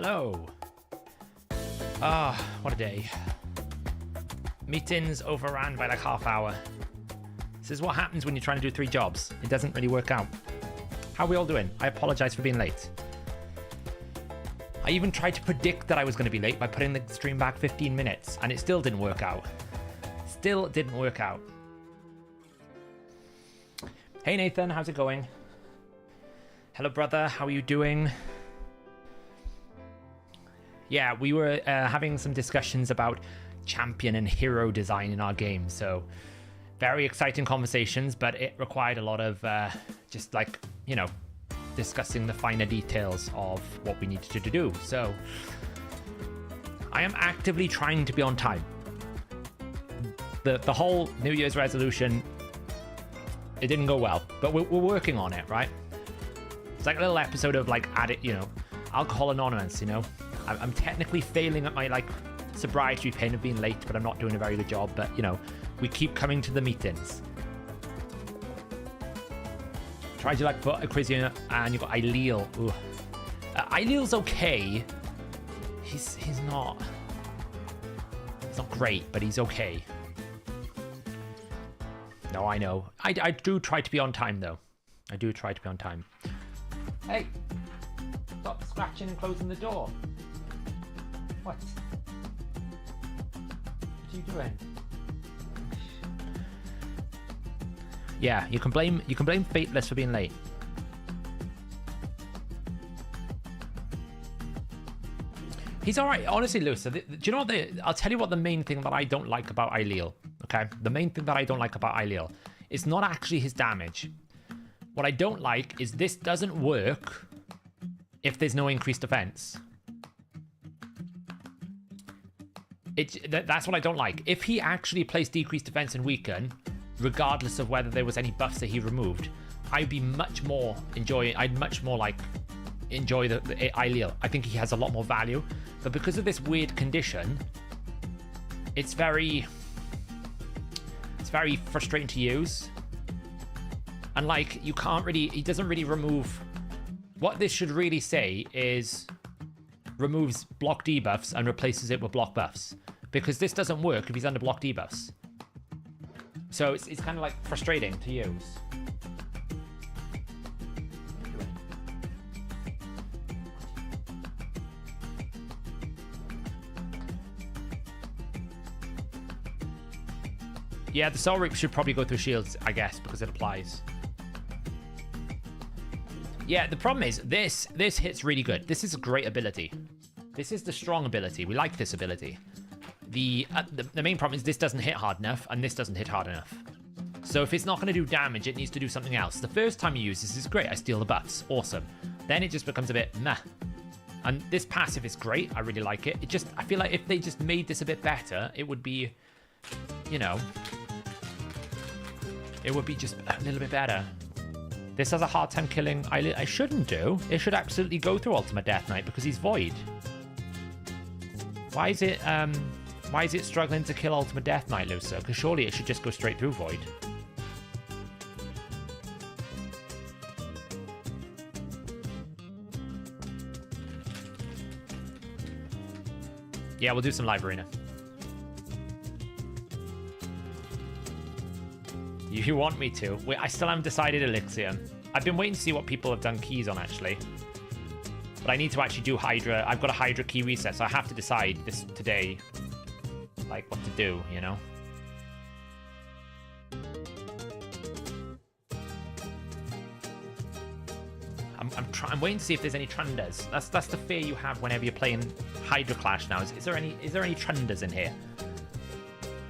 Hello. Ah, what a day. Meetings overran by like half hour. This is what happens when you're trying to do 3 jobs. It doesn't really work out. How are we all doing? I apologize for being late. I even tried to predict that I was going to be late by putting the stream back 15 minutes, and it still didn't work out. Still didn't work out. Hey Nathan, how's it going? Hello brother, how are you doing? Yeah, we were having some discussions about champion and hero design in our game, so very exciting conversations, but it required a lot of just like, you know, discussing the finer details of what we needed to do. So I am actively trying to be on time. The whole New Year's resolution, it didn't go well, but we're working on it, right? It's like a little episode of like Alcohol Anonymous, you know? I'm technically failing at my like sobriety pain of being late, but I'm not doing a very good job. But you know, we keep coming to the meetings. Tried to like put a quiz in, and you got Aileel. Aileel's okay. He's not great, but he's okay. No, I know. I do try to be on time though. I do try to be on time. Hey, stop scratching and closing the door. What? What are you doing? Yeah, you can blame Fateless for being late. He's all right, honestly, Lewis. Do you know what? I'll tell you what the main thing that I don't like about Aileel. Okay, the main thing that I don't like about Aileel is not actually his damage. What I don't like is this doesn't work if there's no increased defense. That's what I don't like. If he actually placed decreased defense and weaken, regardless of whether there was any buffs that he removed, I'd much more enjoy the Aileel. I think he has a lot more value, but because of this weird condition, it's very frustrating to use. And like, he doesn't really remove. What this should really say is removes block debuffs and replaces it with block buffs, because this doesn't work if he's under block debuffs. So it's kind of like frustrating to use. Yeah, the Soul Reap should probably go through shields, I guess, because it applies. Yeah, the problem is this hits really good. This is a great ability. This is the strong ability. We like this ability. The main problem is this doesn't hit hard enough, and this doesn't hit hard enough. So if it's not going to do damage, it needs to do something else. The first time you use this is great. I steal the buffs. Awesome. Then it just becomes a bit meh. And this passive is great. I really like it. I feel like if they just made this a bit better, it would be, you know, it would be just a little bit better. This has a hard time killing. I shouldn't do. It should absolutely go through Ultimate Death Knight because he's Void. Why is it struggling to kill Ultimate Death Knight, Lusa? Because surely it should just go straight through Void. Yeah, we'll do some live arena. You want me to? Wait, I still haven't decided Elixir. I've been waiting to see what people have done keys on, actually. But I need to actually do Hydra. I've got a Hydra key reset, so I have to decide this today, like, what to do, you know? I'm waiting to see if there's any Trundas. That's the fear you have whenever you're playing Hydra Clash now. Is there any Trundas in here?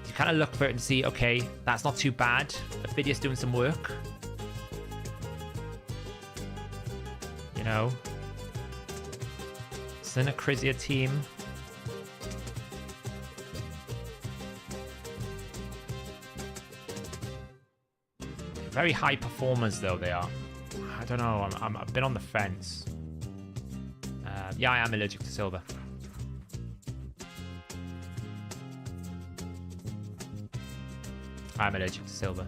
You kind of look for it and see, okay, that's not too bad. Ophidius doing some work. You know? Synacrizia team. Very high performers, though, they are. I don't know. I've been on the fence. Yeah, I am allergic to silver. I'm allergic to silver.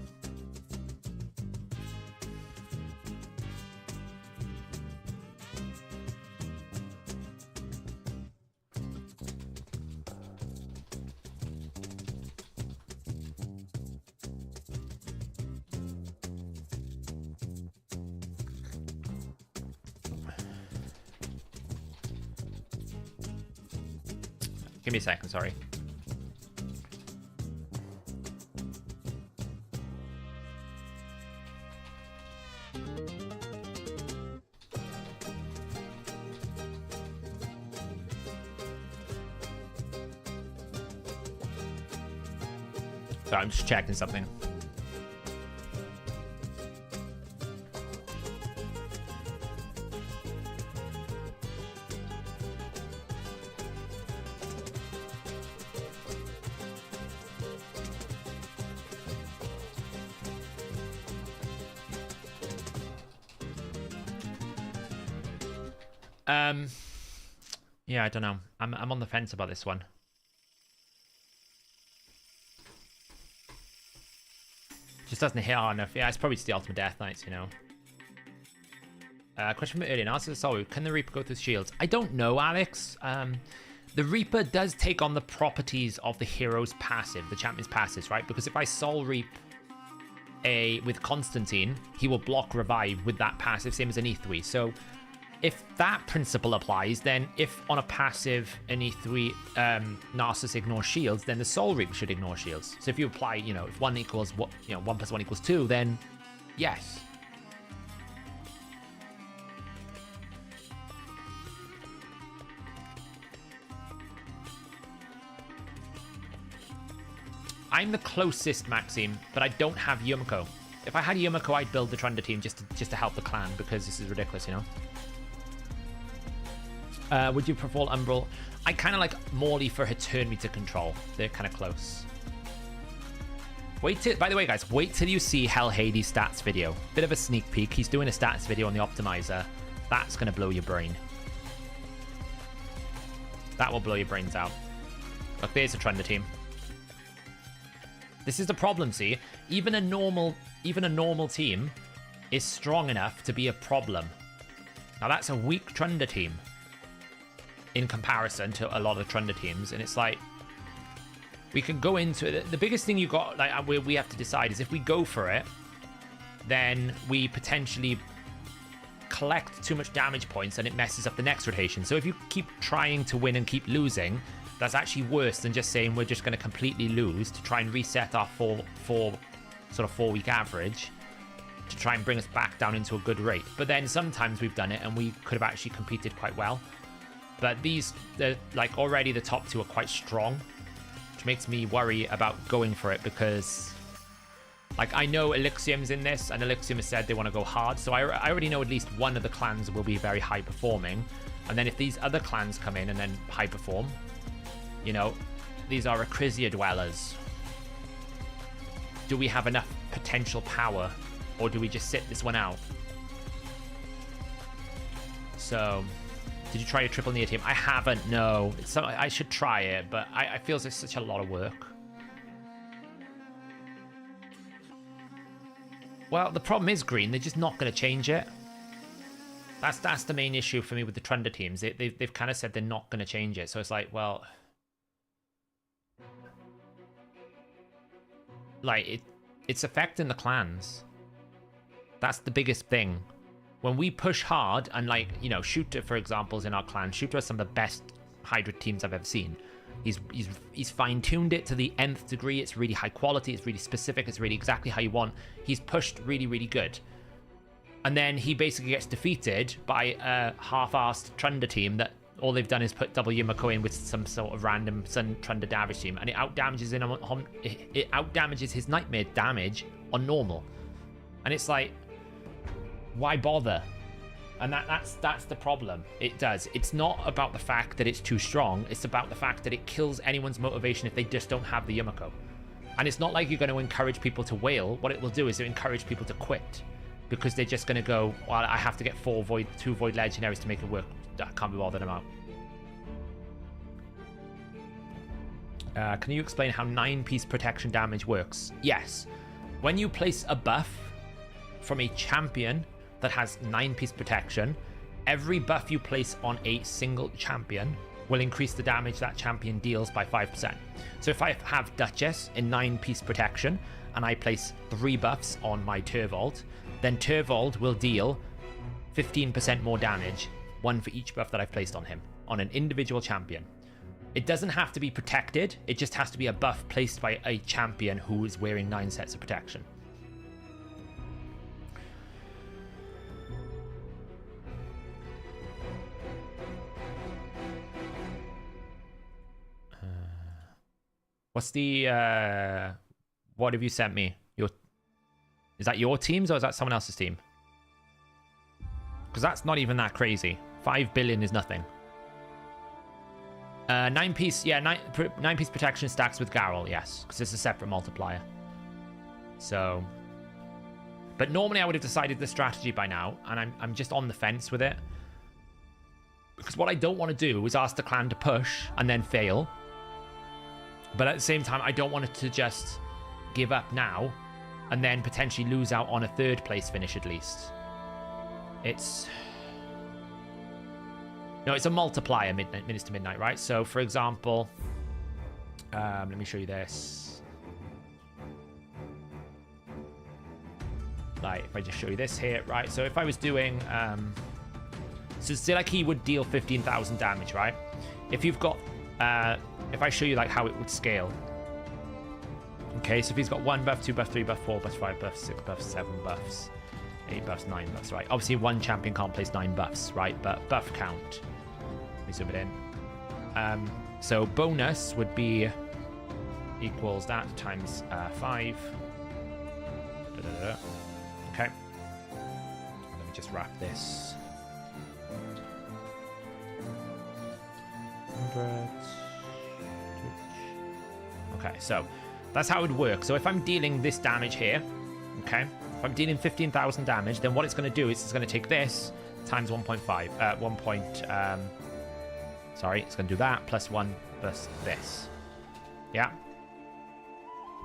Give me a second, sorry. Sorry, I'm just checking something. Yeah, I don't know. I'm on the fence about this one. Just doesn't hit hard enough. Yeah, it's probably just the Ultimate Death Knights, you know. Question from earlier. Answer, sorry, can the Reaper go through shields? I don't know, Alex. The Reaper does take on the properties of the hero's passive, the champion's passives, right? Because if I Soul Reap with Constantine, he will block revive with that passive, same as an E3. So if that principle applies, then if on a passive an E3 Narcissus ignores shields, then the Soul Reaper should ignore shields. So if you apply, you know, if 1 equals what, you know, 1 + 1 = 2, then yes. I'm the closest, Maxime, but I don't have Yumiko. If I had Yumiko, I'd build the Trunda team just to help the clan, because this is ridiculous, you know. Would you prefer Umbral? I kind of like Morley for her turn me to control. They're kind of close. By the way, guys, wait till you see Hell Hades' stats video. Bit of a sneak peek. He's doing a stats video on the optimizer. That's going to blow your brain. That will blow your brains out. Look, there's a Trunda team. This is the problem, see? Even a normal team is strong enough to be a problem. Now that's a weak Trunda team in comparison to a lot of Trunda teams, and it's like we can go into it. The biggest thing you got, like, we have to decide is if we go for it, then we potentially collect too much damage points and it messes up the next rotation. So if you keep trying to win and keep losing, that's actually worse than just saying we're just going to completely lose to try and reset our four-week average to try and bring us back down into a good rate. But then sometimes we've done it and we could have actually competed quite well. But like already the top two are quite strong, which makes me worry about going for it, because like I know Elixium's in this and Elixium has said they want to go hard. So I already know at least one of the clans will be very high performing. And then if these other clans come in and then high perform, you know, these are Acrisia dwellers. Do we have enough potential power, or do we just sit this one out? So, did you try your triple Nia team? I haven't, no. I should try it, but I feel it's such a lot of work. Well, the problem is, Green, they're just not going to change it. That's the main issue for me with the Trunda teams. They've kind of said they're not going to change it. So it's like, well, like it's affecting the clans. That's the biggest thing. When we push hard, and like, you know, Shooter, for example, is in our clan. Shooter is some of the best Hydra teams I've ever seen. He's fine-tuned it to the nth degree. It's really high quality. It's really specific. It's really exactly how you want. He's pushed really, really good. And then he basically gets defeated by a half-assed Trunda team that all they've done is put double Yumiko in with some sort of random Sun Trunda damage team, and it out-damages his Nightmare damage on normal. And it's like, why bother? And that's the problem. It does. It's not about the fact that it's too strong. It's about the fact that it kills anyone's motivation if they just don't have the Yumiko. And it's not like you're going to encourage people to wail. What it will do is it encourage people to quit, because they're just going to go, well, I have to get 2 Void Legendaries to make it work. I can't be bothered, I'm out. Can you explain how 9-piece protection damage works? Yes. When you place a buff from a champion that has 9-piece protection, every buff you place on a single champion will increase the damage that champion deals by 5%. So if I have Duchess in 9-piece protection and I place 3 buffs on my Turvold, then Turvold will deal 15% more damage, 1 for each buff that I've placed on him, on an individual champion. It doesn't have to be protected. It just has to be a buff placed by a champion who is wearing 9 sets of protection. What's the... what have you sent me? Is that your team's or is that someone else's team? Because that's not even that crazy. 5 billion is nothing. 9-piece, yeah, 9-piece protection stacks with Garrel, yes, because it's a separate multiplier. So, but normally I would have decided the strategy by now, and I'm just on the fence with it. Because what I don't want to do is ask the clan to push and then fail. But at the same time, I don't want it to just give up now and then potentially lose out on a 3rd place finish at least. It's... No, it's a multiplier, minutes to midnight, right? So, for example, let me show you this. Like, if I just show you this here, right? So, if I was doing... so, say, like, he would deal 15,000 damage, right? If you've got... if I show you, like, how it would scale. Okay, so if he's got 1 buff, 2 buff, 3 buff, 4 buffs, 5 buffs, 6 buffs, 7 buffs, 8 buffs, 9 buffs, right? Obviously, one champion can't place 9 buffs, right? But buff count. Let me zoom it in. So bonus would be equals that times 5. Okay. Let me just wrap this. 100. Okay, so that's how it would work. So if I'm dealing this damage here, okay, if I'm dealing 15,000 damage, then what it's going to do is it's going to take this times 1.5, sorry, it's going to do that plus 1 plus this. Yeah.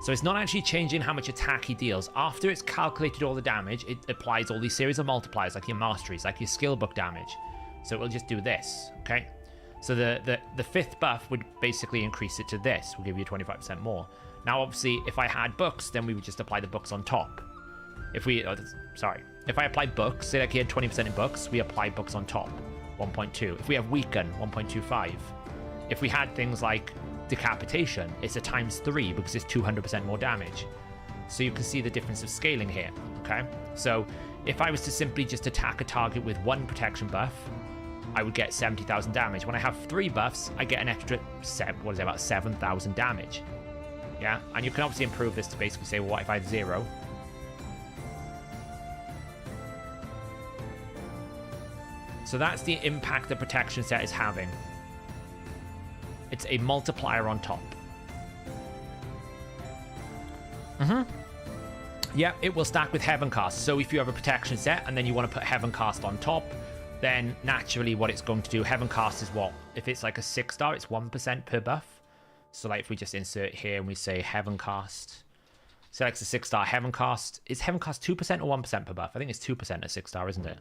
So it's not actually changing how much attack he deals. After it's calculated all the damage, it applies all these series of multipliers, like your masteries, like your skill book damage. So it will just do this, okay? So the 5th buff would basically increase it to this. We'll give you 25% more. Now, obviously, if I had books, then we would just apply the books on top. If I apply books, say like he had 20% in books, we apply books on top, 1.2. If we have weaken, 1.25. If we had things like decapitation, it's a times 3 because it's 200% more damage. So you can see the difference of scaling here, okay? So if I was to simply just attack a target with 1 protection buff, I would get 70,000 damage. When I have 3 buffs, I get an extra, about 7,000 damage. Yeah, and you can obviously improve this to basically say, well, what if I had 0? So that's the impact the protection set is having. It's a multiplier on top. Yeah, it will stack with Heaven Cast. So if you have a protection set and then you want to put Heaven Cast on top, then naturally what it's going to do, Heaven Cast is what? If it's like a 6-star, it's 1% per buff. So like if we just insert here and we say Heaven Cast, selects a 6-star Heaven Cast. Is Heaven Cast 2% or 1% per buff? I think it's 2% at 6-star, isn't it?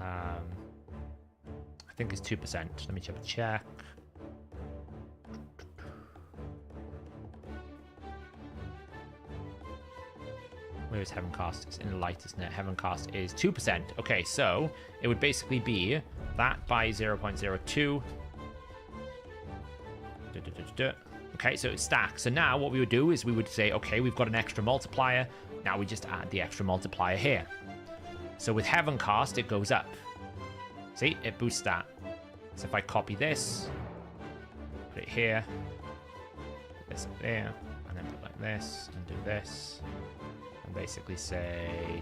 I think it's 2%. Let me check. Where is Heaven Cast? It's in the light, isn't it? Heaven Cast is 2%. Okay, so it would basically be that by 0.02. Okay, so it stacks. So now what we would do is we would say, okay, we've got an extra multiplier. Now we just add the extra multiplier here. So with Heaven Cast, it goes up. See, it boosts that. So if I copy this, put it here, put this up there, and then put like this, and do this, and basically say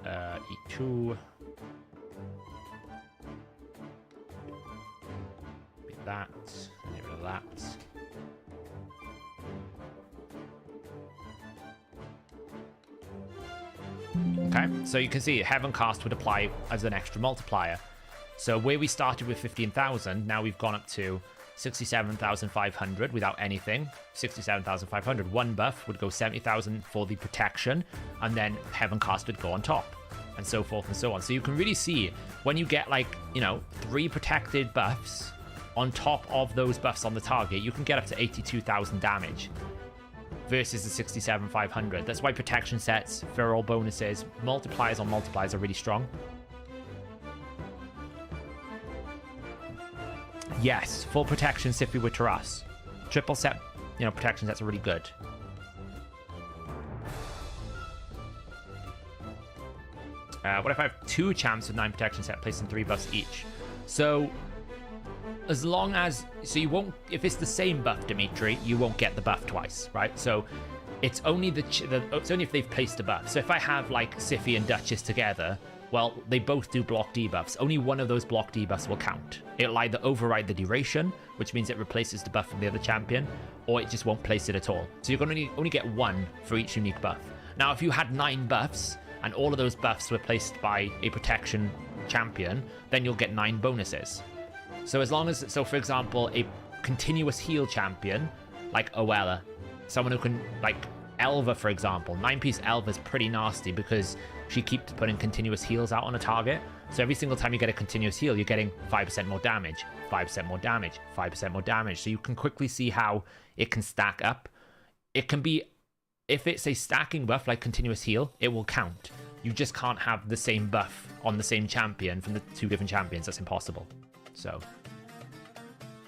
E2, beat that, and get rid of that. Okay, so you can see Heaven Cast would apply as an extra multiplier. So where we started with 15,000, now we've gone up to 67,500 without anything. 67,500. 1 buff would go 70,000 for the protection, and then Heaven Cast would go on top, and so forth and so on. So you can really see when you get, like, 3 protected buffs on top of those buffs on the target, you can get up to 82,000 damage versus the 67,500. That's why protection sets, feral bonuses, multipliers on multipliers are really strong. Yes, full protection Sify with Taras. Triple set, protection sets are really good. What if I have 2 champs with 9 protection set, placing 3 buffs each? So, as long as... So you won't... If it's the same buff, Dimitri, you won't get the buff twice, right? So, it's only it's only if they've placed a buff. So if I have, like, Sify and Duchess together, well, they both do block debuffs. Only one of those block debuffs will count. It'll either override the duration, which means it replaces the buff from the other champion, or it just won't place it at all. So you're going to only get 1 for each unique buff. Now, if you had 9 buffs, and all of those buffs were placed by a protection champion, then you'll get 9 bonuses. So as long as, for example, a continuous heal champion, like Oella, someone who can, like Elva, for example, 9-piece Elva is pretty nasty because she keeps putting continuous heals out on a target. So every single time you get a continuous heal, you're getting 5% more damage, 5% more damage, 5% more damage. So you can quickly see how it can stack up. It can be, if it's a stacking buff like continuous heal, it will count. You just can't have the same buff on the same champion from the 2 different champions. That's impossible. So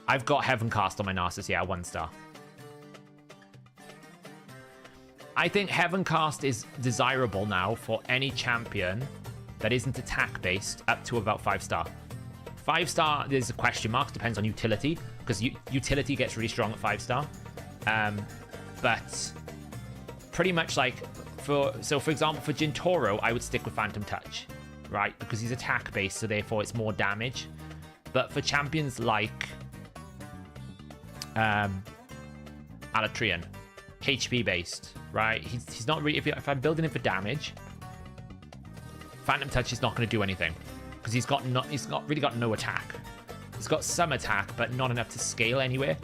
I've got Heaven Cast on my Narcissus, yeah, 1 star. I think Heaven Cast is desirable now for any champion that isn't attack based up to about 5 star. 5 star, there's a question mark, depends on utility, because utility gets really strong at 5 star. But pretty much like, for example, for Jintoro, I would stick with Phantom Touch, right? Because he's attack based, so therefore it's more damage. But for champions like Alatrian, HP based, right? He's not really, if I'm building him for damage, Phantom Touch is not going to do anything because he's really got no attack. He's got some attack, but not enough to scale anywhere.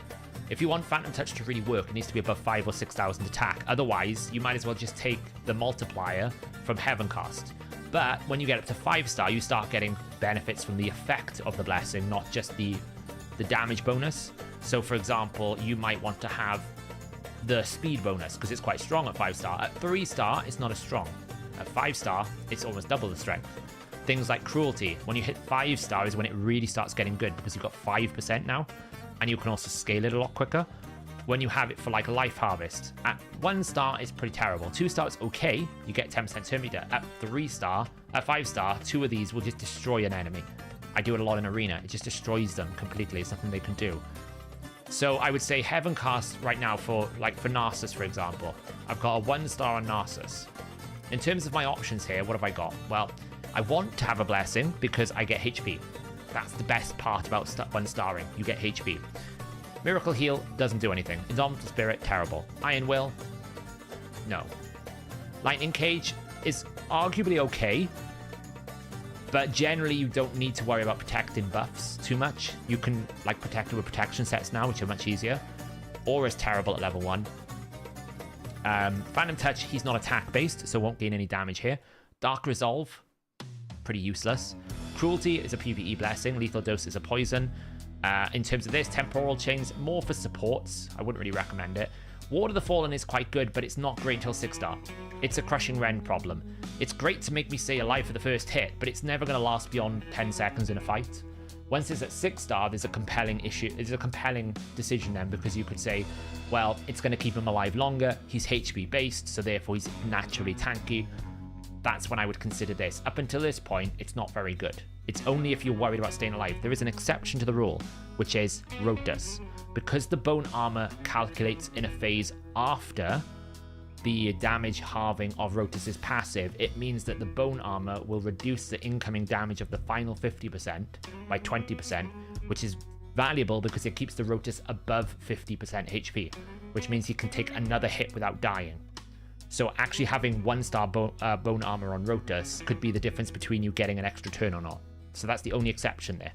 If you want Phantom Touch to really work, it needs to be above 5,000 or 6,000 attack. Otherwise, you might as well just take the multiplier from Heaven Cast. But when you get up to 5 star, you start getting benefits from the effect of the blessing, not just the damage bonus. So, for example, you might want to have the speed bonus because it's quite strong at 5 star. At 3 star, it's not as strong. At 5 star, it's almost double the strength. Things like Cruelty, when you hit 5 star is when it really starts getting good because you've got 5% now, and you can also scale it a lot quicker. When you have it for like Life Harvest, at 1 star, it's pretty terrible. 2 star, it's okay. You get 10% turn meter. At 5 star, 2 of these will just destroy an enemy. I do it a lot in Arena. It just destroys them completely. It's nothing they can do. So I would say Heaven Cast right now for Narcissus, for example. I've got a 1 star on Narcissus. In terms of my options here, what have I got? Well, I want to have a Blessing because I get HP. That's the best part about 1 starring. You get HP. Miracle Heal doesn't do anything. Indomitable Spirit, terrible. Iron Will, no. Lightning Cage is arguably okay, but generally you don't need to worry about protecting buffs too much. You can protect it with protection sets now, which are much easier. Aura's terrible at level 1. Phantom Touch, he's not attack based, so won't gain any damage here. Dark Resolve, pretty useless. Cruelty is a PvE blessing. Lethal Dose is a poison. In terms of this, Temporal Chains, more for supports. I wouldn't really recommend it. Ward of the Fallen is quite good, but it's not great until 6 star. It's a Crushing Rend problem. It's great to make me stay alive for the first hit, but it's never going to last beyond 10 seconds in a fight. Once it's at 6 star, there's a compelling issue. There's a compelling decision then, because you could say, well, it's going to keep him alive longer. He's HP based, so therefore he's naturally tanky. That's when I would consider this. Up until this point, it's not very good. It's only if you're worried about staying alive. There is an exception to the rule, which is Rotus. Because the bone armor calculates in a phase after the damage halving of Rotus's passive, it means that the bone armor will reduce the incoming damage of the final 50% by 20%, which is valuable because it keeps the Rotus above 50% HP, which means he can take another hit without dying. So actually having 1 star bone armor on Rotus could be the difference between you getting an extra turn or not. So that's the only exception there.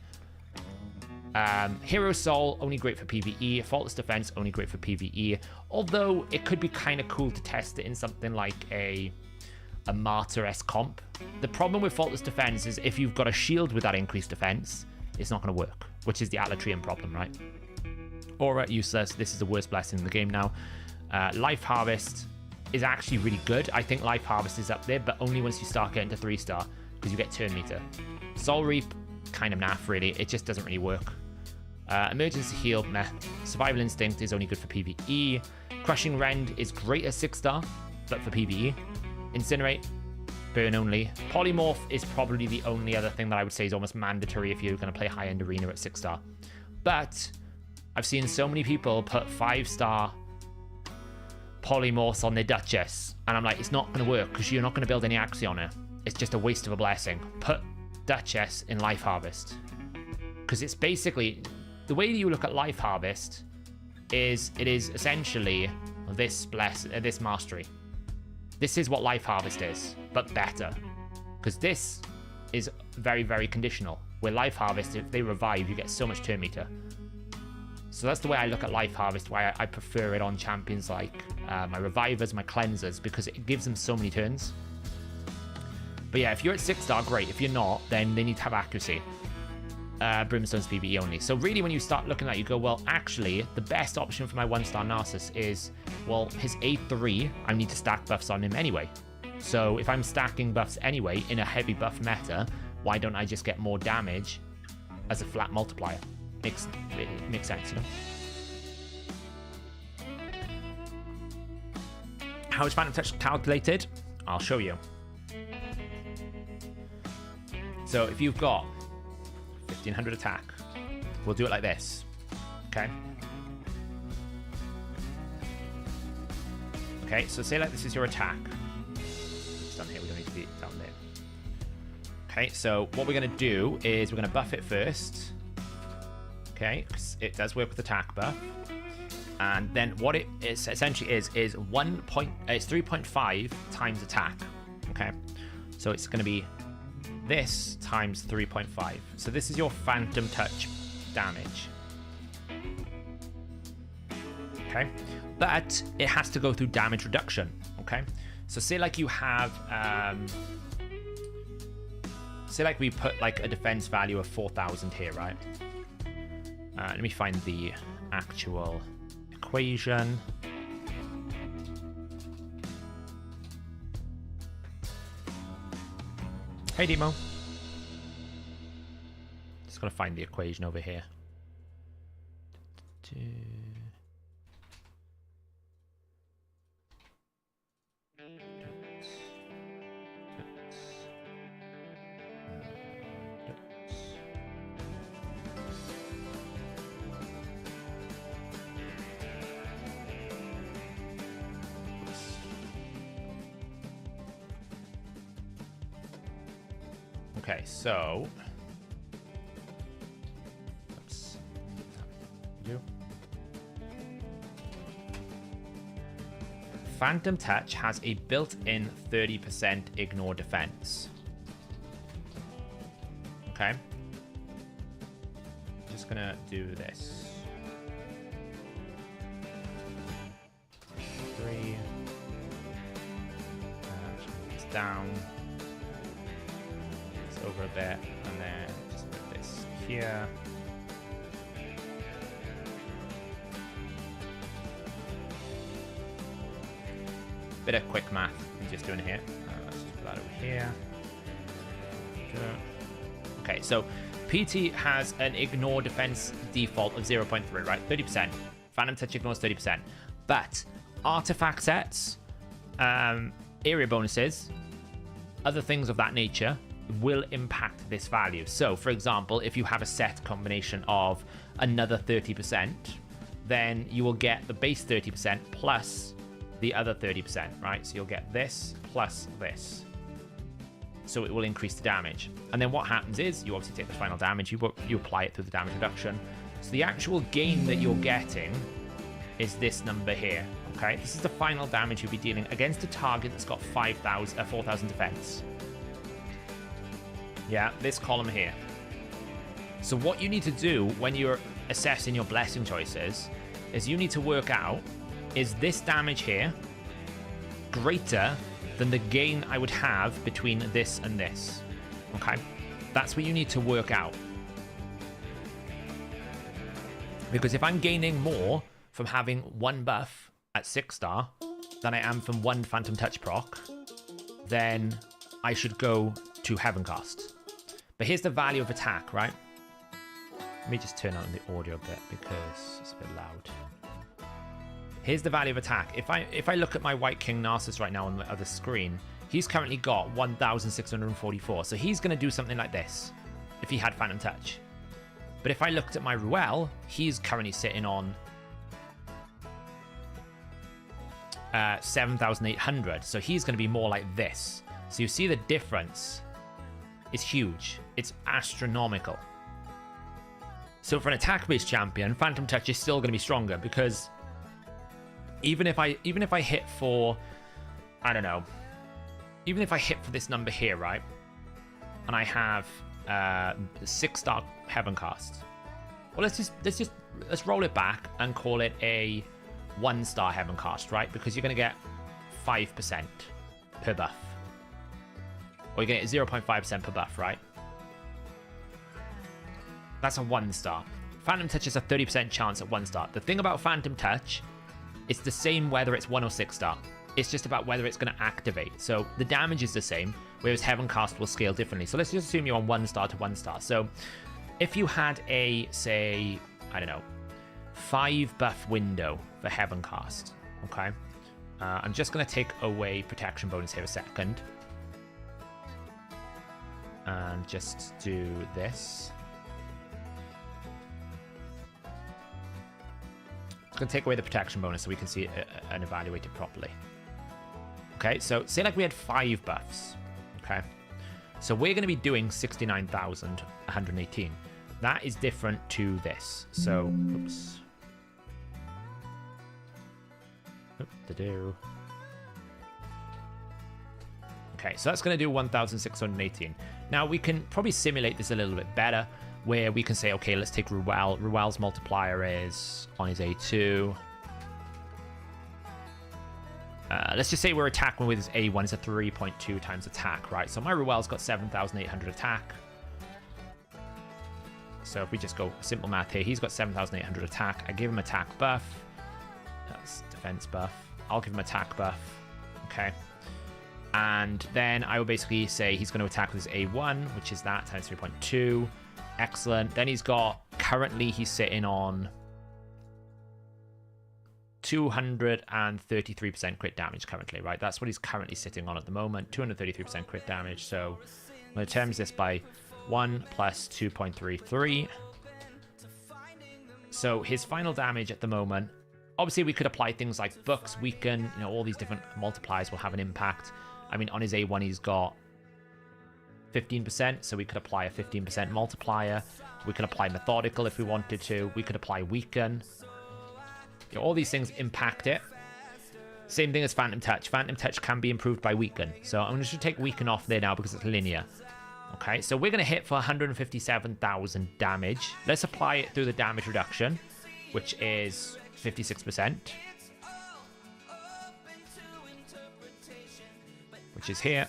Hero Soul, only great for PvE. Faultless Defense, only great for PvE. Although it could be kind of cool to test it in something like a Martyr-esque comp. The problem with Faultless Defense is if you've got a shield with that increased defense, it's not going to work, which is the Alatrian problem, right? Aura, useless. This is the worst blessing in the game now. Life Harvest is actually really good. I think Life Harvest is up there, but only once you start getting to 3 star, because you get turn meter. Soul Reap, kind of naff, really. It just doesn't really work. Emergency heal, meh. Survival instinct is only good for PvE. Crushing rend is great at 6-star, but for PvE. Incinerate, burn only. Polymorph is probably the only other thing that I would say is almost mandatory if you're going to play high-end arena at 6-star. But I've seen so many people put 5-star polymorphs on their Duchess, and I'm like, it's not going to work because you're not going to build any Axie on her. It's just a waste of a blessing. Put Duchess in Life Harvest, because it's basically the way you look at Life Harvest is it is essentially this mastery. This is what Life Harvest is, but better, because this is very, very conditional. Where Life Harvest, if they revive, you get so much turn meter. So that's the way I look at Life Harvest, why I prefer it on champions like my Revivers, my Cleansers, because it gives them so many turns. But yeah, if you're at 6-star, great. If you're not, then they need to have accuracy. Brimstone's PvE only. So really, when you start looking at that, you go, well, actually, the best option for my 1-star Narcissus is, well, his A3, I need to stack buffs on him anyway. So if I'm stacking buffs anyway in a heavy buff meta, why don't I just get more damage as a flat multiplier? Makes sense, you know? How is Phantom Touch calculated? I'll show you. So if you've got 1500 attack, we'll do it like this. Okay. Okay, so say like this is your attack. It's done here, we don't need to be down there. Okay, so what we're going to do is we're going to buff it first. Okay, it does work with attack buff. And then what it is essentially is it's 3.5 times attack. Okay, so it's going to be this times 3.5. So this is your Phantom Touch damage. Okay, but it has to go through damage reduction. Okay, so say like you have say like we put like a defense value of 4,000 here, right? Let me find the actual equation. Hey, Demo. Just gotta find the equation over here. Okay, so oops. Phantom Touch has a built-in 30% ignore defense. Okay. Just gonna do this. 3. Move this down. Over a bit, and then just put this here. Bit of quick math I'm just doing here. Let's just put that over here. Okay, so PT has an ignore defense default of 0.3, right? 30%. Phantom Touch ignores 30%. But artifact sets, area bonuses, other things of that nature will impact this value. So for example, if you have a set combination of another 30%, then you will get the base 30% plus the other 30%, right? So you'll get this plus this. So it will increase the damage. And then what happens is you obviously take the final damage, you apply it through the damage reduction. So the actual gain that you're getting is this number here, okay? This is the final damage you'll be dealing against a target that's got 4,000 defense. Yeah, this column here. So what you need to do when you're assessing your blessing choices is you need to work out, is this damage here greater than the gain I would have between this and this? Okay, that's what you need to work out. Because if I'm gaining more from having one buff at 6-star than I am from one Phantom Touch proc, then I should go to Heaven Cast. But here's the value of attack, right? Let me just turn on the audio a bit because it's a bit loud. Here's the value of attack. If I look at my White King Narcissus right now on the other screen, he's currently got 1,644. So he's going to do something like this if he had Phantom Touch. But if I looked at my Ruel, he's currently sitting on 7,800. So he's going to be more like this. So you see the difference is huge. It's astronomical. So for an attack-based champion, Phantom Touch is still going to be stronger because even if I hit for, I don't know, even if I hit for this number here, right, and I have 6-star Heaven Cast, well, let's roll it back and call it a 1-star Heaven Cast, right? Because you're going to get 5% per buff, or you're going to get 0.5% per buff, right? That's a 1-star. Phantom Touch is a 30% chance at 1-star. The thing about Phantom Touch, it's the same whether it's 1 or 6-star. It's just about whether it's going to activate. So the damage is the same, whereas Heaven Cast will scale differently. So let's just assume you're on 1-star to 1-star. So if you had a, say, I don't know, 5 buff window for Heaven Cast, okay? I'm just going to take away protection bonus here a second. And just do this. It's going to take away the protection bonus so we can see it and evaluate it properly. Okay, so say like we had 5 buffs. Okay, so we're going to be doing 69,118. That is different to this. So, oops. Okay, so that's going to do 1,618. Now we can probably simulate this a little bit better, where we can say, okay, let's take Ruel. Ruel's multiplier is on his A2. Let's just say we're attacking with his A1. It's a 3.2 times attack, right? So my Ruel's got 7,800 attack. So if we just go simple math here, he's got 7,800 attack. I give him attack buff. That's defense buff. I'll give him attack buff. Okay. And then I will basically say he's going to attack with his A1, which is that times 3.2. Excellent. Then currently he's sitting on 233% crit damage currently, right? That's what he's currently sitting on at the moment, 233% crit damage. So I'm going to times this by 1 plus 2.33. So his final damage at the moment, obviously we could apply things like books, weaken, all these different multipliers will have an impact. I mean, on his A1 he's got 15%, so we could apply a 15% multiplier. We could apply methodical if we wanted to. We could apply weaken. All these things impact it. Same thing as Phantom Touch. Phantom Touch can be improved by weaken. So I'm going to take weaken off there now because it's linear. Okay, so we're going to hit for 157,000 damage. Let's apply it through the damage reduction, which is 56%. Which is here.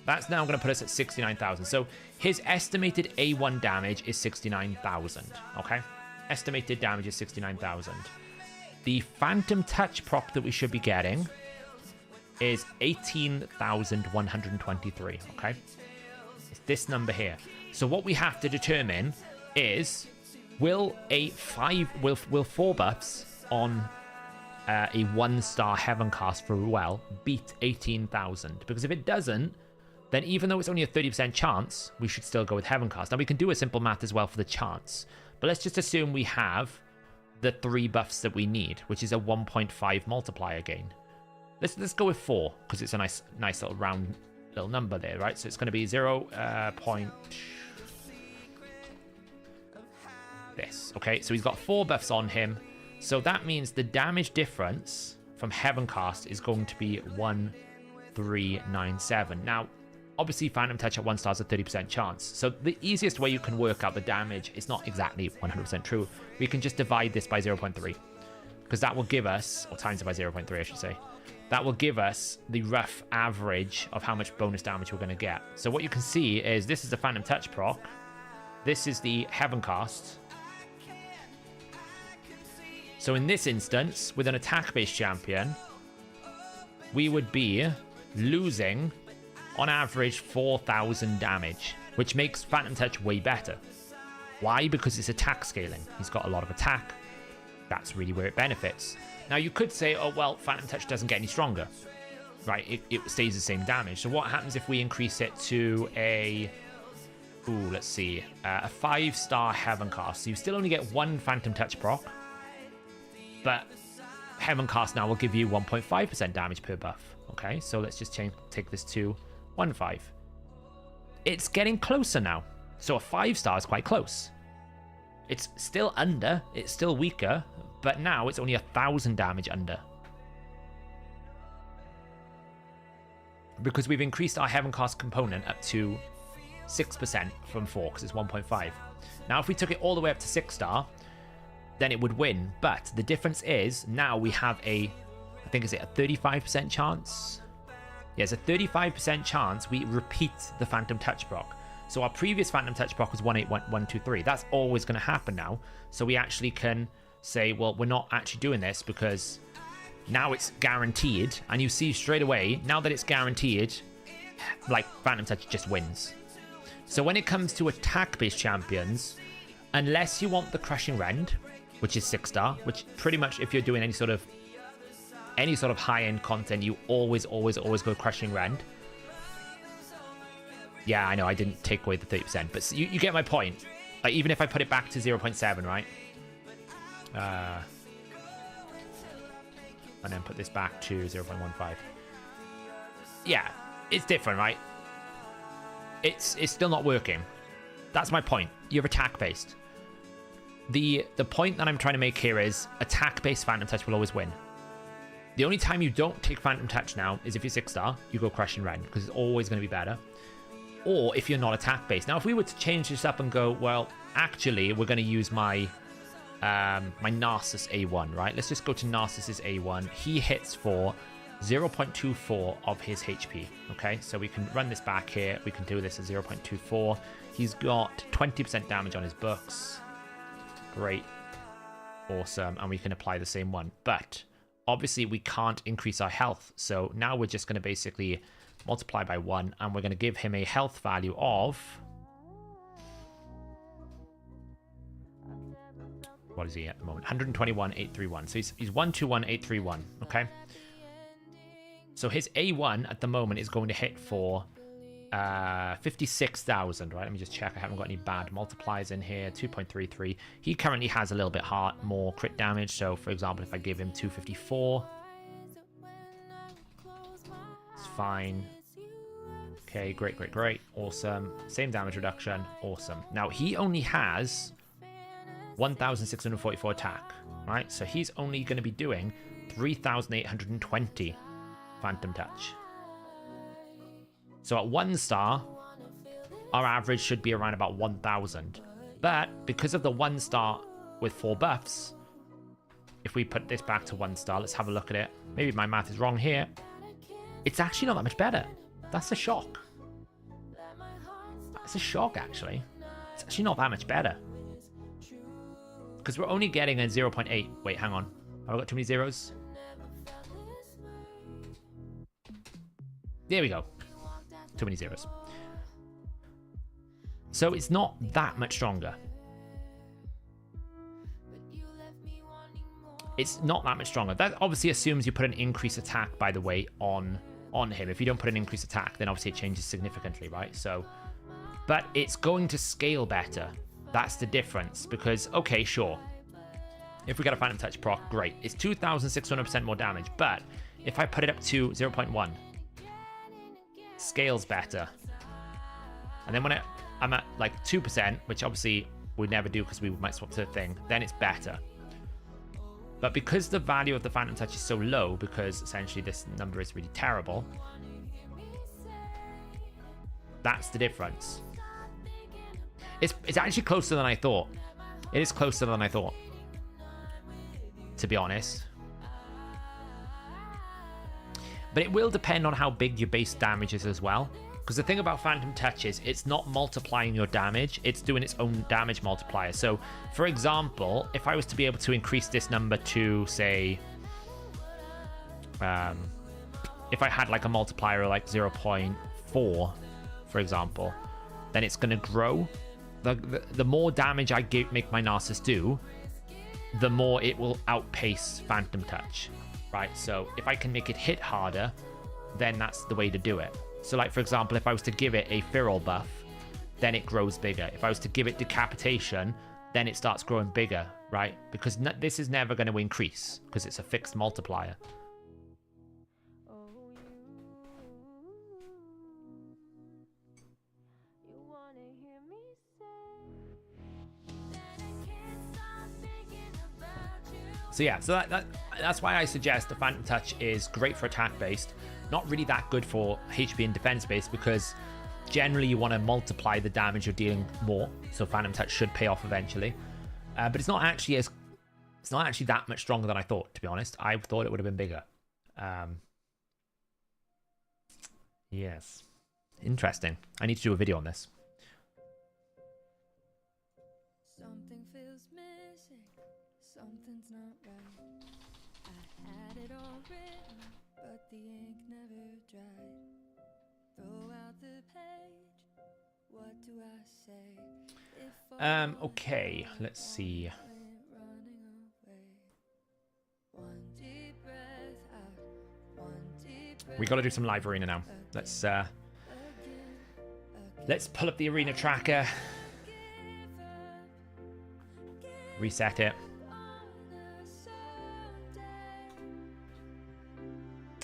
That's now going to put us at 69,000. So his estimated A1 damage is 69,000. Okay? Estimated damage is 69,000. The Phantom Touch prop that we should be getting is 18,123. Okay? It's this number here. So what we have to determine is will 4 buffs on a 1-star Heaven Cast for Ruel beat 18,000? Because if it doesn't, then even though it's only a 30% chance, we should still go with Heaven Cast. Now, we can do a simple math as well for the chance. But let's just assume we have the 3 buffs that we need, which is a 1.5 multiplier gain. Let's go with 4, because it's a nice little round little number there, right? So it's going to be 0. This. Okay, so he's got 4 buffs on him. So that means the damage difference from Heaven Cast is going to be 1,397. Now, obviously, Phantom Touch at 1-star is a 30% chance. So the easiest way you can work out the damage is not exactly 100% true. We can just divide this by 0.3. Because that will give us, or times it by 0.3, I should say. That will give us the rough average of how much bonus damage we're going to get. So what you can see is this is the Phantom Touch proc. This is the Heaven Cast. So in this instance, with an attack-based champion, we would be losing, on average, 4,000 damage, which makes Phantom Touch way better. Why? Because it's attack scaling. He's got a lot of attack. That's really where it benefits. Now, you could say, oh, well, Phantom Touch doesn't get any stronger. Right? It stays the same damage. So what happens if we increase it to a... Ooh, let's see. A 5-star Heaven Cast. So you still only get 1 Phantom Touch proc. But Heaven Cast now will give you 1.5% damage per buff. Okay, so let's just take this to 1.5. It's getting closer now. So a 5-star is quite close. It's still under, it's still weaker, but now it's only 1,000 damage under. Because we've increased our Heaven Cast component up to 6% from 4, because it's 1.5. Now, if we took it all the way up to 6-star, then it would win. But the difference is, now we have a, I think, is it a 35% chance? Yeah, it's a 35% chance we repeat the Phantom Touch proc. So our previous Phantom Touch proc was 18123. That's always going to happen now. So we actually can say, well, we're not actually doing this because now it's guaranteed. And you see straight away, now that it's guaranteed, like Phantom Touch just wins. So when it comes to attack-based champions, unless you want the Crushing Rend, which is 6-star, which pretty much if you're doing any sort of high-end content, you always go Crushing Rend. Yeah, I know, I didn't take away the 30%, but you get my point. Like, even if I put it back to 0.7, right? And then put this back to 0.15. Yeah, it's different, right? It's still not working. That's my point. You're attack-based. The point that I'm trying to make here is attack-based Phantom Touch will always win. The only time you don't take Phantom Touch now is if you're 6-star, you go Crushing Rend, because it's always going to be better. Or if you're not attack-based. Now, if we were to change this up and go, well, actually, we're going to use my my Narcissus A1, right? Let's just go to Narcissus A1. He hits for 0.24 of his HP, okay? So we can run this back here. We can do this at 0.24. He's got 20% damage on his books. Great. Awesome. And we can apply the same one. But obviously, we can't increase our health. So now we're just going to basically multiply by 1, and we're going to give him a health value of... What is he at the moment? 121,831. So he's 121,831, okay? So his A1 at the moment is going to hit for 56,000, right? Let me just check. I haven't got any bad multipliers in here. 2.33. He currently has a little bit more crit damage. So, for example, if I give him 254... It's fine. Okay, great. Awesome. Same damage reduction. Awesome. Now, he only has 1,644 attack, right? So he's only going to be doing 3,820 Phantom Touch. So at 1-star, our average should be around about 1,000. But because of the 1-star with 4 buffs, if we put this back to 1-star, let's have a look at it. Maybe my math is wrong here. It's actually not that much better. That's a shock. That's a shock, actually. It's actually not that much better. Because we're only getting a 0.8. Wait, hang on. Have I got too many zeros? There we go. Too many zeros. So it's not that much stronger. It's not that much stronger. That obviously assumes you put an increased attack, by the way, on him. If you don't put an increased attack, then obviously it changes significantly, right? So, but it's going to scale better. That's the difference. Because, okay, sure. If we get a Phantom Touch proc, great. It's 2,600% more damage. But if I put it up to 0.1, scales better. And then when I'm at like 2%, which obviously we'd never do because we might swap to a thing, then it's better. But because the value of the Phantom Touch is so low, because essentially this number is really terrible, that's the difference. It's actually closer than I thought. It is closer than I thought, to be honest. But it will depend on how big your base damage is as well. Because the thing about Phantom Touch is it's not multiplying your damage, it's doing its own damage multiplier. So, for example, if I was to be able to increase this number to, say, if I had like a multiplier like 0.4, for example, then it's going to grow. the more damage I make my Narcissus do, the more it will outpace Phantom Touch, right? So if I can make it hit harder, then that's the way to do it. So like, for example, if I was to give it a Feral buff, then it grows bigger. If I was to give it Decapitation, then it starts growing bigger, right? Because this is never going to increase because it's a fixed multiplier. So yeah, so that's why I suggest the Phantom Touch is great for attack based, not really that good for HP and defense based, because generally you want to multiply the damage you're dealing more. So Phantom Touch should pay off eventually, but it's not actually that much stronger than I thought. To be honest, I thought it would have been bigger. Yes, interesting. I need to do a video on this. Something feels missing. Something's not right. I had it all written, but the ink never dried. Throw out the page. What do I say? Okay, let's see. We got to do some live arena now. Let's pull up the arena tracker. Reset it.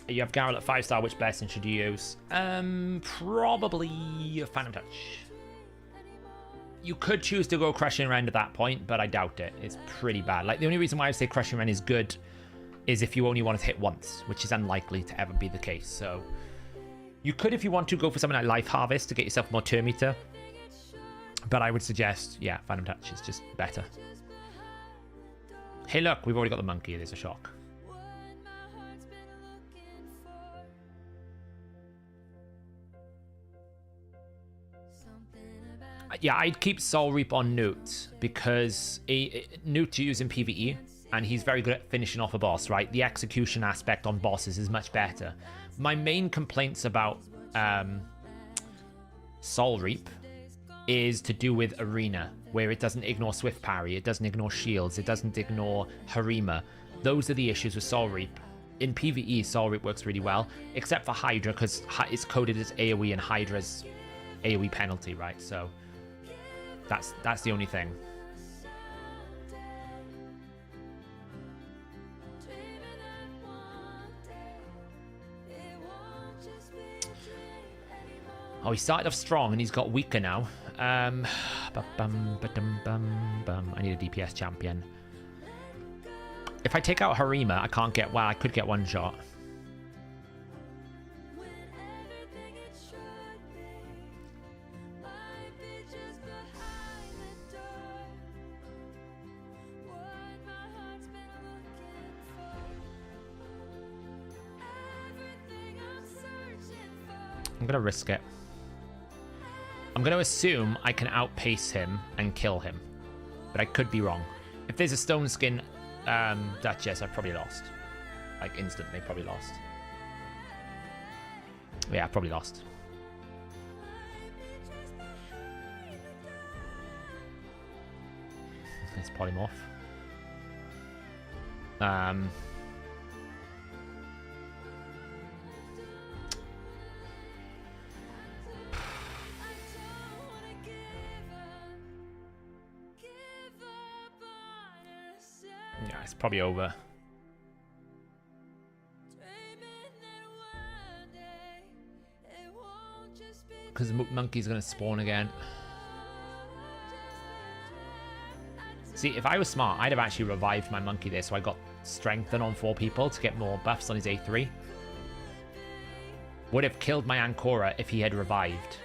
You have Garrel at 5-star. Which blessing should you use? Probably Phantom Touch. You could choose to go Crushing Rend at that point, but I doubt it. It's pretty bad. Like, the only reason why I say Crushing Rend is good is if you only want to hit once, which is unlikely to ever be the case. So you could, if you want to, go for something like Life Harvest to get yourself more turn meter. But I would suggest, yeah, Phantom Touch is just better. Hey, look, we've already got the monkey. There's a shock. Yeah, I'd keep Soul Reap on Newt because Newt you use in PvE, and he's very good at finishing off a boss, right? The execution aspect on bosses is much better. My main complaints about Soul Reap is to do with Arena, where it doesn't ignore Swift Parry, it doesn't ignore shields, it doesn't ignore Harima. Those are the issues with Soul Reap. In PvE, Soul Reap works really well, except for Hydra, because it's coded as AoE and Hydra's AoE penalty, right? So that's the only thing. Oh, he started off strong and he's got weaker now. I need a DPS champion. If I take out Harima, I can't get... Well, I could get one shot. I'm going to risk it. I'm going to assume I can outpace him and kill him. But I could be wrong. If there's a Stone Skin Duchess, I've probably lost. Like, instantly, probably lost. Yeah, I've probably lost. Let's polymorph. Yeah, it's probably over. Because the monkey's going to spawn again. See, if I was smart, I'd have actually revived my monkey there, so I got strengthen on 4 people to get more buffs on his A3. Would have killed my Ancora if he had revived.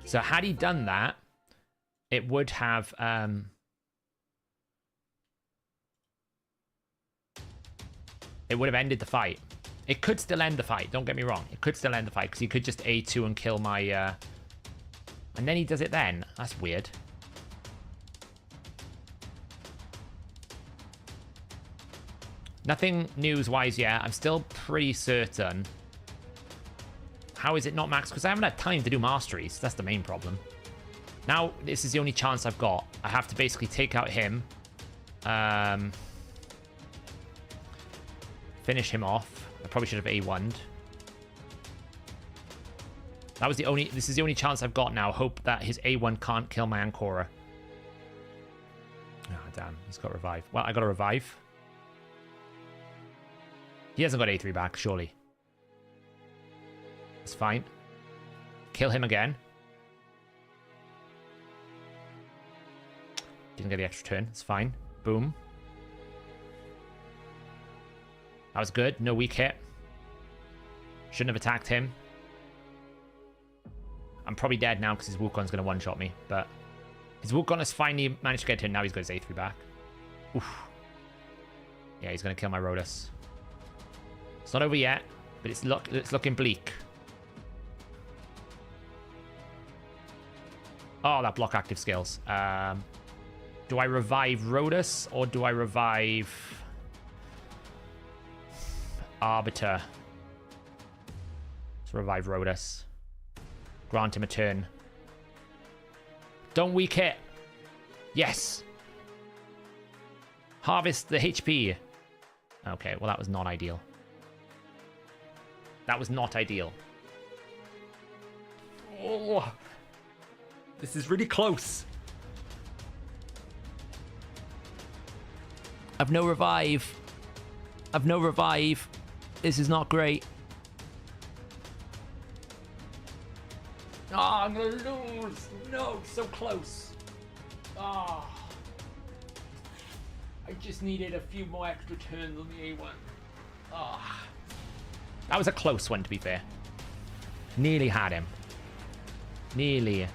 So had he done that, it would have... it would have ended the fight. It could still end the fight, don't get me wrong. It could still end the fight, because he could just A2 and kill my... And then he does it then. That's weird. Nothing news-wise yet. I'm still pretty certain. How is it not max? Because I haven't had time to do masteries. That's the main problem. Now, this is the only chance I've got. I have to basically take out him. Finish him off. I probably should have A1'd. That was the only... This is the only chance I've got now. Hope that his A1 can't kill my Ancora. Oh, damn. He's got revive. Well, I got to revive. He hasn't got A3 back, surely. It's fine. Kill him again. Didn't get the extra turn. It's fine. Boom. That was good. No weak hit. Shouldn't have attacked him. I'm probably dead now because his Wukong's going to one-shot me. But his Wukong has finally managed to get to him. Now he's got his A3 back. Oof. Yeah, he's going to kill my Rhodas. It's not over yet, but it's looking bleak. Oh, that block active skills. Do I revive Rhodas or do I revive Arbiter? Let's revive Rhodas. Grant him a turn. Don't weak hit. Yes. Harvest the HP. Okay, well that was not ideal. That was not ideal. Oh. This is really close. I've no revive. I've no revive. This is not great. Oh, I'm gonna lose. No, so close. Oh. I just needed a few more extra turns on the A1. Oh. That was a close one, to be fair. Nearly had him. Nearly.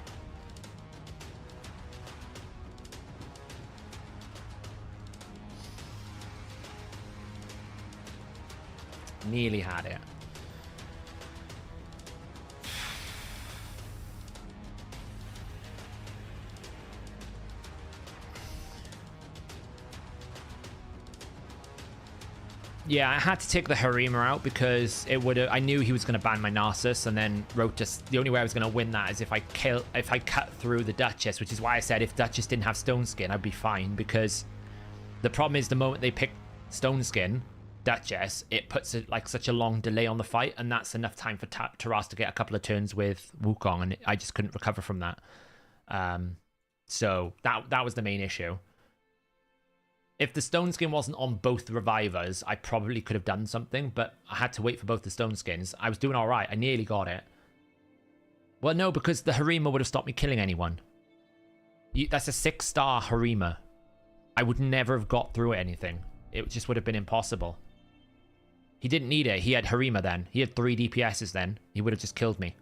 Nearly had it. Yeah, I had to take the Harima out because it would have. I knew he was going to ban my Narcissus, and then Rotus. The only way I was going to win that is if I cut through the Duchess, which is why I said if Duchess didn't have Stone Skin, I'd be fine. Because the problem is the moment they pick Stone Skin, Duchess, it puts like such a long delay on the fight, and that's enough time for Taras to get a couple of turns with Wukong, and I just couldn't recover from that. So that was the main issue. If the Stone Skin wasn't on both the Revivers, I probably could have done something, but I had to wait for both the Stone Skins. I was doing all right. I nearly got it. Well, no, because the Harima would have stopped me killing anyone. That's a 6-star Harima. I would never have got through anything. It just would have been impossible. He didn't need it. He had Harima then. He had 3 DPSs then. He would have just killed me.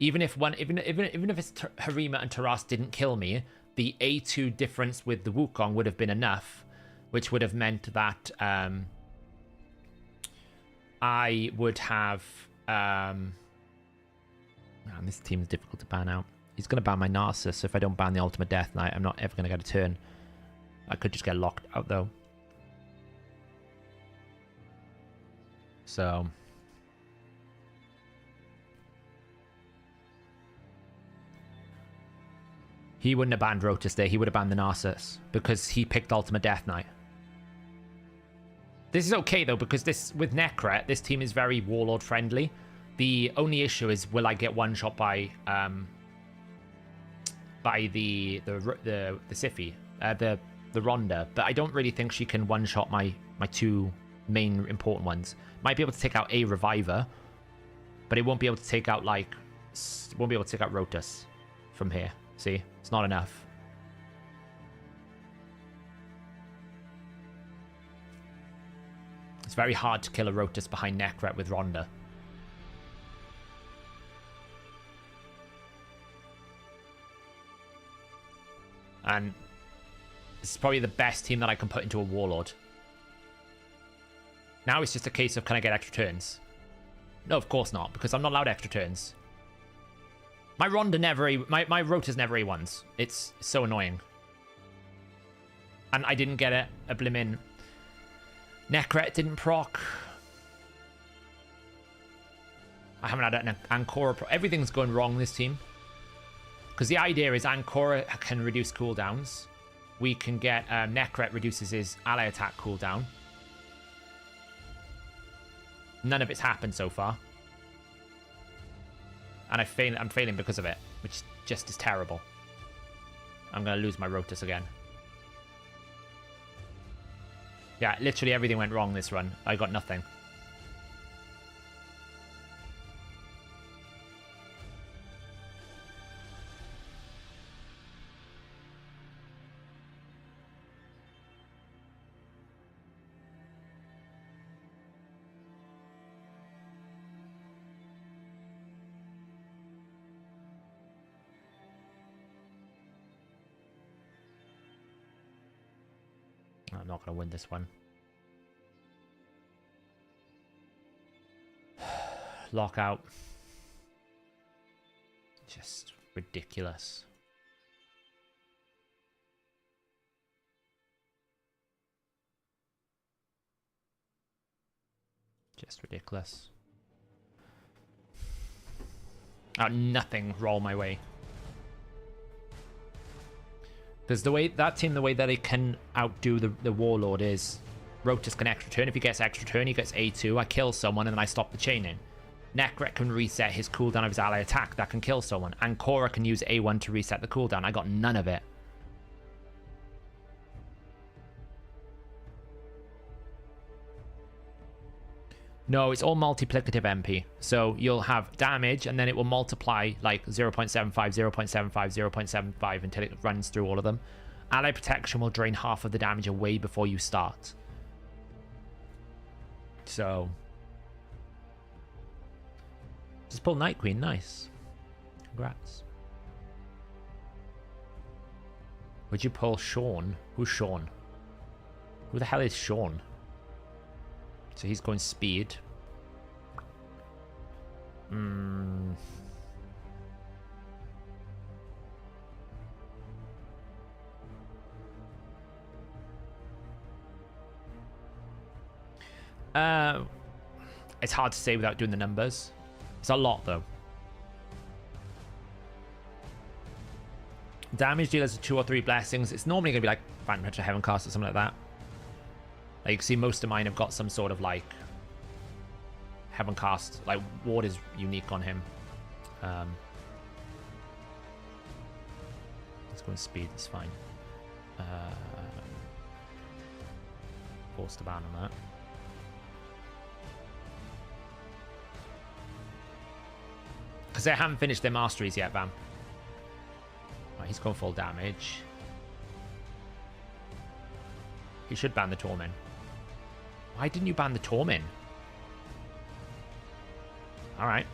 Even if his Harima and Taras didn't kill me, the A2 difference with the Wukong would have been enough, which would have meant that I would have... Man, this team is difficult to ban out. He's going to ban my Narcissus, so if I don't ban the Ultimate Death Knight, I'm not ever going to get a turn. I could just get locked out, though. So... He wouldn't have banned Rotus there. He would have banned the Narcissus because he picked Ultimate Death Knight. This is okay, though, because with Necret, this team is very Warlord friendly. The only issue is, will I get one shot by the Siphi, the Rhonda? But I don't really think she can one shot my 2 main important ones. Might be able to take out a Reviver, but it won't be able to take out Rotus from here. See, it's not enough. It's very hard to kill a Rotus behind Necret with Rhonda. And this is probably the best team that I can put into a Warlord. Now it's just a case of, can I get extra turns? No, of course not, because I'm not allowed extra turns. My Rhonda my Rota's never A1s. It's so annoying. And I didn't get a blimmin' Necret didn't proc. I haven't had an Ancora proc. Everything's going wrong this team. Because the idea is Ancora can reduce cooldowns. We can get Necret reduces his ally attack cooldown. None of it's happened so far. And I'm failing because of it, which just is terrible. I'm going to lose my Rotus again. Yeah, literally everything went wrong this run. I got nothing. I'm not going to win this one. Lockout. Just ridiculous. Just ridiculous. Nothing roll my way. Because the way that team, the way that it can outdo the Warlord is Rotus can extra turn. If he gets extra turn, he gets A2. I kill someone and then I stop the chaining. Necret can reset his cooldown of his ally attack. That can kill someone. Ancora can use A1 to reset the cooldown. I got none of it. No, it's all multiplicative MP. So you'll have damage and then it will multiply like 0.75, 0.75, 0.75 until it runs through all of them. Ally protection will drain half of the damage away before you start. So just pull Night Queen, nice. Congrats. Would you pull Sean? Who's Sean? Who the hell is Sean? So he's going speed. It's hard to say without doing the numbers. It's a lot though. Damage dealers are 2 or 3 blessings. It's normally going to be like Phantom Petra Heaven Cast or something like that. Like you can see most of mine have got some sort of like Heaven Cast. Like Ward is unique on him. Let's go in speed, it's fine. Force the ban on that. Because they haven't finished their masteries yet, Bam. Right, he's going full damage. He should ban the Torment. Why didn't you ban the Torment? Alright.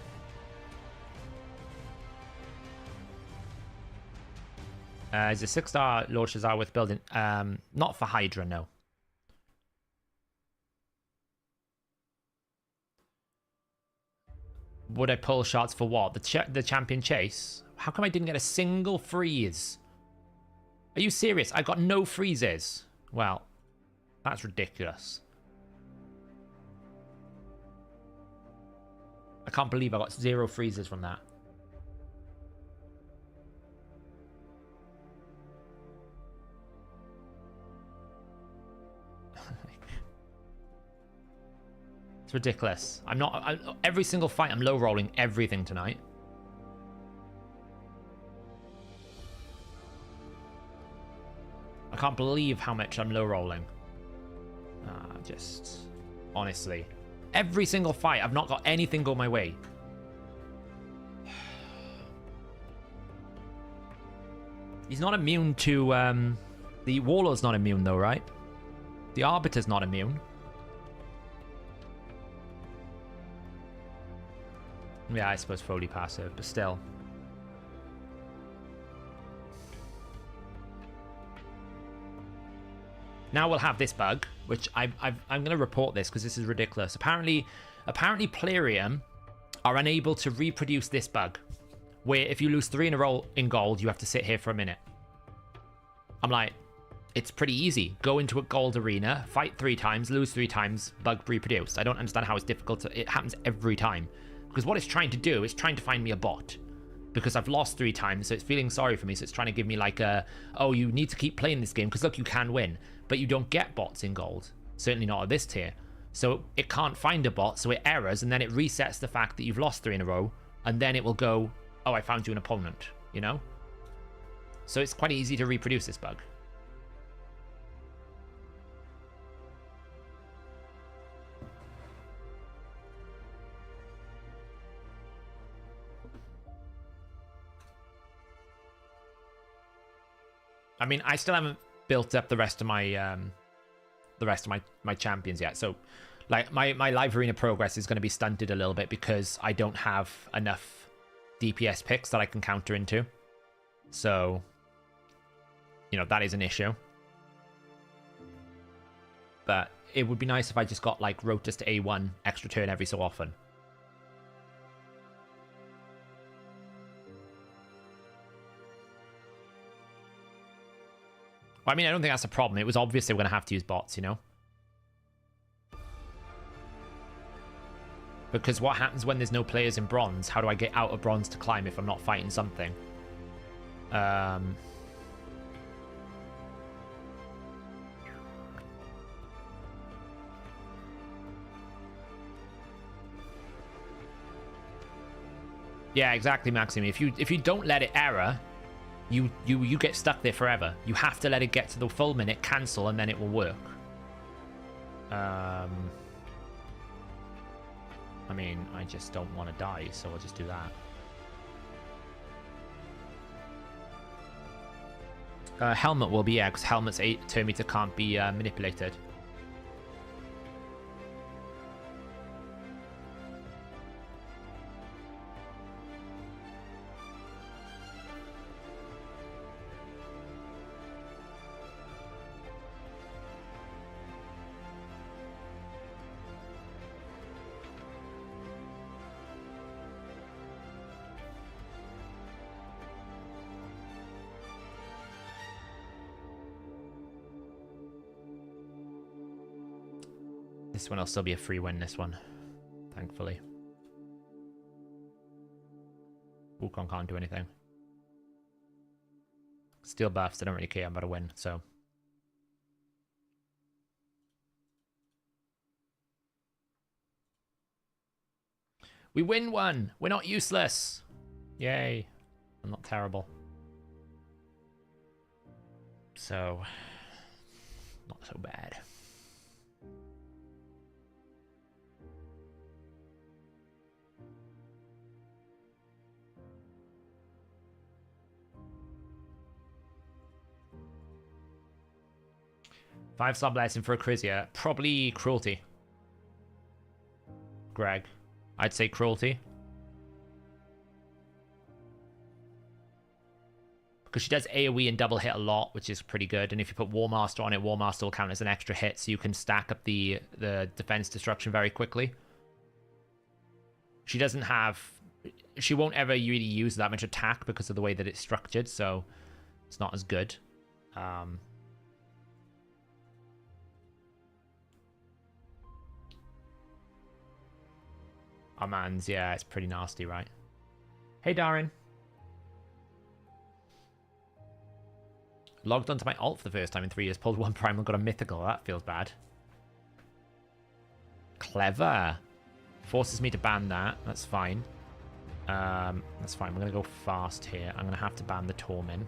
Is a 6-star Lord Shazar worth building? Not for Hydra, no. Would I pull shots for what? The champion chase? How come I didn't get a single freeze? Are you serious? I got no freezes. Well, that's ridiculous. I can't believe I got 0 freezes from that. It's ridiculous. Every single fight I'm low rolling everything tonight. I can't believe how much I'm low rolling. Just honestly, every single fight I've not got anything go my way. He's not immune to the Warlord's not immune though, right? The Arbiter's not immune. Yeah, I suppose fully passive, but still. Now we'll have this bug, which I'm going to report this because this is ridiculous. Apparently Plarium are unable to reproduce this bug, where if you lose 3 in a row in gold, you have to sit here for a minute. I'm like, It's pretty easy. Go into a gold arena, fight 3 times, lose 3 times, bug reproduced. I don't understand how it's difficult. It happens every time. Because what it's trying to do is trying to find me a bot. Because I've lost 3 times, so it's feeling sorry for me. So it's trying to give me like a, oh, you need to keep playing this game because look, you can win. But you don't get bots in gold. Certainly not at this tier. So it can't find a bot, so it errors, and then it resets the fact that you've lost 3 in a row. And then it will go, oh, I found you an opponent, you know? So it's quite easy to reproduce this bug. I mean, I still haven't built up the rest of my my champions yet. So, like, my live arena progress is going to be stunted a little bit because I don't have enough DPS picks that I can counter into. So, you know, that is an issue. But it would be nice if I just got, like, Rotus to A1 extra turn every so often. I mean, I don't think that's a problem. It was obvious they were going to have to use bots, you know? Because what happens when there's no players in bronze? How do I get out of bronze to climb if I'm not fighting something? Yeah, exactly, Maxim. If you don't let it error, you get stuck there forever. You have to let it get to the full minute, cancel, and then it will work. I mean, I just don't want to die, so I'll just do that. Helmet will be, yeah, because Helmet's 8 turn meter can't be manipulated. This one will still be a free win, this one. Thankfully. Wukong can't do anything. Steel buffs, I don't really care, I'm about to win, so. We win one! We're not useless! Yay. I'm not terrible. So, not so bad. Five-star blessing for a Crizia. Probably Cruelty. Greg. I'd say Cruelty. Because she does AoE and double hit a lot, which is pretty good. And if you put War Master on it, War Master will count as an extra hit, so you can stack up the defense destruction very quickly. She doesn't have... She won't ever really use that much attack because of the way that it's structured, so it's not as good. Armanz, yeah, it's pretty nasty, right? Hey, Darren. Logged onto my alt for the first time in 3 years. Pulled 1 primal, got a mythical. That feels bad. Clever. Forces me to ban that. That's fine. That's fine. We're going to go fast here. I'm going to have to ban the Tormin.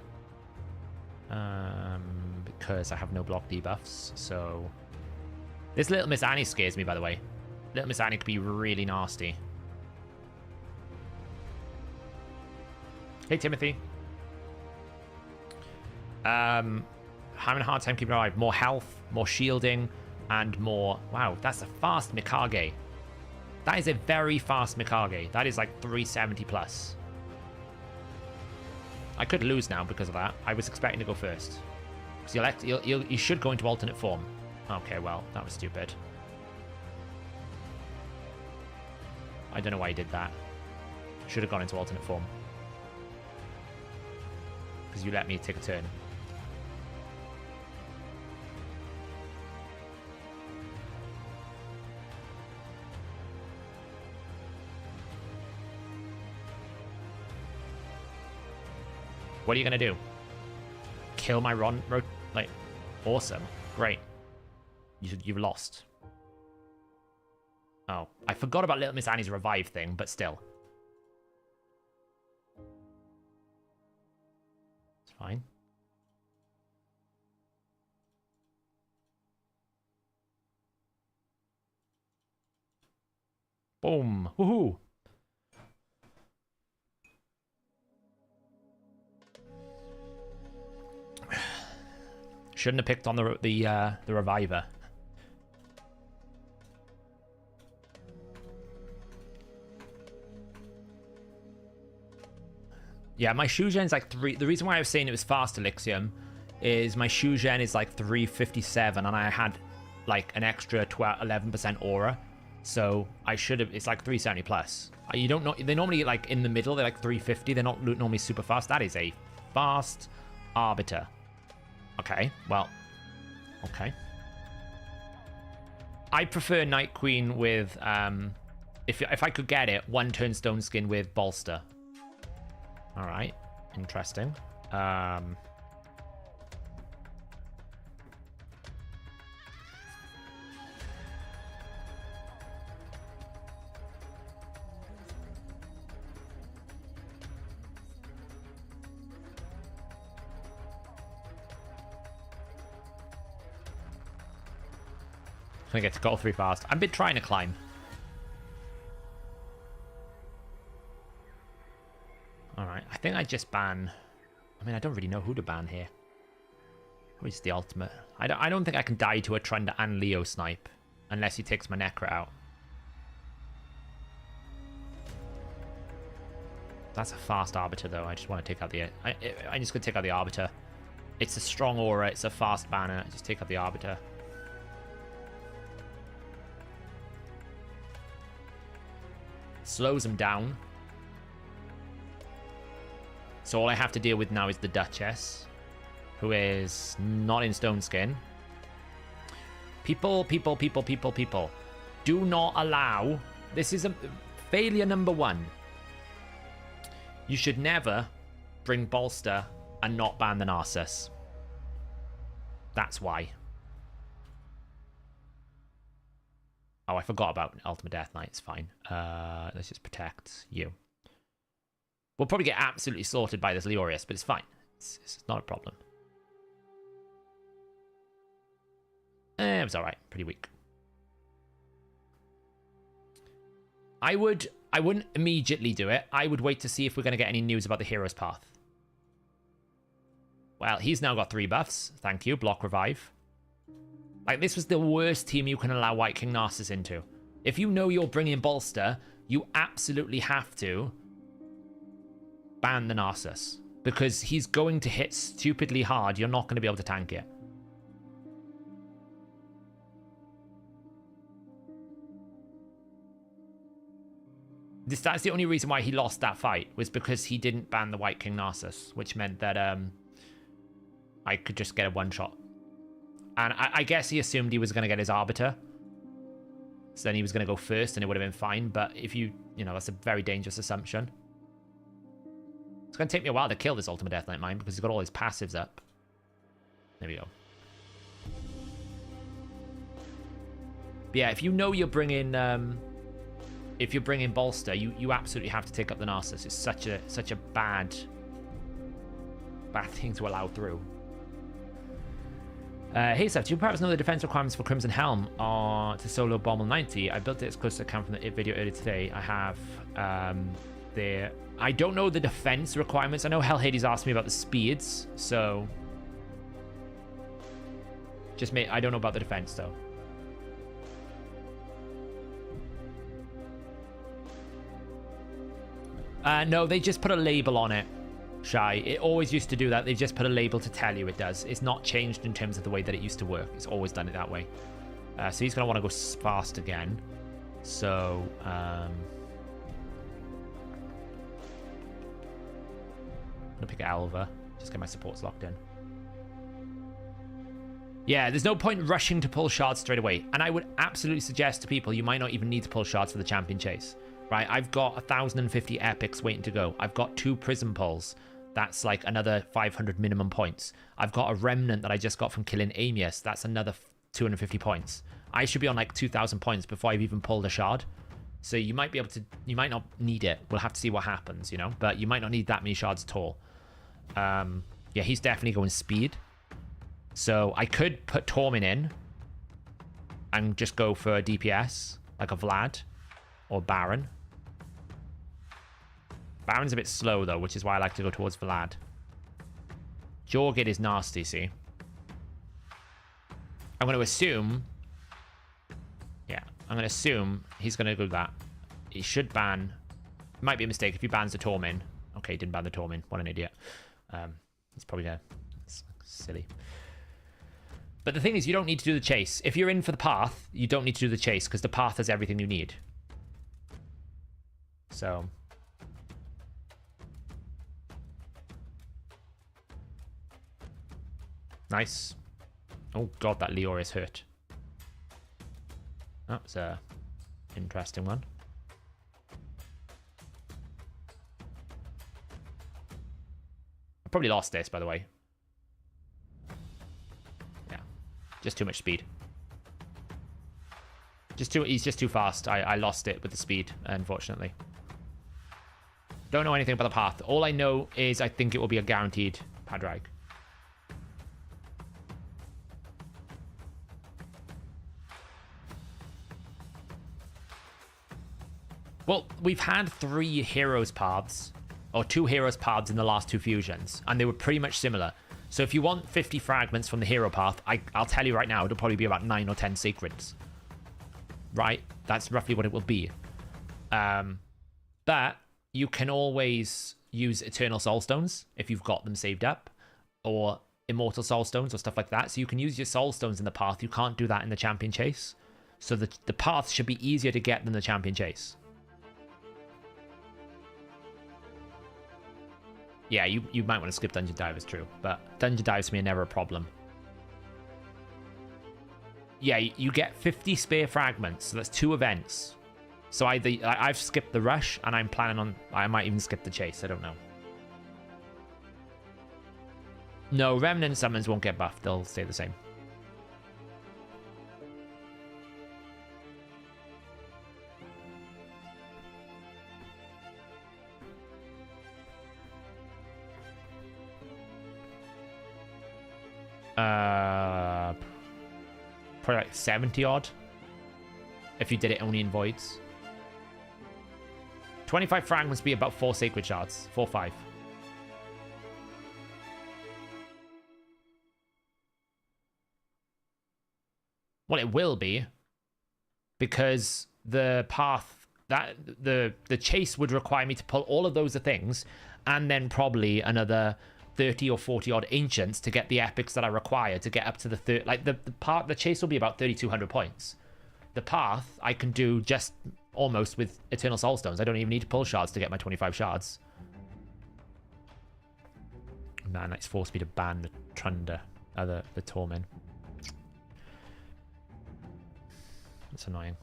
Because I have no block debuffs. So, this Little Miss Annie scares me, by the way. Little Miss Annie could be really nasty. Hey, Timothy. Having a hard time keeping alive. More health, more shielding, and more... Wow, that's a fast Mikage. That is a very fast Mikage. That is like 370 plus. I could lose now because of that. I was expecting to go first. Because you should go into alternate form. Okay, well, that was stupid. I don't know why he did that. Should have gone into alternate form. Because you let me take a turn. What are you going to do? Kill my like, awesome. Great. You've lost. Oh, I forgot about Little Miss Annie's revive thing, but still. It's fine. Boom. Woohoo. Shouldn't have picked on the reviver. Yeah, my Shugen's like 3. The reason why I was saying it was fast Elixium is my Shugen is like 357 and I had like an extra 11% aura. So I should have, it's like 370 plus. You don't know, they normally like in the middle, they're like 350. They're not normally super fast. That is a fast Arbiter. Okay, well, okay. I prefer Night Queen with, if I could get it, 1 turn Stone Skin with Bolster. All right, interesting. I get to go 3 fast. I've been trying to climb. Alright, I think I just ban... I mean, I don't really know who to ban here. Who is the ultimate? I don't think I can die to a Trunda and Leo snipe. Unless he takes my Necra out. That's a fast Arbiter, though. I just want to take out the... I'm just going to take out the Arbiter. It's a strong aura. It's a fast banner. Just take out the Arbiter. Slows him down. So all I have to deal with now is the Duchess, who is not in Stone Skin. People. Do not allow... This is a failure number 1. You should never bring Bolster and not ban the Narcissus. That's why. Oh, I forgot about Ultimate Death Knight. It's fine. Let's just protect you. We'll probably get absolutely slaughtered by this Leorius, but it's fine. It's not a problem. It was alright. Pretty weak. I wouldn't immediately do it. I would wait to see if we're going to get any news about the Hero's Path. Well, he's now got 3 buffs. Thank you. Block Revive. Like, this was the worst team you can allow White King Narcissus into. If you know you're bringing Bolster, you absolutely have to ban the Narcissus. Because he's going to hit stupidly hard. You're not going to be able to tank it. That's the only reason why he lost that fight, was because he didn't ban the White King Narcissus, which meant that I could just get a one-shot. And I guess he assumed he was going to get his Arbiter. So then he was going to go first and it would have been fine. But if you know, that's a very dangerous assumption. It's going to take me a while to kill this Ultimate Death Knight mine because he's got all his passives up. There we go. But yeah, if you know you're bringing... if you're bringing Bolster, you absolutely have to take up the Narcissus. It's such a bad thing to allow through. Hey Seth, do you perhaps know the defense requirements for Crimson Helm to solo Bommel 90? I built it as close as I can from the video earlier today. I have I don't know the defense requirements. I know Hell Hades asked me about the speeds, so I don't know about the defense though. No, they just put a label on it, Shy. It always used to do that. They've just put a label to tell you it does. It's not changed in terms of the way that it used to work. It's always done it that way. So he's going to want to go fast again. So, I'm going to pick Alva. Just get my supports locked in. Yeah, there's no point rushing to pull shards straight away. And I would absolutely suggest to people you might not even need to pull shards for the champion chase. Right, I've got 1,050 epics waiting to go. I've got 2 prism pulls. That's like another 500 minimum points. I've got a remnant that I just got from killing Amius. That's another 250 points. I should be on like 2,000 points before I've even pulled a shard. So you might be able to, you might not need it. We'll have to see what happens, you know, but you might not need that many shards at all. Yeah, he's definitely going speed. So I could put Tormin in and just go for DPS, like a Vlad or Baron. Baron's a bit slow, though, which is why I like to go towards Vlad. Jorgid is nasty, see? I'm going to assume... Yeah, I'm going to assume he's going to do that. He should ban... It might be a mistake if he bans the Tormin. Okay, he didn't ban the Tormin. What an idiot. He's probably going to... It's silly. But the thing is, you don't need to do the chase. If you're in for the path, you don't need to do the chase, because the path has everything you need. So... Nice. Oh god, that Leor is hurt. That's a interesting one. I probably lost this, by the way. Yeah. Just too much speed. He's just too fast. I lost it with the speed, unfortunately. Don't know anything about the path. All I know is I think it will be a guaranteed Padraig. Well, we've had 3 heroes paths, or 2 heroes paths in the last 2 fusions, and they were pretty much similar. So if you want 50 fragments from the hero path, I'll tell you right now, it'll probably be about 9 or 10 sacreds. Right? That's roughly what it will be. But you can always use Eternal Soulstones if you've got them saved up, or Immortal Soulstones or stuff like that. So you can use your Soulstones in the path. You can't do that in the Champion Chase. So the path should be easier to get than the Champion Chase. Yeah, you might want to skip Dungeon Dive, it's true. But Dungeon Dives to me are never a problem. Yeah, you get 50 spare fragments, so that's 2 events. So I've skipped the rush, and I'm planning on... I might even skip the chase, I don't know. No, Remnant summons won't get buffed, they'll stay the same. Probably like 70 odd if you did it only in voids. 25 fragments be about 4 sacred shards. 4 5. Well, it will be, because the path that the chase would require me to pull all of those things, and then probably another 30 or 40 odd ancients to get the epics that I require to get up to the third. Like the chase will be about 3,200 points. The path I can do just almost with Eternal Soulstones. I don't even need to pull shards to get my 25 shards. Man, that's forced me to ban the Trunder, the Tormin. That's annoying.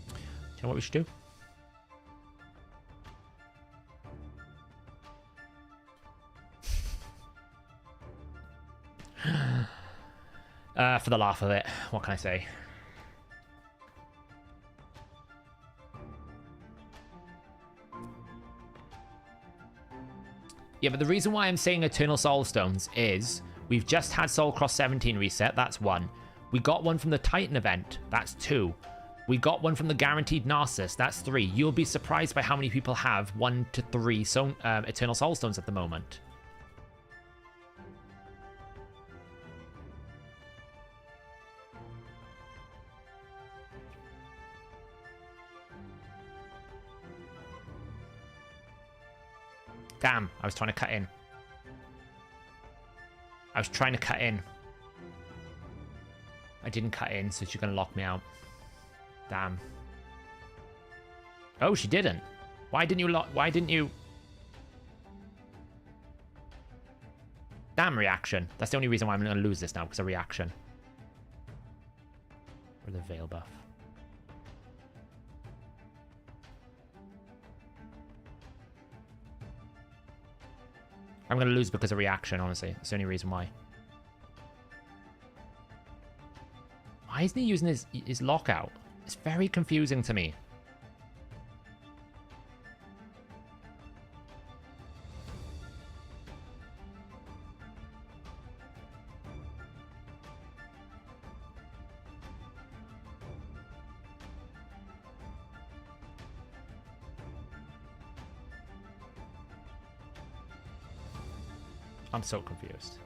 Do you know what we should do? For the laugh of it, what can I say? Yeah, but the reason why I'm saying Eternal Soulstones is we've just had Soul Cross 17 reset, that's 1. We got one from the Titan event, that's 2. We got one from the Guaranteed Narcissus, that's 3. You'll be surprised by how many people have 1 to 3 Eternal Soulstones at the moment. Damn, I was trying to cut in. I didn't cut in, so she's going to lock me out. Damn. Oh, she didn't. Why didn't you... Damn, reaction. That's the only reason why I'm going to lose this now, because of reaction. Or the Veil buff. I'm going to lose because of reaction, honestly. That's the only reason why. Why isn't he using his lockout? It's very confusing to me. I'm so confused.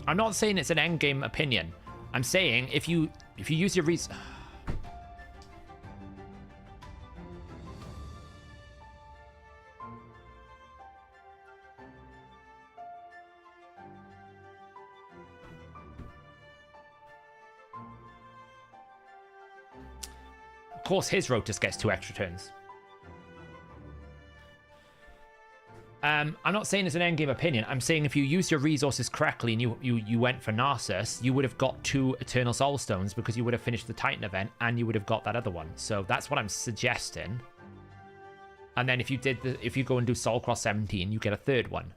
I'm not saying it's an endgame opinion. I'm saying if you use your reason. Of course, his Rotus gets 2 extra turns. I'm not saying it's an endgame opinion. I'm saying if you use your resources correctly and you went for Narcissus, you would have got 2 Eternal Soul Stones because you would have finished the Titan event and you would have got that other one. So that's what I'm suggesting. And then if you go and do Soul Cross 17, you get a 3rd one.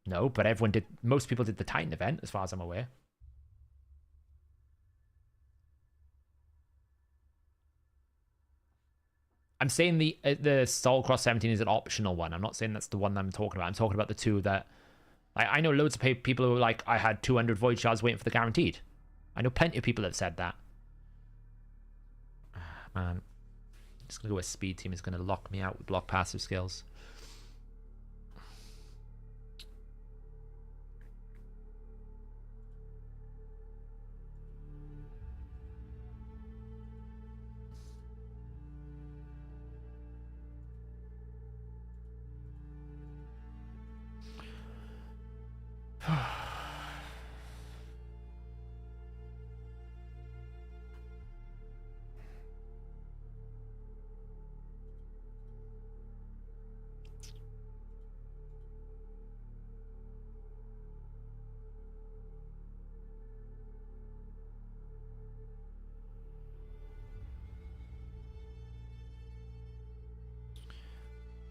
No, but most people did the Titan event as far as I'm aware. I'm saying the Soul Cross 17 is an optional one. I'm not saying that's the one that I'm talking about. I'm talking about the 2 that... I know loads of people who are like, I had 200 Void Shards waiting for the guaranteed. I know plenty of people have said that. Man. I'm just going to go with Speed Team. It's going to lock me out with block passive skills.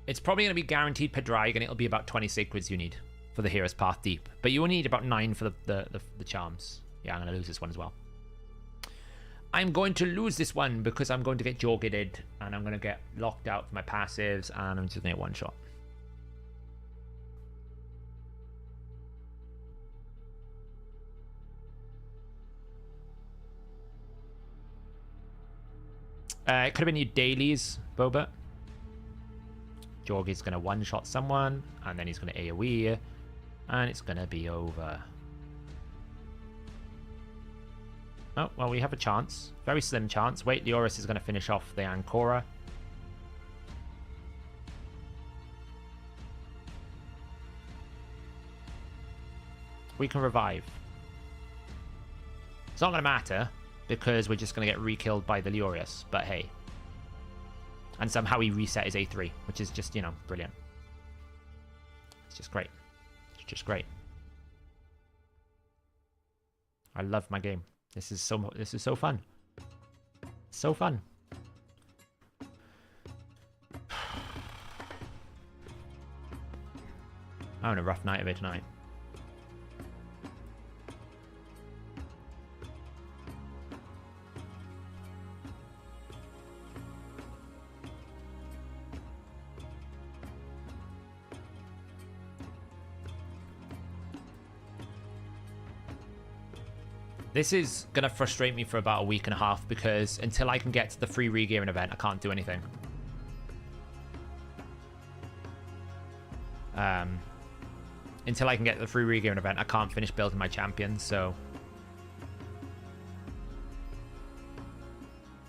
It's probably going to be guaranteed per drag, and it'll be about 20 sacreds you need for the Hero's Path Deep. But you only need about 9 for the charms. Yeah, I'm going to lose this one as well. I'm going to lose this one because I'm going to get jaw-gated, and I'm going to get locked out for my passives, and I'm just going to get one shot. It could have been your dailies, Boba. Jorg's going to one-shot someone, and then he's going to AoE, and it's going to be over. Oh, well, we have a chance. Very slim chance. Wait, Leoris is going to finish off the Ancora. We can revive. It's not going to matter, because we're just going to get re-killed by the Leorius, but hey. And somehow he reset his A3, which is just, you know, brilliant. It's just great. It's just great. I love my game. This is so fun. So fun. I'm having a rough night of it tonight. This is going to frustrate me for about a week and a half because until I can get to the free regearing event, I can't do anything. Until I can get to the free regearing event, I can't finish building my champion, so...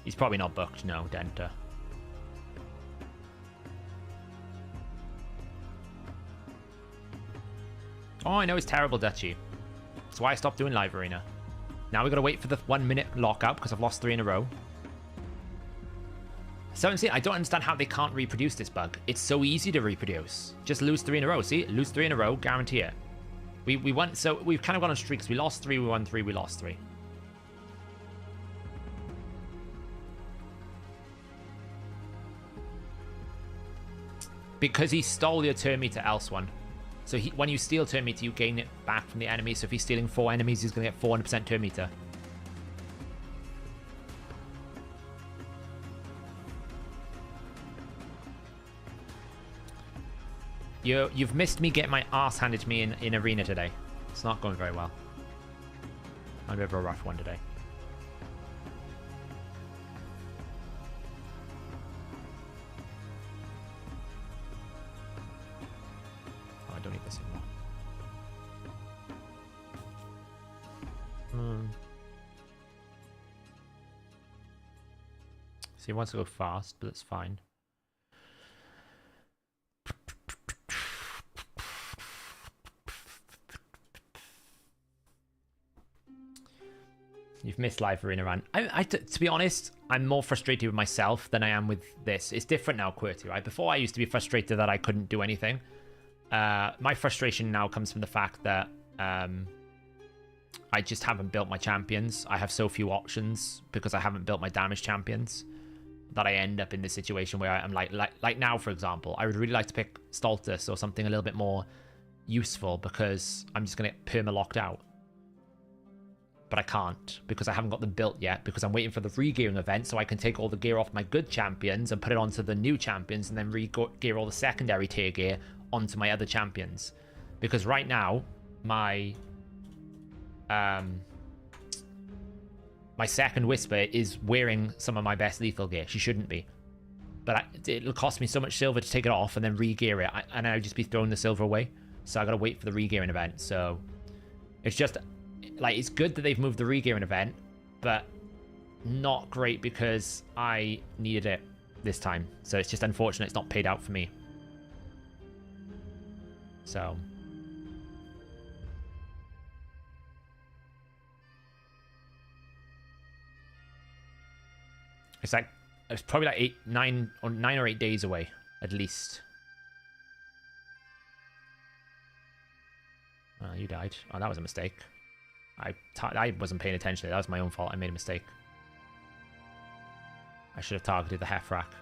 He's probably not booked, no, Denta. Oh, I know it's terrible, Dutchy. That's why I stopped doing live arena. Now we've got to wait for the 1 minute lockout because I've lost 3 in a row. So I don't understand how they can't reproduce this bug. It's so easy to reproduce. Just lose 3 in a row. See? Lose 3 in a row, guarantee it. We won, so we've kind of gone on streaks. We lost 3, we won 3, we lost 3. because he stole your turn meter else one. So when you steal turn meter, you gain it back from the enemy. So if he's stealing 4 enemies, he's going to get 400% turn meter. You've missed me getting my ass handed to me in arena today. It's not going very well. I'm a bit of a rough one today. Oh, I don't need this anymore. So he wants to go fast, but it's fine. You've missed live arena run. To be honest, I'm more frustrated with myself than I am with this. It's different now, QWERTY, right? Before I used to be frustrated that I couldn't do anything. My frustration now comes from the fact that I just haven't built my champions. I have so few options because I haven't built my damage champions that I end up in this situation where I'm like now, for example, I would really like to pick Stultus or something a little bit more useful because I'm just going to get perma-locked out. But I can't because I haven't got them built yet because I'm waiting for the re-gearing event so I can take all the gear off my good champions and put it onto the new champions and then re-gear all the secondary tier gear onto my other champions. Because right now, my second Whisper is wearing some of my best lethal gear. She shouldn't be. But it'll cost me so much silver to take it off and then re-gear it. And I'll just be throwing the silver away. So I gotta wait for the re-gearing event. So it's just... like, it's good that they've moved the re-gearing event, but not great because I needed it this time. So it's just unfortunate it's not paid out for me. So... it's probably like 9 or 8 days away, at least. Oh, you died. Oh, that was a mistake. I wasn't paying attention. That was my own fault. I made a mistake. I should have targeted the half rack.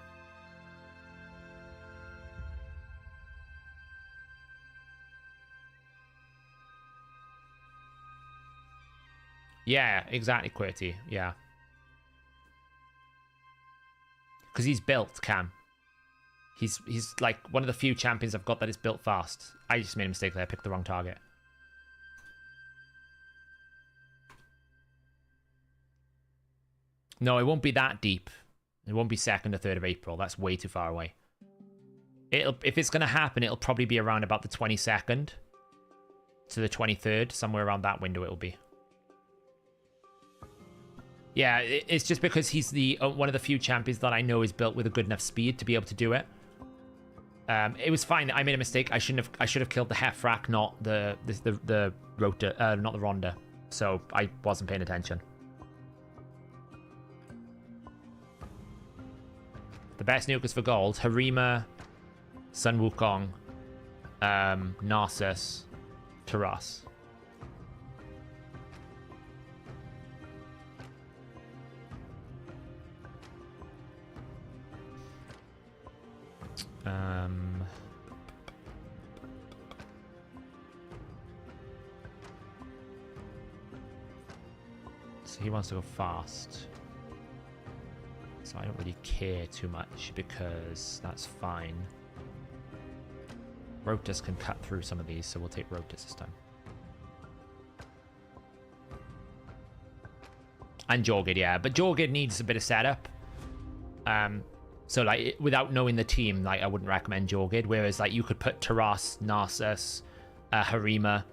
Yeah, exactly, QWERTY. Yeah. Because he's built, Cam. He's like one of the few champions I've got that is built fast. I just made a mistake there. I picked the wrong target. No, it won't be that deep. It won't be 2nd or 3rd of April. That's way too far away. If it's going to happen, it'll probably be around about the 22nd to the 23rd. Somewhere around that window it'll be. Yeah, it's just because he's the one of the few champions that I know is built with a good enough speed to be able to do it. It was fine. I made a mistake. I should have killed the Hefrak, not the Rota, not the Ronda. So I wasn't paying attention. The best nukers for gold: Harima, Sun Wukong, Narcissus, Taras. So he wants to go fast. So I don't really care too much because that's fine. Rotus can cut through some of these, so we'll take Rotus this time. And Jorgid, yeah. But Jorgid needs a bit of setup. So, like, without knowing the team, like, I wouldn't recommend Jorgid. Whereas, like, you could put Taras, Narcissus, Harima.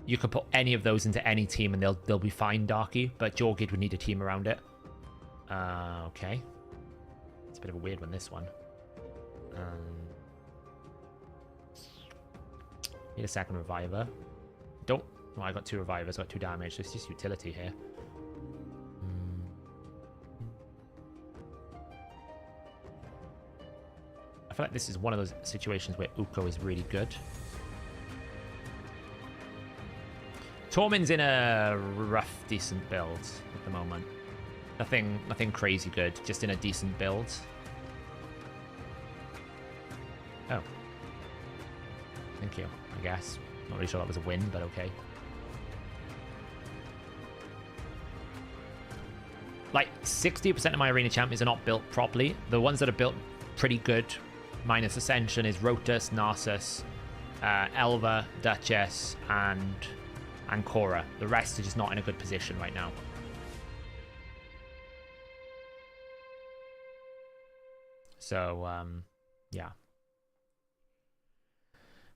You could put any of those into any team and they'll be fine, Darky. But Jorgid would need a team around it. Okay. It's a bit of a weird one, this one. Need a second reviver. Don't... Well, I got 2 revivers, got 2 damage. There's just utility here. I feel like this is one of those situations where Uko is really good. Tormund's in a rough, decent build at the moment. Nothing crazy good, just in a decent build. Oh, Thank you, I guess. Not really sure that was a win, but okay. Like, 60% of my arena champions are not built properly. The ones that are built pretty good, minus Ascension, is Rotus, Narcissus, Elva, Duchess, and Cora. The rest are just not in a good position right now. So, yeah.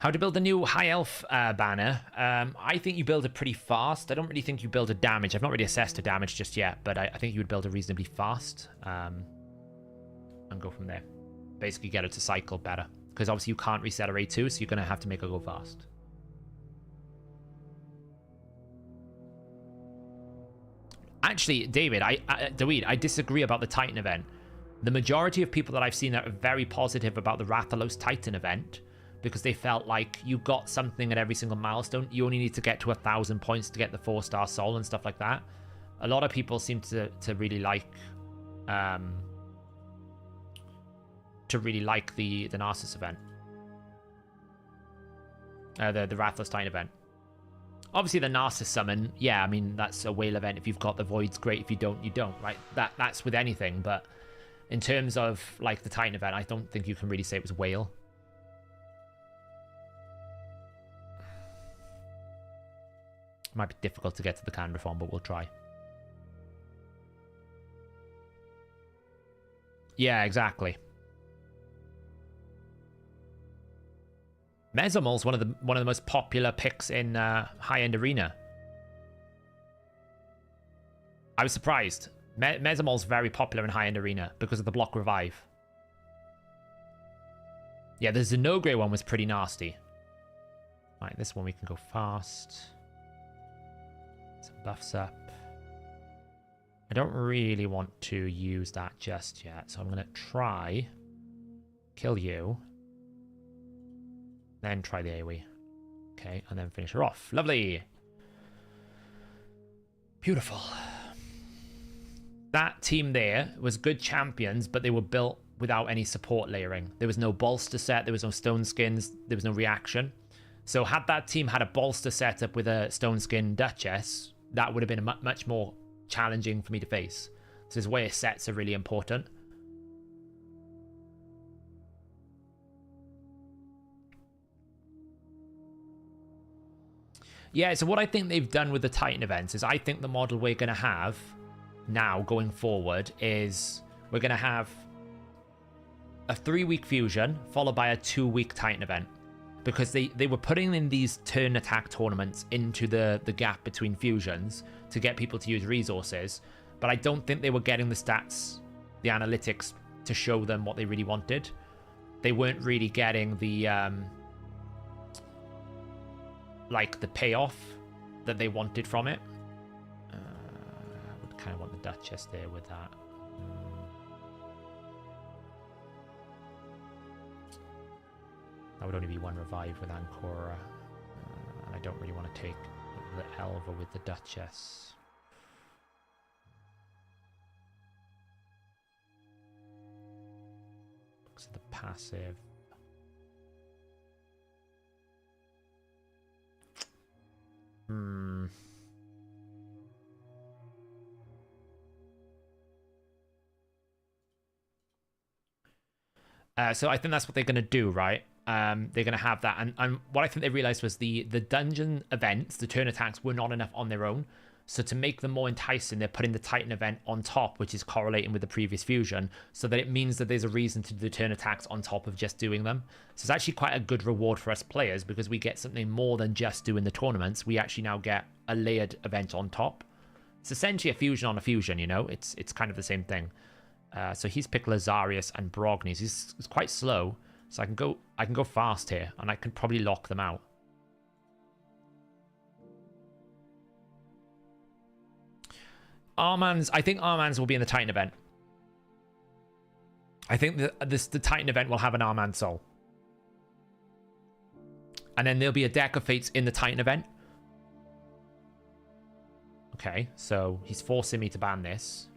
How to build a new High Elf banner? I think you build it pretty fast. I don't really think you build a damage. I've not really assessed the damage just yet, but I think you would build it reasonably fast. And go from there. Basically get it to cycle better. Because obviously you can't reset array 2, so you're going to have to make it go fast. Actually, David, Daweed, I disagree about the Titan event. The majority of people that I've seen that are very positive about the Rathalos Titan event, because they felt like you got something at every single milestone. You only need to get to 1,000 points to get the 4-star soul and stuff like that. A lot of people seem to really like the Narcissus event. The Rathalos Titan event. Obviously the Narcissus summon, yeah, I mean that's a whale event. If you've got the voids, great. If you don't, you don't, right? That's with anything, but in terms of like the Titan event, I don't think you can really say it was whale. Might be difficult to get to the can reform, but we'll try. Yeah, exactly. Mesomol's one of the most popular picks in high-end arena. I was surprised. Mesomol's very popular in high-end arena because of the block revive. Yeah, the Zenogre one was pretty nasty. Right, this one we can go fast. Some buffs up. I don't really want to use that just yet, so I'm going to try kill you. Then try the AoE. Okay, and then finish her off. Lovely. Beautiful. That team there was good champions, but they were built without any support layering. There was no bolster set, there was no stone skins, there was no reaction. So had that team had a bolster setup with a stone skin Duchess, that would have been much more challenging for me to face. So this is where sets are really important. Yeah, so what I think they've done with the Titan events is I think the model we're going to have now going forward is we're going to have a 3-week fusion followed by a 2-week Titan event. Because they were putting in these turn attack tournaments into the gap between fusions to get people to use resources. But I don't think they were getting the stats, the analytics to show them what they really wanted. They weren't really getting the like the payoff that they wanted from it. I would kind of want the Duchess there with that. That would only be 1 revive with Ancora. And I don't really want to take the Elva with the Duchess. Looks at the passive. So I think that's what they're going to do, right? They're going to have that. And what I think they realized was the dungeon events, the turn attacks, were not enough on their own. So to make them more enticing, they're putting the Titan event on top, which is correlating with the previous fusion, so that it means that there's a reason to do the turn attacks on top of just doing them. So it's actually quite a good reward for us players because we get something more than just doing the tournaments. We actually now get a layered event on top. It's essentially a fusion on a fusion, you know? It's kind of the same thing. So he's picked Lazarius and Brognes. He's quite slow, so I can go fast here, and I can probably lock them out. Armanz, I think Armanz will be in the Titan event. I think the Titan event will have an Armanz soul. And then there'll be a deck of fates in the Titan event. Okay, so he's forcing me to ban this.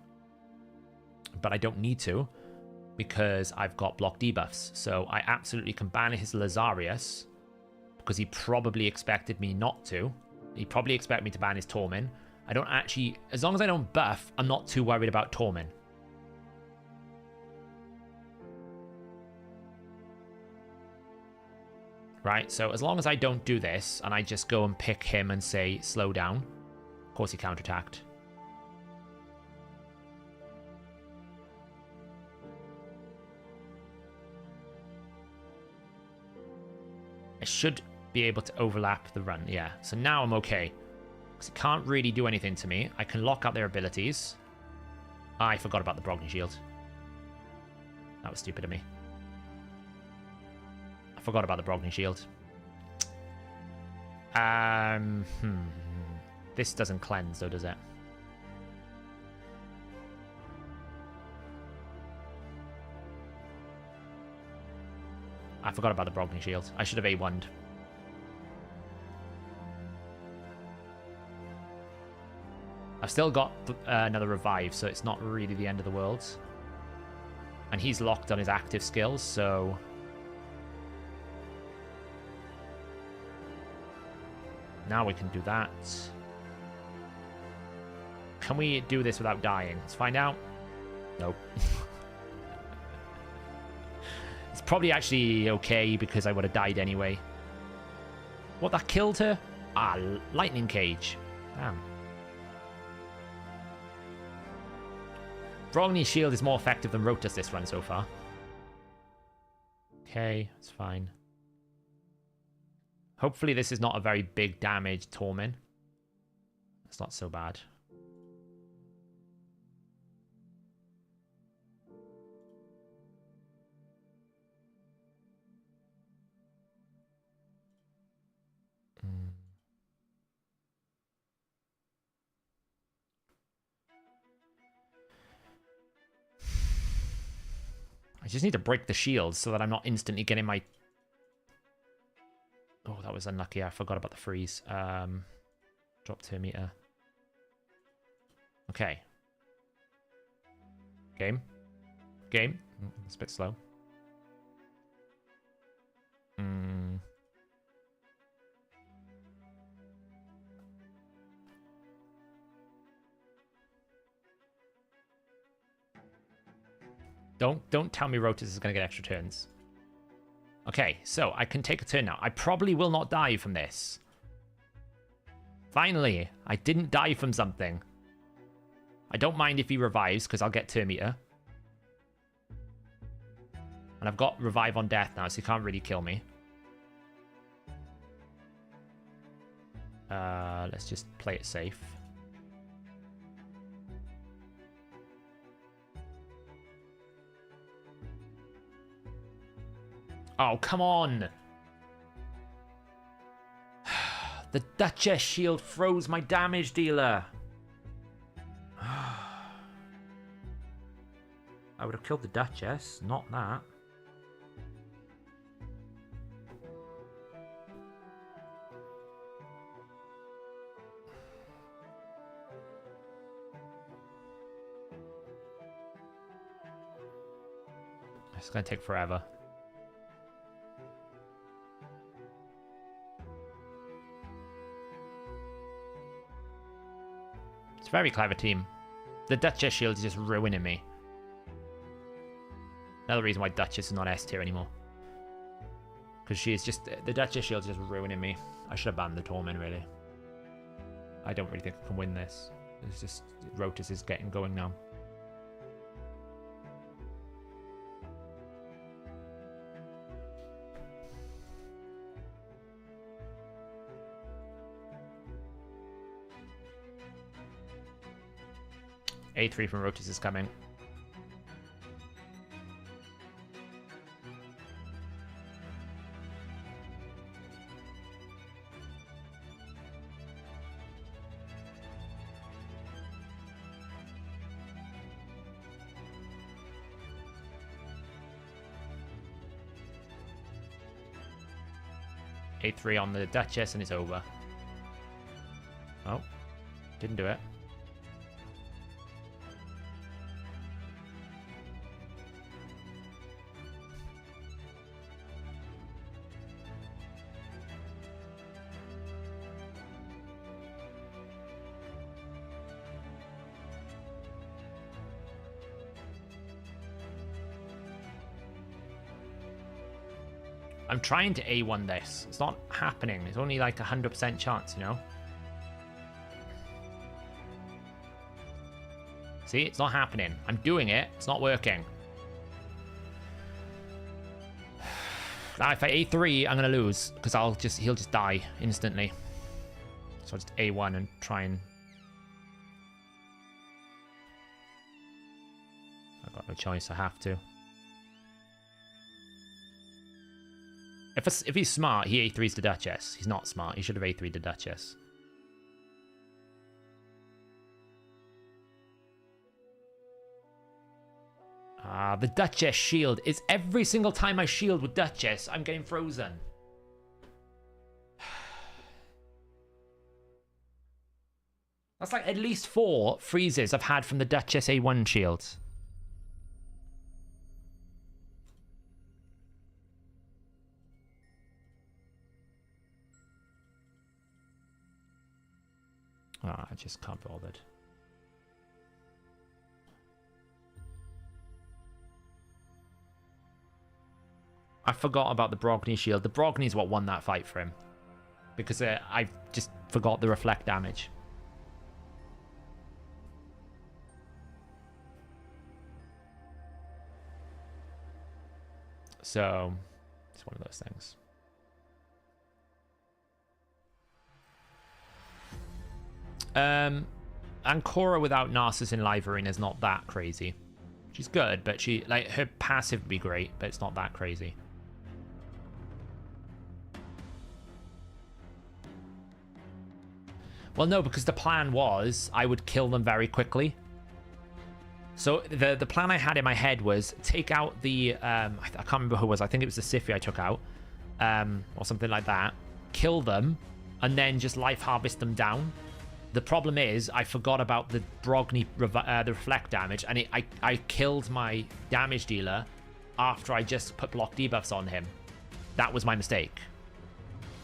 But I don't need to, because I've got block debuffs. So I absolutely can ban his Lazarius, because he probably expected me not to. He probably expected me to ban his Tormin. I don't actually... As long as I don't buff, I'm not too worried about Tormin. Right, so as long as I don't do this, and I just go and pick him and say, slow down. Of course he counterattacked. I should be able to overlap the run, yeah. So now I'm okay. Because it can't really do anything to me. I can lock out their abilities. I forgot about the Brogni shield. That was stupid of me. I forgot about the Brogni shield. This doesn't cleanse though, does it? I forgot about the Brogni shield. I should have A1'd. I've still got another revive, so it's not really the end of the world. And he's locked on his active skills, so... Now we can do that. Can we do this without dying? Let's find out. Nope. It's probably actually okay because I would have died anyway. What, that killed her? Ah, lightning cage. Damn. Brogni's shield is more effective than Rotus this run so far. Okay, it's fine. Hopefully this is not a very big damage Tormin. It's not so bad. I just need to break the shields so that I'm not instantly getting my... Oh, that was unlucky. I forgot about the freeze. Drop 2 meter. Okay. Game. Game. It's a bit slow. Don't tell me Rotus is going to get extra turns. Okay, so I can take a turn now. I probably will not die from this. Finally, I didn't die from something. I don't mind if he revives, because I'll get 2 meter. And I've got revive on death now, so he can't really kill me. Let's just play it safe. Oh, come on! The Duchess shield froze my damage dealer. I would have killed the Duchess, not that. It's going to take forever. Very clever team. The Duchess shield is just ruining me. Another reason why Duchess is not S tier anymore. Because she is just... The Duchess shield is just ruining me. I should have banned the Tormin, really. I don't really think I can win this. It's just... Rotus is getting going now. A3 from Rotus is coming. A3 on the Duchess and it's over. Oh, didn't do it. I'm trying to A1 this. It's not happening. It's only like 100% chance, you know? See, it's not happening. I'm doing it. It's not working. Now, if I A3, I'm going to lose because he'll just die instantly. So I'll just A1 and try and... I've got no choice. I have to. If he's smart, he A3s the Duchess. He's not smart. He should have A3'd the Duchess. The Duchess shield is every single time I shield with Duchess, I'm getting frozen. That's like at least 4 freezes I've had from the Duchess A1 shields. Oh, I just can't be bothered. I forgot about the Brogni shield. The Brogni is what won that fight for him. Because I just forgot the reflect damage. So, it's one of those things. Ancora without Narcissus in Live Arena is not that crazy. She's good, but her passive would be great, but it's not that crazy. Well, no, because the plan was I would kill them very quickly. So the plan I had in my head was take out the I can't remember who it was. I think it was the Siphi I took out, or something like that. Kill them, and then just life harvest them down. The problem is I forgot about the Brogni the reflect damage, and I killed my damage dealer after I just put block debuffs on him. That was my mistake.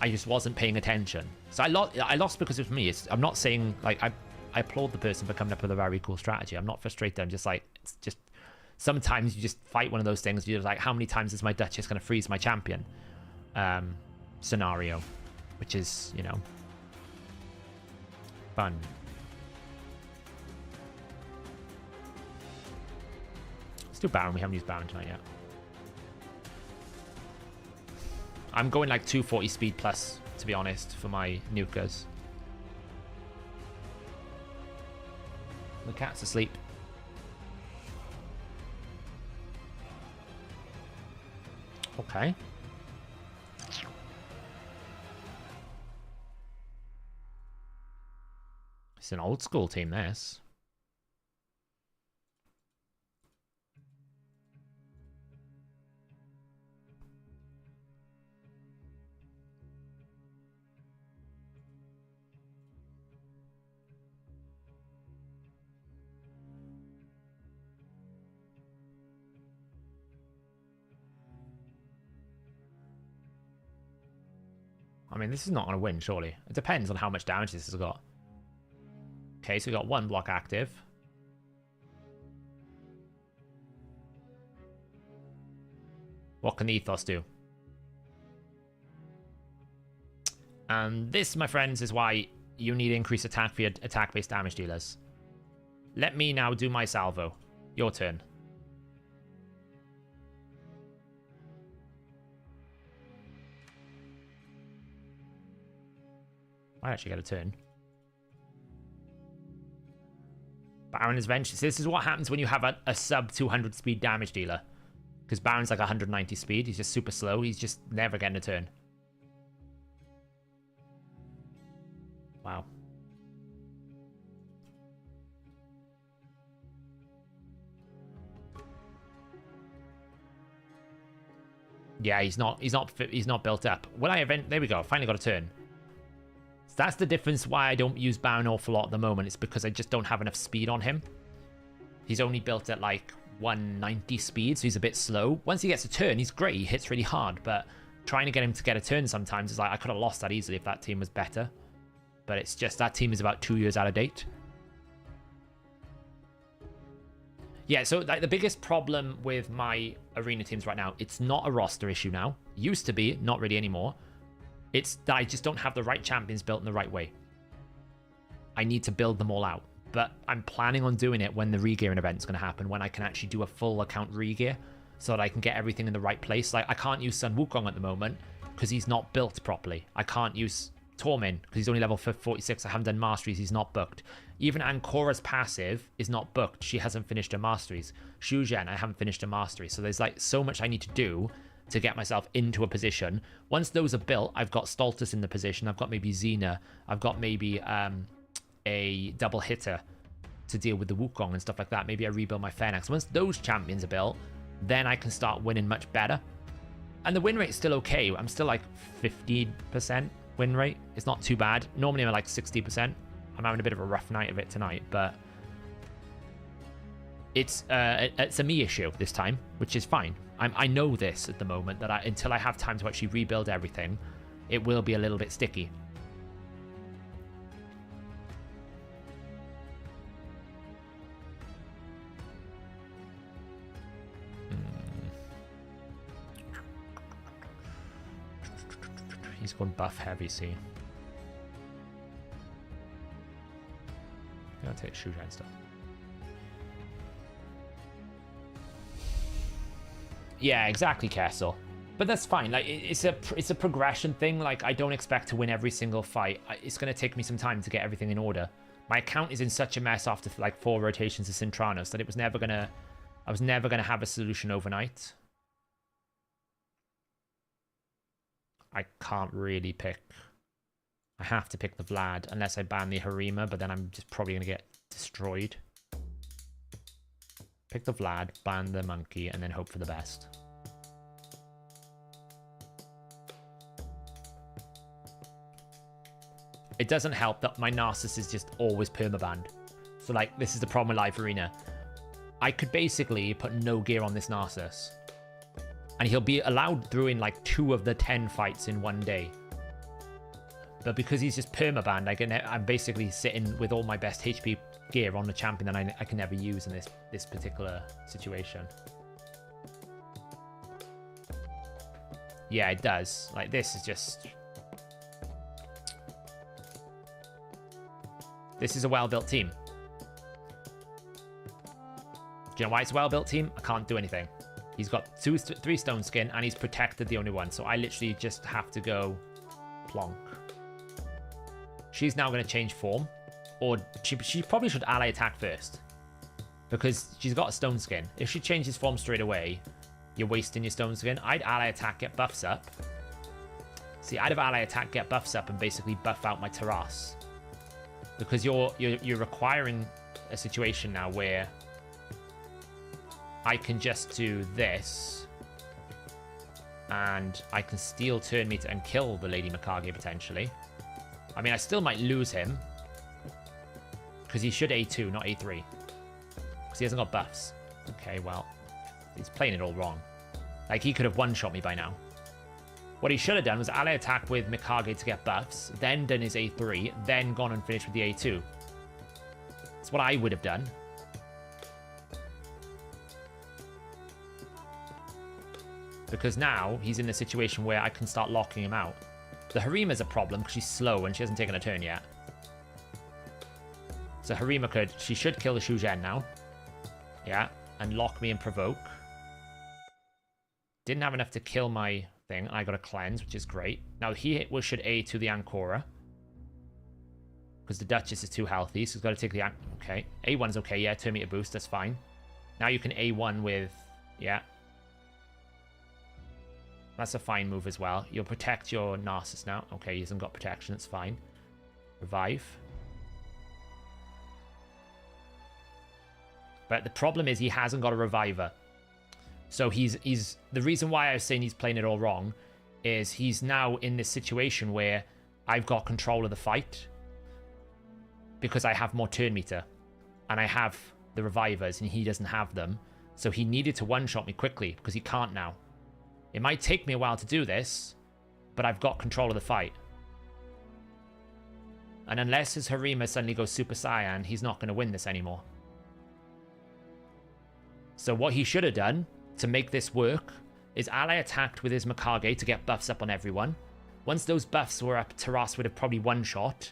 I just wasn't paying attention. So I lost because of me. I'm not saying, like, I applaud the person for coming up with a very cool strategy. I'm not frustrated. I'm just like, it's just, sometimes you just fight one of those things. You're like, how many times is my Duchess going to freeze my champion? Scenario. Which is, you know, fun. Let's do Baron. We haven't used Baron tonight yet. I'm going like 240 speed plus, to be honest, for my nukers. The cat's asleep. Okay. It's an old school team, this. I mean, this is not going to win, surely. It depends on how much damage this has got. Okay, so we got 1 block active. What can the Ethos do? And this, my friends, is why you need increased attack for your attack-based damage dealers. Let me now do my salvo. Your turn. I actually get a turn. Baron is Vengeance. This is what happens when you have a sub 200 speed damage dealer. Because Baron's like 190 speed. He's just super slow. He's just never getting a turn. Wow. Yeah, he's not built up. When I there we go. Finally got a turn. That's the difference why I don't use Baron an awful lot at the moment. It's because I just don't have enough speed on him. He's only built at like 190 speed, so he's a bit slow. Once he gets a turn, he's great. He hits really hard, but trying to get him to get a turn sometimes is like, I could have lost that easily if that team was better. But it's just, that team is about 2 years out of date. Yeah, so like the biggest problem with my arena teams right now, it's not a roster issue now. Used to be, not really anymore. It's that I just don't have the right champions built in the right way. I need to build them all out. But I'm planning on doing it when the regearing event's going to happen, when I can actually do a full account regear, so that I can get everything in the right place. Like, I can't use Sun Wukong at the moment because he's not built properly. I can't use Tormin because he's only level 46. I haven't done masteries. He's not booked. Even Ancora's passive is not booked. She hasn't finished her masteries. Shu Zhen, I haven't finished her mastery. So there's like so much I need to do to get myself into a position. Once those are built, I've got Stultus in the position. I've got maybe Xena. I've got maybe a double hitter to deal with the Wukong and stuff like that. Maybe I rebuild my Phoenix. Once those champions are built, then I can start winning much better. And the win rate's still okay. I'm still like 15% win rate. It's not too bad. Normally I'm like 60%. I'm having a bit of a rough night of it tonight, but it's a me issue this time, which is fine. I know this at the moment, that until I have time to actually rebuild everything, it will be a little bit sticky. He's going buff heavy, see. I'm gonna take Shu Zhen stuff. Yeah, exactly, Kessel. But that's fine. Like, it's a progression thing. Like, I don't expect to win every single fight. It's gonna take me some time to get everything in order. My account is in such a mess after like 4 rotations of Sintranos that I was never gonna have a solution overnight. I can't really pick. I have to pick the Vlad unless I ban the Harima, but then I'm just probably going to get destroyed. Pick the Vlad, ban the monkey, and then hope for the best. It doesn't help that my Narcissus is just always permabanned. So, like, this is the problem with Live Arena. I could basically put no gear on this Narcissus, and he'll be allowed through in like 2 of the 10 fights in one day. But because he's just permabanned, I'm basically sitting with all my best HP gear on the champion that I can never use in this particular situation. Yeah, it does. Like, this is just... This is a well-built team. Do you know why it's a well-built team? I can't do anything. He's got 3 stone skin, and he's protected the only one. So I literally just have to go plonk. She's now going to change form. Or she probably should ally attack first, because she's got a stone skin. If she changes form straight away, you're wasting your stone skin. I'd ally attack, get buffs up. See, I'd have ally attack, get buffs up, and basically buff out my Taras. Because you're requiring a situation now where I can just do this, and I can steal turn meter and kill the Lady Mikage potentially. I mean, I still might lose him, because he should A2, not A3. Because he hasn't got buffs. Okay, well, he's playing it all wrong. Like, he could have one-shot me by now. What he should have done was ally attack with Mikage to get buffs, then done his A3, then gone and finished with the A2. That's what I would have done. Because now he's in a situation where I can start locking him out. The Harima's a problem because she's slow and she hasn't taken a turn yet. So Harima she should kill the Shu Zhen now. Yeah, and lock me and provoke. Didn't have enough to kill my thing. I got a cleanse, which is great. Now he should A to the Ancora, because the Duchess is too healthy, so he's got to take the... Okay, A1's okay, yeah, turn meter boost, that's fine. Now you can A1 with... Yeah. That's a fine move as well. You'll protect your Narcissus now. Okay, he hasn't got protection, it's fine. Revive. But the problem is he hasn't got a Reviver. So he's the reason why I was saying he's playing it all wrong is he's now in this situation where I've got control of the fight because I have more turn meter and I have the Revivers and he doesn't have them. So he needed to one-shot me quickly because he can't now. It might take me a while to do this, but I've got control of the fight. And unless his Harima suddenly goes Super Saiyan, he's not going to win this anymore. So what he should have done to make this work is ally attacked with his Mikage to get buffs up on everyone. Once those buffs were up, Taras would have probably one-shot.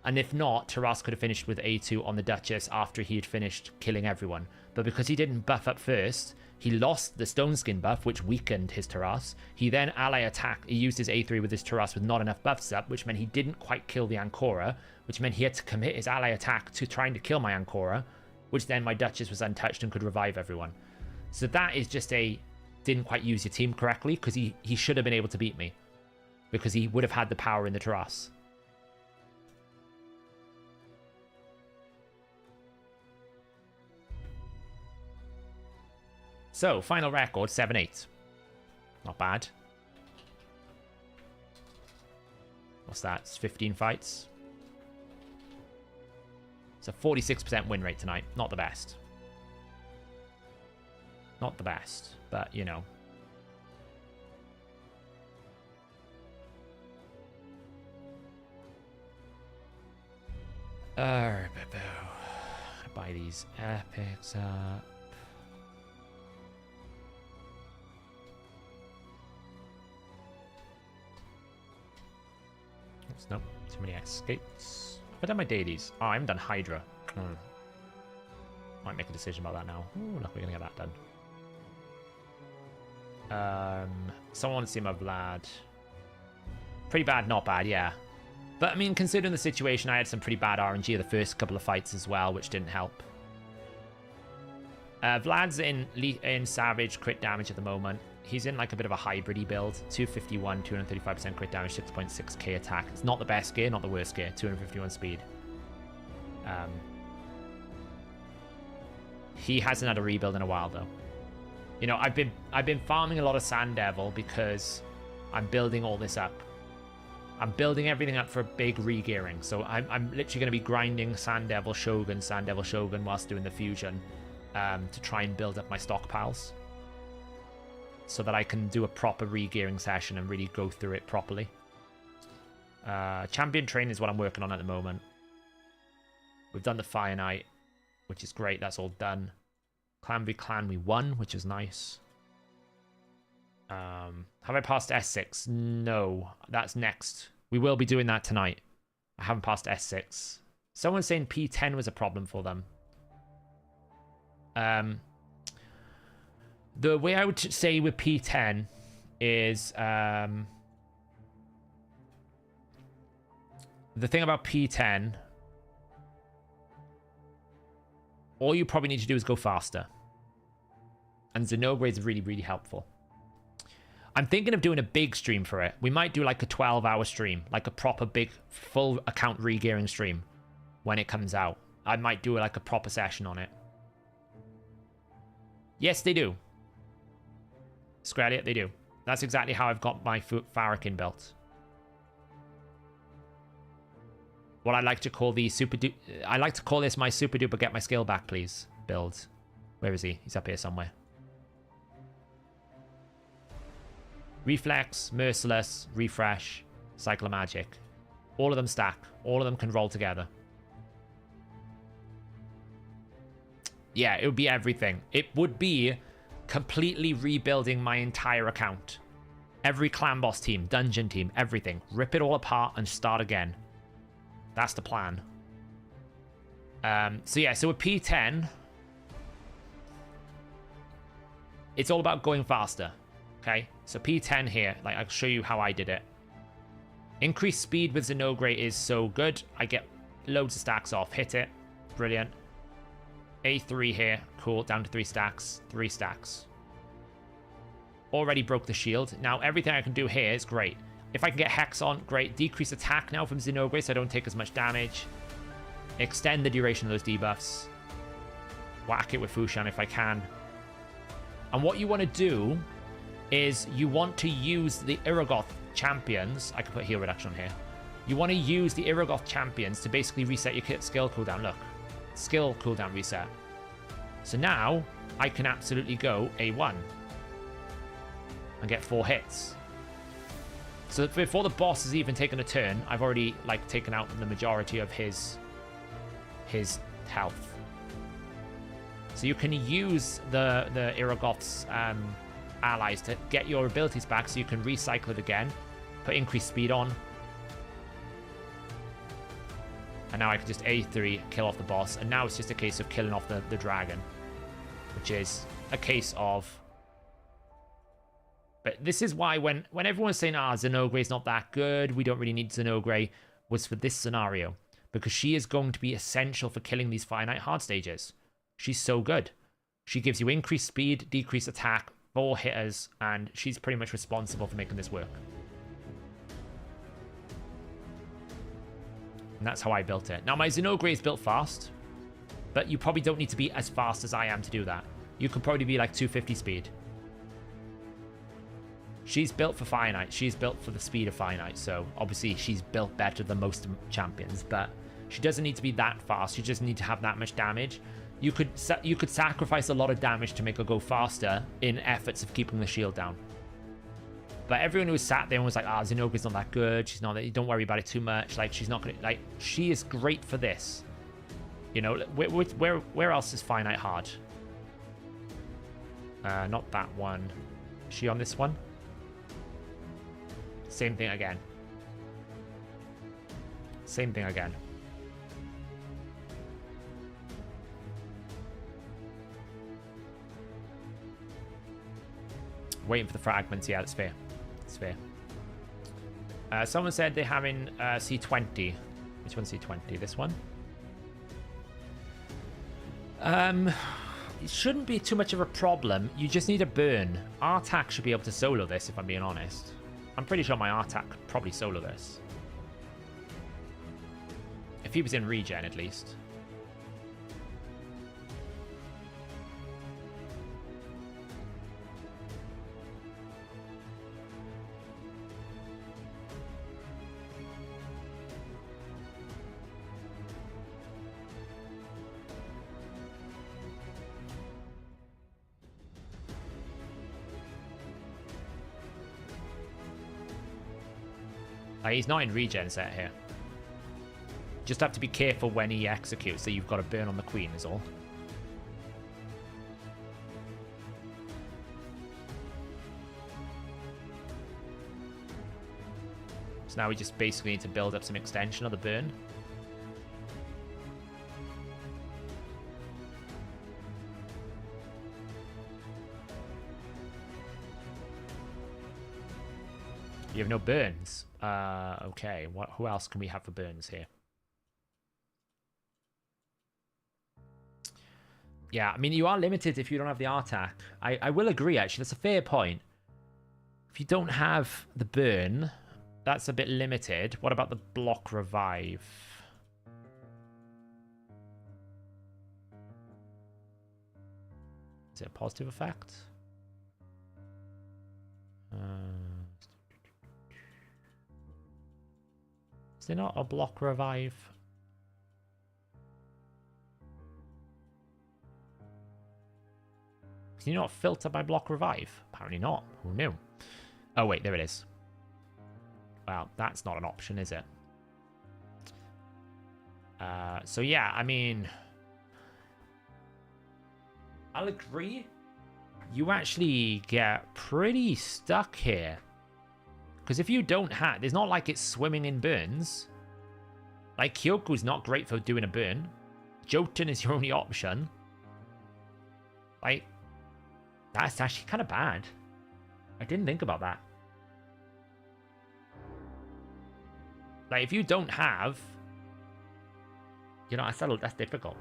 And if not, Taras could have finished with A2 on the Duchess after he had finished killing everyone. But because he didn't buff up first, he lost the Stone Skin buff, which weakened his Taras. He then ally attacked. He used his A3 with his Taras with not enough buffs up, which meant he didn't quite kill the Ancora, which meant he had to commit his ally attack to trying to kill my Ancora, which then my Duchess was untouched and could revive everyone. So that is just a didn't quite use your team correctly, because he should have been able to beat me, because he would have had the power in the Taras. So, final record, 7-8. Not bad. What's that? It's 15 fights. It's a 46% win rate tonight. Not the best. Not the best, but, you know. Buy these epics up. Nope, too many escapes. Have I done my dailies? Oh, I haven't done Hydra. Might make a decision about that now. Ooh, look, we're gonna get that done. Someone wants to see my Vlad. Pretty bad, not bad, yeah. But I mean, considering the situation, I had some pretty bad RNG of the first couple of fights as well, which didn't help. Vlad's in Savage crit damage at the moment. He's in like a bit of a hybrid build. 251, 235% crit damage, 6.6k attack. It's not the best gear, not the worst gear. 251 speed. He hasn't had a rebuild in a while though. You know, I've been farming a lot of Sand Devil because I'm building all this up. I'm building everything up for a big re-gearing. So I'm literally going to be grinding Sand Devil Shogun whilst doing the fusion to try and build up my stockpiles, so that I can do a proper re-gearing session and really go through it properly. Champion Train is what I'm working on at the moment. We've done the Fire Knight, which is great. That's all done. Clan v Clan we won, which is nice. Have I passed S6? No, that's next. We will be doing that tonight. I haven't passed S6. Someone's saying P10 was a problem for them. The way I would say with P10 is the thing about P10, all you probably need to do is go faster. And Xenoblade is really, really helpful. I'm thinking of doing a big stream for it. We might do like a 12-hour stream, like a proper big full account re-gearing stream when it comes out. I might do like a proper session on it. Yes, they do. Screlliot, they do. That's exactly how I've got my Farrakhan built. What I like to call the I like to call this my super duper get my skill back, please build. Where is he? He's up here somewhere. Reflex, Merciless, Refresh, Cyclomagic. All of them stack. All of them can roll together. Yeah, it would be everything. It would be completely rebuilding my entire account. Every clan boss team, dungeon team, everything. Rip it all apart and start again. That's the plan. So yeah, so with P10, it's all about going faster. Okay, so P10 here, like I'll show you how I did it. Increased speed with Xenoblade is so good. I get loads of stacks off. Hit it. Brilliant. A3 here. Cool. Down to 3 stacks. 3 stacks. Already broke the shield. Now, everything I can do here is great. If I can get Hex on, great. Decrease attack now from Xenoblade so I don't take as much damage. Extend the duration of those debuffs. Whack it with Fushan if I can. And what you want to do is you want to use the Iragoth champions. I can put heal reduction on here. You want to use the Iragoth champions to basically reset your skill cooldown. Look. Skill cooldown reset. So now I can absolutely go A1 and get 4 hits. So before the boss has even taken a turn, I've already like taken out the majority of his health. So you can use the Iragoth's allies to get your abilities back so you can recycle it again. Put increased speed on. And now I can just A3, kill off the boss. And now it's just a case of killing off the dragon. Which is a case of... But this is why when everyone's saying, Zinogre is not that good, we don't really need Zinogre, was for this scenario. Because she is going to be essential for killing these finite hard stages. She's so good. She gives you increased speed, decreased attack, 4 hitters, and she's pretty much responsible for making this work. And that's how I built it. Now, my Zinogre is built fast, but you probably don't need to be as fast as I am to do that. You could probably be like 250 speed. She's built for finite. She's built for the speed of finite, so obviously she's built better than most champions, but she doesn't need to be that fast. You just need to have that much damage. You could sacrifice a lot of damage to make her go faster in efforts of keeping the shield down. But everyone who was sat there and was like, Zinogre's not that good. She's not that. Don't worry about it too much. Like, she's not gonna, like, she is great for this. You know, where else is finite hard? Not that one. Is she on this one? Same thing again. Same thing again. Waiting for the fragments. Yeah, that's fair. That's fair. Someone said they're having C20. Which one's C20? This one? It shouldn't be too much of a problem. You just need a burn. Artak should be able to solo this, if I'm being honest. I'm pretty sure my Artak could probably solo this. If he was in regen, at least. He's not in regen set here. Just have to be careful when he executes, so you've got to burn on the queen is all. So now we just basically need to build up some extension of the burn. You have no burns. Okay. Who else can we have for burns here? Yeah, I mean, you are limited if you don't have the Artak. I will agree, actually. That's a fair point. If you don't have the burn, that's a bit limited. What about the block revive? Is it a positive effect? Is there not a block revive? Can you not filter by block revive? Apparently not. Who knew? Oh, wait, there it is. Well, that's not an option, is it? So, yeah, I mean... I'll agree. You actually get pretty stuck here. Because if you don't have... There's not like it's swimming in burns. Like, Kyoku's not great for doing a burn. Jotun is your only option. Like... That's actually kind of bad. I didn't think about that. Like, if you don't have... You know, that's difficult.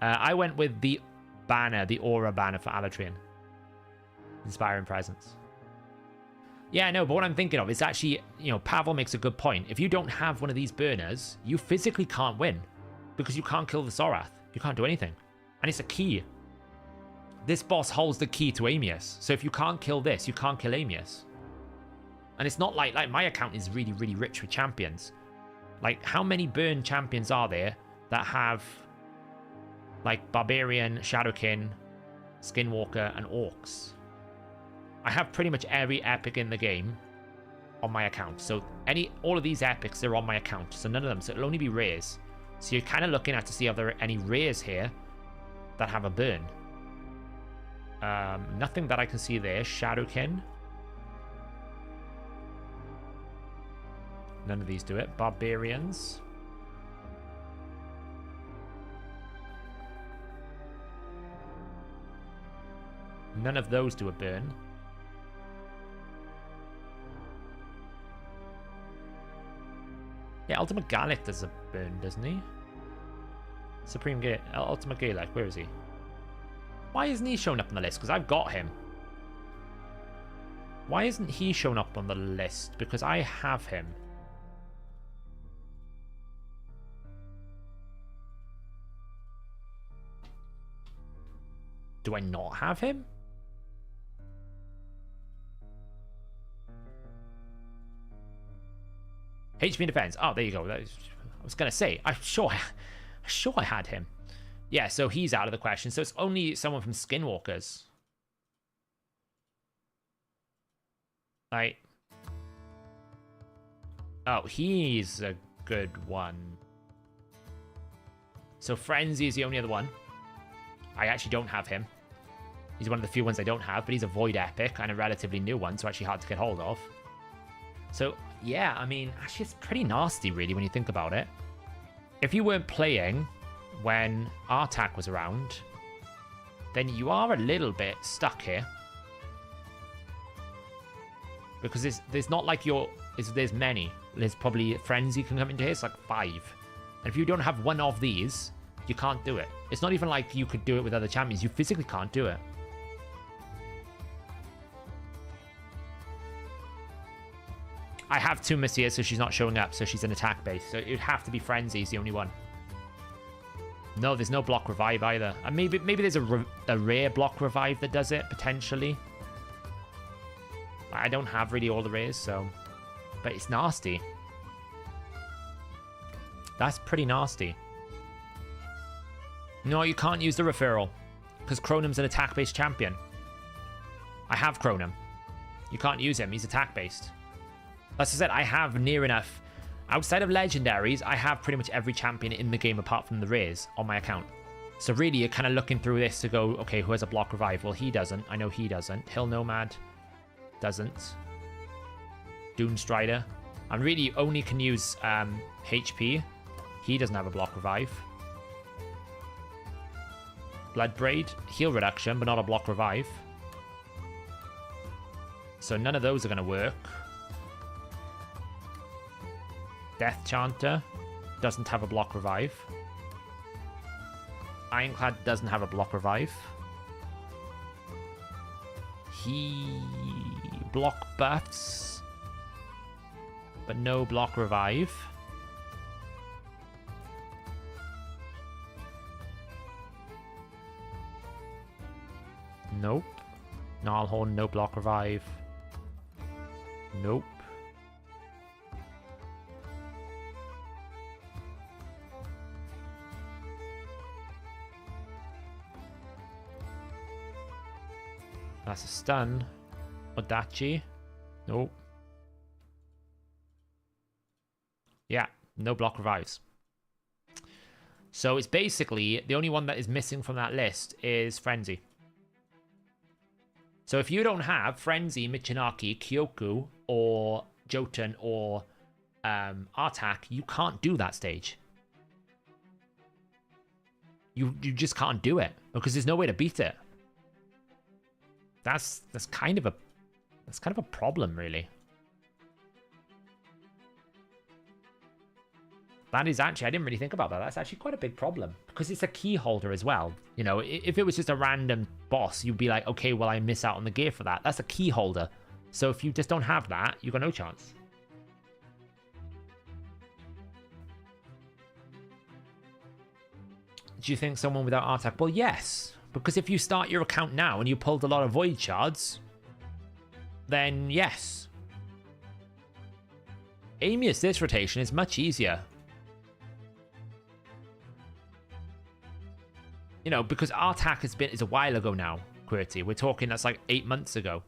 I went with the banner, the aura banner for Alatrian. Inspiring Presence. Yeah, no, but what I'm thinking of is actually, you know, Pavel makes a good point. If you don't have one of these burners, you physically can't win. Because you can't kill the Sorath. You can't do anything. And it's a key. This boss holds the key to Amius. So if you can't kill this, you can't kill Amius. And it's not like my account is really, really rich with champions. Like, how many burn champions are there that have, like, Barbarian, Shadowkin, Skinwalker, and Orcs? I have pretty much every epic in the game on my account. So all of these epics, they're on my account. So none of them. So it'll only be rares. So you're kind of looking at to see if there are any rares here that have a burn. Nothing that I can see there. Shadowkin. None of these do it. Barbarians. None of those do a burn. Yeah, Ultimate Gallic does a burn, doesn't he? Ultimate Gallic, where is he? Why isn't he showing up on the list? Because I've got him. Why isn't he showing up on the list? Because I have him. Do I not have him? HP defense. Oh, there you go. I was gonna say, I'm sure I had him. Yeah, so he's out of the question. So it's only someone from Skinwalkers. Right. Oh, he's a good one. So Frenzy is the only other one. I actually don't have him. He's one of the few ones I don't have, but he's a Void Epic and a relatively new one, so actually hard to get hold of. So, yeah, I mean, actually it's pretty nasty, really, when you think about it. If you weren't playing when Artak was around, then you are a little bit stuck here. Because there's not like there's many. There's probably Frenzy can come into here, it's like 5. And if you don't have one of these, you can't do it. It's not even like you could do it with other champions. You physically can't do it. I have two Miss here, so she's not showing up, so she's an attack base. So it would have to be Frenzy's the only one. No, there's no block revive either. And maybe there's a rare block revive that does it, potentially. I don't have really all the rares, so... But it's nasty. That's pretty nasty. No, you can't use the referral. Because Cronum's an attack-based champion. I have Cronum. You can't use him, he's attack-based. As I said, I have near enough. Outside of legendaries, I have pretty much every champion in the game apart from the rares on my account. So really, you're kind of looking through this to go, okay, who has a block revive? Well, he doesn't. I know he doesn't. Hill Nomad doesn't. Dune Strider. I really only can use HP. He doesn't have a block revive. Bloodbraid, heal reduction, but not a block revive. So none of those are going to work. Death Chanter doesn't have a block revive. Ironclad doesn't have a block revive. He block buffs, but no block revive. Nope. Gnarlhorn, no block revive. Nope. That's a stun. Odachi. Nope. Yeah, no block revives. So it's basically, the only one that is missing from that list is Frenzy. So if you don't have Frenzy, Michinaki, Kyoku, or Jotun, or Artak, you can't do that stage. You just can't do it, because there's no way to beat it. That's kind of a problem, really. That is actually, I didn't really think about that. That's actually quite a big problem because it's a key holder as well. You know, if it was just a random boss, you'd be like, okay, well, I miss out on the gear for that. That's a key holder. So if you just don't have that, you've got no chance. Do you think someone without Artak? Well, yes. Because if you start your account now and you pulled a lot of Void Shards, then yes. Amius this rotation is much easier. You know, because Artak is a while ago now, QWERTY. We're talking that's like 8 months ago.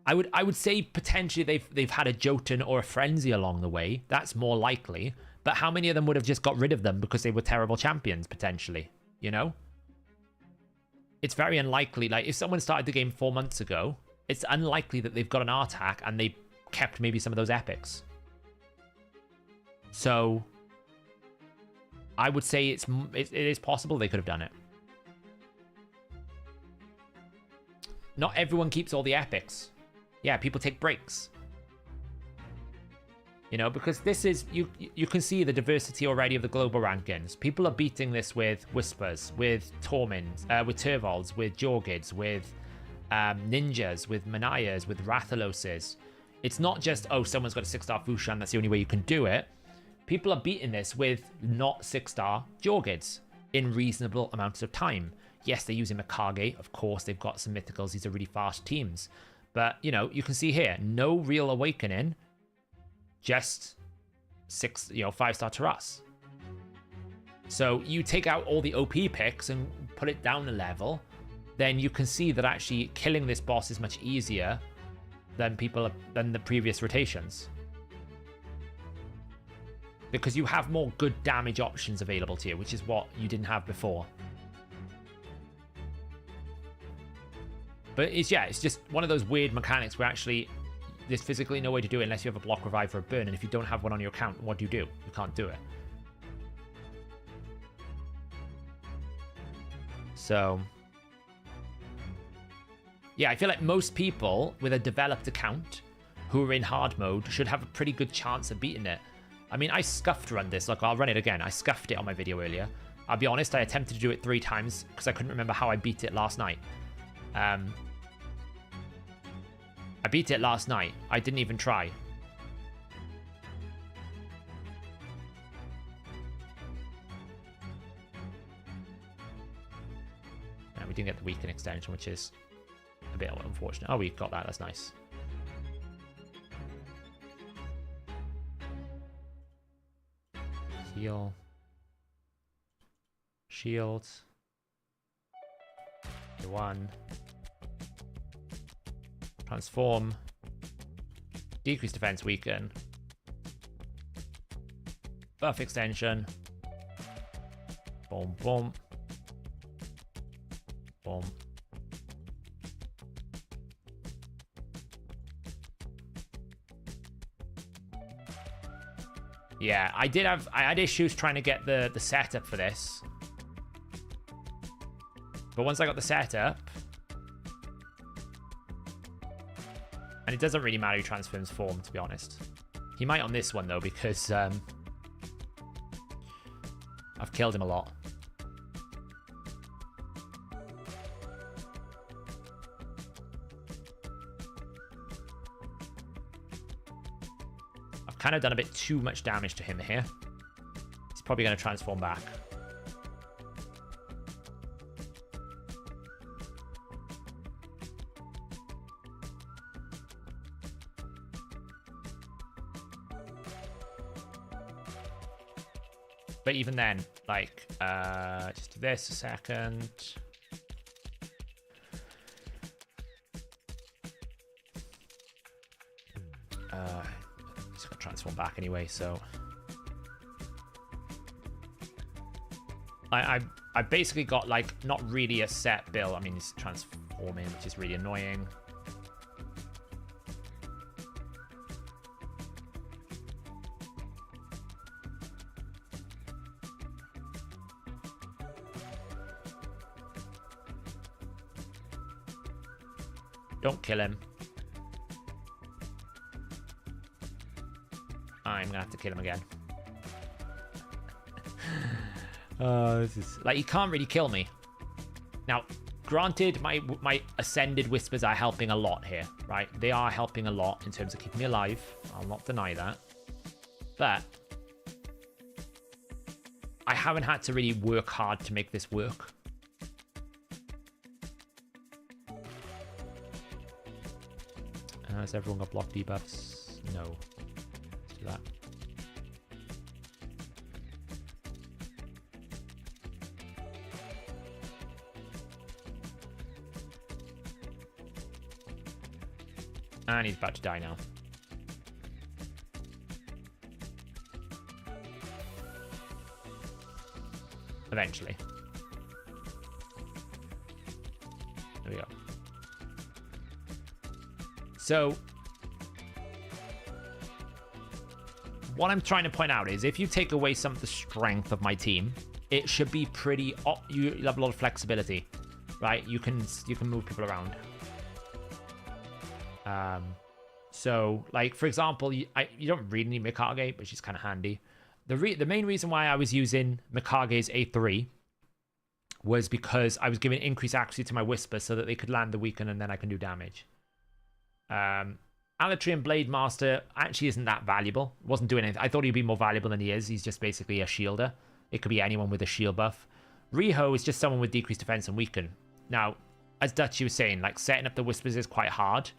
I would say potentially they've had a Jotun or a Frenzy along the way. That's more likely. But how many of them would have just got rid of them because they were terrible champions, potentially? You know? it's very unlikely. Like, if someone started the game 4 months ago, it's unlikely that they've got an Artac and they kept maybe some of those epics. So I would say it is possible they could have done it. Not everyone keeps all the epics. Yeah, people take breaks. You know, because this is, you can see the diversity already of the global rankings. People are beating this with Whispers, with Tormins, with Turvolds, with Jorgids, with Ninjas, with Manayas, with Rathaloses. It's not just, oh, someone's got a 6-star Fushan, that's the only way you can do it. People are beating this with not 6-star Jorgids in reasonable amounts of time. Yes, they're using Mikage. Of course, they've got some mythicals. These are really fast teams. But, you know, you can see here, no real awakening. Just 5-star Taras. So you take out all the OP picks and put it down a level, then you can see that actually killing this boss is much easier than the previous rotations. Because you have more good damage options available to you, which is what you didn't have before. But it's just one of those weird mechanics where actually there's physically no way to do it unless you have a block revive or a burn, and if you don't have one on your account, what do? You can't do it. So yeah, I feel like most people with a developed account who are in hard mode should have a pretty good chance of beating it. I mean, I scuffed run this. Like, I'll run it again. I scuffed it on my video earlier. I'll be honest, I attempted to do it 3 times because I couldn't remember how I beat it last night. I beat it last night. I didn't even try. And we didn't get the weekend extension, which is a bit unfortunate. Oh, we got that. That's nice. Heal. Shield. 1. Transform. Decrease defense, weaken. Buff extension. Boom, boom. Boom. Yeah, I had issues trying to get the setup for this. But once I got the setup, and it doesn't really matter who transforms form, to be honest. He might on this one, though, because I've killed him a lot. I've kind of done a bit too much damage to him here. He's probably going to transform back. But even then, like, just do this a second. He's gonna transform back anyway, so I basically got like not really a set build. I mean, he's transforming, which is really annoying. Don't kill him. I'm gonna have to kill him again. This is like, he can't really kill me. Now, granted, my ascended whispers are helping a lot here, right? They are helping a lot in terms of keeping me alive. I'll not deny that. But I haven't had to really work hard to make this work. Has everyone got block debuffs? No. Let's do that. And he's about to die now. Eventually. There we go. So what I'm trying to point out is if you take away some of the strength of my team, it should be pretty... you have a lot of flexibility, right? You can move people around. So, like, for example, you don't really need Mikage, but she's kind of handy. The main reason why I was using Mikage's A3 was because I was giving increased accuracy to my Whisper so that they could land the weaken and then I can do damage. Alatrian Blade Master actually isn't that valuable. Wasn't doing anything. I thought he'd be more valuable than he is. He's just basically a shielder. It could be anyone with a shield buff. Riho is just someone with decreased defense and weaken. Now, as Dutchy was saying, like, setting up the Whispers is quite hard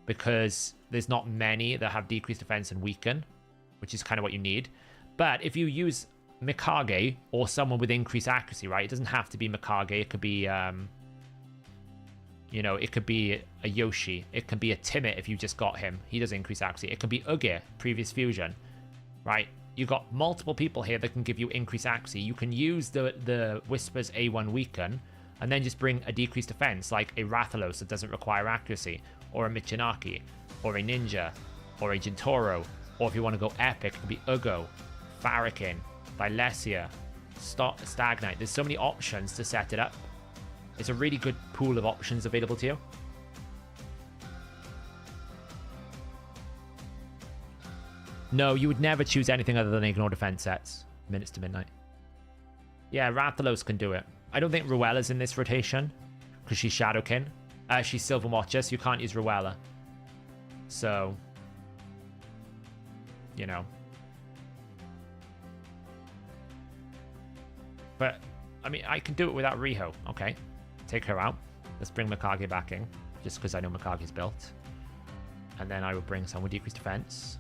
because there's not many that have decreased defense and weaken, which is kind of what you need. But if you use Mikage or someone with increased accuracy, right? It doesn't have to be Mikage. It could be, you know, it could be a Yoshi. It can be a Timid if you just got him. He does increase accuracy. It could be Uge, previous fusion, right? You got multiple people here that can give you increased accuracy. You can use the Whisper's A1 weaken and then just bring a decreased defense like a Rathalos that doesn't require accuracy, or a Michinaki, or a Ninja, or a Jintoro, or if you want to go epic, it could be Ugo, Farrakhan, Thylesia, Stag Knight. There's so many options to set it up. It's a really good pool of options available to you. No, you would never choose anything other than ignore defense sets. Minutes to midnight. Yeah, Rathalos can do it. I don't think Ruella's in this rotation because she's Shadowkin. She's Silver Watcher, so you can't use Ruella. So, you know. But, I mean, I can do it without Riho. Okay, take her out. Let's bring Mikage back in, just because I know Mikage's built. And then I would bring someone with decreased defense.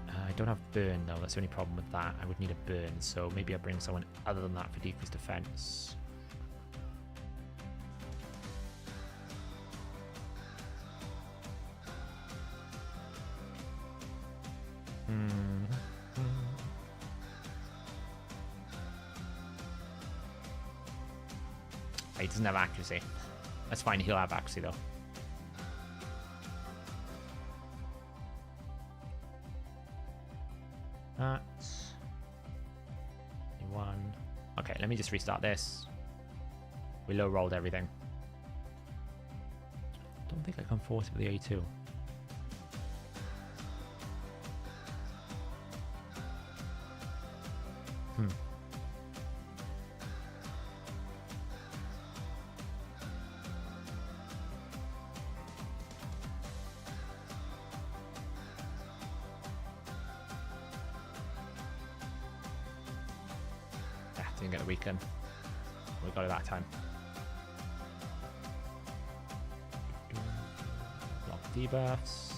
I don't have burn, though. That's the only problem with that. I would need a burn, so maybe I bring someone other than that for decreased defense. He doesn't have accuracy. That's fine, he'll have accuracy though. That's one. Okay, let me just restart this. We low rolled everything. Don't think I can force it with the A2. Didn't get a weaken. We got it that time. Block debuffs.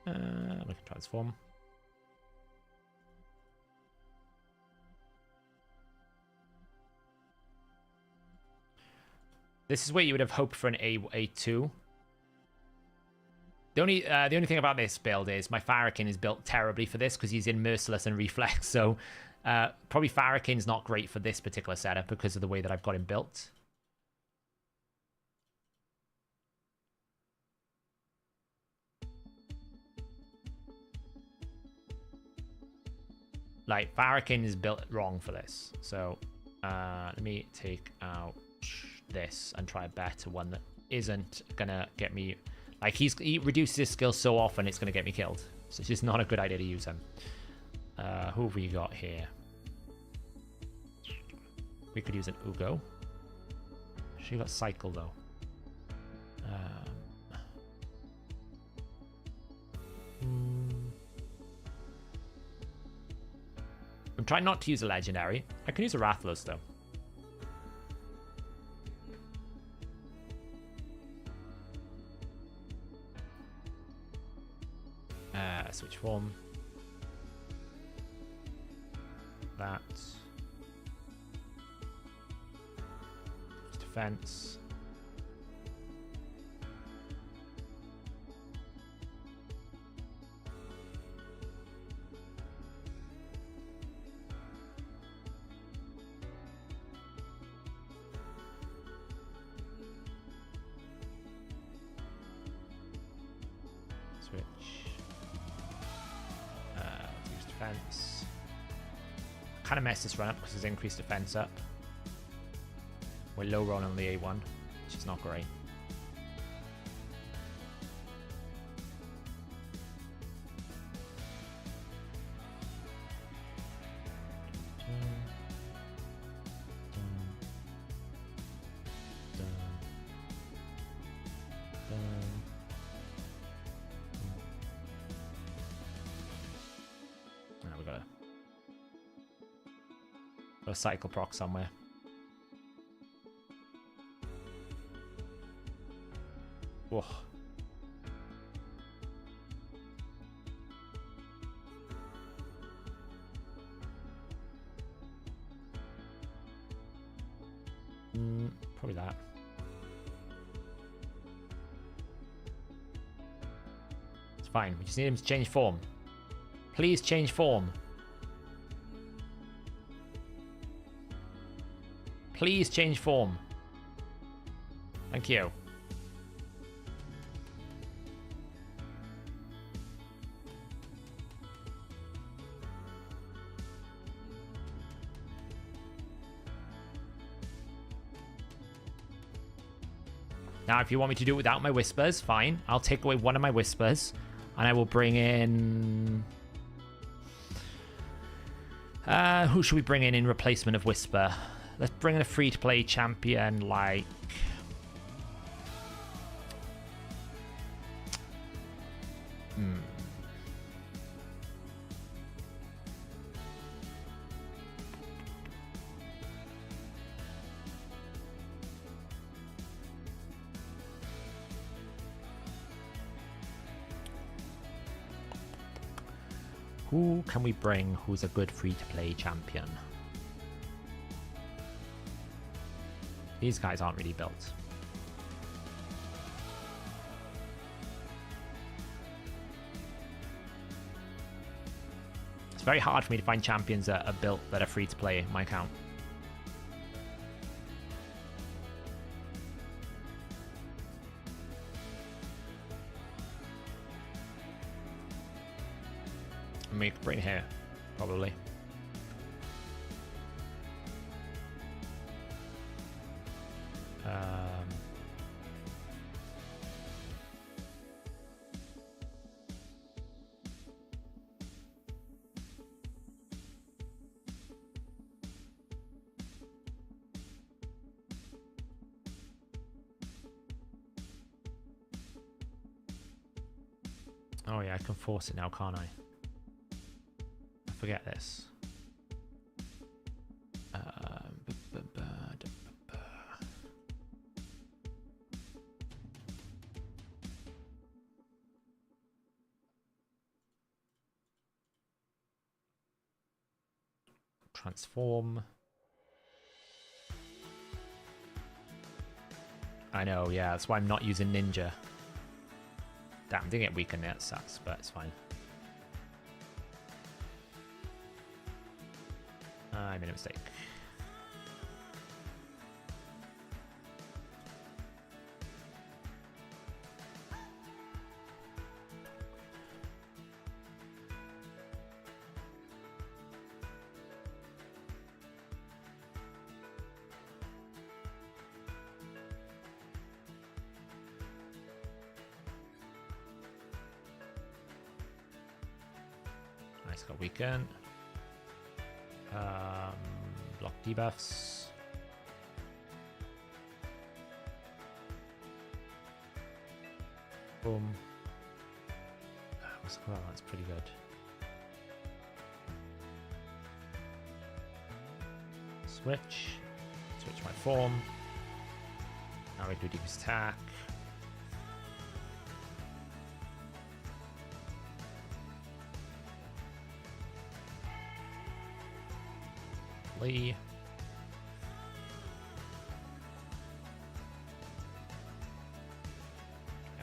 We can transform. This is where you would have hoped for an A2. The only thing about this build is my Farrakhan is built terribly for this because he's in Merciless and Reflex. So probably Farrakhan's not great for this particular setup because of the way that I've got him built. Like, Farrakhan is built wrong for this. So let me take out this and try a better one that isn't gonna get me, like, he reduces his skill so often it's gonna get me killed, so it's just not a good idea to use him. Who have we got here? We could use an Ugo. She got cycle though. I'm trying not to use a legendary. I can use a Rathalos though. Switch form. That. Defense. Switch. Use defense. Kind of messed this run up because it's increased defense up. We're low rolling on the A1, which is not great. A cycle proc somewhere. Whoa. Probably that. It's fine. We just need him to change form. Please change form. Please change form. Thank you. Now, if you want me to do it without my whispers, fine. I'll take away one of my whispers, and I will bring in... who should we bring in replacement of whisper? Let's bring in a free-to-play champion like... Who can we bring who's a good free-to-play champion? These guys aren't really built. It's very hard for me to find champions that are built that are free to play in my account. We could bring here, probably. Oh yeah, I can force it now, can't I? I forget this. Transform. I know, yeah, that's why I'm not using Ninja. Damn, didn't get weakened, that sucks, but it's fine. I made a mistake. Nice, got weakened. Block debuffs. Boom. Well, that's pretty good. Switch. Switch my form. Now we do deepest attack. Lee.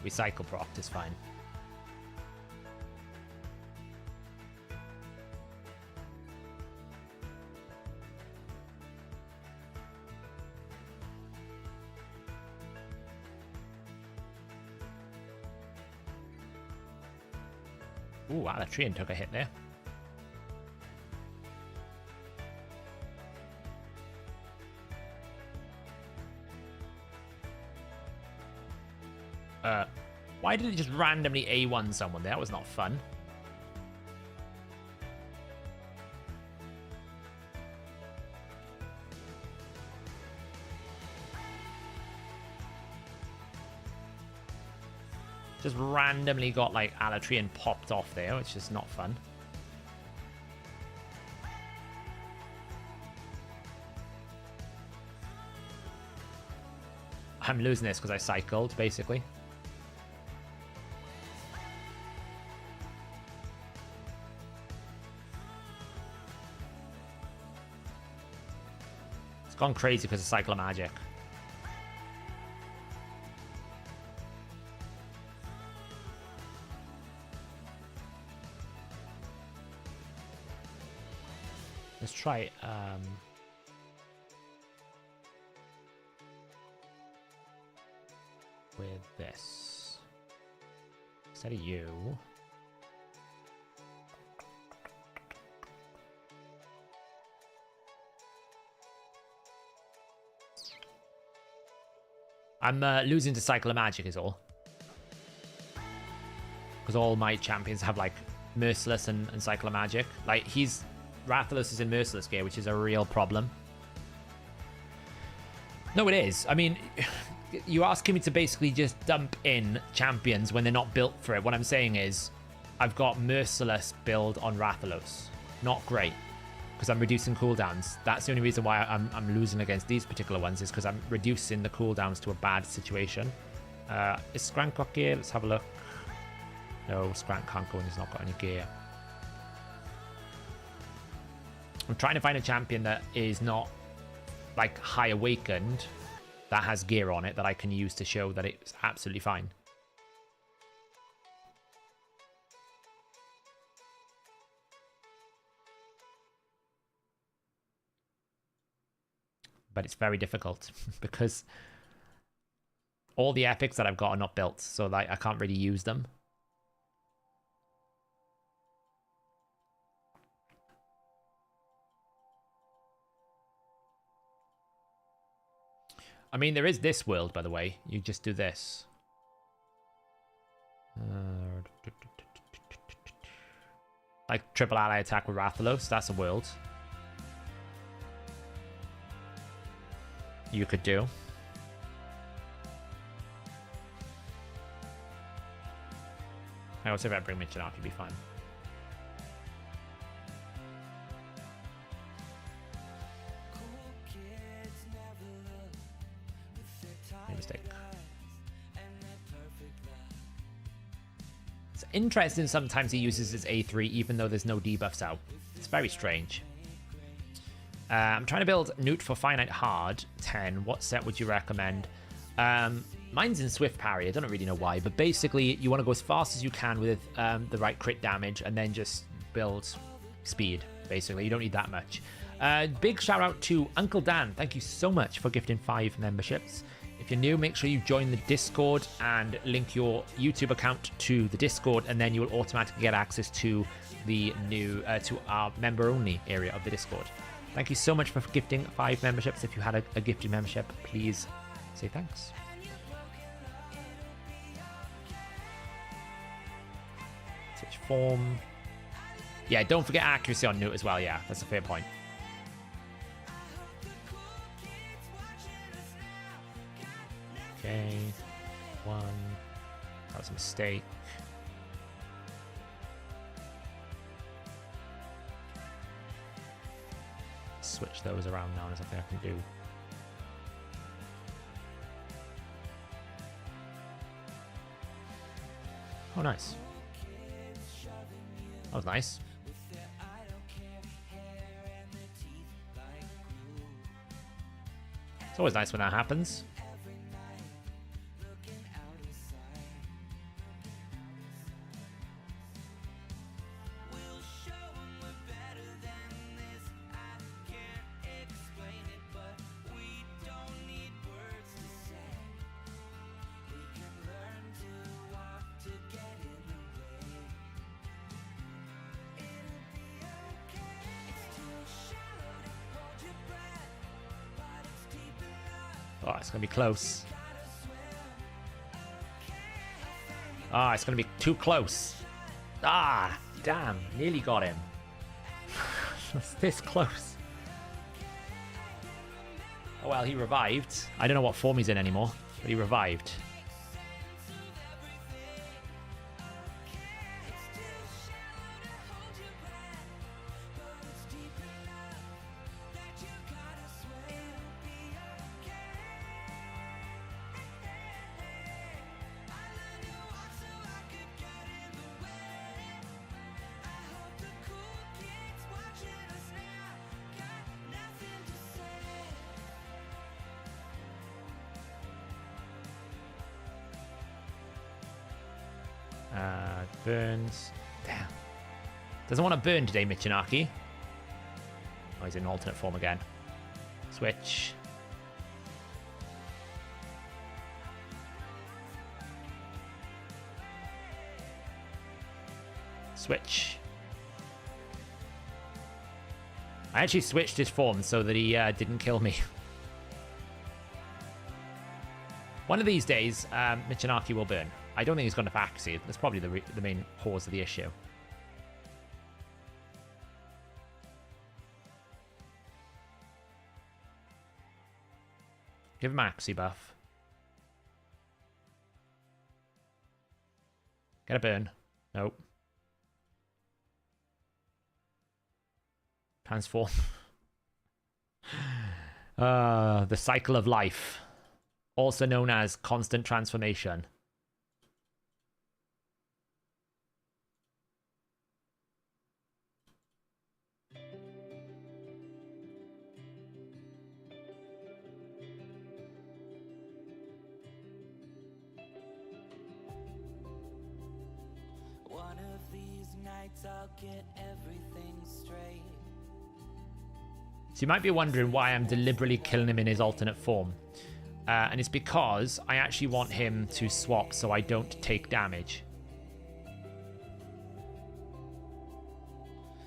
We cycle proc is fine. Ooh, Alatrian took a hit there. Why did it just randomly A1 someone there? That was not fun. Just randomly got like Alatrian popped off there, which is not fun. I'm losing this because I cycled, basically. It's gone crazy because of Cyclo Magic. Let's try with this. Instead of you. I'm losing to Cyclo Magic is all. Because all my champions have like Merciless and Cyclo Magic. Like Rathalos is in Merciless gear, which is a real problem. No, it is. I mean, you're asking me to basically just dump in champions when they're not built for it. What I'm saying is, I've got Merciless build on Rathalos. Not great, because I'm reducing cooldowns. That's the only reason why I'm losing against these particular ones, is because I'm reducing the cooldowns to a bad situation. Is Scrank got gear? Let's have a look. No, Scrank can't go and he's not got any gear. I'm trying to find a champion that is not like high awakened, that has gear on it that I can use to show that it's absolutely fine. But it's very difficult because all the epics that I've got are not built, so like I can't really use them. I mean, there is this world, by the way. You just do this. Like triple ally attack with Rathalos. That's a world you could do. I also, if I bring Mitchin out, you'd be fine. Mistake. It's interesting sometimes he uses his A3 even though there's no debuffs out. It's very strange. I'm trying to build Newt for Finite Hard 10. What set would you recommend? Mine's in Swift Parry. I don't really know why, but basically you want to go as fast as you can with the right crit damage and then just build speed, basically. You don't need that much. Big shout out to Uncle Dan. Thank you so much for gifting 5 memberships. If you're new, make sure you join the Discord and link your YouTube account to the Discord, and then you will automatically get access to the new to our member-only area of the Discord. Thank you so much for gifting 5 memberships. If you had a gifted membership, please say thanks. Switch form. Yeah, don't forget accuracy on Newt as well. Yeah, that's a fair point. Okay, 1. That was a mistake. Switch those around now. There's nothing I can do. Oh, nice. That was nice. It's always nice when that happens. Oh, it's going to be close. Ah, it's going to be too close. Ah, damn. Nearly got him. It's this close. Oh, well, he revived. I don't know what form he's in anymore, but he revived. Burns. Damn. Doesn't want to burn today, Michinaki. Oh, he's in alternate form again. Switch. Switch. I actually switched his form so that he didn't kill me. One of these days, Michinaki will burn. I don't think he's gone to Faxi. That's probably the main cause of the issue. Give him Axie buff. Get a burn. Nope. Transform. The cycle of life. Also known as constant transformation. I'll get everything straight. So you might be wondering why I'm deliberately killing him in his alternate form. And it's because I actually want him to swap so I don't take damage.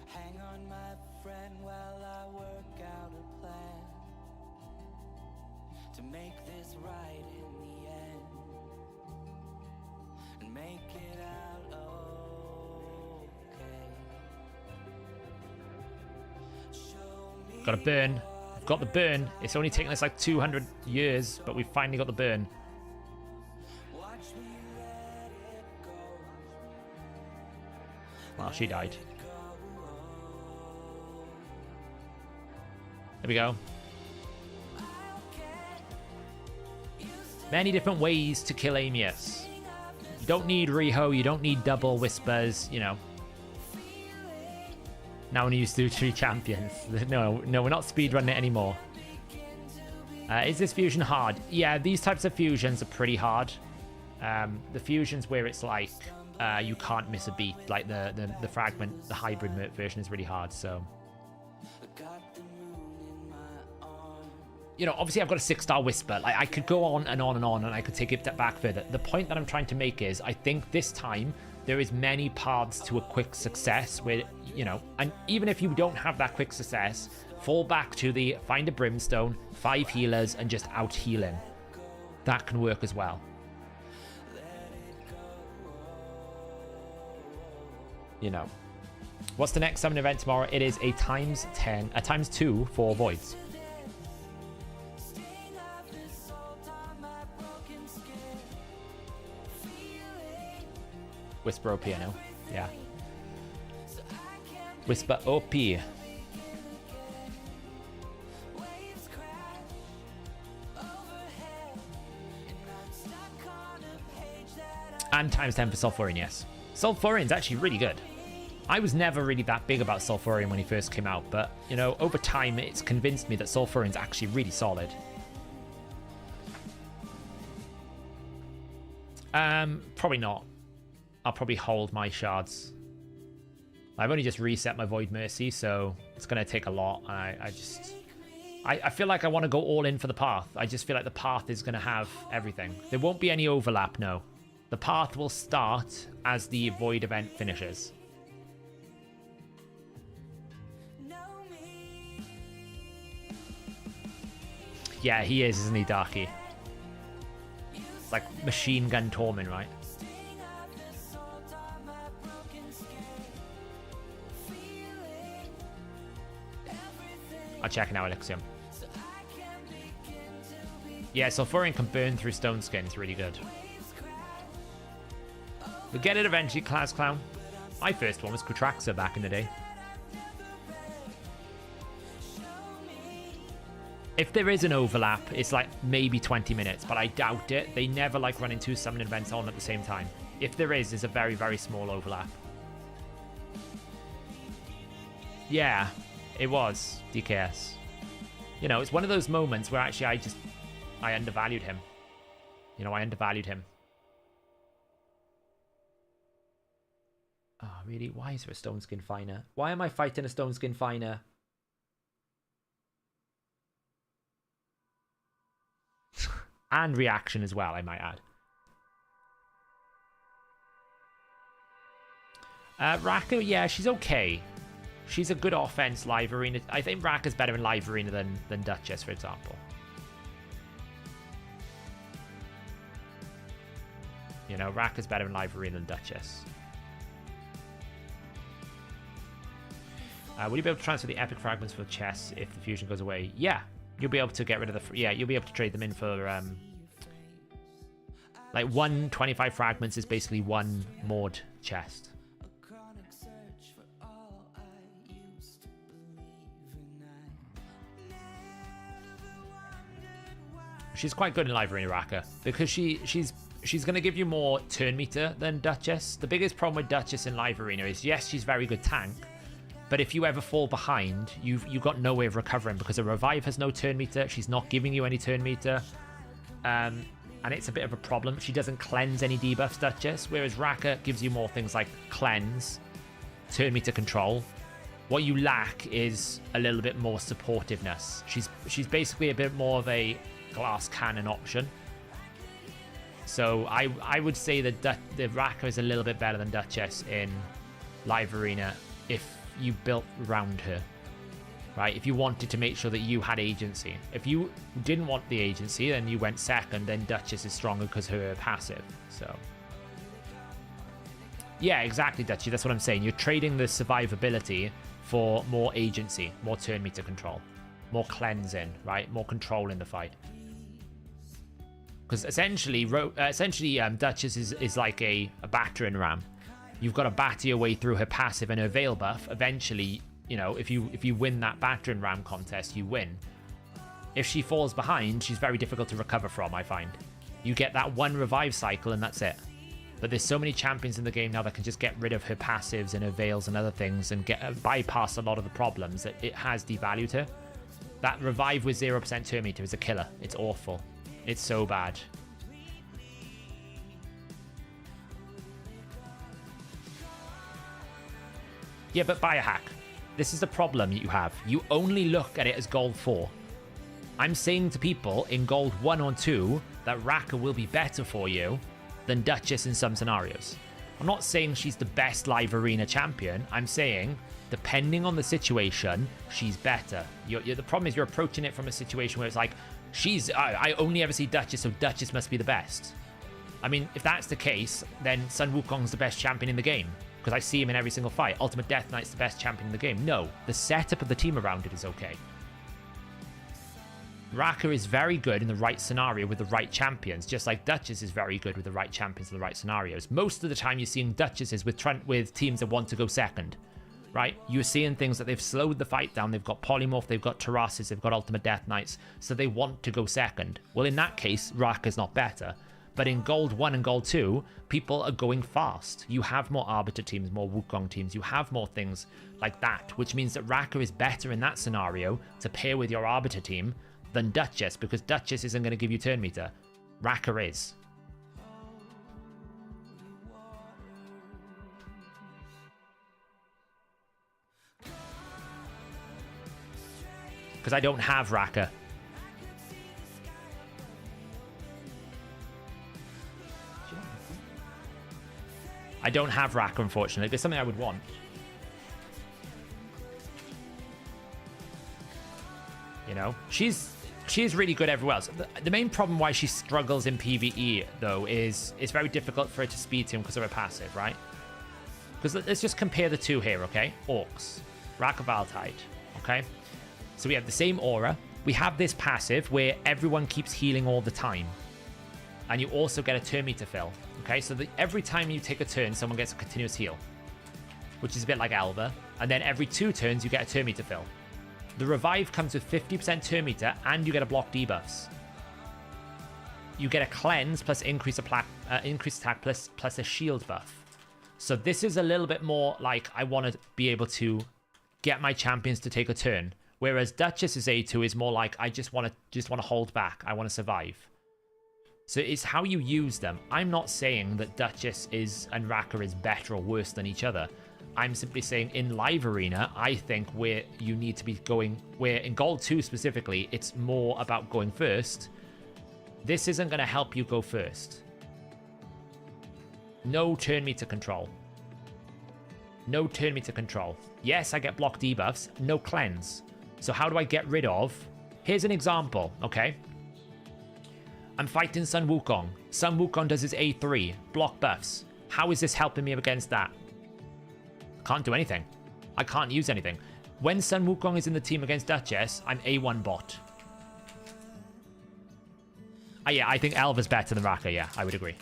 Hang on, my friend, while I work out a plan to make this right in the end and make it out okay. Show me. Got a burn. I've got the burn. It's only taken us like 200 years, but we've finally got the burn. Watch me let it go. Well, she died. There we go. Many different ways to kill Amius. You don't need Riho, you don't need double whispers, you know. Now when you use 3 champions. No, we're not speedrunning it anymore. Is this fusion hard? Yeah, these types of fusions are pretty hard. The fusions where it's like you can't miss a beat, like the fragment, the hybrid version is really hard, so. You know, obviously I've got a 6-star Whisper. Like, I could go on and on and on, and I could take it back further. The point that I'm trying to make is, I think this time there is many paths to a quick success where, you know, and even if you don't have that quick success, fall back to the find a Brimstone, 5 healers, and just out healing. That can work as well. You know. What's the next summon event tomorrow? It is a times 2 for Voids. Whisper OP, I know. Yeah. Whisper OP. And times 10 for Sulfurion, yes. Sulfurion's actually really good. I was never really that big about Sulfurion when he first came out, but, you know, over time it's convinced me that Sulfurion's actually really solid. Probably not. I'll probably hold my shards. I've only just reset my Void Mercy, so it's going to take a lot. I feel like I want to go all in for the path. I just feel like the path is going to have everything. There won't be any overlap, no. The path will start as the Void event finishes. Yeah, he is, isn't he, Darky? It's like machine gun Torment, right? I'll check now, Elyxium. Yeah, Sulfurion can burn through Stone Skin. It's really good. You'll get it eventually, Class Clown. My first one was Kutraxa back in the day. If there is an overlap, it's like maybe 20 minutes, but I doubt it. They never like running 2 summon events on at the same time. If there is, it's a very, very small overlap. Yeah, it was DKS. You know, it's one of those moments where actually I undervalued him. You know, I undervalued him. Oh, really? Why is there a Stone Skin Finer? Why am I fighting a Stone Skin Finer? And reaction as well, I might add. Raka, yeah, she's okay. She's a good offense live arena. I think Raka's better in live arena than Duchess, for example. You know, Raka's better in live arena than Duchess. Will you be able to transfer the epic fragments for chess if the fusion goes away? Yeah, you'll be able to get rid of the... Yeah, you'll be able to trade them in for... like, 125 fragments is basically 1 Maud chest. She's quite good in live arena, Raka, because she's going to give you more turn meter than Duchess. The biggest problem with Duchess in live arena is, yes, she's very good tank, but if you ever fall behind, you've got no way of recovering because a revive has no turn meter. She's not giving you any turn meter, and it's a bit of a problem. She doesn't cleanse any debuffs, Duchess, whereas Raka gives you more things like cleanse, turn meter control. What you lack is a little bit more supportiveness. She's basically a bit more of a glass cannon option. So I would say that the Raka is a little bit better than Duchess in live arena if you built around her, right? If you wanted to make sure that you had agency. If you didn't want the agency, then you went second, then Duchess is stronger because her passive. So yeah, exactly, Dutchy. That's what I'm saying. You're trading the survivability for more agency, more turn meter control, more cleansing, right? More control in the fight. Because essentially, Duchess is like a battering ram. You've got to batter your way through her passive and her veil buff. Eventually, you know, if you win that battering ram contest, you win. If she falls behind, she's very difficult to recover from, I find. You get that 1 revive cycle and that's it. But there's so many champions in the game now that can just get rid of her passives and her veils and other things and bypass a lot of the problems that it has devalued her. That revive with 0% turn meter is a killer. It's awful. It's so bad. Yeah, but biohack. This is the problem you have. You only look at it as gold 4. I'm saying to people in gold 1 or 2 that Raka will be better for you than Duchess in some scenarios. I'm not saying she's the best live arena champion. I'm saying, depending on the situation, she's better. The problem is you're approaching it from a situation where it's like, I only ever see Duchess, so Duchess must be the best. I mean, if that's the case, then Sun Wukong's the best champion in the game, because I see him in every single fight. Ultimate Death Knight's the best champion in the game. No, the setup of the team around it is okay. Raka is very good in the right scenario with the right champions, just like Duchess is very good with the right champions in the right scenarios. Most of the time you're seeing Duchesses with teams that want to go second, right? You're seeing things that they've slowed the fight down. They've got Polymorph, they've got Terrasses, they've got Ultimate Death Knights, so they want to go second. Well, in that case, Raka's not better. But in Gold 1 and Gold 2, people are going fast. You have more Arbiter teams, more Wukong teams. You have more things like that, which means that Raka is better in that scenario to pair with your Arbiter team than Duchess, because Duchess isn't going to give you turn meter. Raka is. Because I don't have Raka. I don't have Raka, unfortunately. There's something I would want. You know, she's She is really good everywhere else. The main problem why she struggles in PvE, though, is it's very difficult for her to speed to him because of her passive, right? Because let's just compare the two here, okay? Orcs, Rakavaltide, okay? So we have the same aura. We have this passive where everyone keeps healing all the time. And you also get a turn meter fill, okay? So every time you take a turn, someone gets a continuous heal, which is a bit like Alva. And then every 2 turns, you get a turn meter fill. The revive comes with 50% turn meter, and you get a block debuffs. You get a cleanse plus increased attack plus a shield buff. So this is a little bit more like I want to be able to get my champions to take a turn, whereas Duchess's A2 is more like I just want to hold back. I want to survive. So it's how you use them. I'm not saying that Duchess and Raka is better or worse than each other. I'm simply saying in live arena, I think where you need to be going, where in Gold 2 specifically, it's more about going first. This isn't going to help you go first. No turn meter control. No turn meter control. Yes, I get block debuffs. No cleanse. So how do I get rid of... Here's an example, okay? I'm fighting Sun Wukong. Sun Wukong does his A3. Block buffs. How is this helping me against that? Can't do anything. I can't use anything. When Sun Wukong is in the team against Duchess, I'm A1 bot. Yeah, I think Alva's better than Raka. Yeah, I would agree.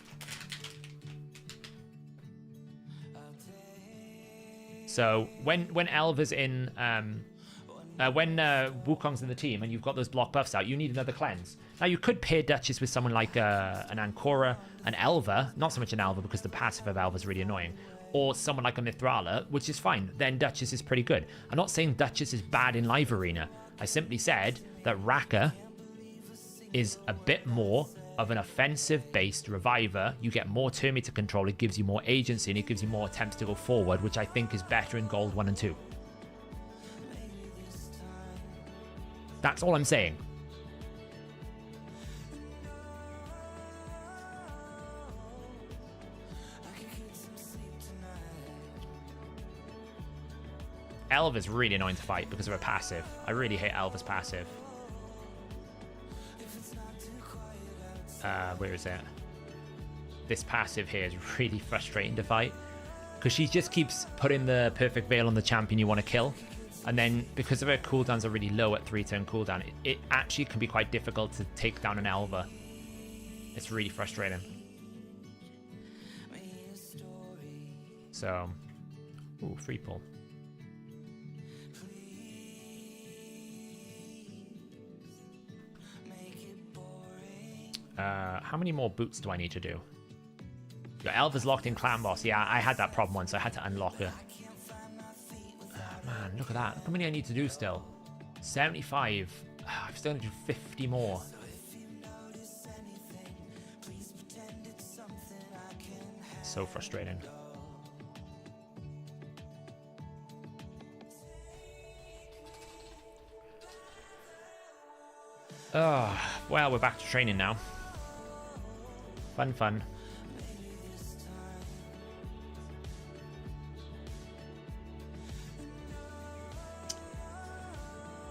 So when Alva's in, when Wukong's in the team and you've got those block buffs out, you need another cleanse. Now you could pair Duchess with someone like an Ancora, an Elva, not so much an Elva because the passive of Elva is really annoying, or someone like a Mithrala, which is fine. Then Duchess is pretty good. I'm not saying Duchess is bad in live arena. I simply said that Raka is a bit more of an offensive-based reviver. You get more turn meter control, it gives you more agency, and it gives you more attempts to go forward, which I think is better in Gold 1 and 2. That's all I'm saying. Elva's really annoying to fight because of her passive. I really hate Elva's passive. Where is it? This passive here is really frustrating to fight because she just keeps putting the perfect veil on the champion you want to kill, and then because of her cooldowns are really low at 3-turn cooldown, it actually can be quite difficult to take down an Elva. It's really frustrating. So, ooh, free pull. How many more boots do I need to do? Your Elva's locked in Clan Boss. Yeah, I had that problem once. I had to unlock her. Man, look at that. How many I need to do still? 75. I've still got to do 50 more. So frustrating. Oh, well, we're back to training now. Fun.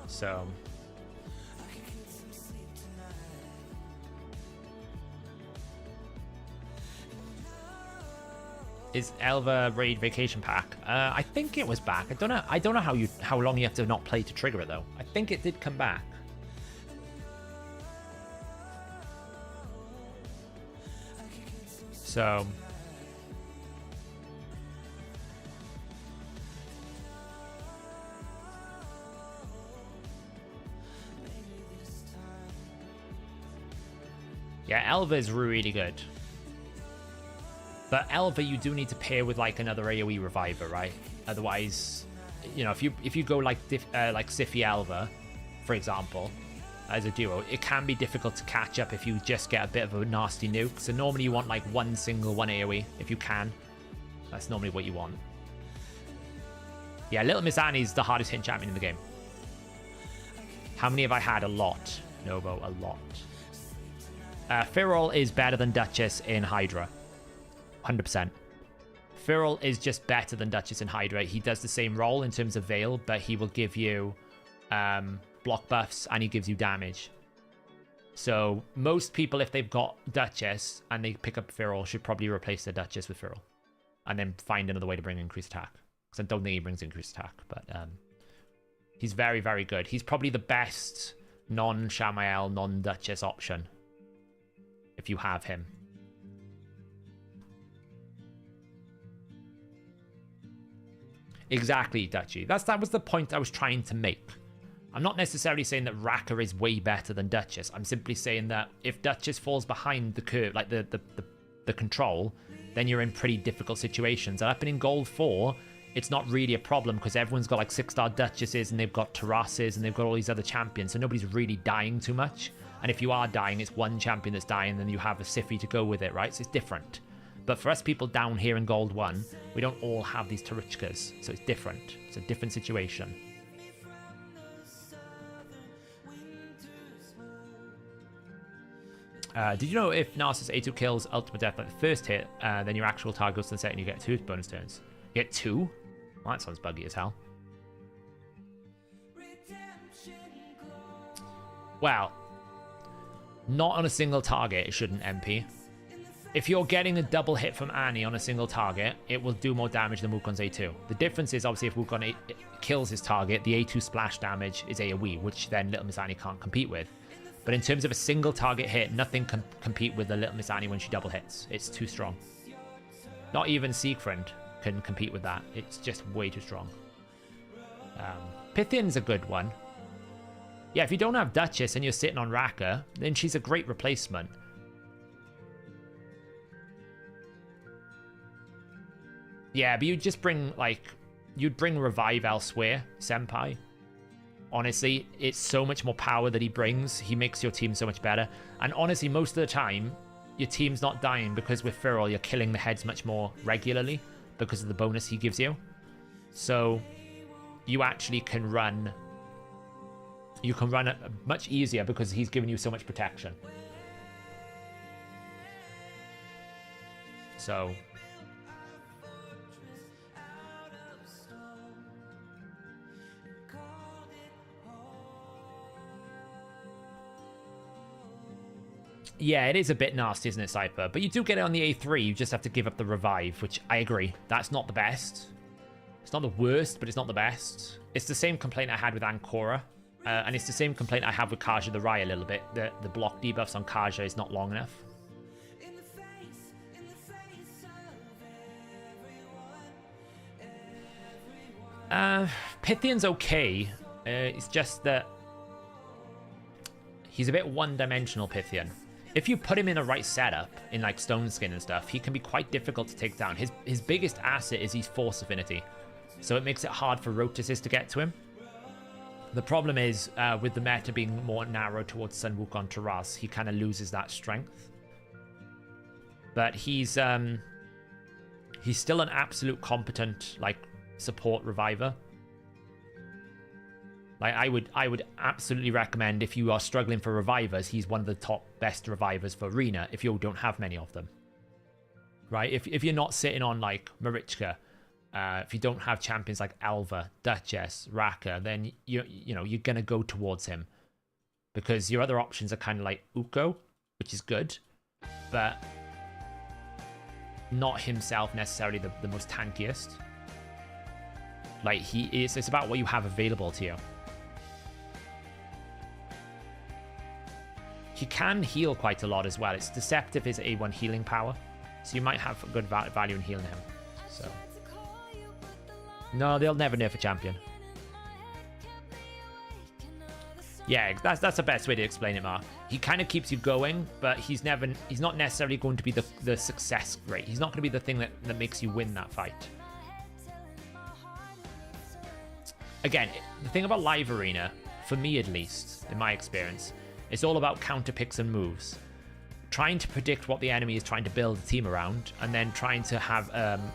So... Is Elva Raid Vacation Pack? I think it was back. I don't know how long you have to not play to trigger it though. I think it did come back. So yeah, Elva is really good. But Elva you do need to pair with like another AoE reviver, right? Otherwise, you know, if you go like Sify Elva, for example, as a duo, it can be difficult to catch up if you just get a bit of a nasty nuke. So normally you want like one AoE if you can. That's normally what you want. Yeah, Little Miss Annie is the hardest hitting champion in the game. How many have I had? A lot. Novo, a lot. Firol is better than Duchess in Hydra. 100%. Firol is just better than Duchess in Hydra. He does the same role in terms of Veil, but he will give you block buffs and he gives you damage. So most people, if they've got Duchess and they pick up Feral, should probably replace their Duchess with Feral. And then find another way to bring increased attack. Because I don't think he brings increased attack. But he's very, very good. He's probably the best non-Shamael, non-Duchess option. If you have him. Exactly, Dutchy. That was the point I was trying to make. I'm not necessarily saying that Raka is way better than Duchess. I'm simply saying that if Duchess falls behind the curve, like the control, then you're in pretty difficult situations. And up in Gold 4, it's not really a problem because everyone's got like 6-star Duchesses and they've got Terrasses and they've got all these other champions. So nobody's really dying too much. And if you are dying, it's one champion that's dying, then you have a Sify to go with it, right? So it's different. But for us people down here in Gold 1, we don't all have these Tarichkas, so it's different. It's a different situation. Did you know if Narcissus A2 kills Ultimate Death like the first hit, then your actual target goes to the set and you get 2 bonus turns? You get 2? Well, that sounds buggy as hell. Well, not on a single target, it shouldn't MP. If you're getting a double hit from Annie on a single target, it will do more damage than Wukong's A2. The difference is obviously if Wukong kills his target, the A2 splash damage is AoE, which then Little Miss Annie can't compete with. But in terms of a single target hit, nothing can compete with the Little Miss Annie when she double hits. It's too strong. Not even Siegfried can compete with that. It's just way too strong. Pythian's a good one. Yeah, if you don't have Duchess and you're sitting on Raka, then she's a great replacement. Yeah, but you'd just bring, like, you'd bring Revive elsewhere, Senpai. Honestly, it's so much more power that he brings. He makes your team so much better. And honestly, most of the time, your team's not dying because with Feral, you're killing the heads much more regularly because of the bonus he gives you. So, you actually can run... You can run it much easier because he's giving you so much protection. So... Yeah, it is a bit nasty, isn't it, Cypher? But you do get it on the A3, you just have to give up the Revive, which I agree. That's not the best. It's not the worst, but it's not the best. It's the same complaint I had with Ancora. And it's the same complaint I have with Kaja the Rai a little bit. The block debuffs on Kaja is not long enough. Pythian's okay. It's just that he's a bit one-dimensional, Pythian. If you put him in a right setup, in like Stone Skin and stuff, he can be quite difficult to take down. His biggest asset is his Force Affinity. So it makes it hard for Rotuses to get to him. The problem is, with the meta being more narrow towards Sun Wukong Taras, he kind of loses that strength. But he's still an absolute competent, like, support reviver. Like, I would absolutely recommend if you are struggling for revivers, he's one of the top best revivers for Arena if you don't have many of them. Right? If you're not sitting on, like, Marichka, if you don't have champions like Alva, Duchess, Raka, then you're going to go towards him. Because your other options are kind of like Uko, which is good, but not himself necessarily the most tankiest. Like, it's about what you have available to you. He can heal quite a lot as well. It's deceptive his A1 healing power, so you might have a good value in healing him. So, no, they'll never nerf a champion. Yeah, that's the best way to explain it, Mark. He kind of keeps you going, but he's not necessarily going to be the success rate. He's not going to be the thing that makes you win that fight. Again, the thing about live arena, for me at least, in my experience, it's all about counter picks and moves. Trying to predict what the enemy is trying to build a team around, and then trying to have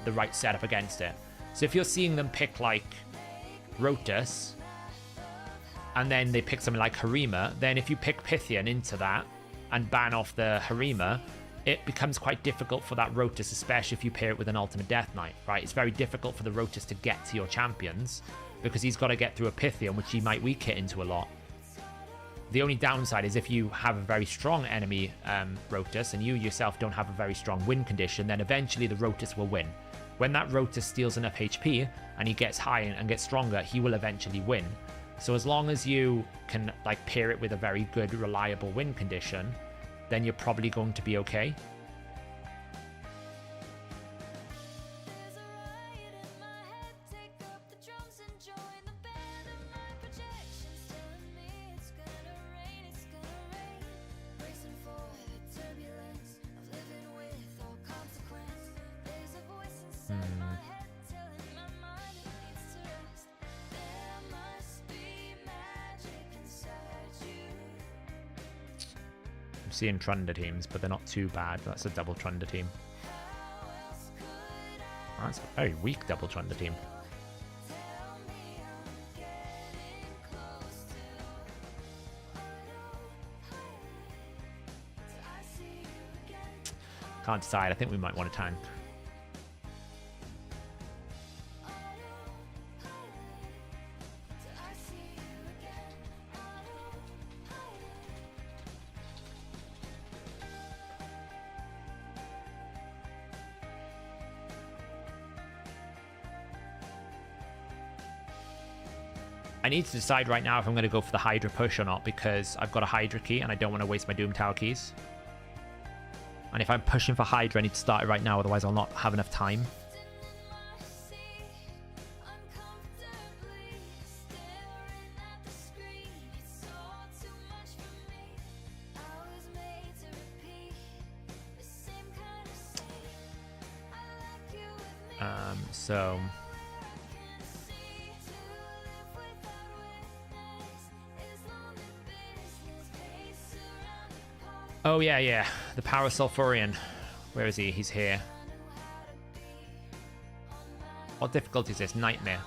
the right setup against it. So if you're seeing them pick like Rotus, and then they pick something like Harima, then if you pick Pythian into that and ban off the Harima, it becomes quite difficult for that Rotus, especially if you pair it with an Ultimate Death Knight, right? It's very difficult for the Rotus to get to your champions because he's got to get through a Pythian, which he might weak hit into a lot. The only downside is if you have a very strong enemy Rotus and you yourself don't have a very strong win condition, then eventually the Rotus will win. When that Rotus steals enough HP and he gets high and gets stronger, he will eventually win. So as long as you can like pair it with a very good, reliable win condition, then you're probably going to be okay. There's a riot in my head, take up the drums and join the band. And my projections telling me it's gonna rain, racing for the turbulence of living with all consequence. There's a voice inside my head telling my mind it needs to rest. There must be magic inside you. I'm seeing Trunda teams, but they're not too bad. That's a double Trunda team. How else could I That's a very weak double Trunda team. tell me I'm getting close to till I see you again. Can't decide. I think we might want to tank. Till I see you again. I need to decide right now if I'm going to go for the Hydra push or not, because I've got a Hydra key and I don't want to waste my Doom Tower keys. And if I'm pushing for Hydra, I need to start it right now, otherwise I'll not have enough time. So oh yeah, the Power Sulfurion. Where is he? He's here. What difficulty is this? Nightmare.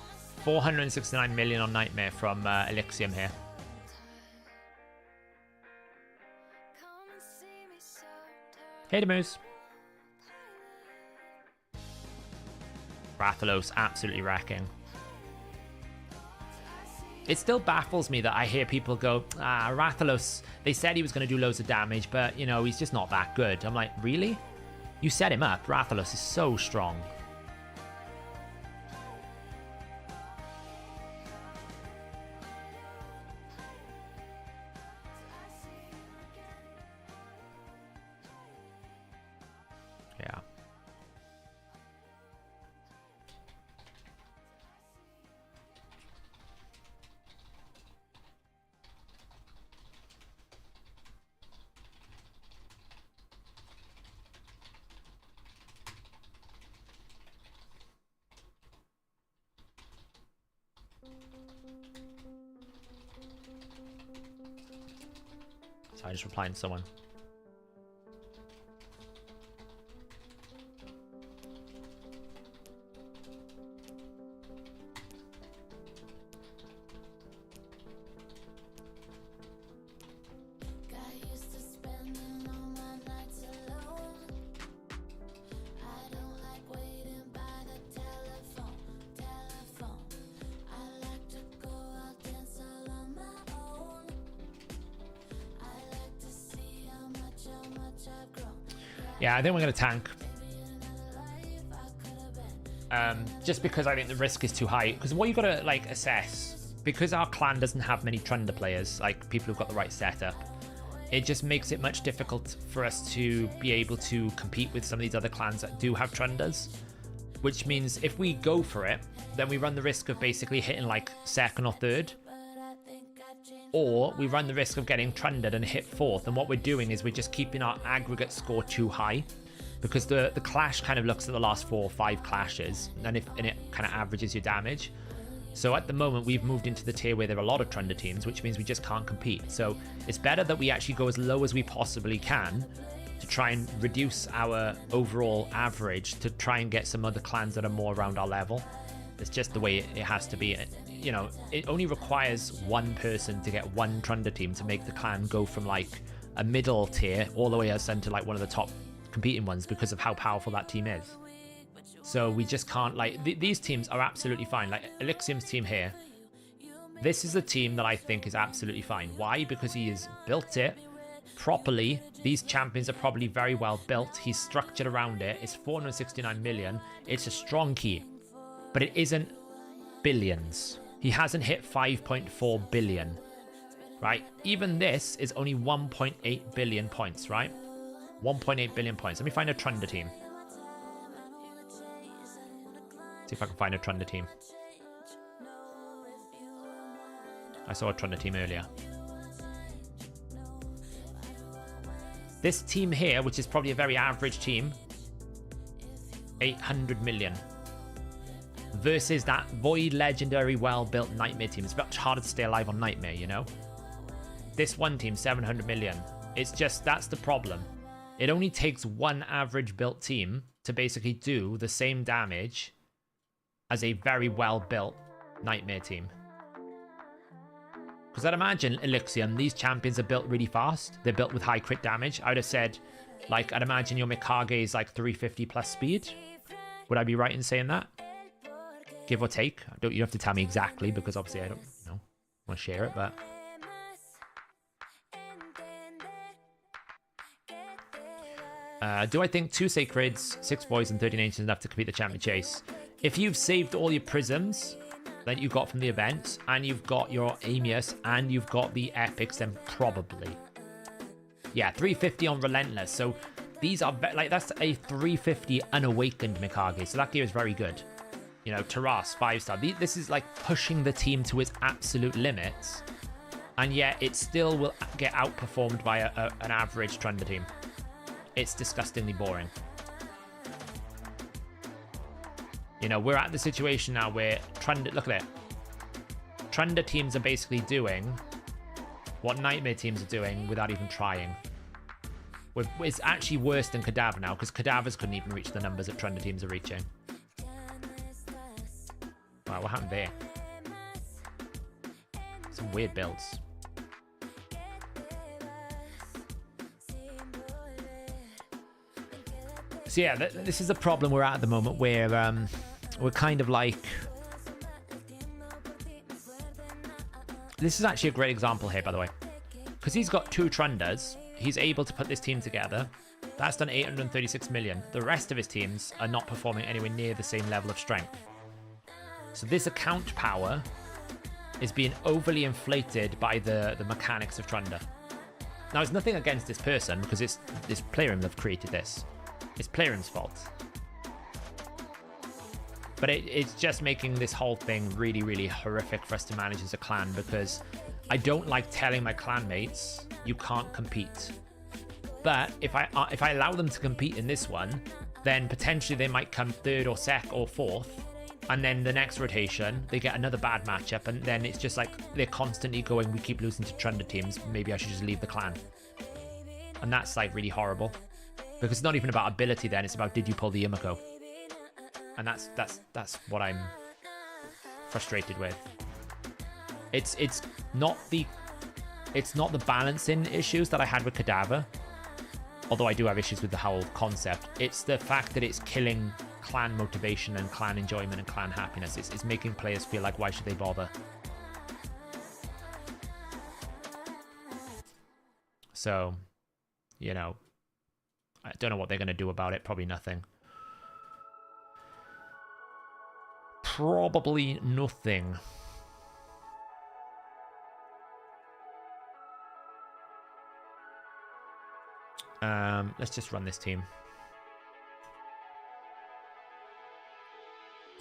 469 million on Nightmare from Elixium here. Hey, the Moose. Rathalos absolutely wrecking. It still baffles me that I hear people go, Rathalos, they said he was going to do loads of damage, but, you know, he's just not that good. I'm like, really? You set him up. Rathalos is so strong. Yeah. So I just replying to someone. Yeah, I think we're going to tank. Just because I think the risk is too high. Because what you got to like assess, because our clan doesn't have many Trunda players, like people who've got the right setup, it just makes it much difficult for us to be able to compete with some of these other clans that do have Trundas. Which means if we go for it, then we run the risk of basically hitting like second or third. Or we run the risk of getting trunded and hit fourth, and what we're doing is we're just keeping our aggregate score too high, because the clash kind of looks at the last 4 or 5 clashes, and it kind of averages your damage. So at the moment we've moved into the tier where there are a lot of Trunda teams, which means we just can't compete. So it's better that we actually go as low as we possibly can to try and reduce our overall average, to try and get some other clans that are more around our level. It's just the way it has to be. You know, it only requires one person to get one Trunda team to make the clan go from like a middle tier all the way up to like one of the top competing ones, because of how powerful that team is. So we just can't, like, these teams are absolutely fine. Like Elixium's team here, This is a team that I think is absolutely fine. Why? Because he has built it properly. These champions are probably very well built. He's structured around it. It's 469 million. It's a strong key, but it isn't billions. He hasn't hit 5.4 billion, right? Even this is only 1.8 billion points, right? 1.8 billion points. Let me find a Trunda team. See if I can find a Trunda team. I saw a Trunda team earlier. This team here, which is probably a very average team, 800 million. Versus that Void Legendary well-built Nightmare team. It's much harder to stay alive on Nightmare, you know? This one team, 700 million. It's just, that's the problem. It only takes one average built team to basically do the same damage as a very well-built Nightmare team. Because I'd imagine, Elixium, these champions are built really fast. They're built with high crit damage. I would have said, like, I'd imagine your Mikage is like 350 plus speed. Would I be right in saying that? Give or take. You don't have to tell me exactly, because obviously I don't, want to share it, but... do I think 2 Sacreds, 6 Voids, and 13 Ancients enough to complete the Champion Chase? If you've saved all your Prisms that you got from the event, and you've got your Amius, and you've got the Epics, then probably. Yeah, 350 on Relentless. So these are, like, that's a 350 unawakened Mikage. So that gear is very good. You know, Taras, 5-star. This is like pushing the team to its absolute limits. And yet it still will get outperformed by an average Trunda team. It's disgustingly boring. You know, we're at the situation now where Trunda, look at it. Trunda teams are basically doing what Nightmare teams are doing without even trying. It's actually worse than Cadaver now, because Cadavers couldn't even reach the numbers that Trunda teams are reaching. Wow, what happened there? Some weird builds. So yeah, this is the problem we're at the moment, where we're kind of like... This is actually a great example here, by the way. Because he's got 2 Trundas. He's able to put this team together. That's done 836 million. The rest of his teams are not performing anywhere near the same level of strength. So this account power is being overly inflated by the mechanics of Trunda. Now, it's nothing against this person, because it's this player that have created this. It's Playroom's fault. But it's just making this whole thing really, really horrific for us to manage as a clan, because I don't like telling my clanmates, you can't compete. But if I allow them to compete in this one, then potentially they might come 3rd or 2nd or 4th, and then the next rotation, they get another bad matchup, and then it's just like they're constantly going, we keep losing to Trunda teams, maybe I should just leave the clan. And that's like really horrible. Because it's not even about ability then, it's about did you pull the Yumiko. And that's what I'm frustrated with. It's not the balancing issues that I had with Cadaver, although I do have issues with the whole concept. It's the fact that it's killing clan motivation and clan enjoyment and clan happiness. It's making players feel like, why should they bother? So, you know, I don't know what they're going to do about it. Probably nothing. Probably nothing. Let's just run this team.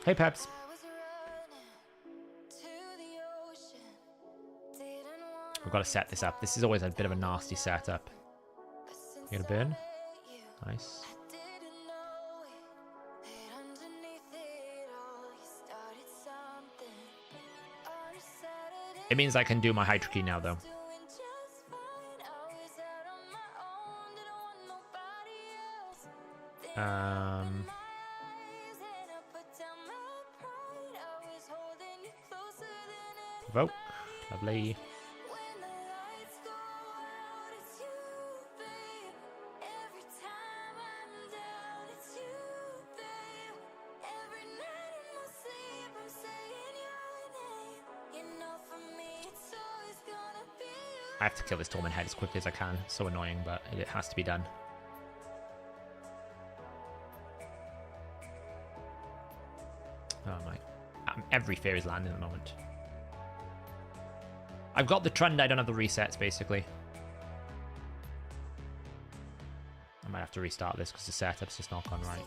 Hey, Peps. We've got to set this up. This is always a bit of a nasty setup. You gonna burn? Nice. It means I can do my Hydra key now, though. Provoke. Lovely. I have to kill this Torment Head as quickly as I can. So annoying, but it has to be done. Oh my. Every fear is landing at the moment. I've got the trend, I don't have the resets, basically. I might have to restart this because the setup's just not gone right.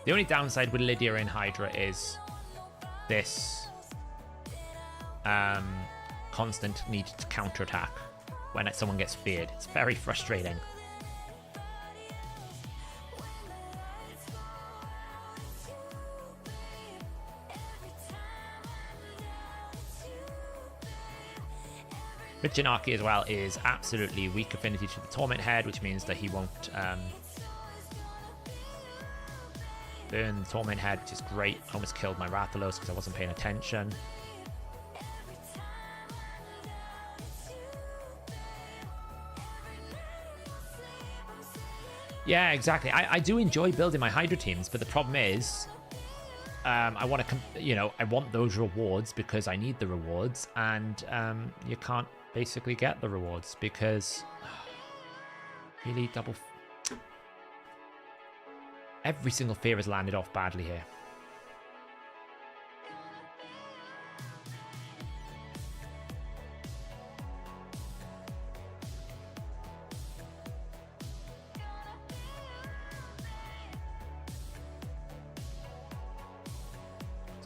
The only downside with Lydia in Hydra is this constant need to counterattack when someone gets feared. It's very frustrating. Richinaki as well is absolutely weak affinity to the Torment Head, which means that he won't burn the Torment Head, which is great. I almost killed my Rathalos because I wasn't paying attention. Yeah, exactly. I do enjoy building my Hydra teams, but the problem is I want to, you know, I want those rewards because I need the rewards, and you can't basically get the rewards because really double. Every single fear has landed off badly here.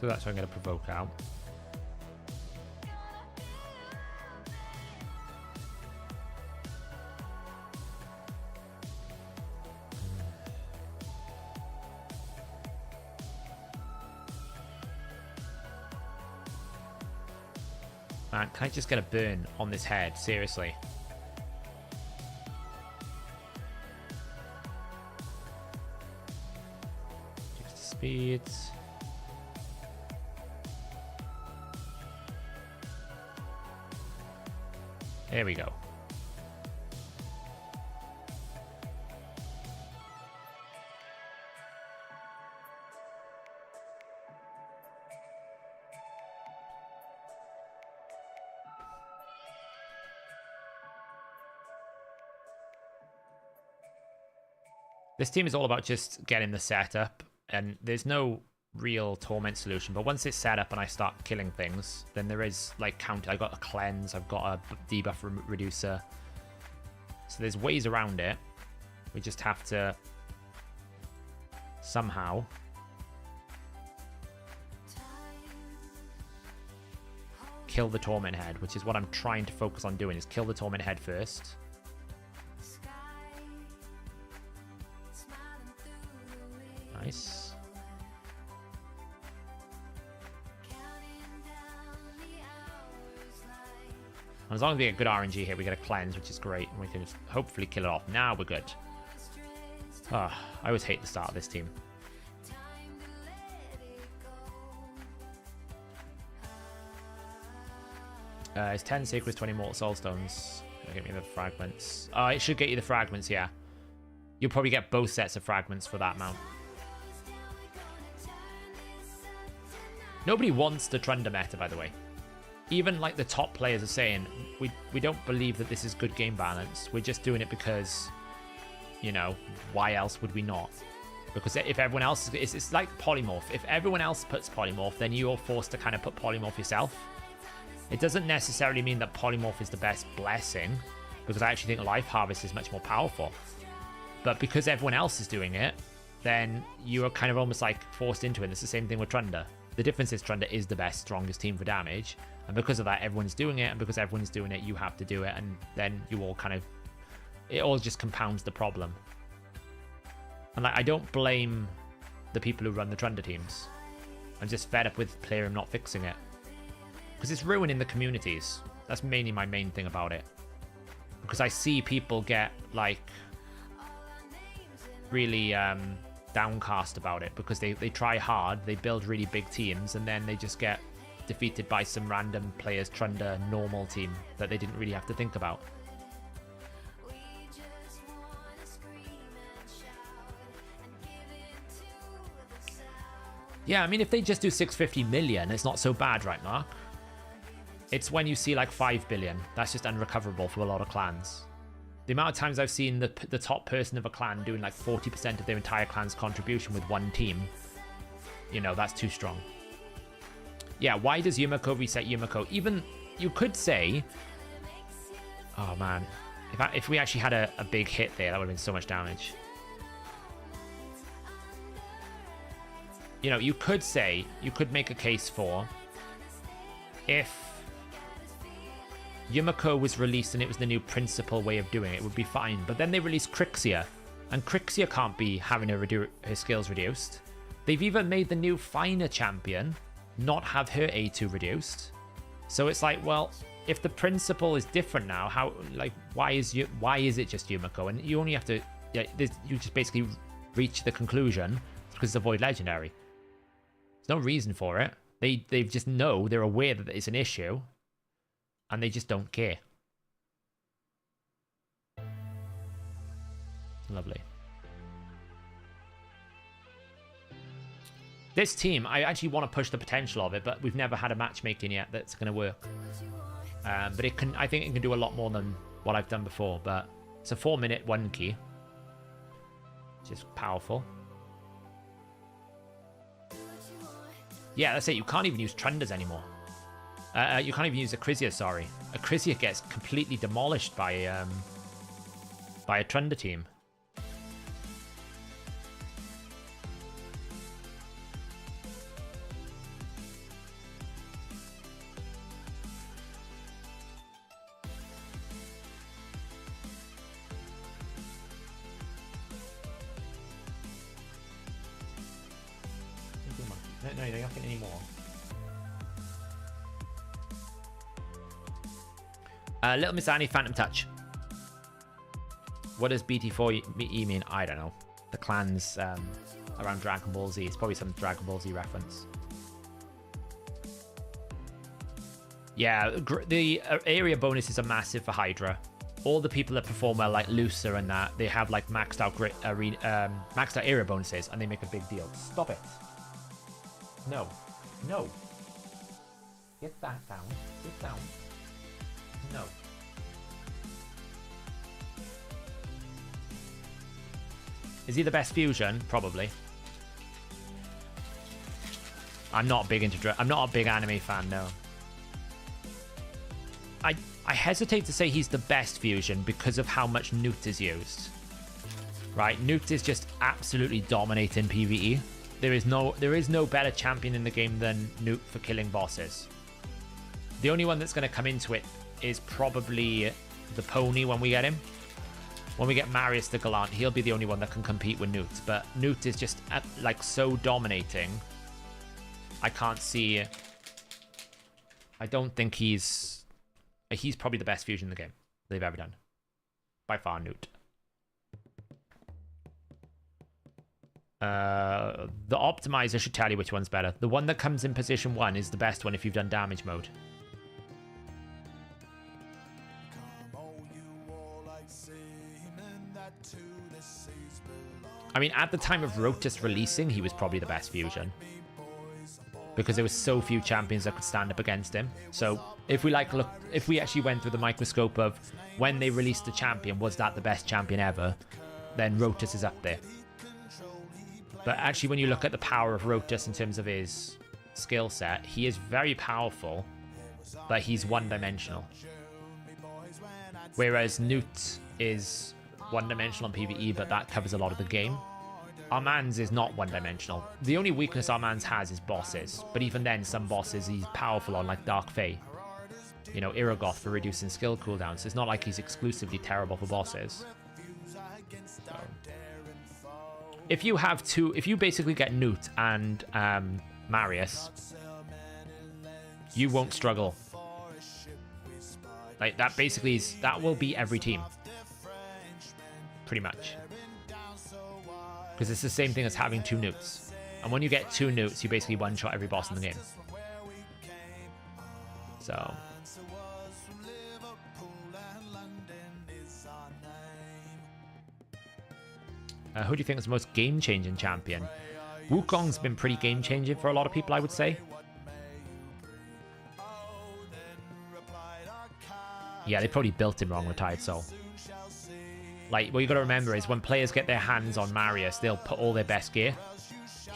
So that's what I'm going to provoke out. Man, can I just get a burn on this head? Seriously. Fix the speeds. There we go. This team is all about just getting the setup, and there's no real torment solution. But once it's set up and I start killing things, then there is like counter. I got a cleanse, I've got a debuff reducer. So there's ways around it. We just have to somehow kill the Torment Head, which is what I'm trying to focus on doing, is kill the Torment Head first. Nice. And as long as we get good RNG here, we get a cleanse, which is great. And we can just hopefully kill it off. Now we're good. Oh, I always hate the start of this team. It's 10 Sacred, 20 Mortal Soul Stones. Get me the fragments. Oh, it should get you the fragments, yeah. You'll probably get both sets of fragments for that amount. Nobody wants the Trunda meta, by the way. Even like the top players are saying, we don't believe that this is good game balance. We're just doing it because, you know, why else would we not? Because if everyone else, it's like polymorph. If everyone else puts polymorph, then you're forced to kind of put polymorph yourself. It doesn't necessarily mean that polymorph is the best blessing, because I actually think life harvest is much more powerful. But because everyone else is doing it, then you are kind of almost like forced into it. It's the same thing with Trunda. The difference is Trunda is the best, strongest team for damage. And because of that, everyone's doing it. And because everyone's doing it, you have to do it. And then you all kind of... it all just compounds the problem. And like, I don't blame the people who run the Trunda teams. I'm just fed up with Playroom not fixing it. Because it's ruining the communities. That's mainly my main thing about it. Because I see people get, like... really, downcast about it because they try hard, they build really big teams, and then they just get defeated by some random players Trunda normal team that they didn't really have to think about. Yeah, I mean, if they just do 650 million, it's not so bad, right, Mark? It's when you see like 5 billion. That's just unrecoverable for a lot of clans. The amount of times I've seen the top person of a clan doing like 40% of their entire clan's contribution with one team, you know, that's too strong. Yeah, why does Yumiko reset Yumiko? Even, you could say... Oh, man. If we actually had a big hit there, that would have been so much damage. You know, you could say, you could make a case for if Yumiko was released and it was the new principal way of doing it, it would be fine. But then they released Crixia, and Crixia can't be having her skills reduced. They've even made the new finer champion not have her A2 reduced. So it's like, well, if the principal is different now, how, like, why is it just Yumiko? And you only have to, you just basically reach the conclusion because it's a void legendary. There's no reason for it. They just know, they're aware that it's an issue, and they just don't care. Lovely. This team, I actually want to push the potential of it, but we've never had a matchmaking yet that's going to work. But it can, I think it can do a lot more than what I've done before. But it's a 4-minute 1 key, which is powerful. Yeah, that's it. You can't even use Trundas anymore. You can't even use Acrisia, sorry. Acrisia gets completely demolished by a Trunda team. No, you're not getting any more. Little Miss Annie, Phantom Touch. What does BT4E mean? I don't know. The clans around Dragon Ball Z. It's probably some Dragon Ball Z reference. Yeah, the area bonuses are massive for Hydra. All the people that perform well, like Lucer and that, they have like maxed out area bonuses, and they make a big deal. Stop it. No. No. Get that down. Get down. No. Is he the best fusion? Probably. I'm not big into I'm not a big anime fan, no. I hesitate to say he's the best fusion because of how much Newt is used. Right? Newt is just absolutely dominating PvE. There is no better champion in the game than Newt for killing bosses. The only one that's going to come into it is probably the pony when we get him. When we get Marius the Gallant, he'll be the only one that can compete with Newt. But Newt is just like so dominating. I can't see. I don't think he's probably the best fusion in the game they've ever done. By far, Newt. The optimizer should tell you which one's better. The one that comes in position 1 is the best one if you've done damage mode. I mean, at the time of Rotus releasing, he was probably the best fusion. Because there was so few champions that could stand up against him. So if we actually went through the microscope of when they released the champion, was that the best champion ever? Then Rotus is up there. But actually, when you look at the power of Rotus in terms of his skill set, he is very powerful, but he's one-dimensional. Whereas Newt is one-dimensional on PvE, but that covers a lot of the game. Armanz is not one-dimensional. The only weakness Armanz has is bosses, but even then, some bosses he's powerful on, like Dark Fae. You know, Iragoth for reducing skill cooldowns. So it's not like he's exclusively terrible for bosses. So. If you basically get Newt and Marius, you won't struggle. Like that basically that will be every team. Pretty much. Because it's the same thing as having 2 newts. And when you get 2 newts, you basically one-shot every boss in the game. So... who do you think is the most game-changing champion? Wukong's been pretty game-changing for a lot of people, I would say. Yeah, they probably built him wrong, Retired Soul. Like, what you got to remember is when players get their hands on Marius, they'll put all their best gear.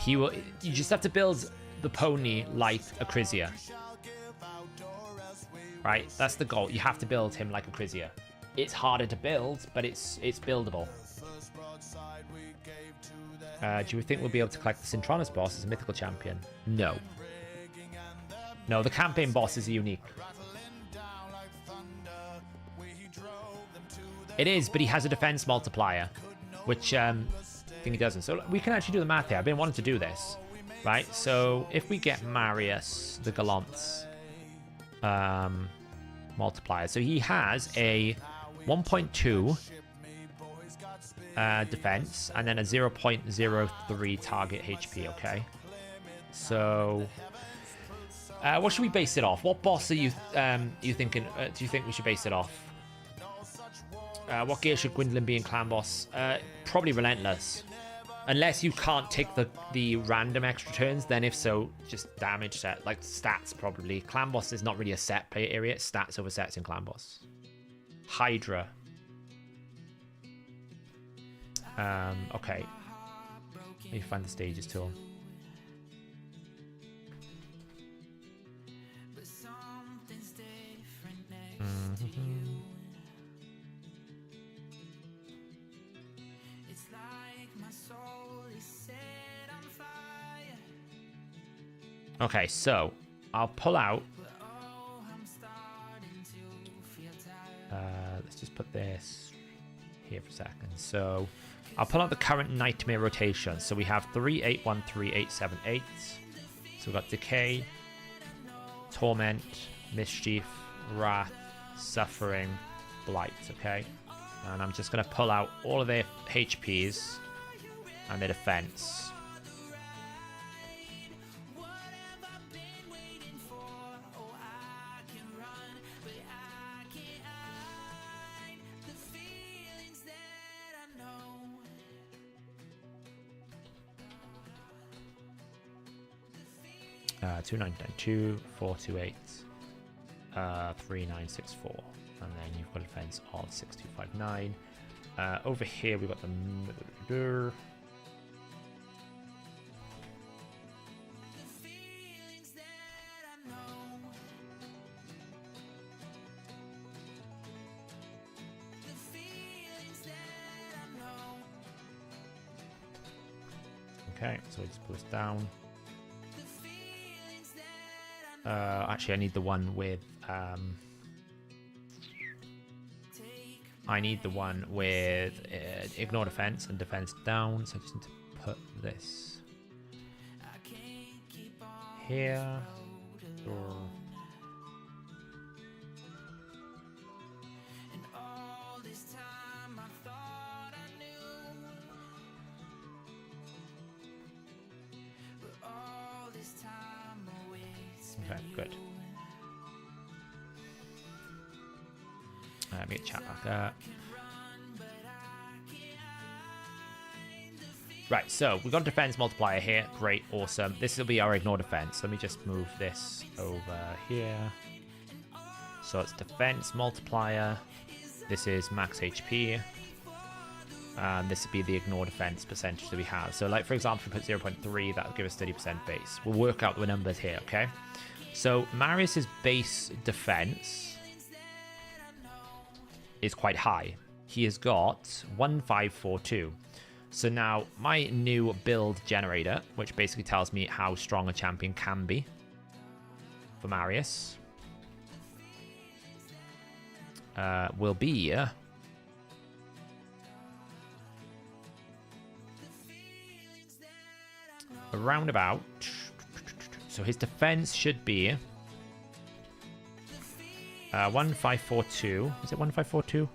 You just have to build the pony like a Crisia. Right? That's the goal. You have to build him like a Crisia. It's harder to build, but it's buildable. Do you think we'll be able to collect the Cintranos boss as a mythical champion? No. No, the campaign boss is unique. It is, but he has a defense multiplier, which I think he doesn't. So we can actually do the math here. I've been wanting to do this, right? So if we get Marius, the Gallant's multiplier. So he has a 1.2 defense and then a 0.03 target HP, okay? So what should we base it off? What boss are you thinking? Do you think we should base it off? What gear should Gwendolyn be in Clan Boss? Probably Relentless. Unless you can't take the random extra turns, then if so, just damage set. Like stats, probably. Clan Boss is not really a set play area. It's stats over sets in Clan Boss. Hydra. Okay. Let me find the stages tool. Okay, so I'll pull out. Let's just put this here for a second. So I'll pull out the current Nightmare rotation. So we have 3, 8, 1, 3, 8, 7, 8. So we've got Decay, Torment, Mischief, Wrath, Suffering, Blight, okay? And I'm just going to pull out all of their HPs and their defense. Uh, 2992, 428, 3964, and then you've got a defense of 6259. Over here we've got the okay, so we just pull this down. Actually, I need the one with ignore defense and defense down. So I just need to put this here. Okay, good. Let me get chat back up. Right, so we've got a defense multiplier here. Great, awesome. This will be our ignore defense. Let me just move this over here. So it's defense multiplier. This is max HP. And this would be the ignore defense percentage that we have. So like, for example, if we put 0.3, that'll give us 30% base. We'll work out the numbers here, okay? So Marius's base defense is quite high. He has got 1542. So now my new build generator, which basically tells me how strong a champion can be for Marius, will be around about. So his defense should be 1542. Is it 1542?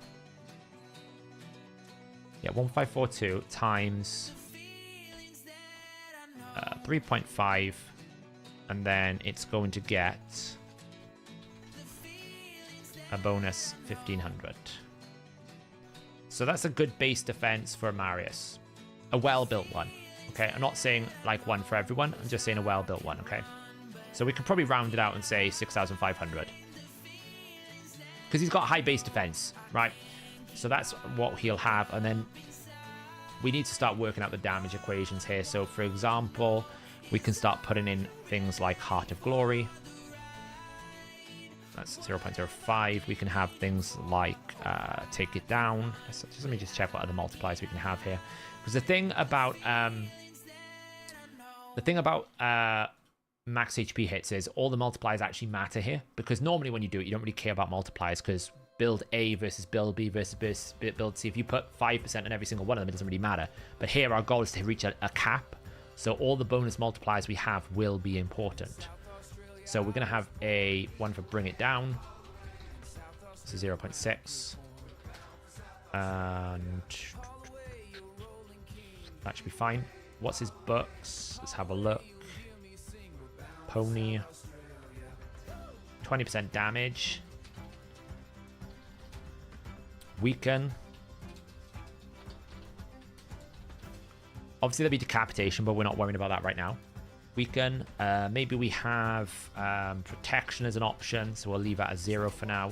Yeah, 1542 times 3.5, and then it's going to get a bonus 1500. So that's a good base defense for Marius. A well-built one, okay? I'm not saying like one for everyone, I'm just saying a well-built one, okay? So we could probably round it out and say 6,500. Because he's got high base defense, right? So that's what he'll have, and then we need to start working out the damage equations here. So for example, we can start putting in things like Heart of Glory. That's 0.05. We can have things like Take It Down. Let me just check what other multipliers we can have here. Because the thing about max HP hits is all the multipliers actually matter here. Because normally when you do it, you don't really care about multipliers because build A versus build B versus build C. If you put 5% on every single one of them, it doesn't really matter. But here our goal is to reach a cap. So all the bonus multipliers we have will be important. So we're going to have a one for Bring It Down. This is 0.6. And that should be fine. What's his books? Let's have a look. Pony. 20% damage. Weaken. Obviously there'll be decapitation, but we're not worrying about that right now. Weaken. Maybe we have protection as an option, so we'll leave that as 0 for now.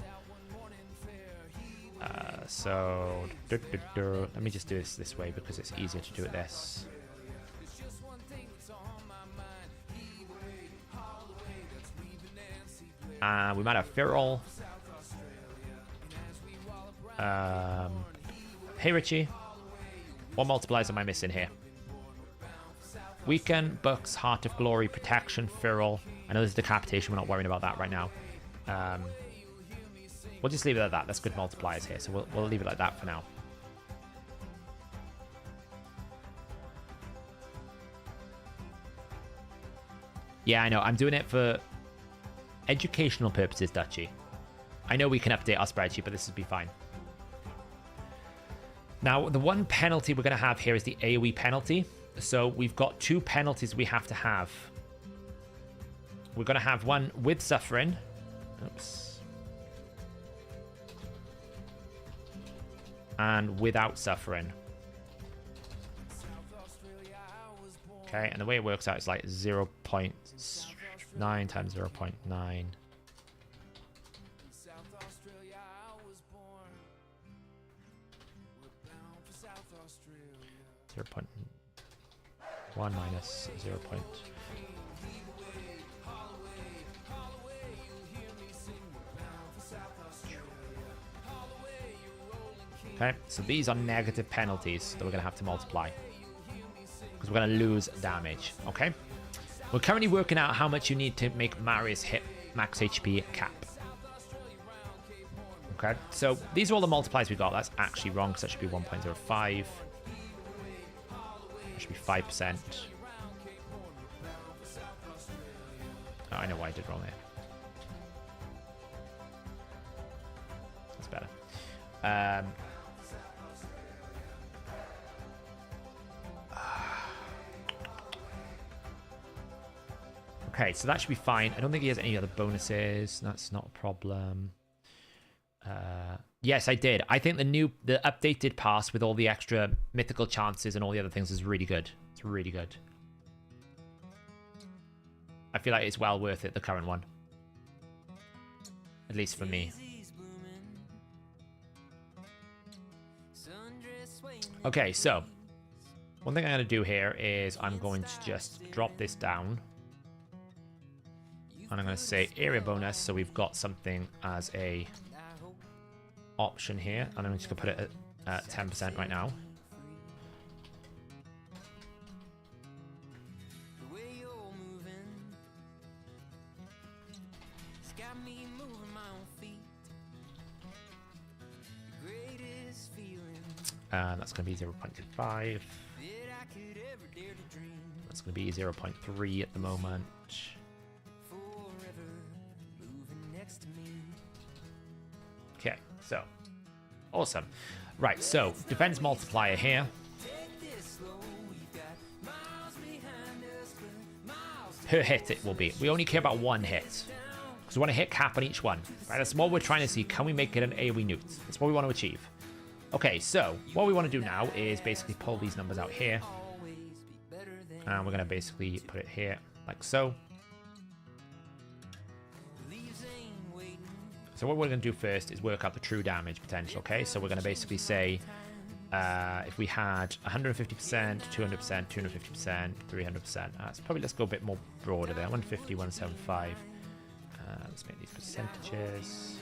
Let me just do this way because it's easier to do it this. We might have Feral. Hey Richie, what multipliers am I missing here? Weaken, Books, Heart of Glory, Protection, Feral. I know there's Decapitation, we're not worrying about that right now. We'll just leave it at that. That's good multipliers here, so we'll leave it like that for now. Yeah, I know. I'm doing it for educational purposes, Dutchy. I know we can update our spreadsheet, but this will be fine. Now, the one penalty we're going to have here is the AoE penalty. So we've got 2 penalties we have to have. We're going to have one with Suffering. Oops. And without Suffering. Okay, and the way it works out is like 0.9 times 0.9. 0.1 minus 0. Okay, so these are negative penalties that we're going to have to multiply. Because we're going to lose damage, okay? We're currently working out how much you need to make Marius hit max HP cap. Okay, so these are all the multipliers we got. That's actually wrong, because that should be 1.05. That should be 5%. Oh, I know why I did wrong there. That's better. Okay, so that should be fine. I don't think he has any other bonuses. That's not a problem. Yes, I did. I think the updated pass with all the extra mythical chances and all the other things is really good. It's really good. I feel like it's well worth it, the current one. At least for me. Okay, so one thing I'm going to do here is I'm going to just drop this down. And I'm going to say area bonus, so we've got something as a option here. And I'm just going to put it at 10% right now. That's going to be 0.25. That's going to be 0.3 at the moment. Okay, so awesome. Right, so defense multiplier here. per hit it will be. We only care about one hit. Because we want to hit cap on each one. Right? That's what we're trying to see. Can we make it an AoE newt? That's what we want to achieve. Okay, so what we want to do now is basically pull these numbers out here. And we're going to basically put it here, like so. So what we're going to do first is work out the true damage potential, okay? So we're going to basically say if we had 150%, 200%, 250%, 300%. Let's go a bit more broader there. 150, 175. Let's make these percentages.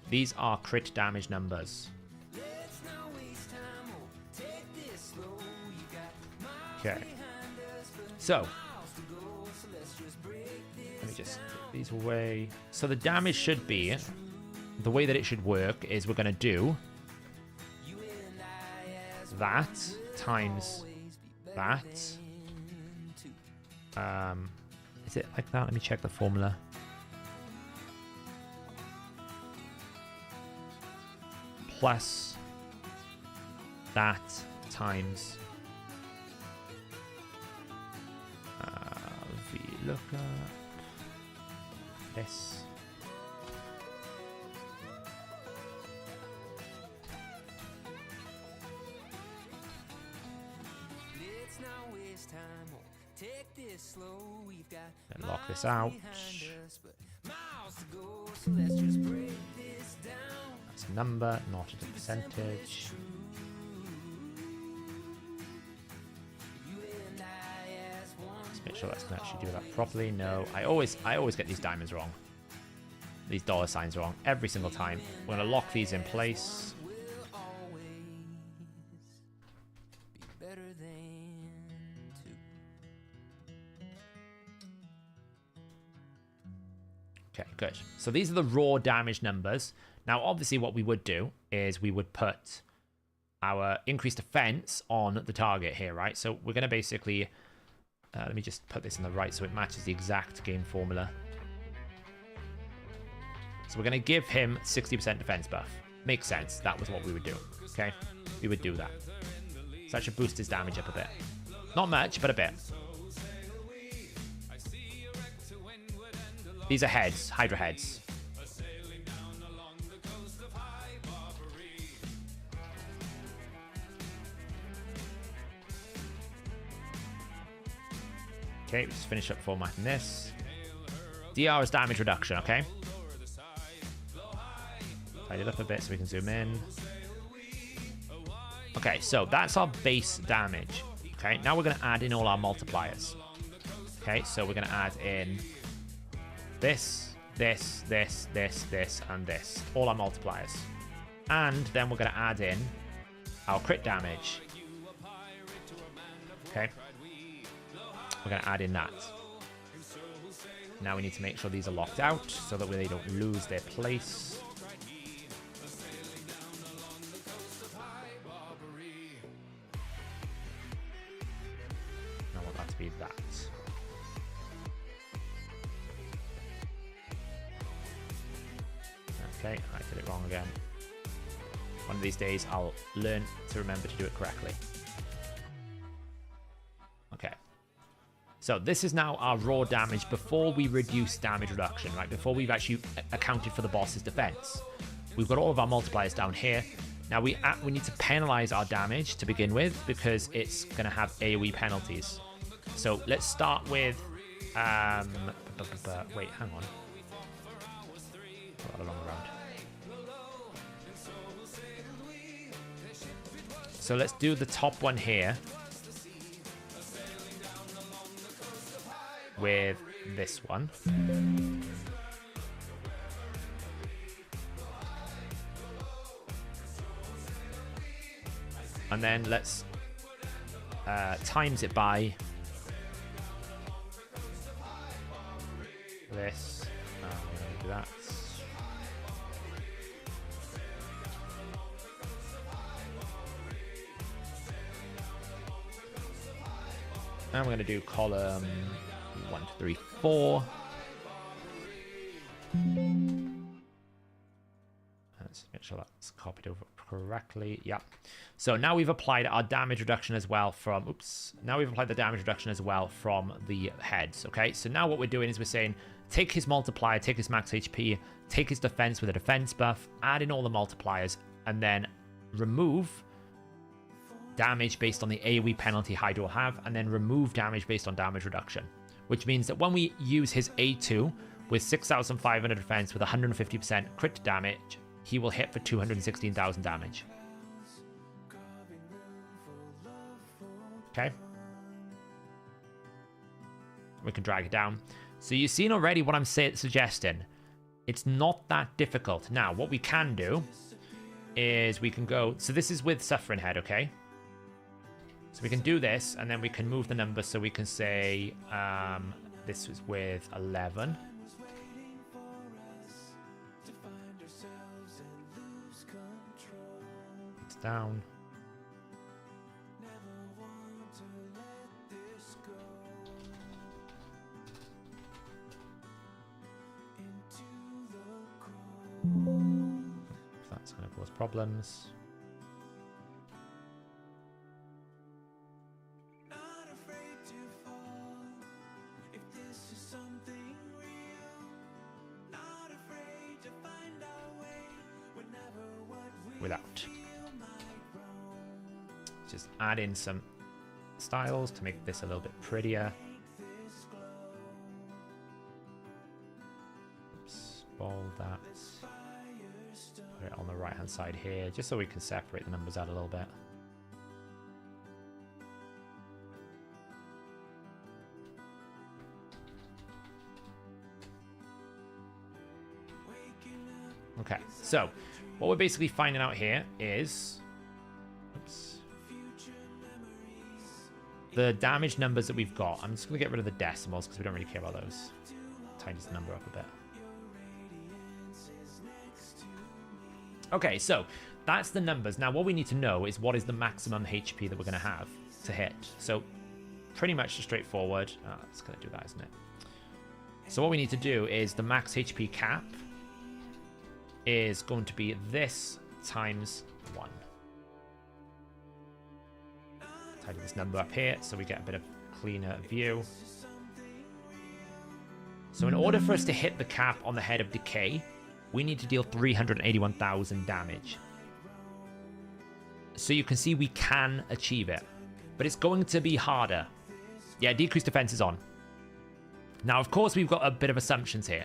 These are crit damage numbers. Okay. So, let me just put these away. So the damage should be, the way that it should work is we're going to do that times that. Is it like that? Let me check the formula. Plus that times VLOOKUP this. Then lock this out. That's a number, not a percentage. Let's make sure that's going to actually do that properly. No, I always get these diamonds wrong. These dollar signs wrong every single time. We're going to lock these in place. Okay, good. So these are the raw damage numbers. Now, obviously, what we would do is we would put our increased defense on the target here, right? So we're going to basically... let me just put this in the right so it matches the exact game formula. So we're going to give him 60% defense buff. Makes sense. That was what we would do, okay? We would do that. So that should boost his damage up a bit. Not much, but a bit. These are heads, Hydra heads. Okay, let's finish up formatting this. DR is damage reduction, okay? Tidy it up a bit so we can zoom in. Okay, so that's our base damage. Okay, now we're going to add in all our multipliers. Okay, so we're going to add in this, this, this, this, this, and this. All our multipliers. And then we're going to add in our crit damage. Okay. We're going to add in that. Now we need to make sure these are locked out so that they don't lose their place. I want that to be that. Okay, I did it wrong again. One of these days I'll learn to remember to do it correctly. Okay. So this is now our raw damage before we reduce damage reduction, right? Before we've actually accounted for the boss's defense. We've got all of our multipliers down here. Now we need to penalize our damage to begin with because it's going to have AoE penalties. So let's start with... wait, hang on. Got a long round. So let's do the top one here. With this one. And then let's times it by this. I'm going to do that. And we're going to do column 1, 2, 3, 4. Let's make sure that's copied over correctly. Yeah. So now we've applied our damage reduction as well from, now we've applied the damage reduction as well from the heads, okay? So now what we're doing is we're saying, take his multiplier, take his max HP, take his defense with a defense buff, add in all the multipliers, and then remove damage based on the AoE penalty Hydra will have, and then remove damage based on damage reduction. Which means that when we use his A2 with 6,500 defense with 150% crit damage, he will hit for 216,000 damage. Okay. We can drag it down. So you've seen already what I'm suggesting. It's not that difficult. Now, what we can do is we can go... So this is with Suffering Head, okay? So we can do this, and then we can move the numbers. So we can say this was with 11. It's down. That's going to cause problems. Without. Just add in some styles to make this a little bit prettier. Oops, bold that. Put it on the right hand side here, just so we can separate the numbers out a little bit. Okay, so what we're basically finding out here is the damage numbers that we've got. I'm just going to get rid of the decimals because we don't really care about those. Tighten this number up a bit. Okay, so that's the numbers. Now, what we need to know is what is the maximum HP that we're going to have to hit. So pretty much straightforward. It's going to do that, isn't it? So what we need to do is the max HP cap is going to be this times 1. Tidy this number up here so we get a bit of cleaner view. So in order for us to hit the cap on the Head of Decay, we need to deal 381,000 damage. So you can see we can achieve it, but it's going to be harder. Yeah, decreased defense is on. Now, of course, we've got a bit of assumptions here.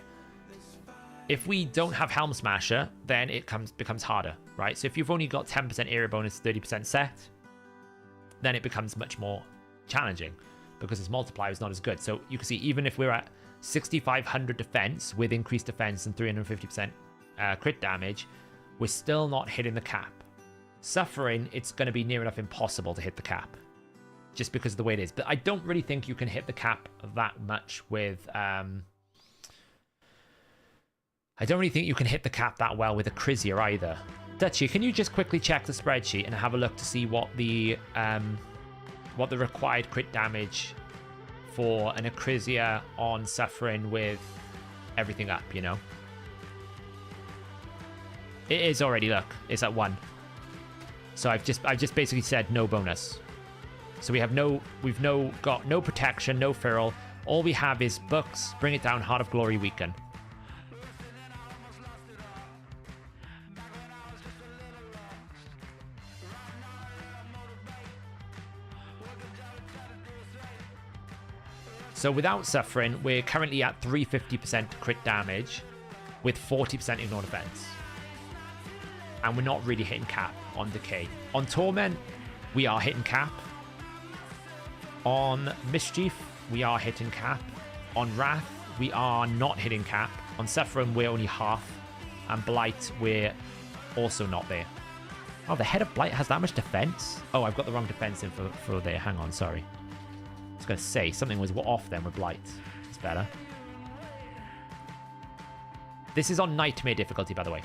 If we don't have Helm Smasher, then it becomes harder, right? So if you've only got 10% area bonus, 30% set, then it becomes much more challenging because its multiplier is not as good. So you can see even if we're at 6,500 defense with increased defense and 350% crit damage, we're still not hitting the cap. Suffering, it's going to be near enough impossible to hit the cap just because of the way it is. But I don't really think you can hit the cap that much with... I don't really think you can hit the cap that well with a Crizier either. Dutchy, can you just quickly check the spreadsheet and have a look to see what the required crit damage for an Acrisia on Suffering with everything up, you know? It is already, look, it's at 1. So I've just basically said no bonus. So we've got no protection, no feral. All we have is books, bring it down, Heart of Glory, weaken. So without Suffering, we're currently at 350% crit damage with 40% ignore defense. And we're not really hitting cap on Decay. On Torment, we are hitting cap. On Mischief, we are hitting cap. On Wrath, we are not hitting cap. On Suffering, we're only half. And Blight, we're also not there. Oh, the Head of Blight has that much defense? Oh, I've got the wrong defense in for there. Hang on, sorry. I was going to say, something was off then with Blight. It's better. This is on Nightmare difficulty, by the way.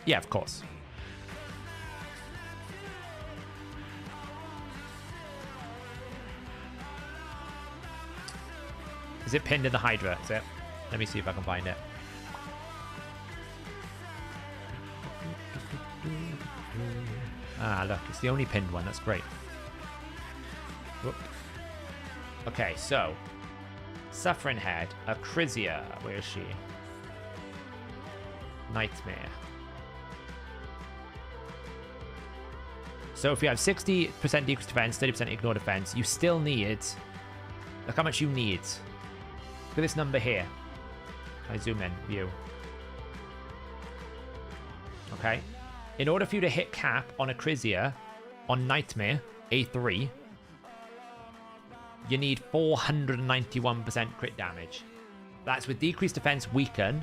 Yeah, of course. Is it pinned in the Hydra? Is it? Let me see if I can find it. Ah, look, it's the only pinned one. That's great. Whoop. Okay, so Suffering Head, Acrisia. Where is she? Nightmare. So if you have 60% decreased defense, 30% ignore defense, you still need... Look how much you need. Look at this number here. I zoom in, view. Okay. In order for you to hit cap on Acrisia, on Nightmare, A3, you need 491% crit damage. That's with decreased defense, weaken,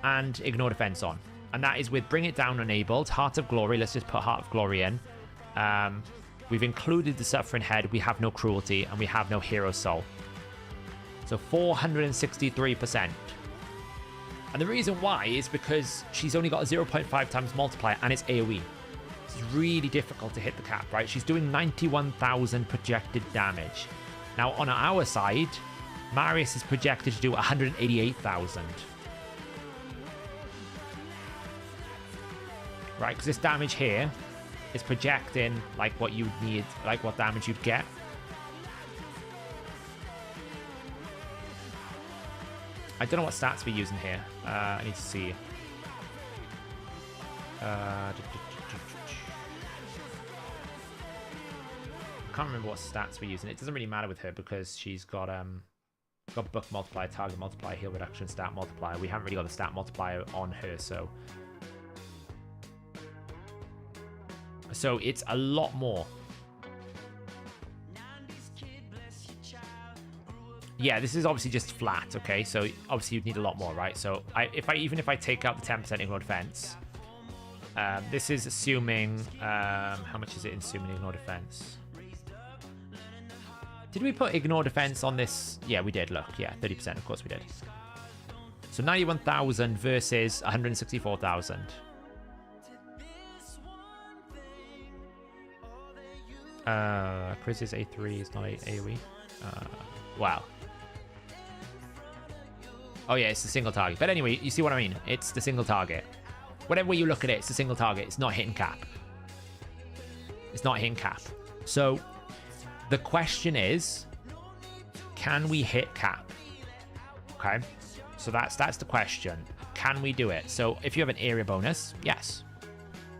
and ignore defense on. And that is with Bring It Down enabled, Heart of Glory. Let's just put Heart of Glory in. We've included the Suffering Head. We have no Cruelty, and we have no Hero Soul. So 463%. And the reason why is because she's only got a 0.5 times multiplier, and it's AoE. It's really difficult to hit the cap, right? She's doing 91,000 projected damage. Now, on our side, Marius is projected to do 188,000. Right, because this damage here is projecting like what you'd need, like what damage you'd get. I don't know what stats we're using here. I need to see. I can't remember what stats we're using. It doesn't really matter with her because she's got book multiplier, target multiplier, heal reduction, stat multiplier. We haven't really got the stat multiplier on her, so it's a lot more. Yeah, this is obviously just flat, okay? So obviously you'd need a lot more, right? So even if I take out the 10% ignore defense, this is assuming how much is it in assuming ignore defense? Did we put ignore defense on this? Yeah, we did. Look, yeah, 30%. Of course we did. So 91,000 versus 164,000. Chris is A3, it's not AoE. Wow. Oh yeah, it's the single target. But anyway, you see what I mean? It's the single target. Whatever way you look at it, it's the single target. It's not hitting cap. It's not hitting cap. So the question is, can we hit cap? Okay. So that's the question. Can we do it? So if you have an area bonus, yes.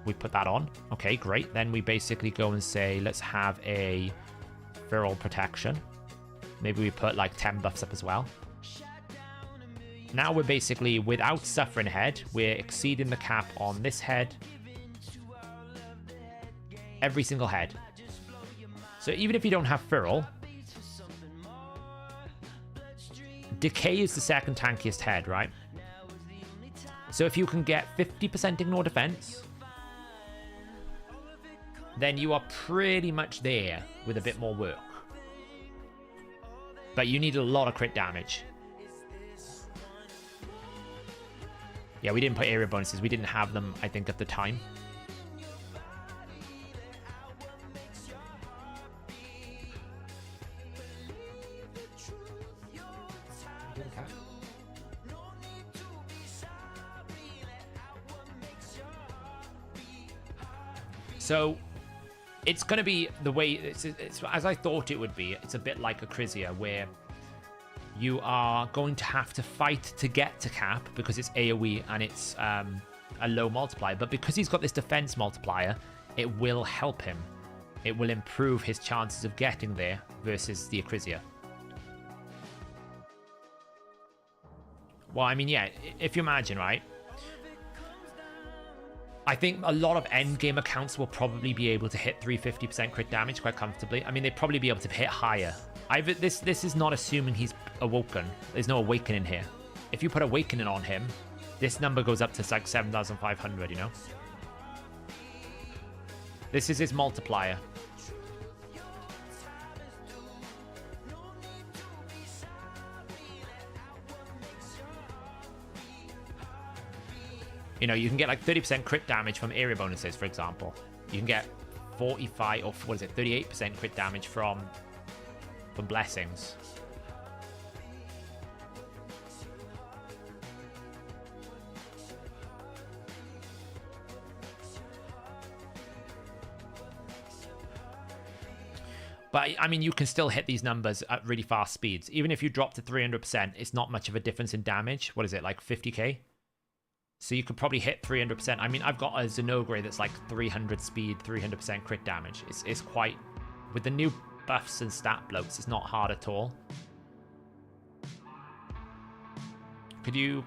We put that on. Okay, great. Then we basically go and say, let's have a feral protection. Maybe we put like 10 buffs up as well. Now we're basically, without Suffering Head, we're exceeding the cap on this head. Every single head. So even if you don't have feral, Decay is the second tankiest head, right? So if you can get 50% ignore defense, then you are pretty much there with a bit more work. But you need a lot of crit damage. Yeah, we didn't put area bonuses. We didn't have them, I think, at the time. So it's going to be the way it's as I thought it would be. It's a bit like Acrisia, where you are going to have to fight to get to cap because it's AoE and it's a low multiplier. But because he's got this defense multiplier, it will help him. It will improve his chances of getting there versus the Acrisia. Well, I mean, yeah, if you imagine, right? I think a lot of endgame accounts will probably be able to hit 350% crit damage quite comfortably. I mean, they'd probably be able to hit higher. This is not assuming he's awoken. There's no awakening here. If you put awakening on him, this number goes up to like 7,500, you know? This is his multiplier. You know, you can get like 30% crit damage from area bonuses, for example. You can get 45 or what is it, 38% crit damage from blessings. But I mean, you can still hit these numbers at really fast speeds. Even if you drop to 300%, it's not much of a difference in damage. What is it, like 50k? So you could probably hit 300%. I mean, I've got a Zenogre that's like 300 speed, 300% crit damage. It's quite... With the new buffs and stat blokes, it's not hard at all. Could you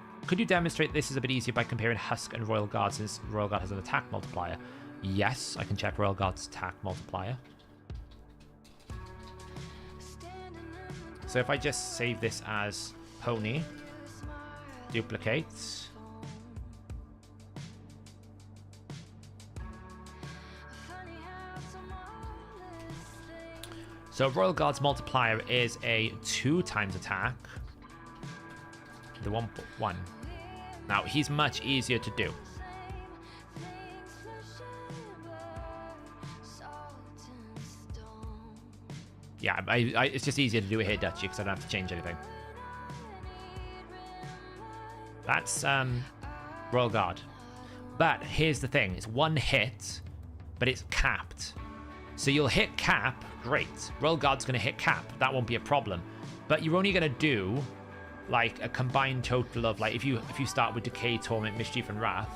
demonstrate this is a bit easier by comparing Husk and Royal Guard, since Royal Guard has an attack multiplier? Yes, I can check Royal Guard's attack multiplier. So if I just save this as Pony, duplicate. So Royal Guard's multiplier is a 2 times attack. The 1. Now, he's much easier to do. Yeah, it's just easier to do it here, Dutchy, because I don't have to change anything. That's Royal Guard. But here's the thing. It's 1 hit, but it's capped. So you'll hit cap, great. Royal Guard's going to hit cap. That won't be a problem. But you're only going to do like a combined total of, like, if you start with Decay, Torment, Mischief, and Wrath,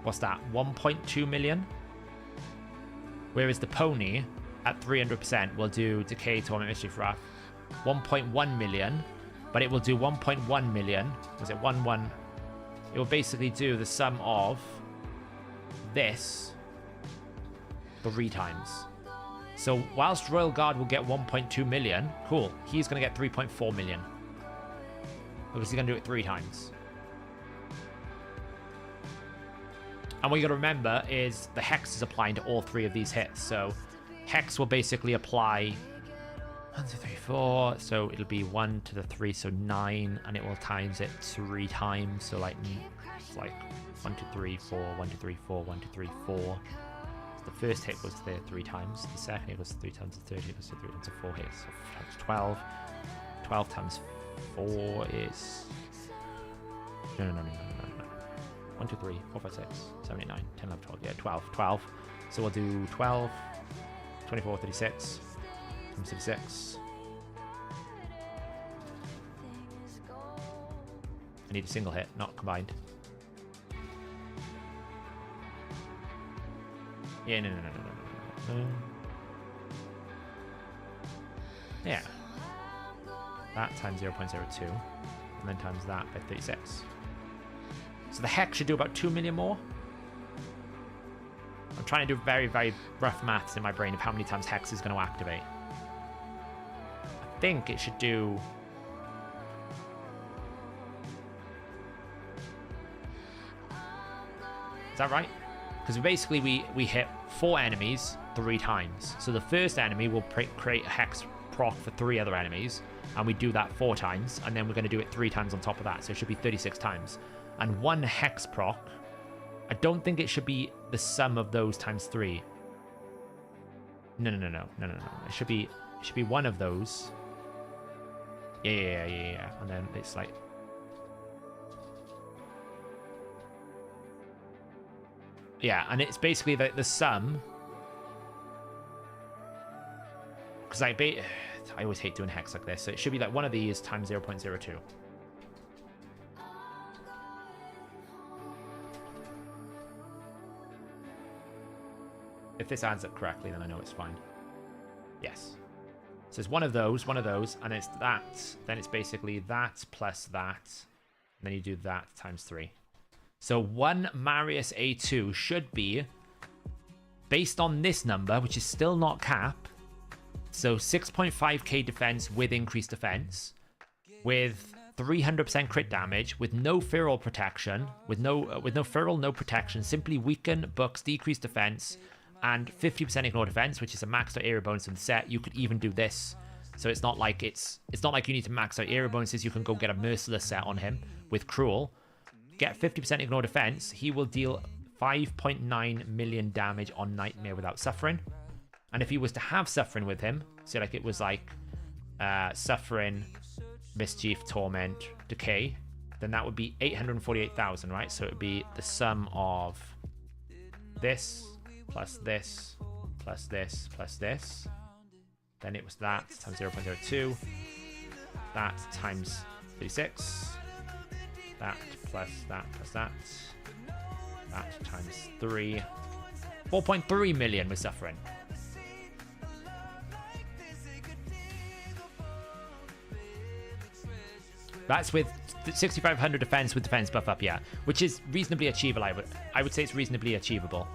what's that? 1.2 million? Whereas the Pony at 300% will do Decay, Torment, Mischief, Wrath 1.1 million, but it will do 1.1 million. Was it 1? It will basically do the sum of this 3 times. So whilst Royal Guard will get 1.2 million, cool, he's going to get 3.4 million. Because he's going to do it 3 times. And what you got to remember is the Hex is applying to all 3 of these hits. So Hex will basically apply 1, 2, 3, 4. So it'll be 1 to the 3, so 9. And it will times it 3 times. So like, it's like 1, 2, 3, 4, 1, 2, 3, 4, 1, 2, 3, 4. So the first hit was there 3 times. The second hit was 3 times. The third hit was 3 times. 4 hits. So that's 12. 12 times 4 is... No. 1, 2, 3, 4, 5, 6, 7, 8, 9, 10, 11, 12. Yeah, 12. So we'll do 12, 24, 36, 36. I need a single hit, not combined. Yeah, no. Yeah. That times 0.02, and then times that by 36. So the Hex should do about 2 million more. I'm trying to do very, very rough maths in my brain of how many times Hex is going to activate. I think it should do... Is that right? Because basically we hit 4 enemies 3 times. So the first enemy will create a Hex proc for 3 other enemies, and we do that 4 times, and then we're going to do it 3 times on top of that, so it should be 36 times. And 1 Hex proc, I don't think it should be the sum of those times 3. No. It should be one of those. Yeah. And then it's like... Yeah, and it's basically the sum. Because I always hate doing Hex like this. So it should be like one of these times 0.02. If this adds up correctly, then I know it's fine. Yes. So it's one of those, and it's that. Then it's basically that plus that. And then you do that times 3. So 1 Marius A2 should be, based on this number, which is still not cap, so 6.5k defense with increased defense, with 300% crit damage, with no feral protection, with no feral, no protection, simply weaken, books, decreased defense, and 50% ignore defense, which is a maxed out area bonus in the set. You could even do this. So it's not like you need to max out area bonuses. You can go get a merciless set on him with Cruel. Get 50% ignore defense. He will deal 5.9 million damage on Nightmare without suffering. And if he was to have suffering with him, so like it was like suffering, mischief, torment, decay, then that would be 848,000, right? So it would be the sum of this plus this plus this plus this Then it was that times 0.02. That times 36. That plus that plus that. That times 3. 4.3 million we're suffering. That's with 6,500 defense with defense buff up, yeah. Which is reasonably achievable, I would say it's reasonably achievable.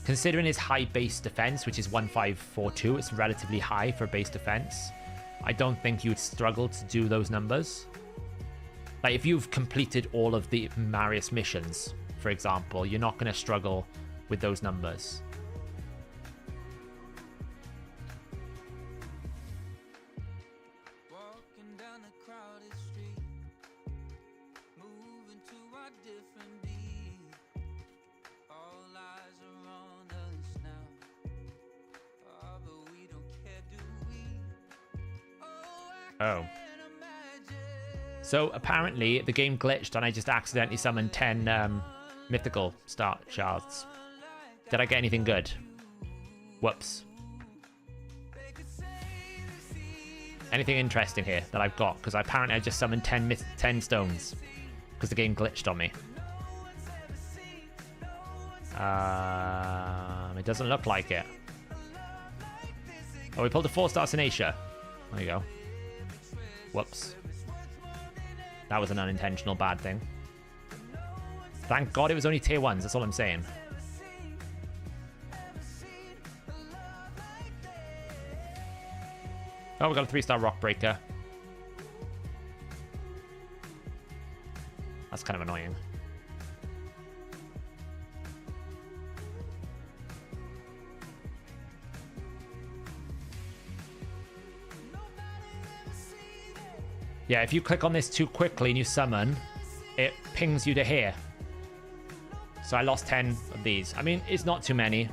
Considering his high base defense, which is 1542, it's relatively high for base defense. I don't think you'd struggle to do those numbers. Like, if you've completed all of the Marius missions, for example, you're not going to struggle with those numbers. Walking down a crowded street, moving to a different beat. All eyes are on us now. Oh, but we don't care, do we? Oh. So apparently the game glitched and I just accidentally summoned 10 mythical start shards. Did I get anything good? Whoops. Anything interesting here that I've got? Because apparently I just summoned 10 stones because the game glitched on me. It doesn't look like it. Oh, we pulled a 4-star Sinacia. There you go. Whoops. That was an unintentional bad thing. Thank God it was only tier 1s, that's all I'm saying. Oh, we got a 3-star Rock Breaker. That's kind of annoying. Yeah, if you click on this too quickly and you summon, it pings you to here. So I lost 10 of these. I mean, it's not too many.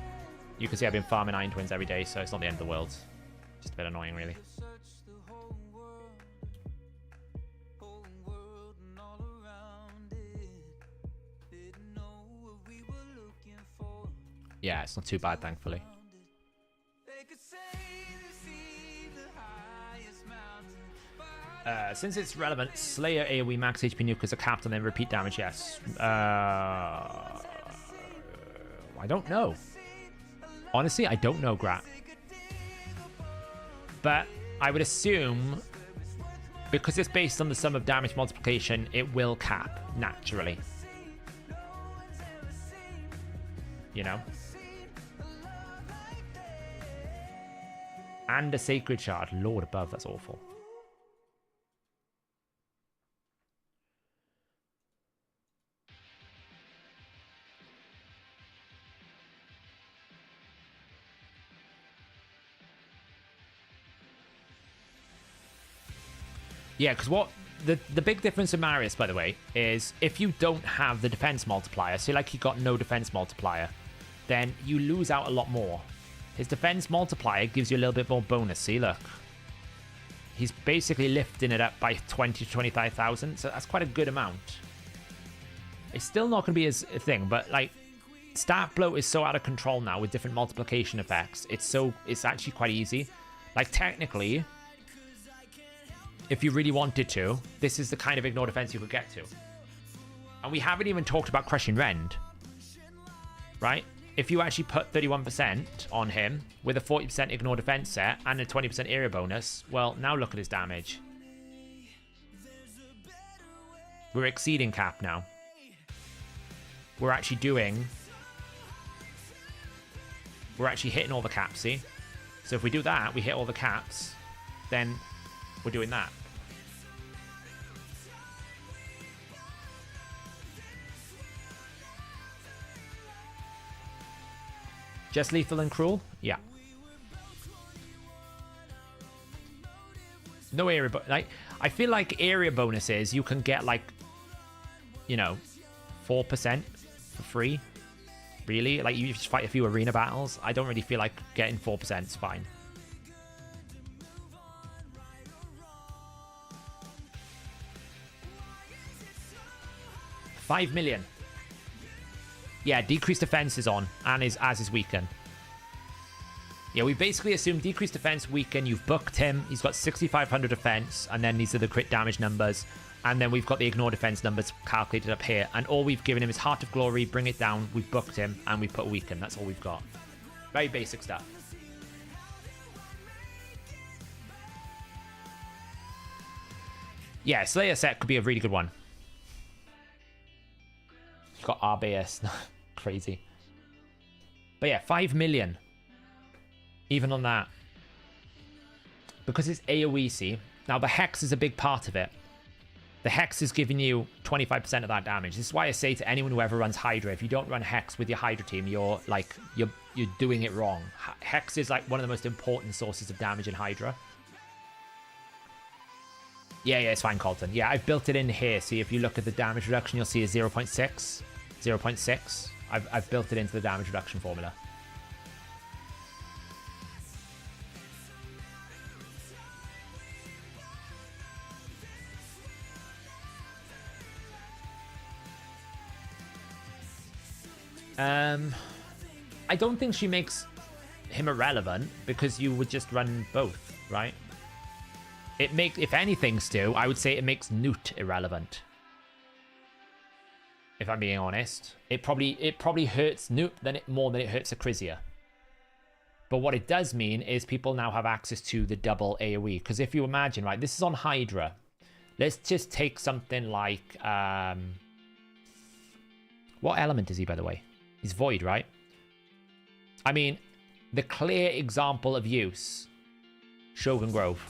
You can see I've been farming Iron Twins every day, so it's not the end of the world. Just a bit annoying, really. Yeah, it's not too bad, thankfully. Since it's relevant, Slayer AoE max HP nukers are capped and then repeat damage, yes. I don't know. Honestly, I don't know, Grat. But I would assume, because it's based on the sum of damage multiplication, it will cap, naturally. You know? And a Sacred Shard. Lord above, that's awful. Yeah, because what the big difference in Marius, by the way, is if you don't have the defense multiplier, say like he got no defense multiplier, then you lose out a lot more. His defense multiplier gives you a little bit more bonus. See, look. He's basically lifting it up by 20 to 25,000, so that's quite a good amount. It's still not going to be his thing, but like, stat bloat is so out of control now with different multiplication effects. It's actually quite easy. Like, technically, if you really wanted to, this is the kind of ignore defense you could get to. And we haven't even talked about Crushing Rend. Right? If you actually put 31% on him with a 40% ignore defense set and a 20% area bonus, well, now look at his damage. We're exceeding cap now. We're actually hitting all the caps, see? So if we do that, we hit all the caps, then we're doing that. Just lethal and cruel? Yeah. No area, but like, I feel like area bonuses you can get like, you know, 4% for free. Really? Like, you just fight a few arena battles. I don't really feel like getting 4% is fine. $5 million. Yeah, decreased defense is on, and as is weaken. Yeah, we basically assume decreased defense, weaken. You've booked him. He's got 6,500 defense, and then these are the crit damage numbers. And then we've got the ignore defense numbers calculated up here. And all we've given him is Heart of Glory, bring it down. We've booked him, and we put weaken. That's all we've got. Very basic stuff. Yeah, Slayer set could be a really good one. You've got RBS. Crazy. But yeah, 5 million. Even on that. Because it's AoE, see? Now, the Hex is a big part of it. The Hex is giving you 25% of that damage. This is why I say to anyone who ever runs Hydra, if you don't run Hex with your Hydra team, you're doing it wrong. Hex is like one of the most important sources of damage in Hydra. Yeah, it's fine, Colton. Yeah, I've built it in here. See, if you look at the damage reduction, you'll see a 0.6. 0.6. I've built it into the damage reduction formula. I don't think she makes him irrelevant because you would just run both, right? If anything, Stu, I would say it makes Newt irrelevant. If I'm being honest, it probably hurts Newt more than it hurts Acrisia. But what it does mean is people now have access to the double AoE. Because if you imagine, right, this is on Hydra. Let's just take something like what element is he, by the way? He's Void, right? I mean, the clear example of use, Shogun Grove.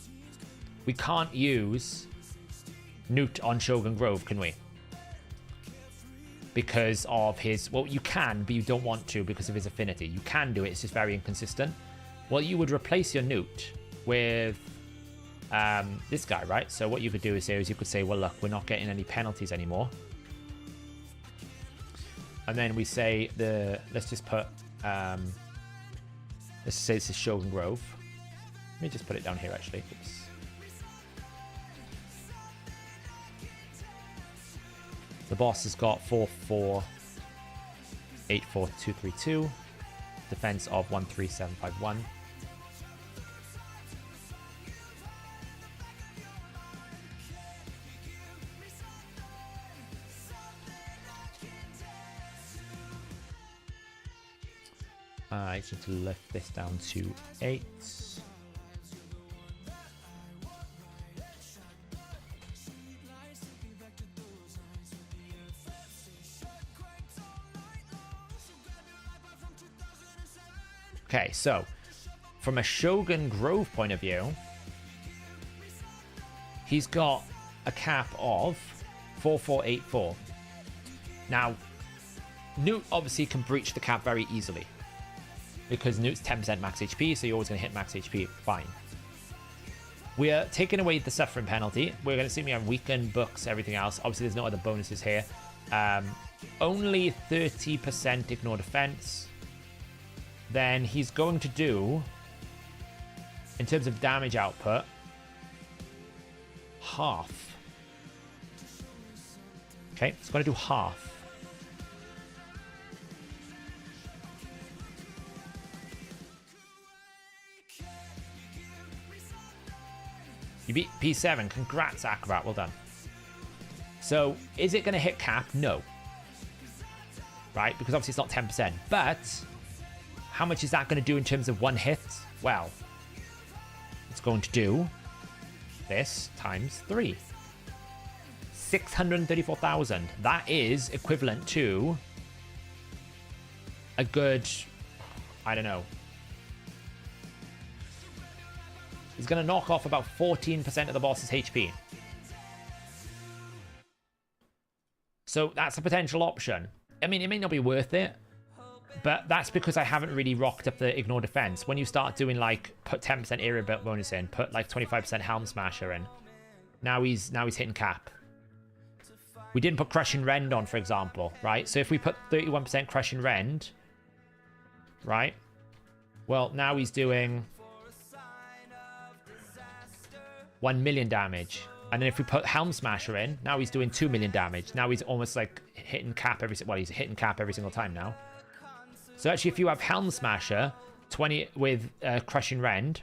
We can't use Newt on Shogun Grove, can we? Because of his... Well, you can, but you don't want to because of his affinity. You can do it, it's just very inconsistent. Well, you would replace your Newt with this guy, right? So what you could do is you could say, well, look, we're not getting any penalties anymore. And then we say let's just put, let's say this is Shogun Grove. Let me just put it down here, actually. Oops. The boss has got 4484232, defense of 13751. I just need to lift this down to 8. Okay, so from a Shogun Grove point of view, he's got a cap of 4484. Now, Newt obviously can breach the cap very easily because Newt's 10% max HP, so you're always going to hit max HP. Fine. We are taking away the suffering penalty. We're going to see me on weaken, books, everything else. Obviously, there's no other bonuses here. Only 30% ignore defense. Then he's going to do, in terms of damage output, half. Okay, it's going to do half. You beat P7. Congrats, Acrobat. Well done. So, is it going to hit cap? No. Right? Because obviously it's not 10%. But how much is that going to do in terms of one hit? Well, it's going to do this times 3. 634,000. That is equivalent to a good, I don't know. He's going to knock off about 14% of the boss's HP. So that's a potential option. I mean, it may not be worth it, but that's because I haven't really rocked up the ignore defense. When you start doing like, put 10% area bonus in, put like 25% helm smasher in, now he's hitting cap. We didn't put crushing rend on, for example, right? So if we put 31% crushing rend, right? Well, now he's doing 1 million damage. And then if we put Helm Smasher in, now he's doing 2 million damage. Now he's almost like hitting cap he's hitting cap every single time now. So actually, if you have Helm Smasher, 20 with Crushing Rend,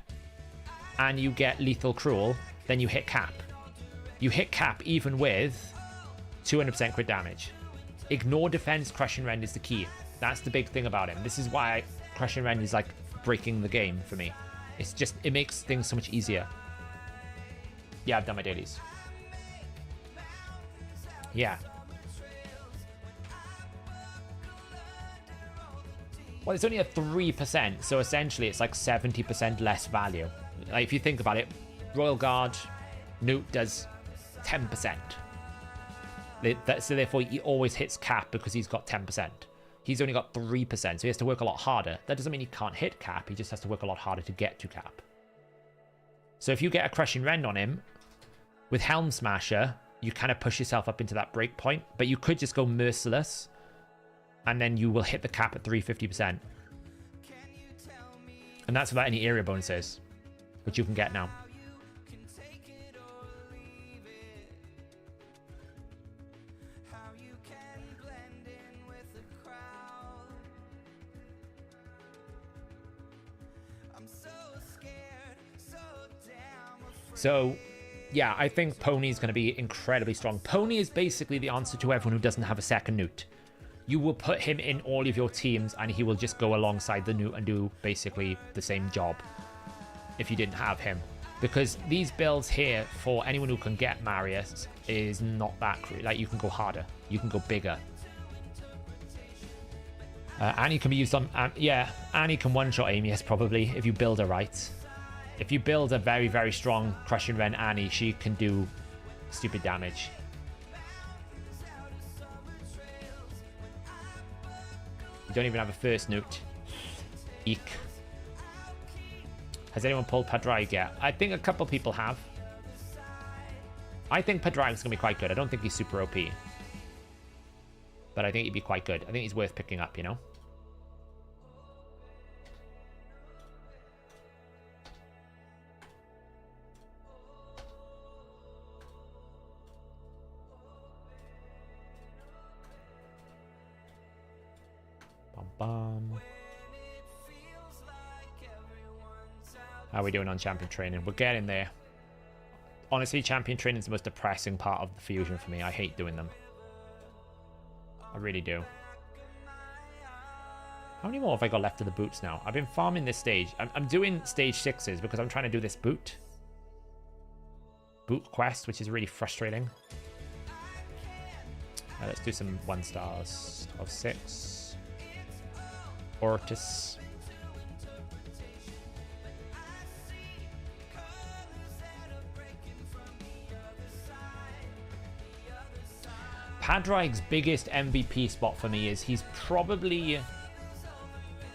and you get Lethal Cruel, then you hit cap. You hit cap even with 200% crit damage. Ignore defense, Crushing Rend is the key. That's the big thing about him. This is why Crushing Rend is like breaking the game for me. It's just, it makes things so much easier. Yeah, I've done my dailies. Yeah. Well, it's only a 3%, so essentially it's like 70% less value. Like, if you think about it, Royal Guard, Newt does 10%. So therefore he always hits cap because he's got 10%. He's only got 3%, so he has to work a lot harder. That doesn't mean he can't hit cap, he just has to work a lot harder to get to cap. So if you get a Crushing Rend on him, with Helm Smasher, you kind of push yourself up into that break point, but you could just go Merciless, and then you will hit the cap at 350%. And that's without any area bonuses, which you can get now. So, yeah, I think Pony's going to be incredibly strong. Pony is basically the answer to everyone who doesn't have a second Newt. You will put him in all of your teams and he will just go alongside the Newt and do basically the same job if you didn't have him. Because these builds here, for anyone who can get Marius, is not that like, you can go harder, you can go bigger. Annie can be used on, yeah, Annie can one-shot Amius probably if you build her right. If you build a very, very strong Crushing Rend Annie, she can do stupid damage. You don't even have a first Newt. Eek. Has anyone pulled Padraig yet? I think a couple people have. I think Padraig's going to be quite good. I don't think he's super OP. But I think he'd be quite good. I think he's worth picking up, you know? Bum. How are we doing on champion training? We're getting there. Honestly, champion training is the most depressing part of the fusion for me. I hate doing them. I really do. How many more have I got left of the boots now? I've been farming this stage. I'm doing stage 6s because I'm trying to do this boot quest, which is really frustrating. Let's do some 1-stars of 6. Ortis. Padraig's biggest MVP spot for me is he's probably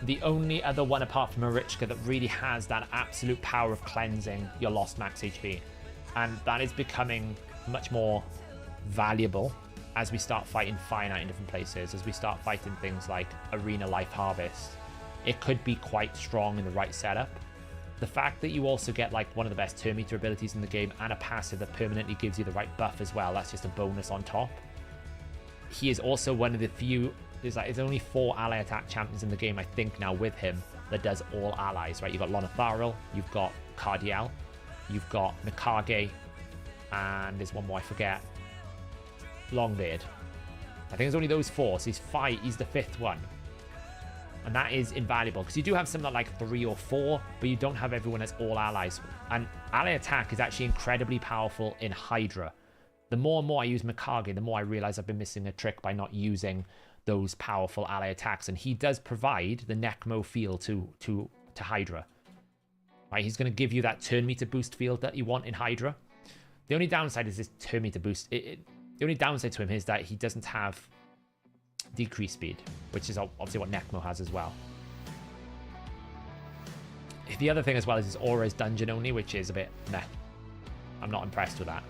the only other one apart from Marichka that really has that absolute power of cleansing your lost max HP. And that is becoming much more valuable as we start fighting Fire Knight in different places, as we start fighting things like Arena Life Harvest. It could be quite strong in the right setup. The fact that you also get like one of the best turn meter abilities in the game and a passive that permanently gives you the right buff as well, that's just a bonus on top. He is also one of the few, there's only 4 ally attack champions in the game, I think, now with him that does all allies, right? You've got Lonatharil, you've got Cardiel, you've got Mikage, and there's one more I forget. Longbeard. I think there's only those 4, so he's the 5th one. And that is invaluable, because you do have some that like 3 or 4, but you don't have everyone as all allies. And ally attack is actually incredibly powerful in Hydra. The more and more I use Mikage, the more I realize I've been missing a trick by not using those powerful ally attacks. And he does provide the Necmo feel to Hydra. Right, he's going to give you that turn meter boost field that you want in Hydra. The only downside is this turn meter boost. The only downside to him is that he doesn't have decreased speed, which is obviously what Necmo has as well. The other thing as well is his aura is dungeon only, which is a bit meh. I'm not impressed with that.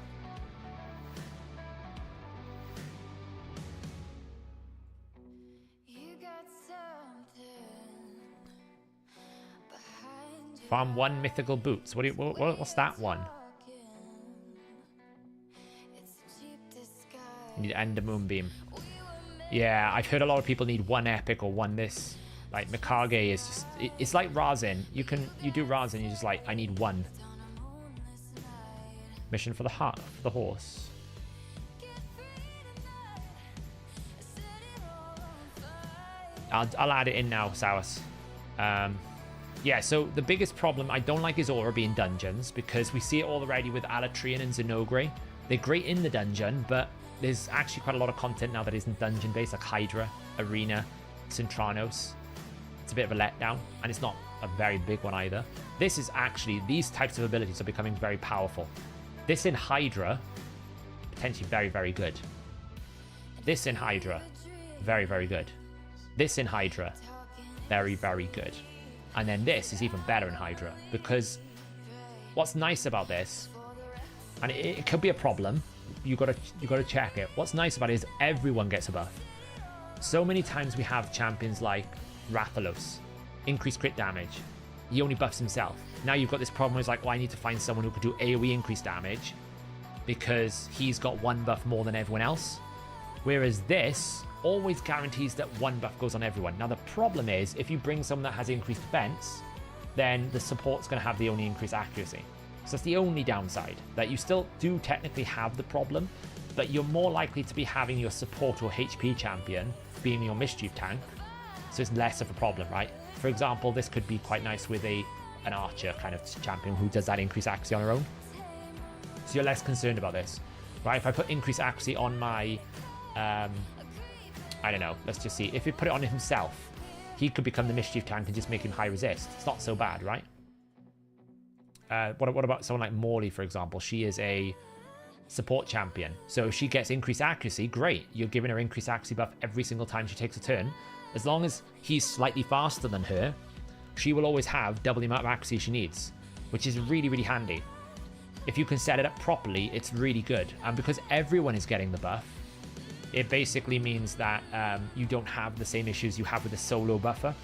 Farm 1 mythical boots. What's that one? You need Ender Moonbeam. Yeah, I've heard a lot of people need 1 epic or 1 this. Like Mikage is just, it's like Razin. You do Razin, you're just like, I need one. Mission for the horse. I'll add it in now, Sawas. Yeah, so the biggest problem, I don't like his aura being dungeons, because we see it all already with Alatrian and Zenogre. They're great in the dungeon, but there's actually quite a lot of content now that isn't dungeon based, like Hydra, Arena, Centranos. It's a bit of a letdown, and it's not a very big one either. This is actually, these types of abilities are becoming very powerful. This in Hydra, potentially very, very good. This in Hydra, very, very good. This in Hydra, very, very good. And then this is even better in Hydra, because what's nice about this, and it could be a problem, you gotta check it. What's nice about it is everyone gets a buff. So many times we have champions like Rathalos, increased crit damage. He only buffs himself. Now you've got this problem where it's like, well, I need to find someone who could do AoE increased damage because he's got one buff more than everyone else. Whereas this always guarantees that one buff goes on everyone. Now the problem is, if you bring someone that has increased defense, then the support's going to have the only increased accuracy. So that's the only downside, that you still do technically have the problem, but you're more likely to be having your support or HP champion being your mischief tank, so it's less of a problem, right? For example, this could be quite nice with an archer kind of champion who does that increased accuracy on her own. So you're less concerned about this, right? If I put increased accuracy on my, I don't know, let's just see. If you put it on himself, he could become the mischief tank and just make him high resist. It's not so bad, right? What about someone like Morley, for example? She is a support champion. So if she gets increased accuracy, great. You're giving her increased accuracy buff every single time she takes a turn. As long as he's slightly faster than her, she will always have double the amount of accuracy she needs, which is really, really handy. If you can set it up properly, it's really good. And because everyone is getting the buff, it basically means that you don't have the same issues you have with a solo buffer.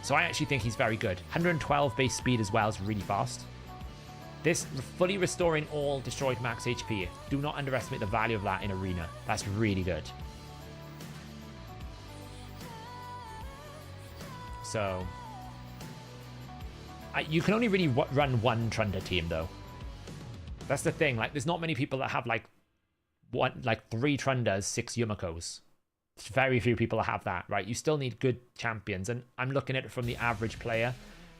So I actually think he's very good. 112 base speed as well is really fast. This fully restoring all destroyed max HP. Do not underestimate the value of that in Arena. That's really good. So you can only really run one Trunda team though. That's the thing. Like, there's not many people that have like 3 Trundas, 6 Yumikos. Very few people that have that, right? You still need good champions, and I'm looking at it from the average player.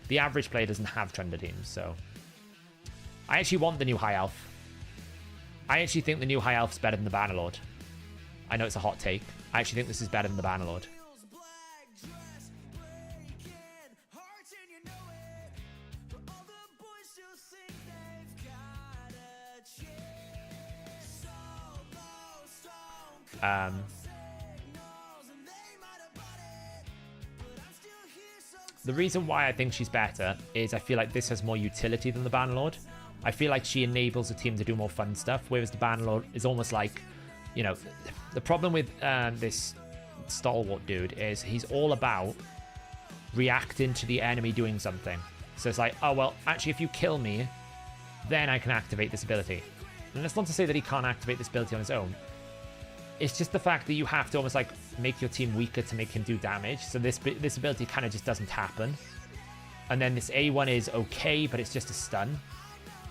The average player doesn't have Trunda teams, so I actually want the new High Elf. I actually think the new High Elf's better than the Bannerlord. I know it's a hot take. I actually think this is better than the Bannerlord. The reason why I think she's better is I feel like this has more utility than the Bannerlord. I feel like she enables the team to do more fun stuff, whereas the Bannerlord is almost like, you know, the problem with this stalwart dude is he's all about reacting to the enemy doing something. So it's like, oh, well, actually, if you kill me, then I can activate this ability. And that's not to say that he can't activate this ability on his own. It's just the fact that you have to almost like make your team weaker to make him do damage. So this ability kind of just doesn't happen. And then this A1 is okay, but it's just a stun.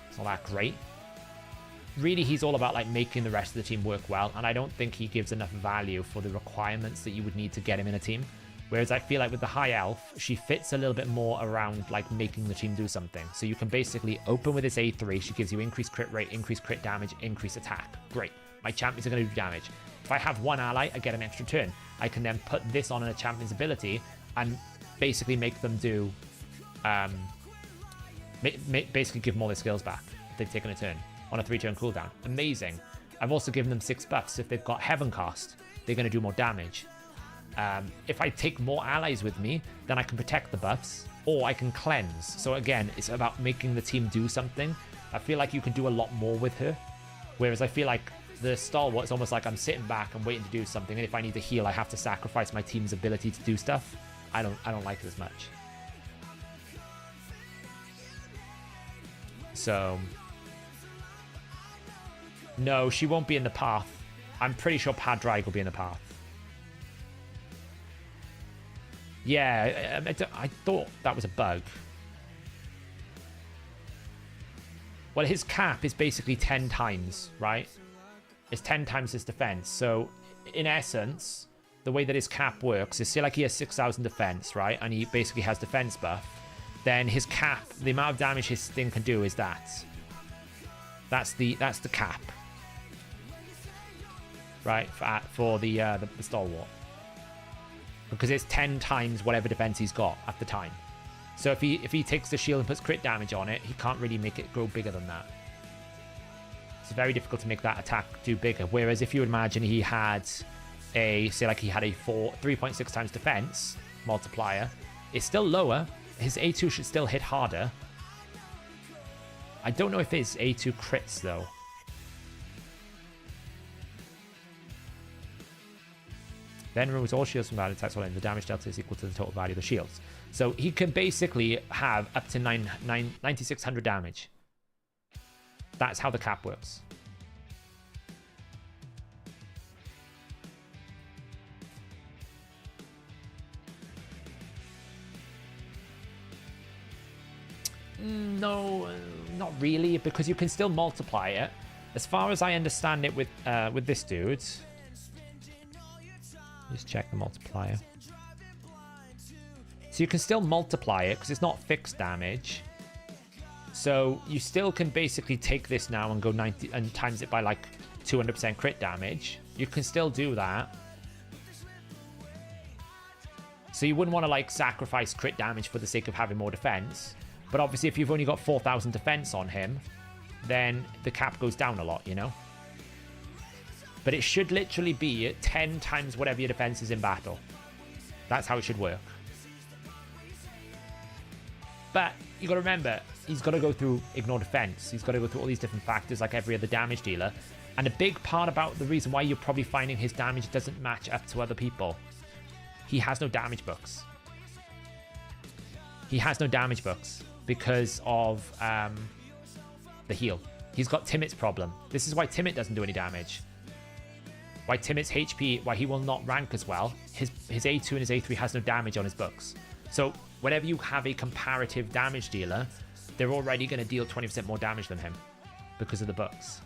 It's not that great. Really, he's all about like making the rest of the team work well. And I don't think he gives enough value for the requirements that you would need to get him in a team. Whereas I feel like with the High Elf, she fits a little bit more around like making the team do something. So you can basically open with this A3. She gives you increased crit rate, increased crit damage, increased attack. Great. My champions are going to do damage. If I have one ally, I get an extra turn. I can then put this on a champion's ability and basically make them do... basically give them all their skills back if they've taken a turn on a 3-turn cooldown. Amazing. I've also given them 6 buffs. If they've got Heaven Cast, they're going to do more damage. If I take more allies with me, then I can protect the buffs, or I can cleanse. So again, it's about making the team do something. I feel like you can do a lot more with her. Whereas I feel like the stalwart is almost like I'm sitting back and waiting to do something, and if I need to heal, I have to sacrifice my team's ability to do stuff. I don't like it as much. So no, she won't be in the path. I'm pretty sure Padraig will be in the path. Yeah, I thought that was a bug. Well, his cap is basically 10 times, right? It's 10 times his defense. So, in essence, the way that his cap works is, say like he has 6,000 defense, right? And he basically has defense buff. Then his cap, the amount of damage his thing can do is that. That's the cap. Right? For the stalwart. Because it's 10 times whatever defense he's got at the time. So if he takes the shield and puts crit damage on it, he can't really make it grow bigger than that. It's very difficult to make that attack do bigger. Whereas if you imagine he had say like he had a 3.6 times defense multiplier, it's still lower. His A2 should still hit harder. I don't know if his A2 crits though. Then removes all shields from bad attacks while the damage delta is equal to the total value of the shields. So he can basically have up to 9,600 damage. That's how the cap works. No, not really, because you can still multiply it. As far as I understand it with this dude, just check the multiplier. So you can still multiply it because it's not fixed damage. So you still can basically take this now and go 90 and times it by like 200% crit damage. You can still do that. So you wouldn't want to like sacrifice crit damage for the sake of having more defense. But obviously if you've only got 4,000 defense on him, then the cap goes down a lot, you know? But it should literally be 10 times whatever your defense is in battle. That's how it should work. But you got to remember, he's got to go through ignore defense. He's got to go through all these different factors like every other damage dealer. And a big part about the reason why you're probably finding his damage doesn't match up to other people. He has no damage books. He has no damage books because of the heal. He's got Timot's problem. This is why Timot doesn't do any damage. Why Timot's HP, why he will not rank as well. His A2 and his A3 has no damage on his books. So whenever you have a comparative damage dealer, they're already going to deal 20% more damage than him because of the books.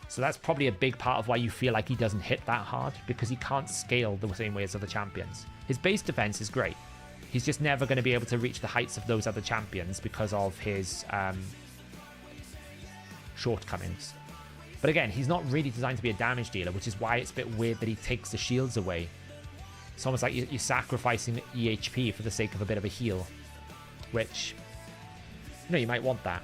So that's probably a big part of why you feel like he doesn't hit that hard, because he can't scale the same way as other champions. His base defense is great. He's just never going to be able to reach the heights of those other champions because of his shortcomings. But again, he's not really designed to be a damage dealer, which is why it's a bit weird that he takes the shields away. It's almost like you're sacrificing EHP for the sake of a bit of a heal, which, you know, you might want that.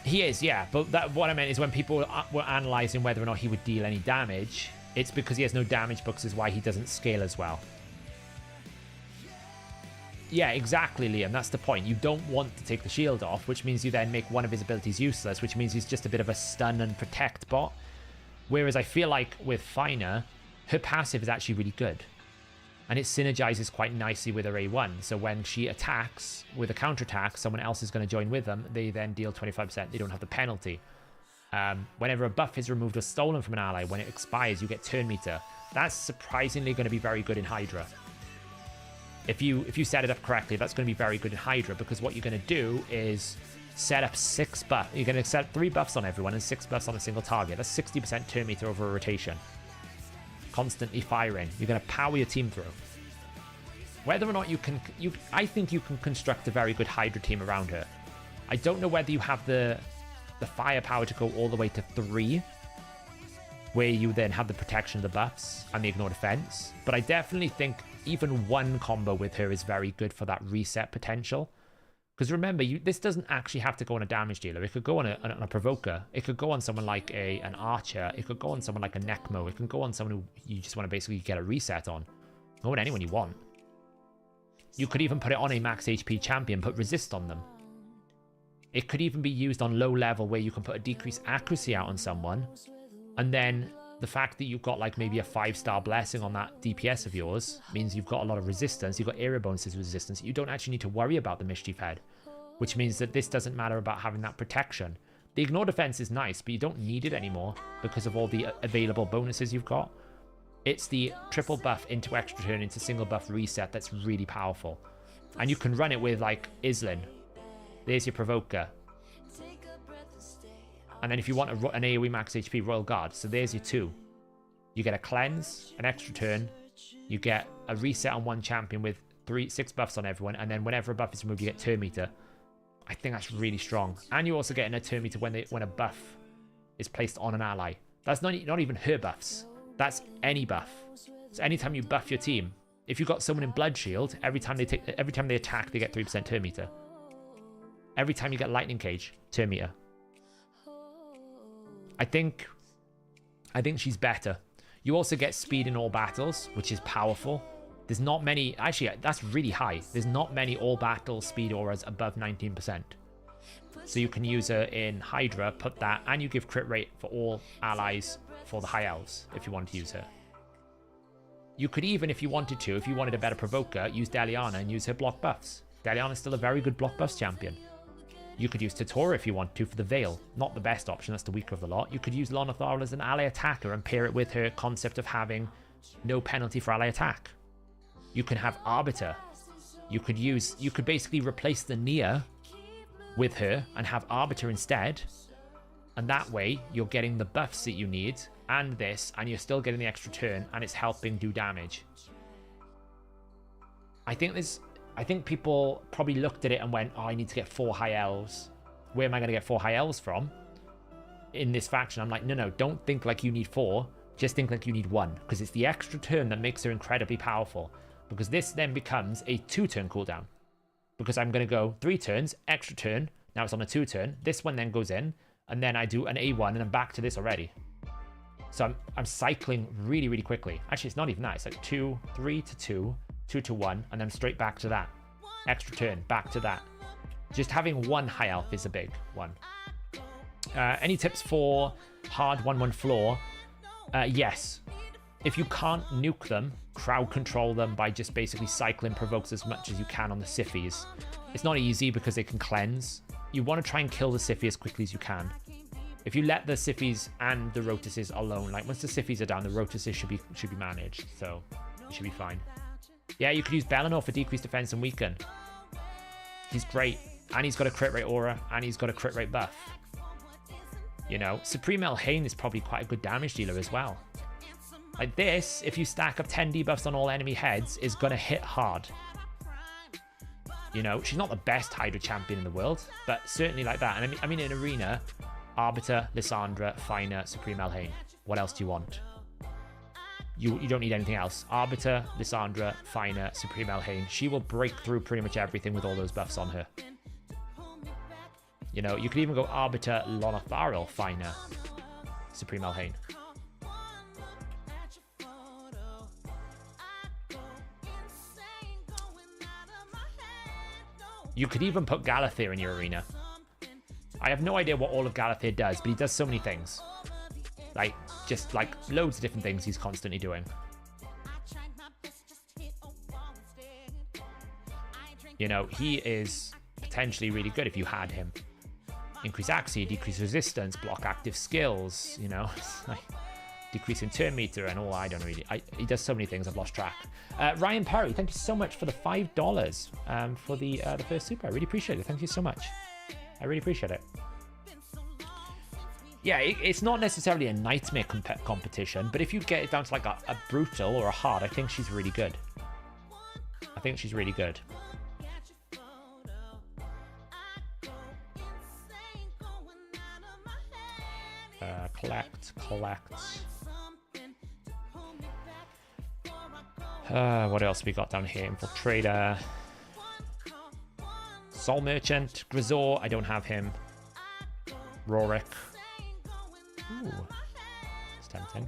He is, yeah, but what I meant is when people were analysing whether or not he would deal any damage, it's because he has no damage books is why he doesn't scale as well. Yeah, exactly, Liam. That's the point. You don't want to take the shield off, which means you then make one of his abilities useless, which means he's just a bit of a stun and protect bot. Whereas I feel like with Fina, her passive is actually really good. And it synergizes quite nicely with her A1. So when she attacks with a counterattack, someone else is going to join with them. They then deal 25%. They don't have the penalty. Whenever a buff is removed or stolen from an ally, when it expires, you get turn meter. That's surprisingly going to be very good in Hydra. If you set it up correctly, that's going to be very good in Hydra, because what you're going to do is set up 6 buffs. You're going to set 3 buffs on everyone and 6 buffs on a single target. That's 60% turn meter over a rotation. Constantly firing. You're going to power your team through. Whether or not you can... I think you can construct a very good Hydra team around her. I don't know whether you have the firepower to go all the way to 3, where you then have the protection of the buffs and the ignore defense. But I definitely think even one combo with her is very good for that reset potential. Because remember, this doesn't actually have to go on a damage dealer. It could go on a provoker. It could go on someone like an archer. It could go on someone like a Necmo. It can go on someone who you just want to basically get a reset on. Go on anyone you want. You could even put it on a max HP champion, put resist on them. It could even be used on low level where you can put a decreased accuracy out on someone. And then the fact that you've got like maybe a 5-star blessing on that DPS of yours means you've got a lot of resistance. You've got area bonuses with resistance. You don't actually need to worry about the mischief head, which means that this doesn't matter about having that protection. The ignore defense is nice, but you don't need it anymore because of all the available bonuses you've got. It's the triple buff into extra turn into single buff reset that's really powerful. And you can run it with like Islin. There's your Provoker. And then if you want an AoE max HP Royal Guard, so there's your 2. You get a cleanse, an extra turn. You get a reset on one champion with 6 buffs on everyone. And then whenever a buff is removed, you get turn meter. I think that's really strong. And you also get a turn meter when a buff is placed on an ally. That's not even her buffs. That's any buff. So anytime you buff your team, if you've got someone in Blood Shield, every time they attack, they get 3% turn meter. Every time you get Lightning Cage, turn meter. I think she's better. You also get speed in all battles, which is powerful. There's not many, actually that's really high. There's not many all battle speed auras above 19%. So you can use her in Hydra, put that, and you give crit rate for all allies for the High Elves, if you want to use her. You could even, if you wanted to, if you wanted a better Provoker, use Deliana and use her block buffs. Deliana's still a very good block buffs champion. You could use Tatora if you want to for the Veil. Not the best option, that's the weaker of the lot. You could use Lonothal as an ally attacker and pair it with her concept of having no penalty for ally attack. You can have Arbiter. You could basically replace the Nia with her and have Arbiter instead. And that way, you're getting the buffs that you need and this, and you're still getting the extra turn, and it's helping do damage. I think people probably looked at it and went, oh, I need to get 4 High Elves. Where am I going to get 4 High Elves from? In this faction, I'm like, no, don't think like you need 4. Just think like you need 1. Because it's the extra turn that makes her incredibly powerful. Because this then becomes a 2-turn cooldown. Because I'm going to go 3 turns, extra turn. Now it's on a 2-turn. This one then goes in. And then I do an A1 and I'm back to this already. So I'm cycling really, really quickly. Actually, it's not even that. It's like 2, 3 to 2. 2 to 1, and then straight back to that. Extra turn, back to that. Just having 1 High Elf is a big one. Any tips for hard 1-1 floor? Yes. If you can't nuke them, crowd control them by just basically cycling provokes as much as you can on the Siphies. It's not easy because they can cleanse. You want to try and kill the Siphie as quickly as you can. If you let the Siphies and the Rotuses alone, like once the Siphies are down, the Rotuses should be managed, so it should be fine. Yeah, you could use Bellinor for decreased defense and weaken. He's great. And he's got a crit rate aura. And he's got a crit rate buff. You know, Supreme Elhain is probably quite a good damage dealer as well. Like this, if you stack up 10 debuffs on all enemy heads, is going to hit hard. You know, she's not the best Hydra champion in the world, but certainly like that. And I mean in Arena, Arbiter, Lysandra, Fina, Supreme Elhain. What else do you want? You don't need anything else. Arbiter, Lysandra, Fina, Supreme Elhain. She will break through pretty much everything with all those buffs on her. You know, you could even go Arbiter, Lonothal, Fina, Supreme Elhain. You could even put Galathir in your arena. I have no idea what all of Galathir does, but he does so many things. Like, just like loads of different things he's constantly doing. You know, he is potentially really good if you had him. Increase accuracy, decrease resistance, block active skills, you know. Like, decrease in turn meter and all. I don't really. He does so many things, I've lost track. Ryan Perry, thank you so much for the $5 for the first super. I really appreciate it. Thank you so much. I really appreciate it. Yeah, it's not necessarily a nightmare competition, but if you get it down to like a brutal or a hard, I think she's really good. I think she's really good. Collect. What else we got down here? Infiltrator. Soul Merchant. Grisor, I don't have him. Rorik. Ooh. It's tempting.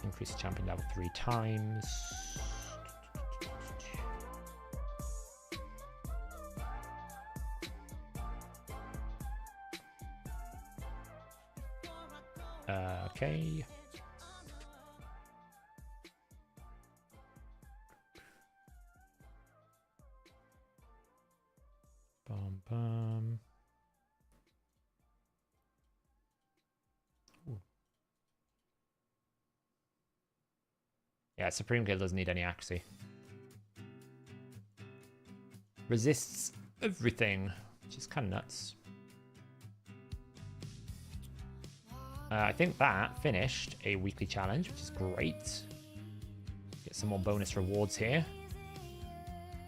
Increase the champion level 3 times. Okay. Boom. Yeah, Supreme Kill doesn't need any accuracy. Resists everything, which is kind of nuts. I think that finished a weekly challenge, which is great. Get some more bonus rewards here.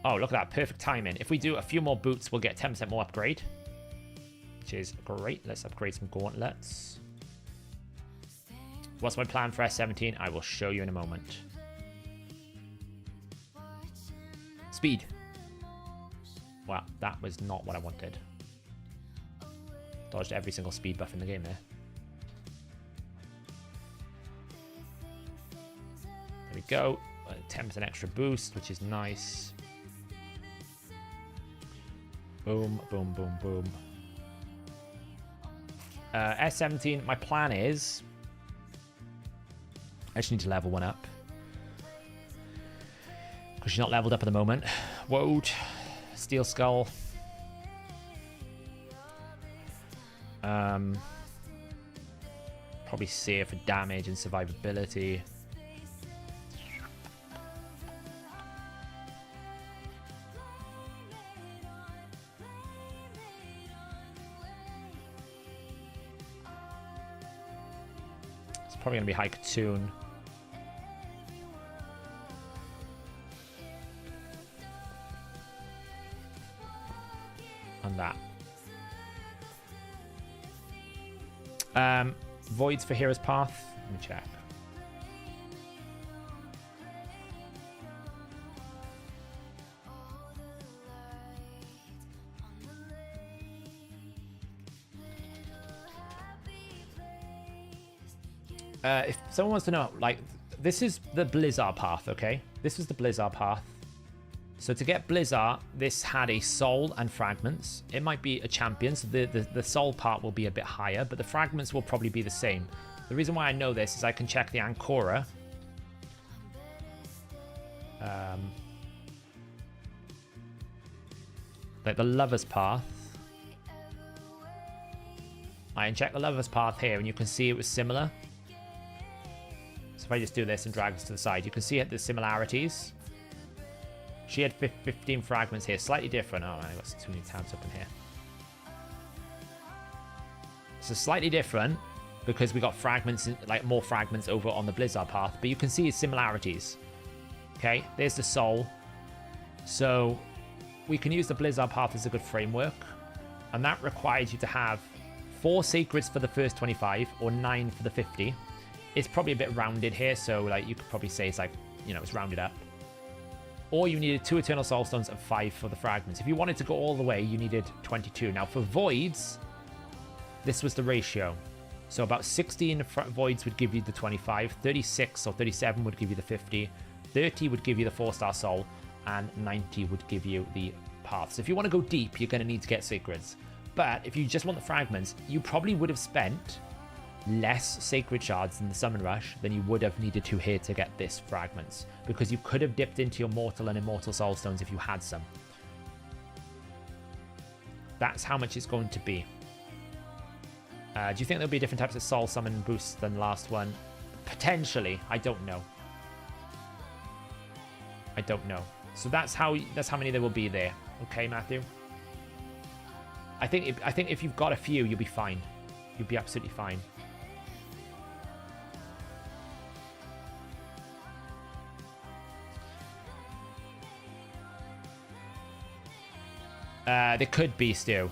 Oh, look at that. Perfect timing. If we do a few more boots, we'll get 10% more upgrade, which is great. Let's upgrade some gauntlets. What's my plan for S17? I will show you in a moment. Speed. Wow, that was not what I wanted. Dodged every single speed buff in the game there. There we go. 10% extra boost, which is nice. Boom, boom, boom, boom. S17, my plan is... I just need to level one up. Because she's not leveled up at the moment. Woad. Steel Skull. Probably save for damage and survivability. It's probably going to be High Katoon. On that. Voids for Hero's Path. Let me check. If someone wants to know, like, this is the Blizzard path, okay? This is the Blizzard path. So to get Blizzard, this had a soul and fragments. It might be a champion, so the soul part will be a bit higher, but the fragments will probably be the same. The reason why I know this is I can check the Ancora. Like the Lover's Path. I can check the Lover's Path here, and you can see it was similar. So if I just do this and drag this to the side, you can see the similarities. She had 15 fragments here, slightly different. Oh, I got too many tabs up in here. So slightly different because we got fragments, like more fragments over on the Blizzard path, but you can see similarities. Okay, there's the soul. So we can use the Blizzard path as a good framework, and that requires you to have 4 sacreds for the first 25 or 9 for the 50. It's probably a bit rounded here, so like you could probably say it's like, you know, it's rounded up. Or you needed 2 Eternal Soul Stones and 5 for the fragments. If you wanted to go all the way, you needed 22. Now for voids, this was the ratio. So about 16 voids would give you the 25, 36 or 37 would give you the 50, 30 would give you the 4-star soul, and 90 would give you the path. So if you want to go deep, you're going to need to get sacreds. But if you just want the fragments, you probably would have spent less sacred shards in the summon rush than you would have needed to here to get this fragments, because you could have dipped into your mortal and immortal soul stones if you had some. That's how much it's going to be. Do you think there'll be different types of soul summon boosts than the last one? Potentially. I don't know. I don't know. So that's how many there will be there. Okay, Matthew. I think if you've got a few, you'll be fine. You'll be absolutely fine. There could be still.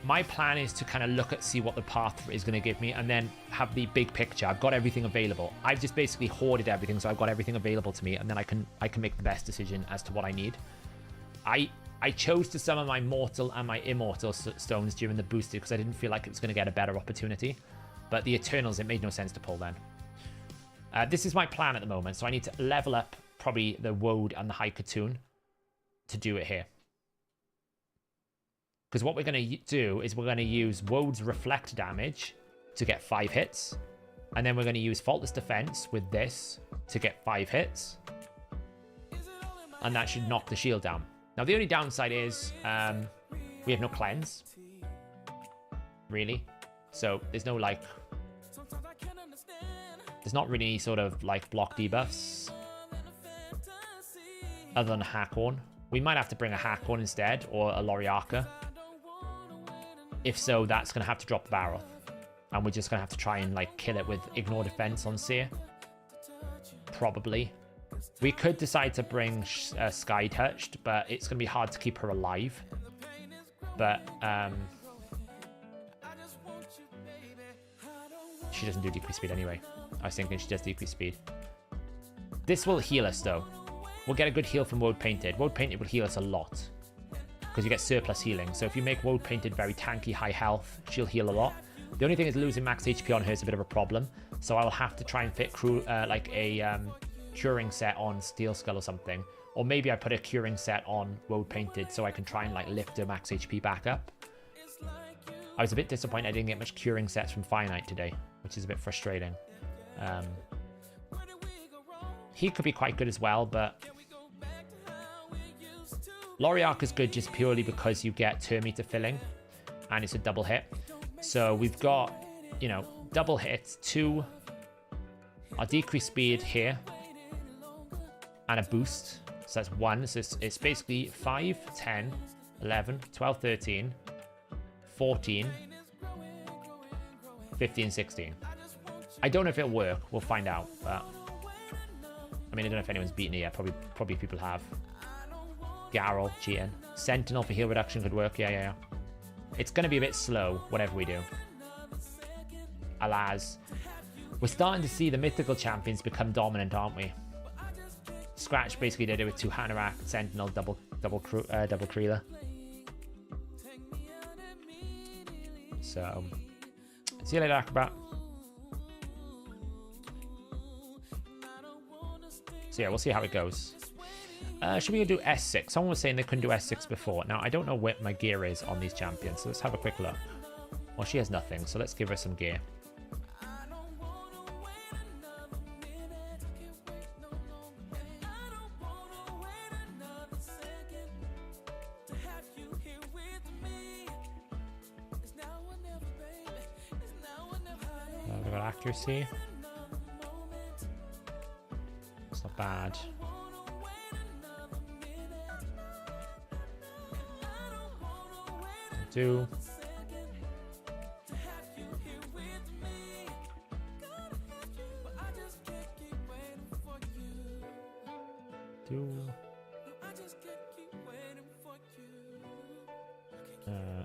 My plan is to kind of look at, see what the path is going to give me, and then have the big picture. I've got everything available. I've just basically hoarded everything, so I've got everything available to me, and then I can make the best decision as to what I need. I chose to summon my mortal and my immortal stones during the booster because I didn't feel like it was going to get a better opportunity. But the Eternals, it made no sense to pull then. This is my plan at the moment, so I need to level up probably the Woad and the High Katoon to do it here. Because what we're going to do is we're going to use Woad's Reflect damage to get 5 hits. And then we're going to use Faultless Defense with this to get 5 hits. And that should knock the shield down. Now, the only downside is we have no cleanse. Really. So there's no, like... There's not really any sort of, like, block debuffs. other than a Hakon. We might have to bring a Hakon instead, or a Loriaka. If so, that's going to have to drop the barrel. And we're just going to have to try and like kill it with ignore defense on Seer. Probably. We could decide to bring Sky Touched, but it's going to be hard to keep her alive. But she doesn't do decrease speed anyway. I was thinking she does decrease speed. This will heal us though. We'll get a good heal from Woad Painted. Woad Painted will heal us a lot. Because you get surplus healing. So if you make Woad Painted very tanky, high health, she'll heal a lot. The only thing is losing max HP on her is a bit of a problem. So I will have to try and fit like a curing set on Steel Skull or something. Or maybe I put a curing set on Woad Painted so I can try and like lift her max HP back up. I was a bit disappointed I didn't get much curing sets from Finite today, which is a bit frustrating. He could be quite good as well, but Loriark is good just purely because you get turn meter filling and it's a double hit. So we've got, you know, double hits, 2, our decreased speed here, and a boost. So that's 1. So it's basically 5, 10, 11, 12, 13, 14, 15, 16. I don't know if it'll work. We'll find out. But I mean, I don't know if anyone's beaten it yet. Probably people have. Garrel, cheating. Sentinel for heal reduction could work. Yeah. It's going to be a bit slow, whatever we do. Alas, we're starting to see the mythical champions become dominant, aren't we? Scratch basically did it with 2 Hanorach, Sentinel, double Creeler. So, see you later, Acrobat. So yeah, we'll see how it goes. Should we do S6? Someone was saying they couldn't do S6 before. Now, I don't know what my gear is on these champions, so let's have a quick look. Well, she has nothing, so let's give her some gear. We've got accuracy. It's not bad. Do.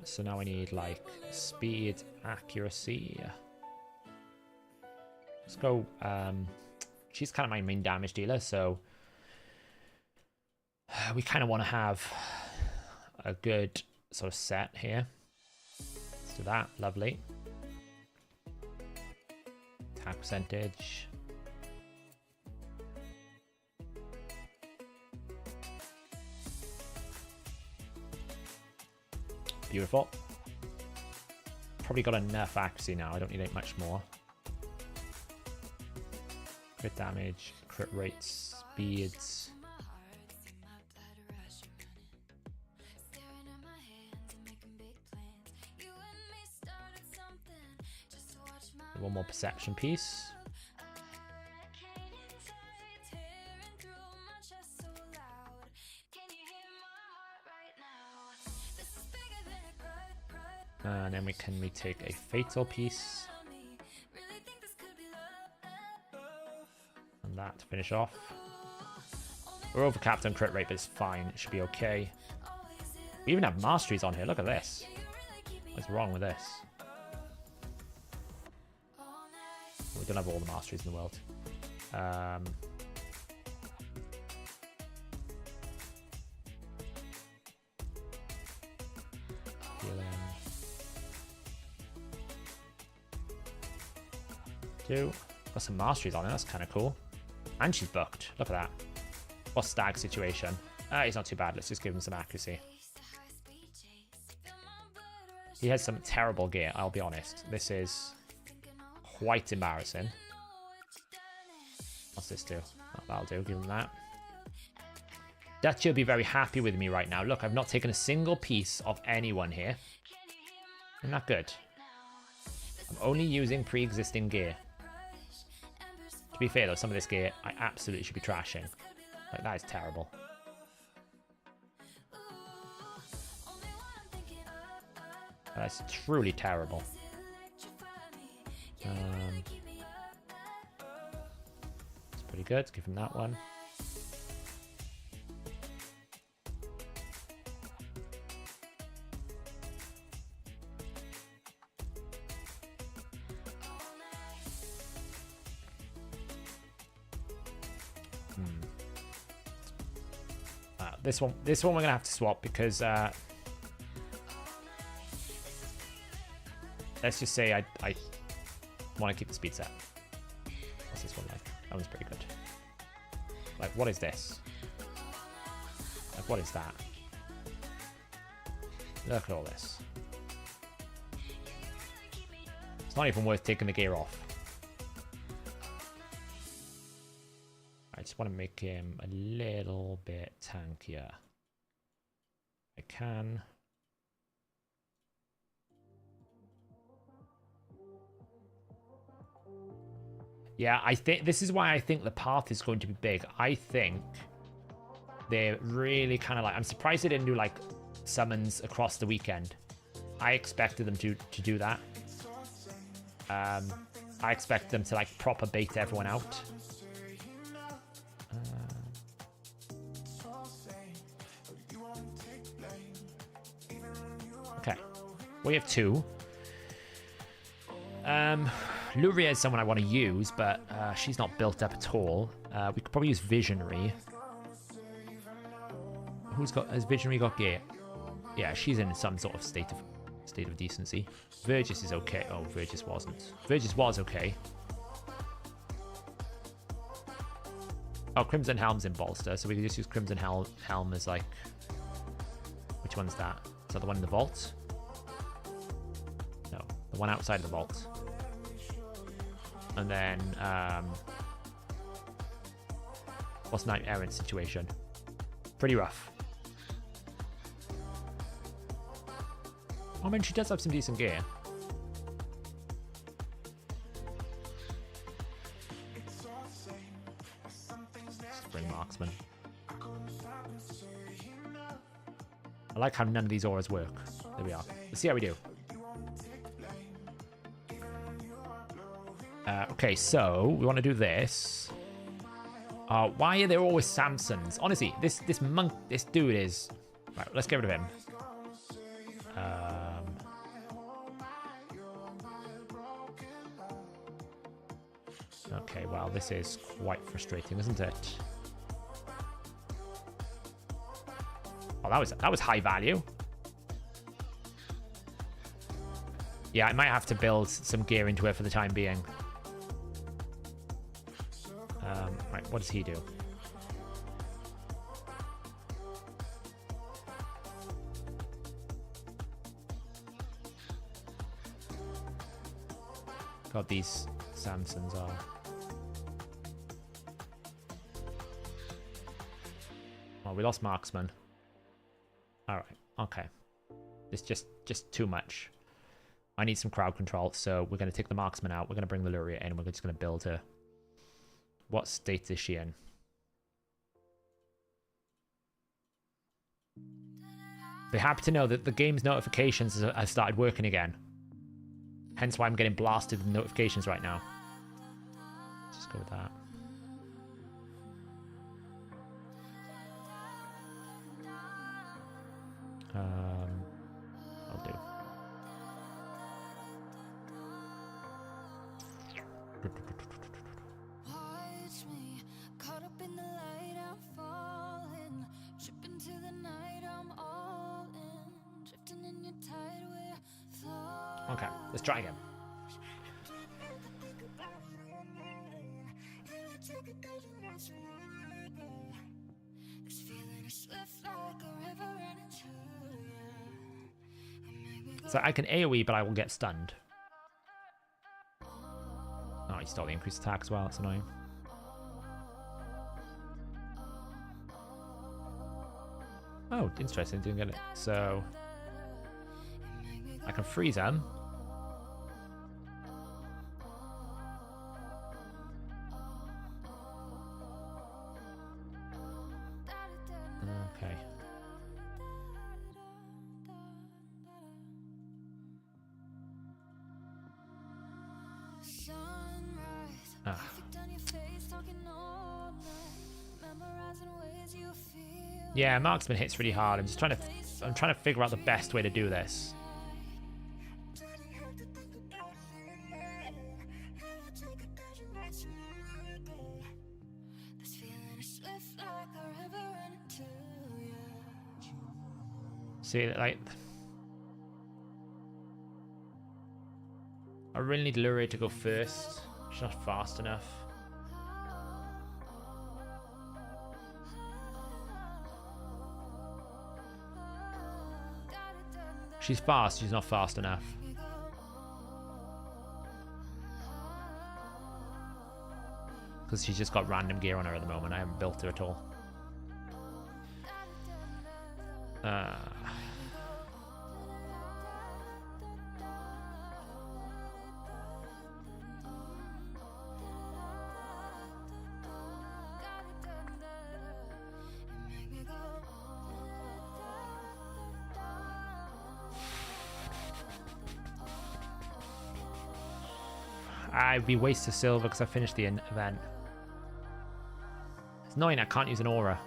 So now I need like speed, accuracy. Let's go. She's kind of my main damage dealer, so we kind of want to have a good sort of set here. Let's do that. Lovely. Attack percentage. Beautiful. Probably got enough accuracy now. I don't need much more. Crit damage, crit rates, speeds. One more perception piece. And then we take a fatal piece. And that to finish off. We're overcapped on crit rate, but it's fine. It should be okay. We even have masteries on here. Look at this. What's wrong with this? We don't have all the masteries in the world. Healing. 2. Got some masteries on it. That's kind of cool. And she's booked. Look at that. What stag situation. He's not too bad. Let's just give him some accuracy. He has some terrible gear, I'll be honest. This is quite embarrassing. What's this do? Oh, that'll do. Give him that. Dutch will be very happy with me right now. Look, I've not taken a single piece of anyone here. Isn't that good? I'm only using pre-existing gear. To be fair though, some of this gear I absolutely should be trashing. Like, that is terrible. That's truly terrible. It's pretty good. Let's give him that one. This one we're gonna have to swap because let's just say I want to keep the speed set. What's this one like? That one's pretty good. Like, what is this? Like, what is that? Look at all this. It's not even worth taking the gear off. I just want to make him a little bit tankier. I can. Yeah, I think this is why I think the path is going to be big. I think they're really kind of like, I'm surprised they didn't do like summons across the weekend. I expected them to do that. I expect them to like proper bait everyone out. Okay, we have two. Luria is someone I want to use, but she's not built up at all. We could probably use Visionary. Has Visionary got gear? Yeah, she's in some sort of state of decency. Vergis is okay. Oh, Vergis wasn't. Vergis was okay. Oh, Crimson Helm's in bolster, so we can just use Crimson Helm as like... Which one's that? Is that the one in the vault? No, the one outside of the vault. And then, what's Knight Errant's situation? Pretty rough. I mean, she does have some decent gear. Spring Marksman. I like how none of these auras work. There we are. Let's see how we do. Okay, so we want to do this. Why are there always Samsons? Honestly, this dude is... Right, let's get rid of him. Okay, well, this is quite frustrating, isn't it? Oh, that was high value. Yeah, I might have to build some gear into it for the time being. Right, what does he do? God, these Samsons are... Oh, we lost Marksman. Alright, okay. It's just too much. I need some crowd control, so we're going to take the Marksman out. We're going to bring the Luria in. We're just going to build her. What state is she in? Be happy to know that the game's notifications have started working again. Hence why I'm getting blasted with notifications right now. Let's just go with that. I'll do. Watch me, caught up in the light, I'm falling. Tripping to the night, I'm all in. Drifting in your tide, we're flowing. Okay, let's try again. This feeling is swift like a river running through you. So I can AoE, but I will get stunned. Oh, he stole the increased attack as well. That's annoying. Oh, interesting. Didn't get it. So I can freeze him. Okay. Ah. Yeah, marksman hits really hard. I'm trying to figure out the best way to do this. See, like, I really need Lurie to go first. She's not fast enough. She's fast, she's not fast enough. Because she's just got random gear on her at the moment. I haven't built her at all. I'd be wasted silver because I finished the event. It's annoying I can't use an aura.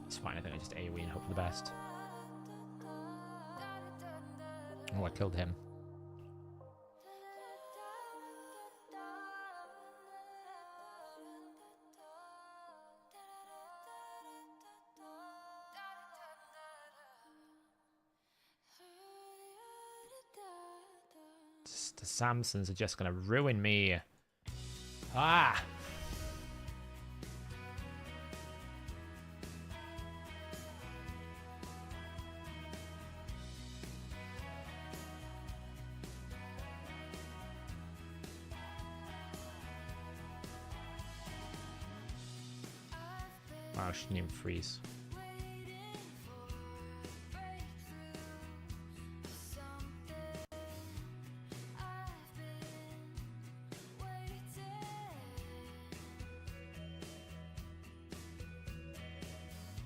It's fine, I think I just AoE and hope for the best. Oh, I killed him. The Samsons are just going to ruin me. Ah! Wow, she didn't even freeze.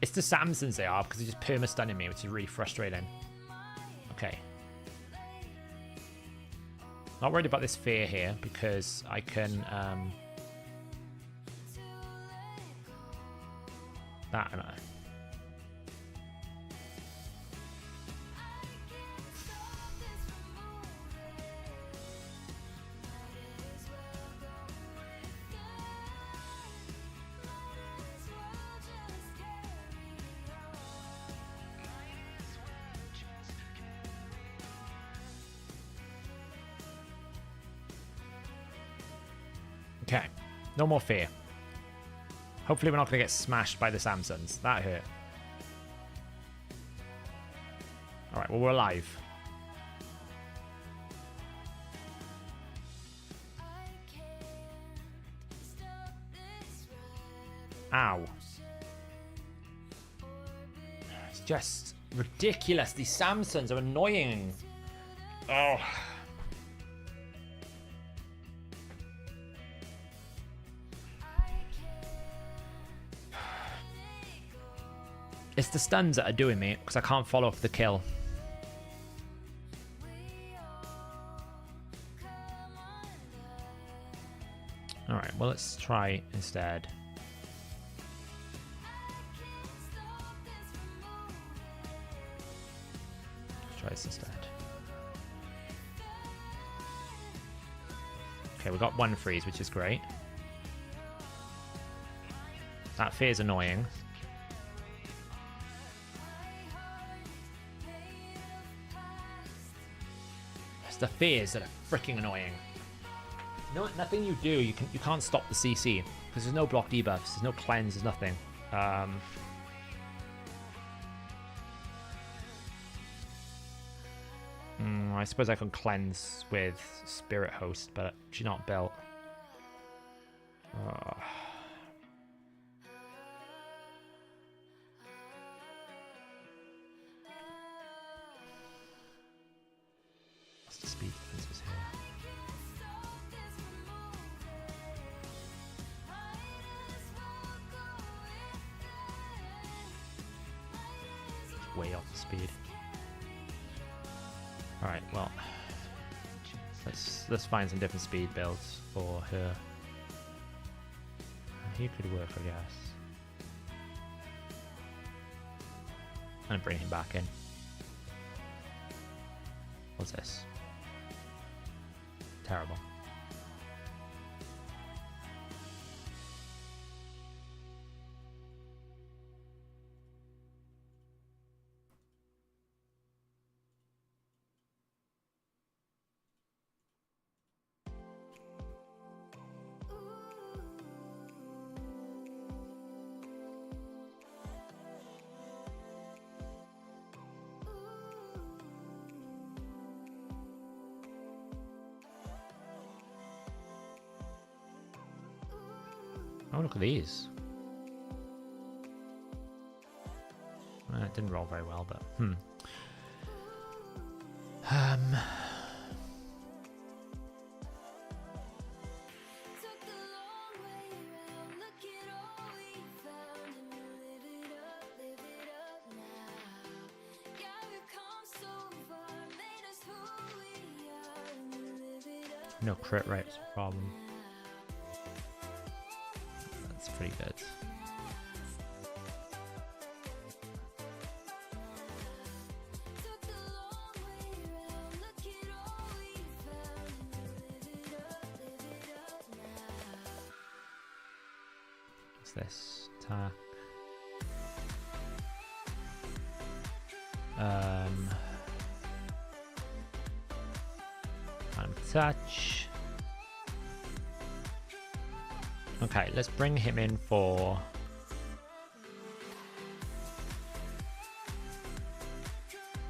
It's the Samsons they are because they're just perma-stunning me, which is really frustrating. Okay. Not worried about this fear here because I can... that and I... Okay, no more fear. Hopefully we're not going to get smashed by the Samsons. That hurt. Alright, well, we're alive. Ow. It's just ridiculous. These Samsons are annoying. Oh. It's the stuns that are doing me because I can't follow up the kill. Alright, well, let's try instead. Let's try this instead. Okay, we got one freeze, which is great. That fear's annoying. The fears that are freaking annoying. No, nothing you do, you can't stop the CC because there's no block debuffs, there's no cleanse, there's nothing. I suppose I can cleanse with Spirit Host, but she's not built. Speed defenses here. Way off the speed. Alright, well. Let's find some different speed builds for her. He could work, I guess. And bring him back in. What's this? Terrible. Oh, look at these. It didn't roll very well, but no crit rate's a problem. That's pretty good. What's this? Attack. Touch. Okay, let's bring him in for...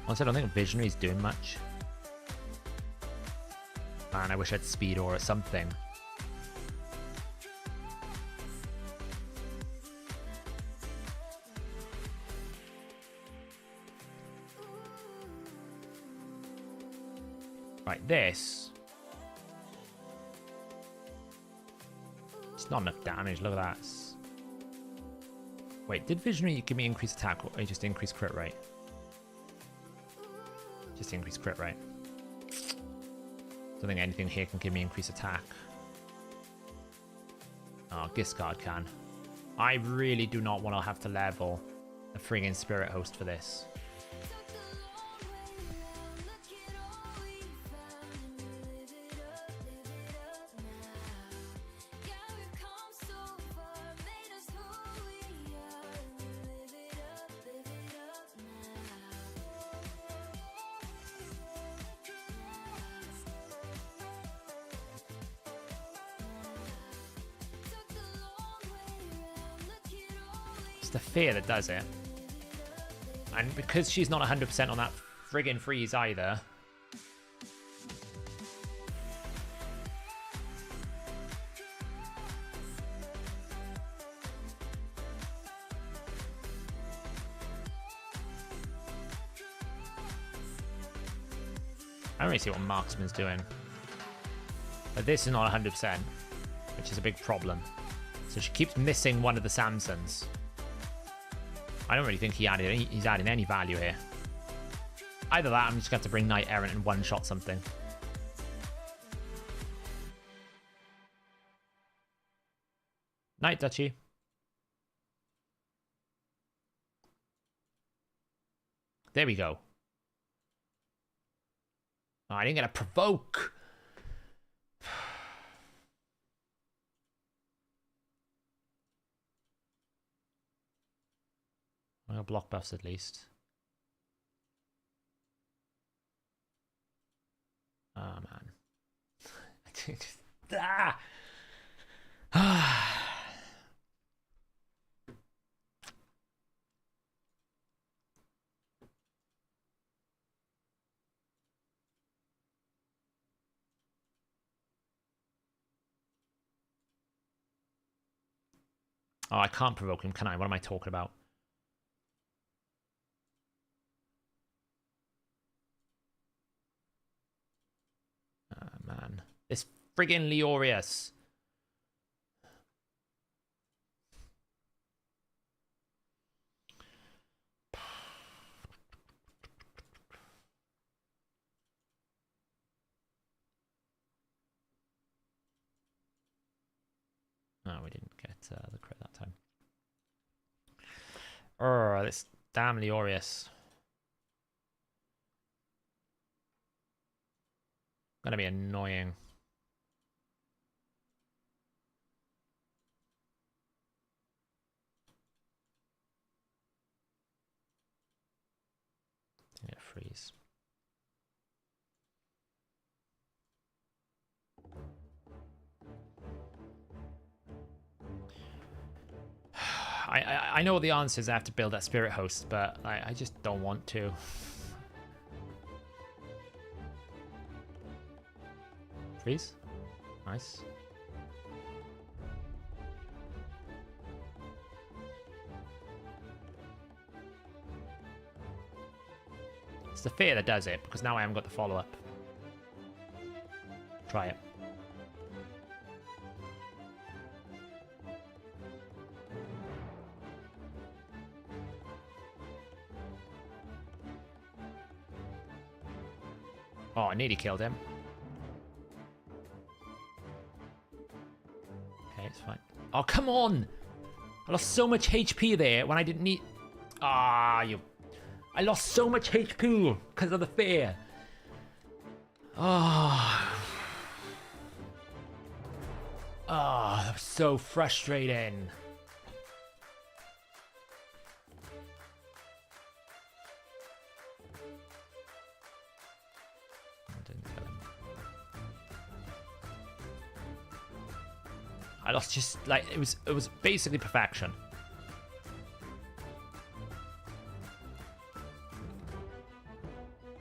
Honestly, I don't think Visionary's doing much. Man, I wish I had speed or something. Right, this... It's not enough damage, look at that. Wait, did Visionary give me increased attack or just increased crit rate? Just increased crit rate. Don't think anything here can give me increased attack. Oh, Giscard can. I really do not want to have to level a friggin' Spirit Host for this. The fear that does it, and because she's not 100% on that friggin' freeze either, I don't really see what Marksman's doing, but this is not 100%, which is a big problem. So she keeps missing one of the Samsons. I don't really think he's adding any value here. Either that, I'm just going to have to bring Knight Errant and one-shot something. Night Duchy. There we go. Oh, I didn't get a provoke. Well, block buffs at least. Oh, man. Oh, I can't provoke him, can I? What am I talking about? Man. This friggin' Leorius. Oh, we didn't get the crit that time. Oh, this damn Leorius. Gonna be annoying. Yeah, freeze. I know the answers. I have to build that spirit host, but I just don't want to. Freeze. Nice. It's the fear that does it, because now I haven't got the follow-up. Try it. Oh, I nearly killed him. Okay, it's fine. Oh, come on! I lost so much HP there when I didn't need... Ah, you... I lost so much HP because of the fear. Ah. Ah, that was so frustrating. I lost just like it was basically perfection.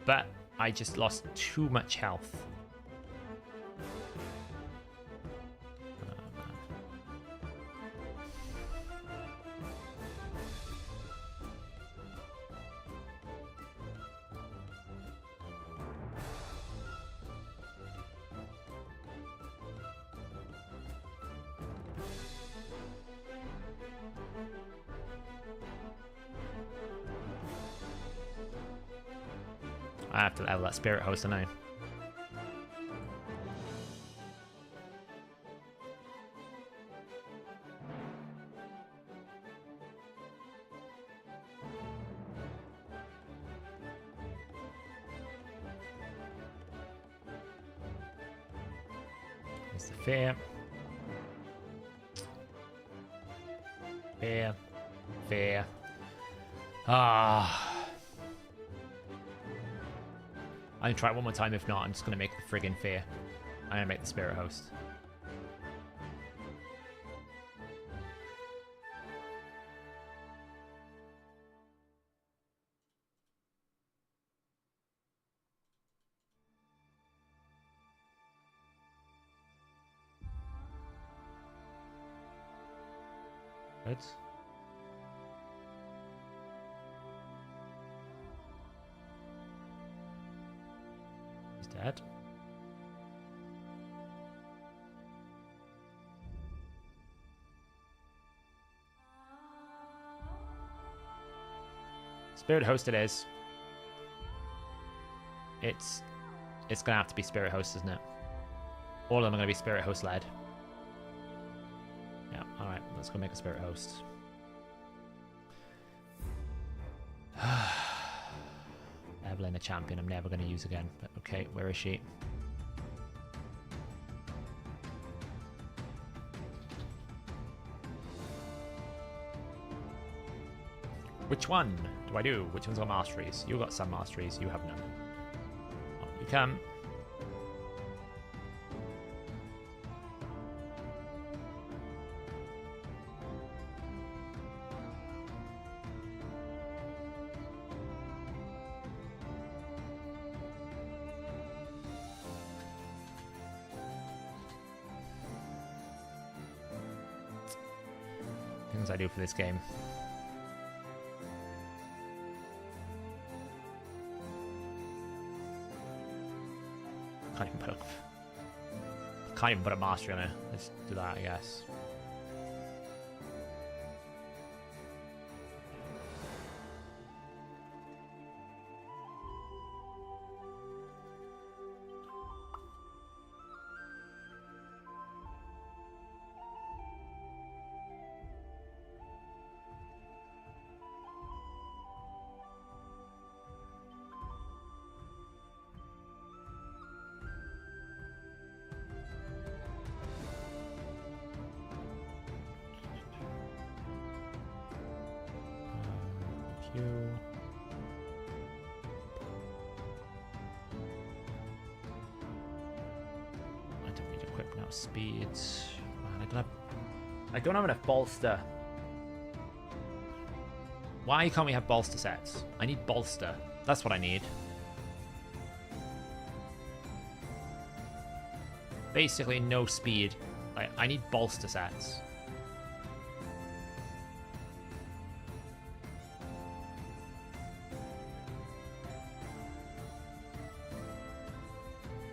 But I just lost too much health. I have to level that spirit host now. There's the fear. Fear. Fear. Ah. I'm gonna try it one more time. If not, I'm just gonna make the friggin' fear. I'm gonna make the spirit host. Good. He's dead. Spirit host it is. It's gonna have to be spirit host, isn't it? All of them are gonna be spirit host led. Yeah, alright, let's go make a spirit host. Evelyn, a champion I'm never gonna use again. But okay, where is she? Which one do I do? Which one's got masteries? You got some masteries, you have none. Oh, you can. Things I do for this game. Can't even put a mastery on it. Let's do that, I guess. you. I don't need equip now. Speed. Man, I don't have enough bolster. Why can't we have bolster sets? I need bolster. That's what I need. Basically no speed. Like, I need bolster sets.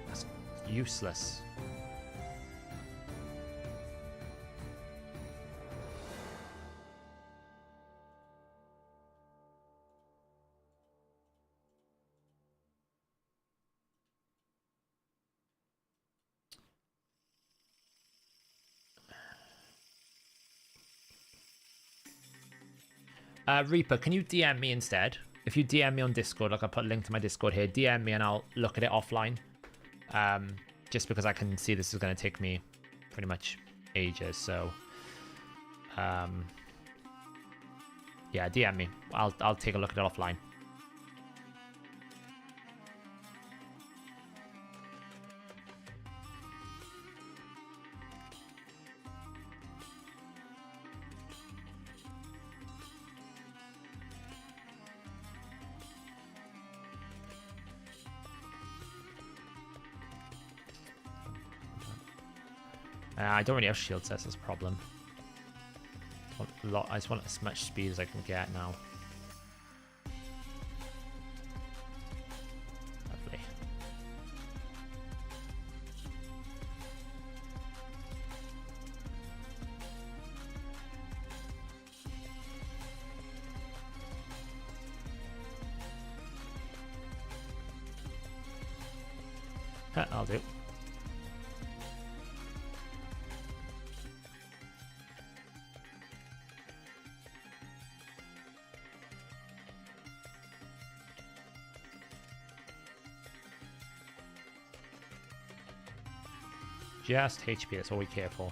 That's useless. Reaper, can you DM me instead? If you DM me on Discord, like I'll put a link to my Discord here, DM me and I'll look at it offline. Just because I can see this is going to take me pretty much ages, so... yeah, DM me. I'll take a look at it offline. I don't really have shield sets as a problem. I just want as much speed as I can get now. Lovely. I'll do. Just HP, that's all we care for.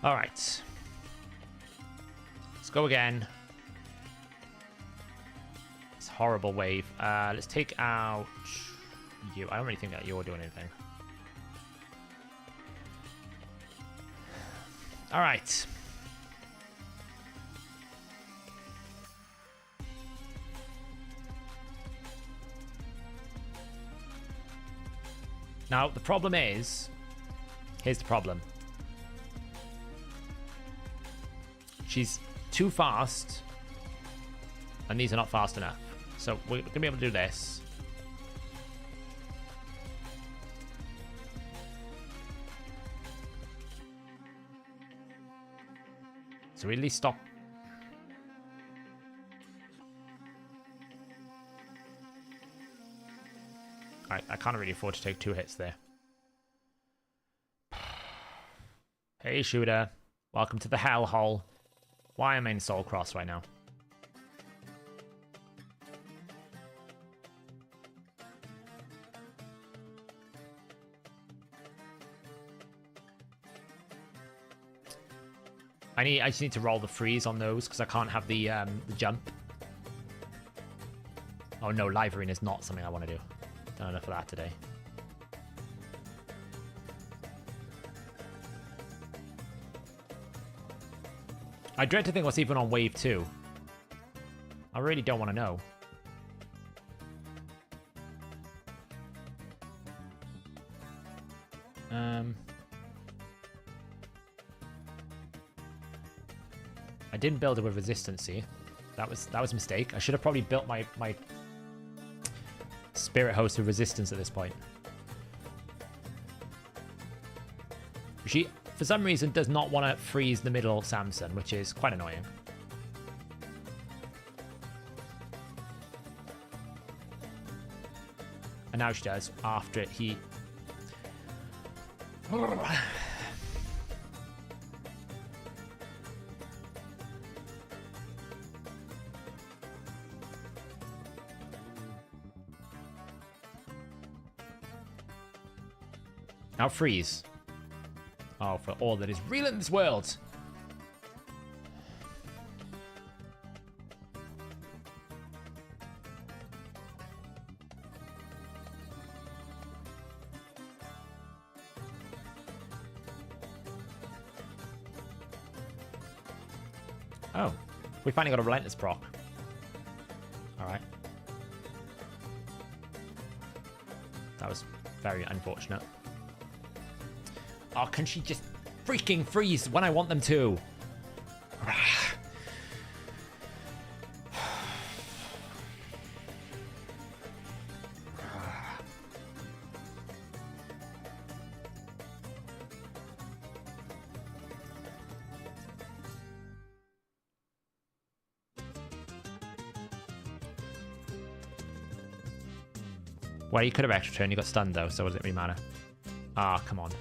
Alright. Let's go again. This horrible wave. Let's take out you. I don't really think that you're doing anything. All right. Now, the problem is... Here's the problem. She's too fast. And these are not fast enough. So we're going to be able to do this. So we at least stop. Alright, I can't really afford to take 2 hits there. Hey, shooter. Welcome to the hellhole. Why am I in Soul Cross right now? I just need to roll the freeze on those because I can't have the jump. Oh no, live arena is not something I want to do. Done enough of that today. I dread to think what's even on wave 2. I really don't want to know. I didn't build it with resistancy. That was a mistake. I should have probably built my spirit host with resistance at this point. She, for some reason, does not want to freeze the middle Samson, which is quite annoying. And now she does after he... Now freeze. Oh, for all that is real in this world. Oh, we finally got a relentless proc. Alright. That was very unfortunate. Oh, can she just freaking freeze when I want them to? Well, you could have extra turn. You got stunned though, so does it really matter? Ah, come on.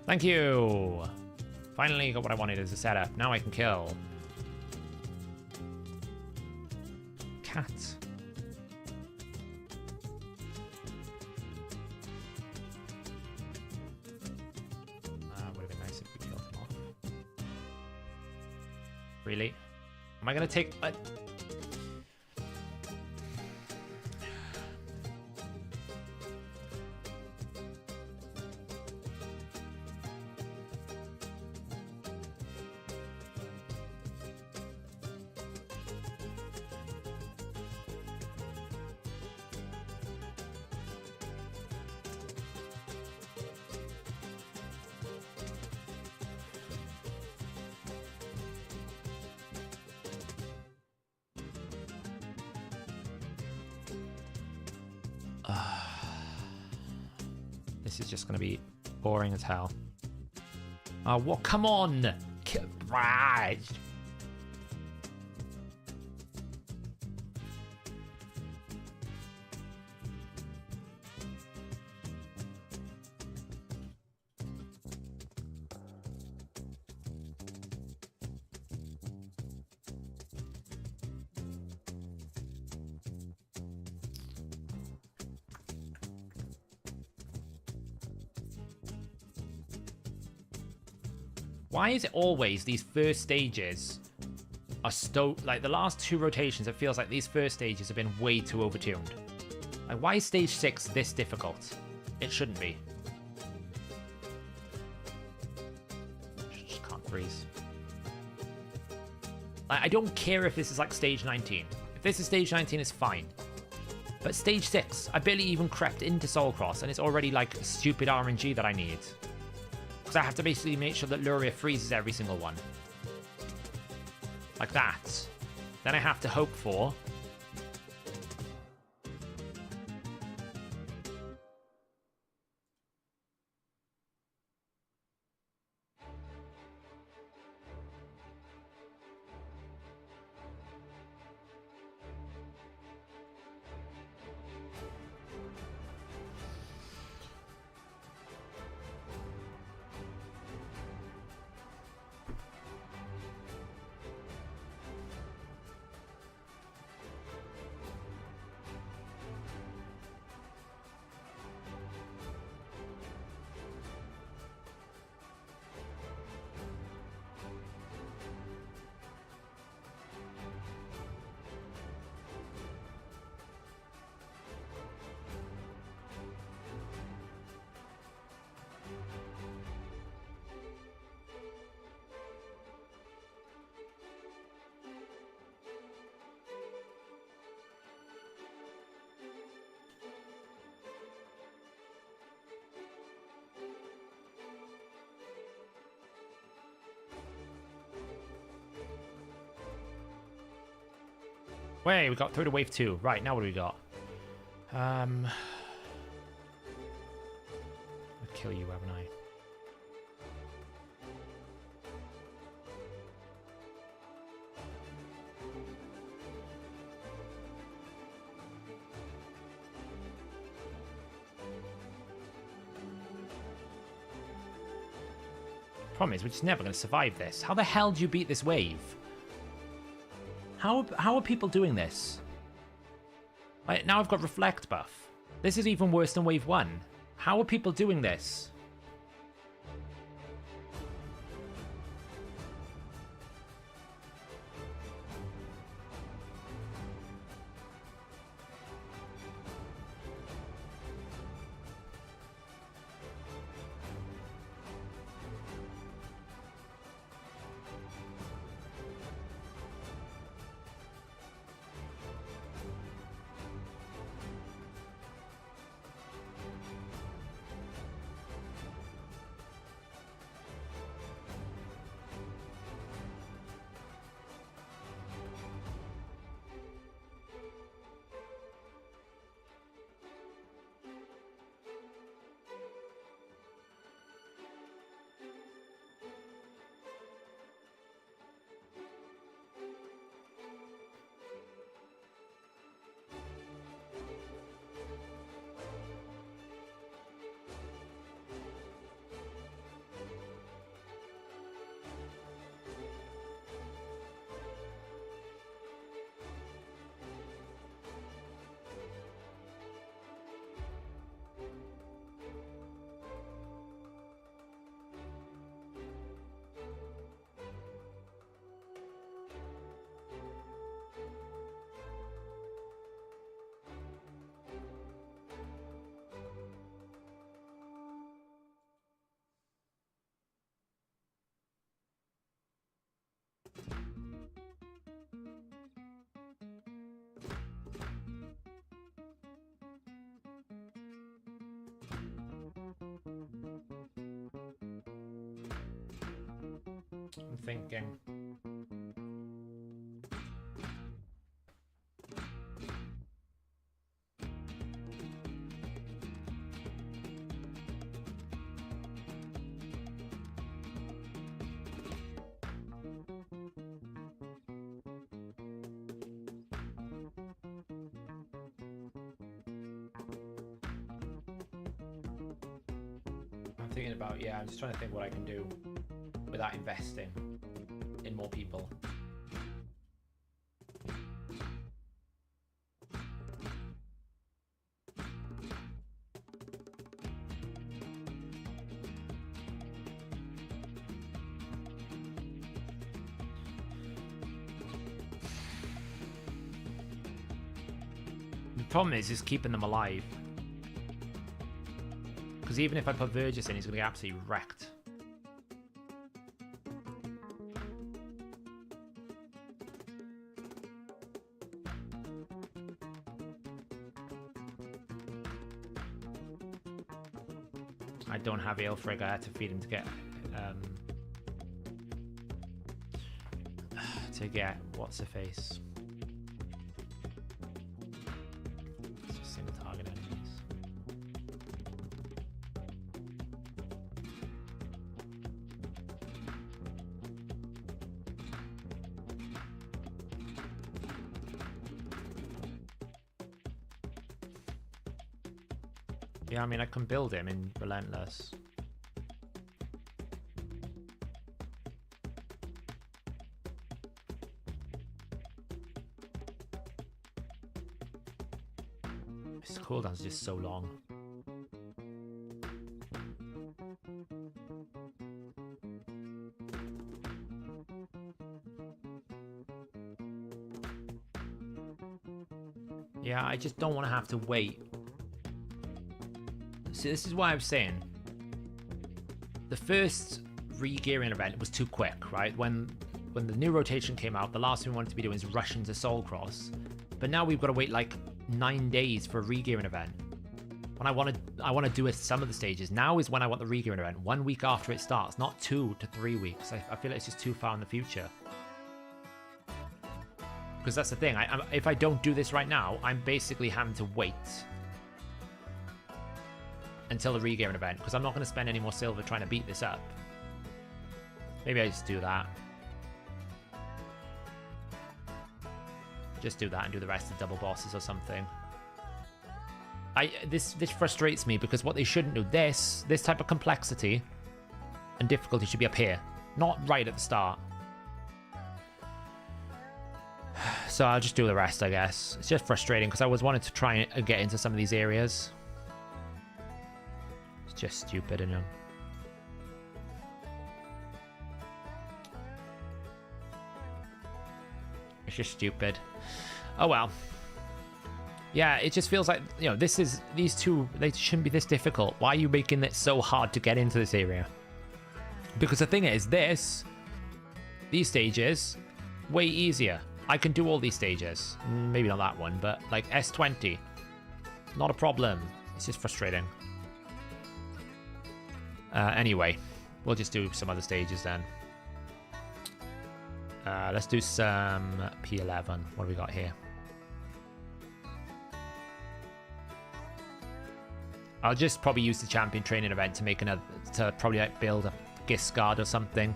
Thank you. Finally got what I wanted as a setup. Now I can kill. Cat. Would have been nice if we killed him off. Really? Am I gonna take? This is just going to be boring as hell. Oh, what? Come on! Right. Why is it always these first stages are like the last two rotations, it feels like these first stages have been way too overtuned. Like, why is stage 6 this difficult? It shouldn't be. Just can't freeze. I don't care if this is like stage 19. If this is stage 19, it's fine. But stage 6, I barely even crept into Soul Cross, and it's already like stupid RNG that I need. I have to basically make sure that Luria freezes every single one. Like that. Then I have to hope for... Wait, we got through to wave 2. Right, now what do we got? I'll kill you, haven't I? Problem is, we're just never going to survive this. How the hell do you beat this wave? How are people doing this? Like, now I've got Reflect buff. This is even worse than wave 1. How are people doing this? I'm thinking. Yeah, I'm just trying to think what I can do without investing in more people. The problem is keeping them alive. Because even if I put Vergis in, he's going to get absolutely wrecked. I don't have Aelfric. I had to feed him to get what's her face. It's just single target enemies. Yeah, I mean, I can build him in Relentless. His cooldown's just so long. Yeah, I just don't want to have to wait. See, this is why I'm saying the first re-gearing event was too quick, right? When the new rotation came out, the last thing we wanted to be doing is rush into Soulcross. But now we've got to wait like 9 days for a re-gearing event. When I want to do some of the stages. Now is when I want the re-gearing event. 1 week after it starts, not 2 to 3 weeks. I feel like it's just too far in the future. Because that's the thing. If I don't do this right now, I'm basically having to wait until the re-gearing event, because I'm not going to spend any more silver trying to beat this up. Maybe I just do that. Just do that and do the rest of double bosses or something. This frustrates me, because what they shouldn't do, this type of complexity, And difficulty should be up here, not right at the start. So I'll just do the rest, I guess. It's just frustrating because I was wanting to try and get into some of these areas. It's just stupid, you know. It's just stupid. Oh well. Yeah, it just feels like, you know, these two, they shouldn't be this difficult. Why are you making it so hard to get into this area? Because the thing is, these stages, way easier. I can do all these stages. Maybe not that one, but like S20. Not a problem. It's just frustrating. Anyway, we'll just do some other stages then. Let's do some P11. What do we got here? I'll just probably use the champion training event to make another, to probably like build a Giscard or something.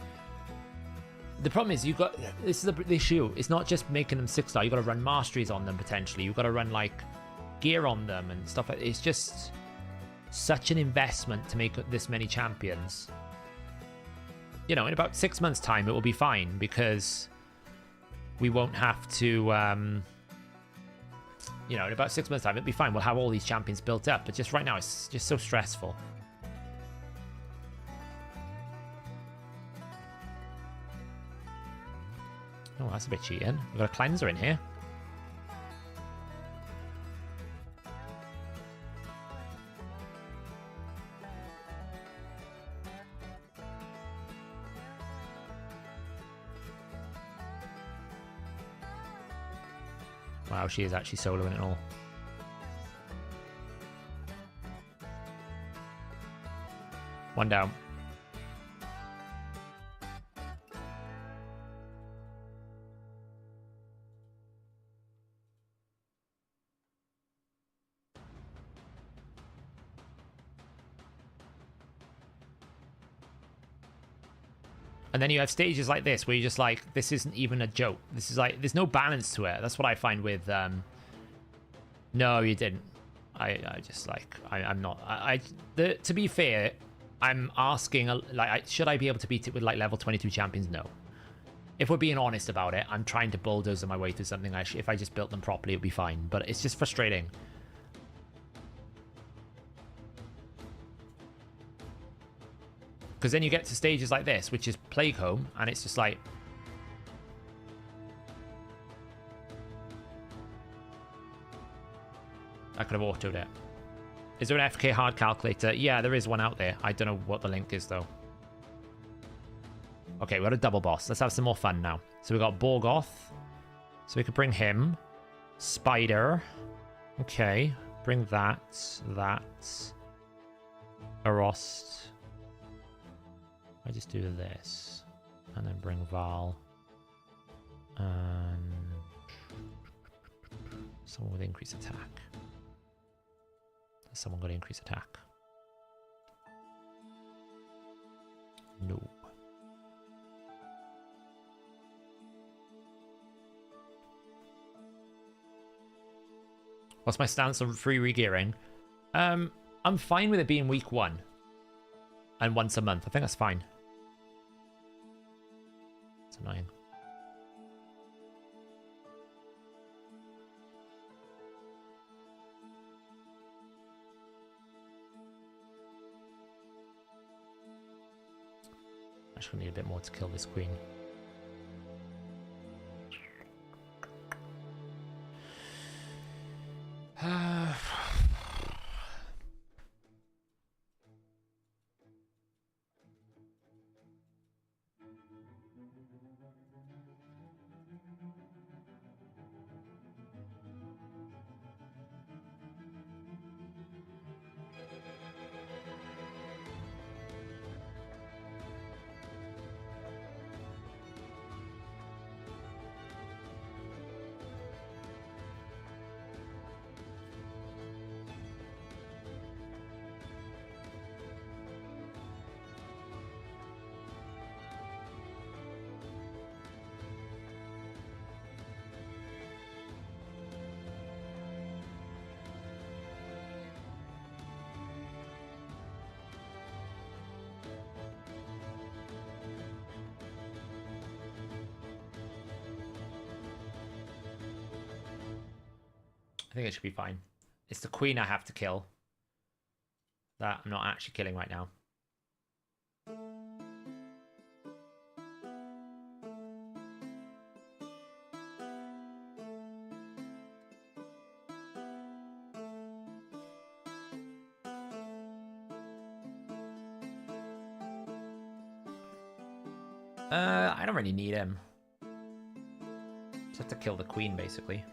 The problem is this is the issue. It's not just making them 6-star. You've got to run masteries on them potentially. You've got to run like gear on them and stuff. It's just such an investment to make this many champions. You know, in about 6 months' time, it will be fine because we won't have to. You know, in about 6 months' time, it'll be fine. We'll have all these champions built up. But just right now, it's just so stressful. Oh, that's a bit cheating. We've got a cleanser in here. Wow, she is actually soloing it all. One down. And then you have stages like this where you're just like, this isn't even a joke. This is like, there's no balance to it. That's what I find with, no, you didn't. I just like, I'm not, to be fair, I'm asking, like, should I be able to beat it with like level 22 champions? No. If we're being honest about it, I'm trying to bulldoze my way through something. If I just built them properly, it'd be fine. But it's just frustrating. Because then you get to stages like this, which is Plague Home, and it's just like... I could have autoed it. Is there an FK hard calculator? Yeah, there is one out there. I don't know what the link is, though. Okay, we got a double boss. Let's have some more fun now. So we got Borgoth. So we could bring him. Spider. Okay. Bring that. Arost. I just do this. And then bring Val. And... someone with increased attack. Has someone got increased attack? No. What's my stance on free regearing? I'm fine with it being week 1. And once a month. I think that's fine. It's annoying. I actually need a bit more to kill this queen. think it should be fine. It's the queen I have to kill. That I'm not actually killing right now. I don't really need him. Just have to kill the queen, basically.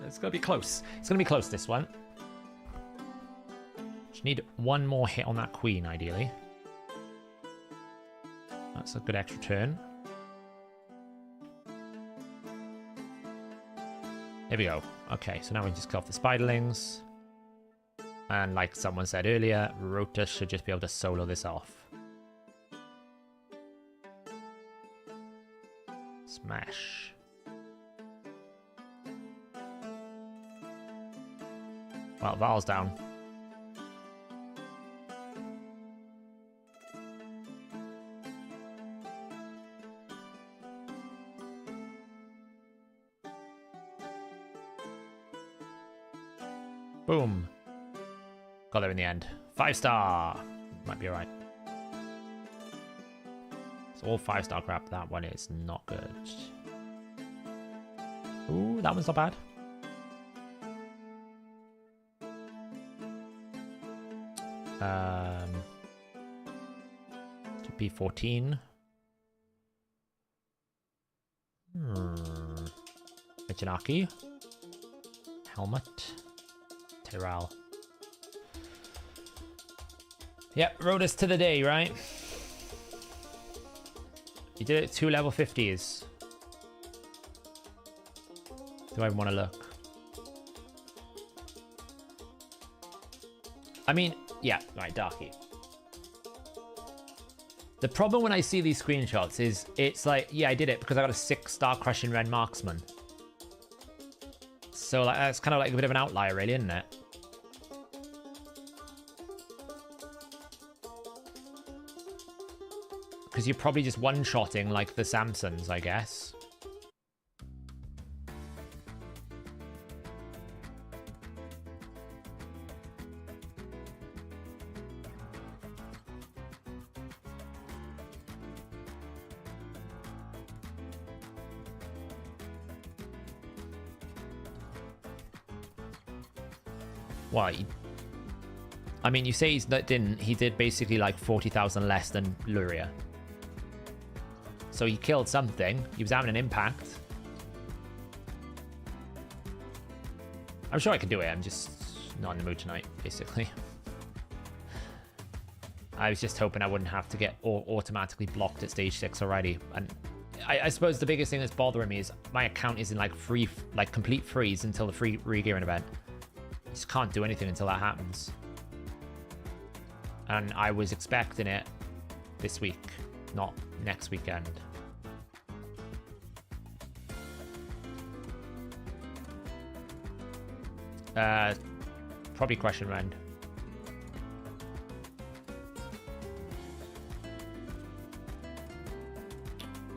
It's gonna be close. It's gonna be close, this one. Just need one more hit on that queen, ideally. That's a good extra turn. Here we go. Okay, so now we can just kill off the spiderlings. And like someone said earlier, Rota should just be able to solo this off. Smash. Well, Val's down. Boom. Got there in the end. 5-star. Might be alright. It's all 5-star crap. That one is not good. Ooh, that one's not bad. To B14. Michinaki. Helmet. Terral. Yep, rode us to the day, right? You did it 2 level 50s. Do I even want to look? I mean, yeah, right, Darky. The problem when I see these screenshots is it's like, yeah, I did it because I got a 6-star Crushing Red Marksman. So like that's kind of like a bit of an outlier, really, isn't it? Because you're probably just one-shotting like the Samsons, I guess. Why? I mean, you say he did basically like 40,000 less than Luria. So he killed something. He was having an impact. I'm sure I can do it. I'm just not in the mood tonight, basically. I was just hoping I wouldn't have to get automatically blocked at stage 6 already. And I suppose the biggest thing that's bothering me is my account is in like complete freeze until the free regearing event. Just can't do anything until that happens. And I was expecting it this week, not next weekend. Probably Crushing Rend.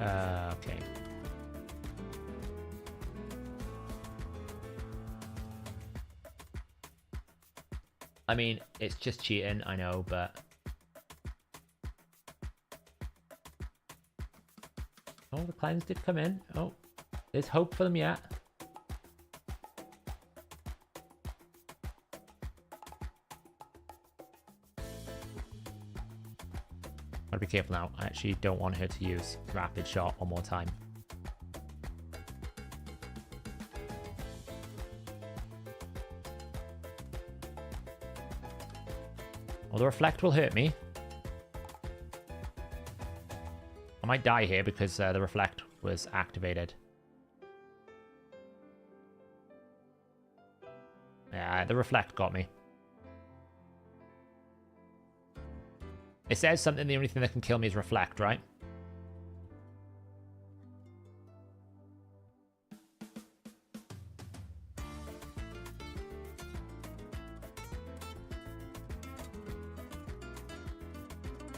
Okay. I mean, it's just cheating, I know, but... Oh, the cleanse did come in. Oh, there's hope for them yet. Gotta be careful now. I actually don't want her to use Rapid Shot one more time. Well, the Reflect will hurt me. I might die here because the Reflect was activated. Yeah, the reflect got me. It says something, the only thing that can kill me is reflect, right?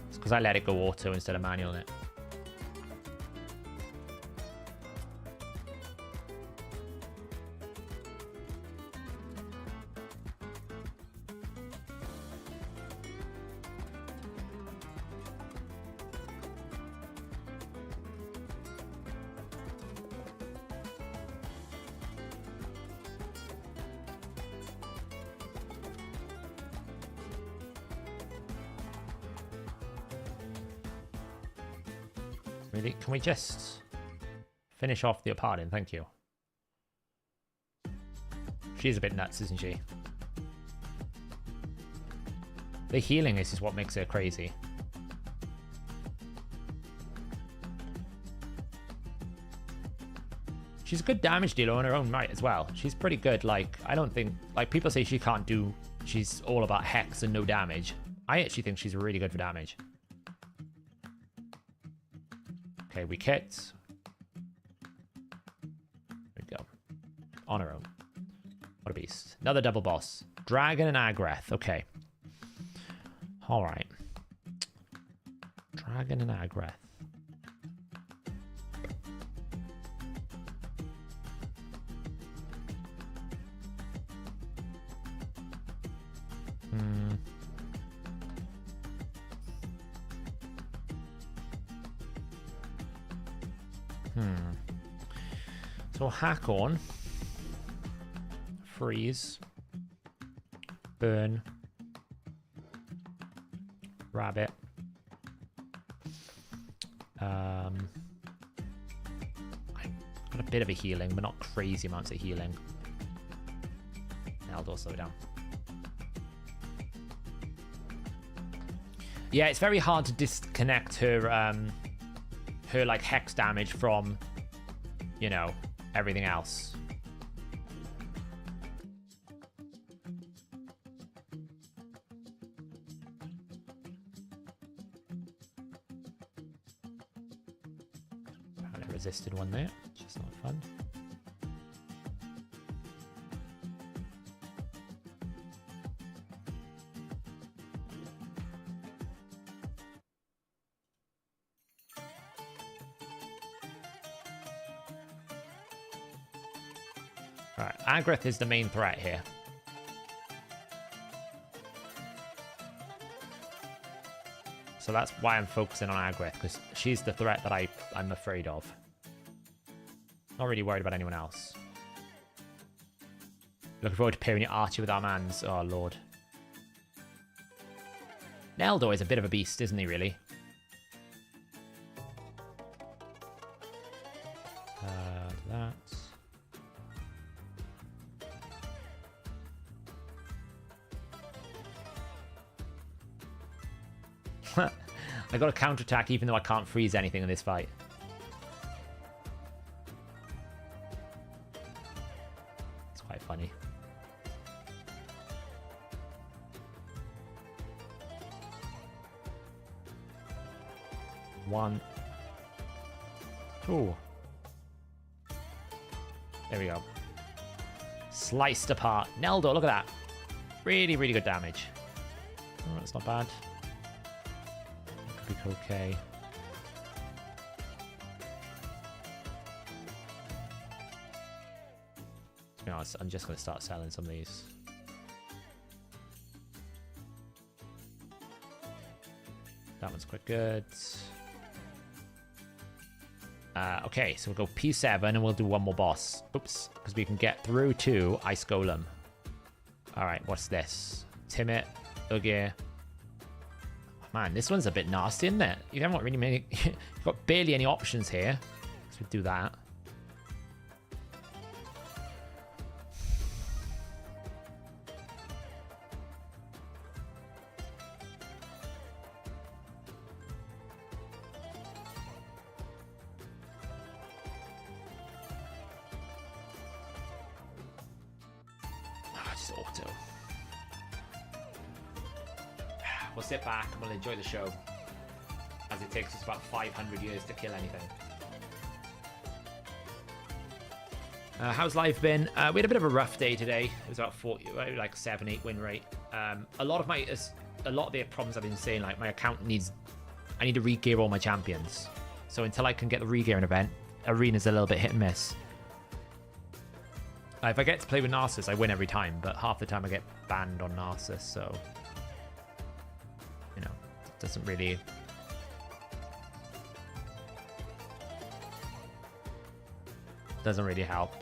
It's because I let it go auto instead of manual in it. Really? Can we just finish off the Apartment? Thank you. She's a bit nuts, isn't she? The healing is what makes her crazy. She's a good damage dealer on her own right as well. She's pretty good. Like, I don't think... Like, people say she can't do... She's all about hex and no damage. I actually think she's really good for damage. Okay, we kit. There we go. On her own. What a beast. Another double boss. Dragon and Agreth. Okay. Alright. Dragon and Agreth. So hack on, freeze, burn, rabbit. I've got a bit of a healing, but not crazy amounts of healing. Eldor, slow down. Yeah, it's very hard to disconnect her, her like hex damage from, you know, everything else. Apparently resisted one there, which is not fun. Alright, Agreth is the main threat here. So that's why I'm focusing on Agreth, because she's the threat that I'm afraid of. Not really worried about anyone else. Looking forward to pairing your Archie with Armanz. Oh, Lord. Eldor is a bit of a beast, isn't he, really? That. I got a counterattack even though I can't freeze anything in this fight. It's quite funny. One. Two. There we go. Sliced apart. Neldo, look at that. Really, really good damage. Oh, that's not bad. Could be okay. To be honest, I'm just going to start selling some of these. That one's quite good. Okay, so we'll go P7 and we'll do one more boss. Oops, because we can get through to Ice Golem. Alright, what's this? Timid, Ugir. Man, this one's a bit nasty, isn't it? You haven't got really many... You've got barely any options here. So we'll do that. auto. We'll sit back and we'll enjoy the show, as it takes us about 500 years to kill anything. How's life been? We had a bit of a rough day today. It was about 40, like 7-8 win rate. A lot of the problems I've been saying, like my account I need to re-gear all my champions. So until I can get the re-gearing event, arena's a little bit hit and miss. If I get to play with Narcissus, I win every time, but half the time I get banned on Narcissus, so you know, it doesn't really. Doesn't really help.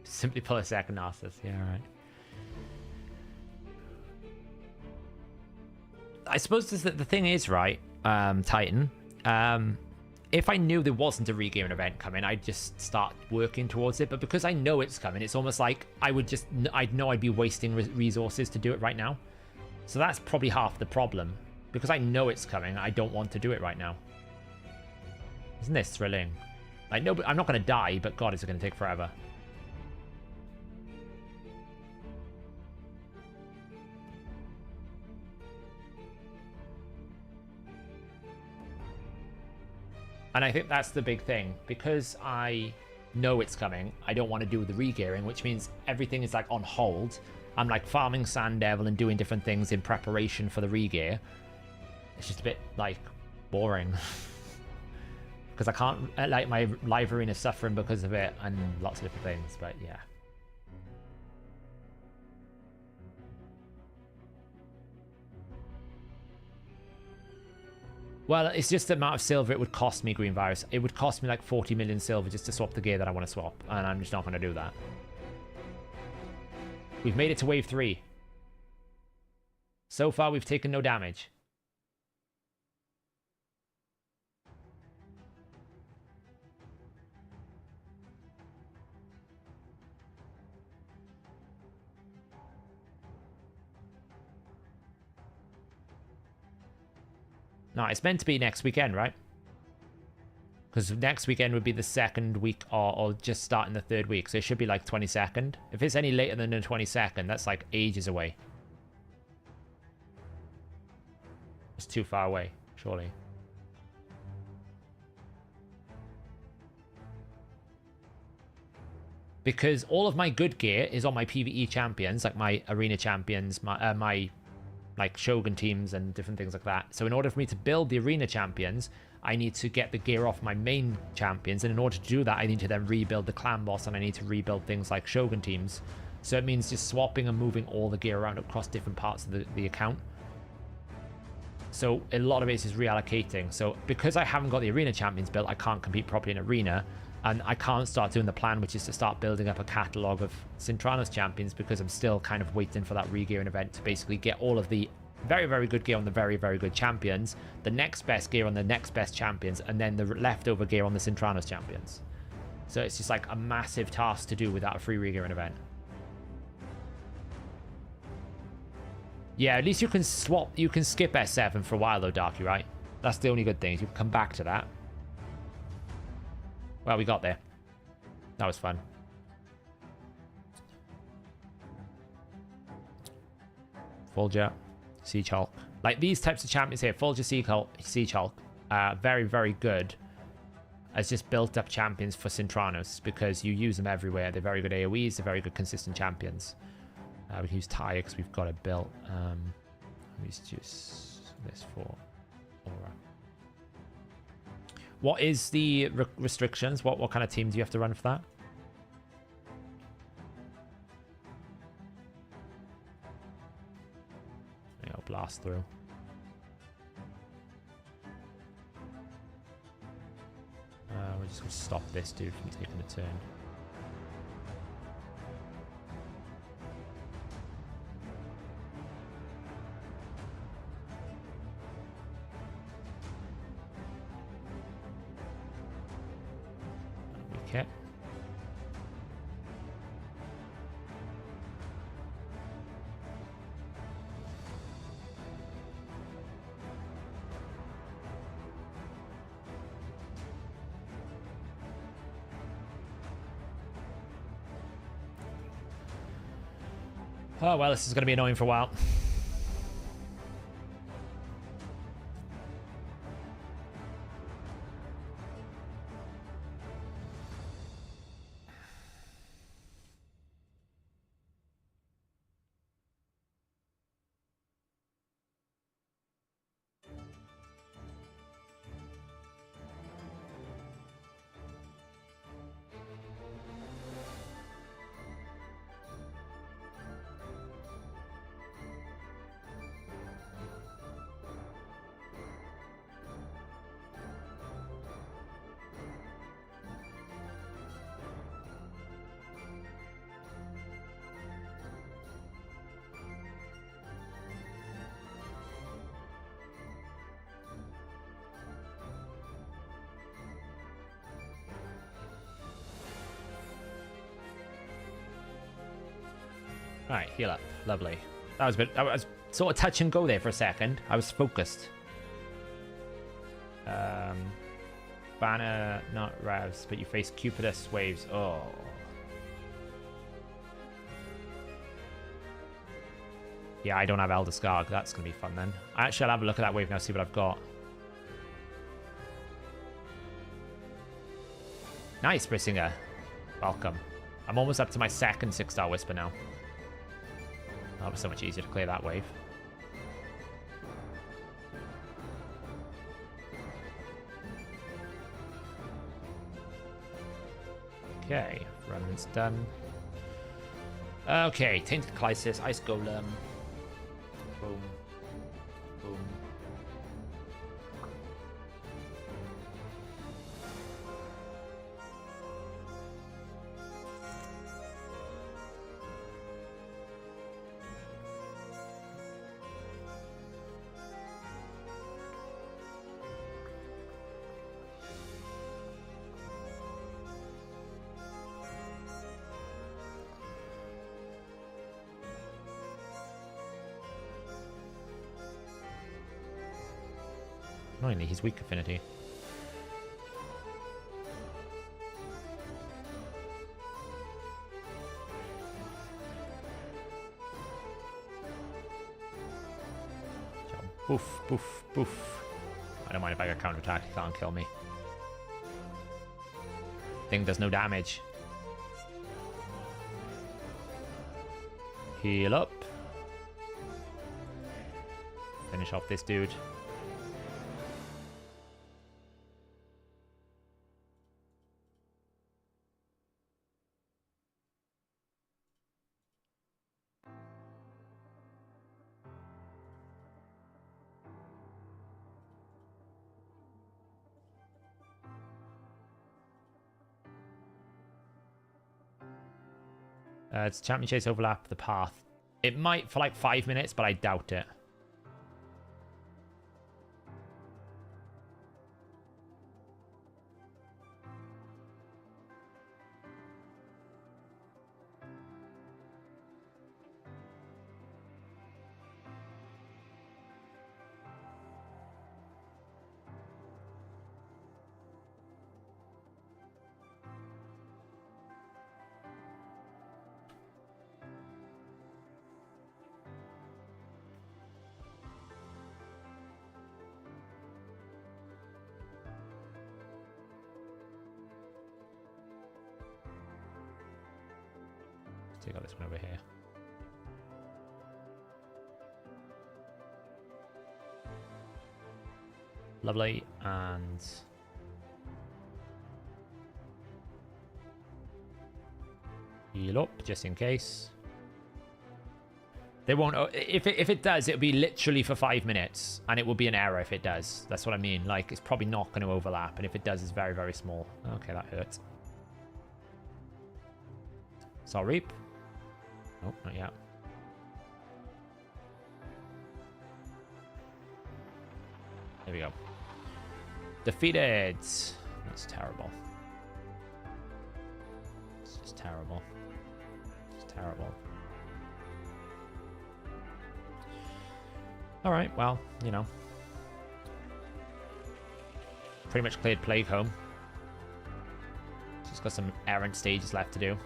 Simply pull a second Narcissus. Yeah, all right. I suppose the thing is, right, Titan, if I knew there wasn't a regearing event coming, I'd just start working towards it. But because I know it's coming, it's almost like I'd know I'd be wasting resources to do it right now. So that's probably half the problem. Because I know it's coming, I don't want to do it right now. Isn't this thrilling? Like, no, I'm not going to die, but God, is it going to take forever. And I think that's the big thing. Because I know it's coming, I don't want to do the regearing, which means everything is like on hold. I'm like farming Sand Devil and doing different things in preparation for the regear. It's just a bit like boring. Because I can't, like, my live arena is suffering because of it and lots of different things, but yeah. Well, it's just the amount of silver it would cost me, Green Virus. It would cost me like 40 million silver just to swap the gear that I want to swap. And I'm just not going to do that. We've made it to wave 3. So far, we've taken no damage. No, it's meant to be next weekend, right? Because next weekend would be the second week or just starting the third week. So it should be like 22nd. If it's any later than the 22nd, that's like ages away. It's too far away, surely. Because all of my good gear is on my PvE champions, like my arena champions, my like Shogun teams and different things like that. So in order for me to build the arena champions, I need to get the gear off my main champions. And in order to do that, I need to then rebuild the clan boss and I need to rebuild things like Shogun teams. So it means just swapping and moving all the gear around across different parts of the account. So a lot of it is reallocating. So because I haven't got the arena champions built, I can't compete properly in arena. And I can't start doing the plan, which is to start building up a catalogue of Sintranos champions, because I'm still kind of waiting for that regearing event to basically get all of the very, very good gear on the very, very good champions, the next best gear on the next best champions, and then the leftover gear on the Sintranos champions. So it's just like a massive task to do without a free regearing event. Yeah, at least you can skip S7 for a while though, Darky, right? That's the only good thing. You can come back to that. Well, we got there. That was fun. Fulger, Siege Hulk. Like these types of champions here, Fulger, Siege Hulk, very, very good as just built up champions for Sintranos because you use them everywhere. They're very good AoEs, they're very good consistent champions. We can use Tyre because we've got it built. We use this for Aura. What is the restrictions? What kind of team do you have to run for that? Yeah, I'll blast through. We're just going to stop this dude from taking a turn. Okay. Oh, well, this is going to be annoying for a while. Alright, heal up. Lovely. That was a bit... I was sort of touch and go there for a second. I was focused. Banner, not Ravs, but you face Cupidus waves. Oh. Yeah, I don't have Elder Scarg. That's going to be fun then. Actually, I'll have a look at that wave now, see what I've got. Nice, Brissinger. Welcome. I'm almost up to my second 6-star Whisper now. That was so much easier to clear that wave. Okay, Remnant's done. Okay, Tainted Crisis, Ice Golem. Boom. Boom. Annoyingly, he's weak affinity. Boof, boof, boof. I don't mind if I get counterattack, he can't kill me. Thing does no damage. Heal up. Finish off this dude. It's Champion Chase overlap the path. It might for like 5 minutes, but I doubt it. Take out this one over here. Lovely, and heal up just in case. They won't. If it does, it'll be literally for 5 minutes, and it will be an error if it does. That's what I mean. Like, it's probably not going to overlap, and if it does, it's very, very small. Okay, that hurts. Soul Reap. Oh, not yet. There we go. Defeated. That's terrible. It's terrible. It's terrible. Alright, well, you know. Pretty much cleared Plague Home. Just got some errant stages left to do.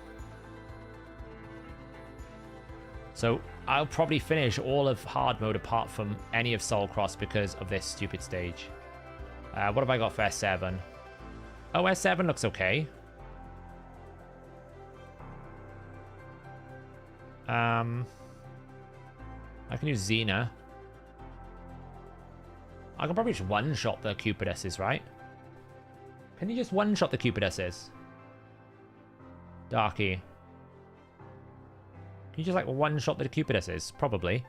So I'll probably finish all of hard mode apart from any of Soul Cross because of this stupid stage. What have I got for S7? Oh, S7 looks okay. I can use Xena. I can probably just one-shot the Cupiduses, right? Can you just one-shot the Cupiduses? Darky. Can you just, like, one-shot the Cupiduses? Probably.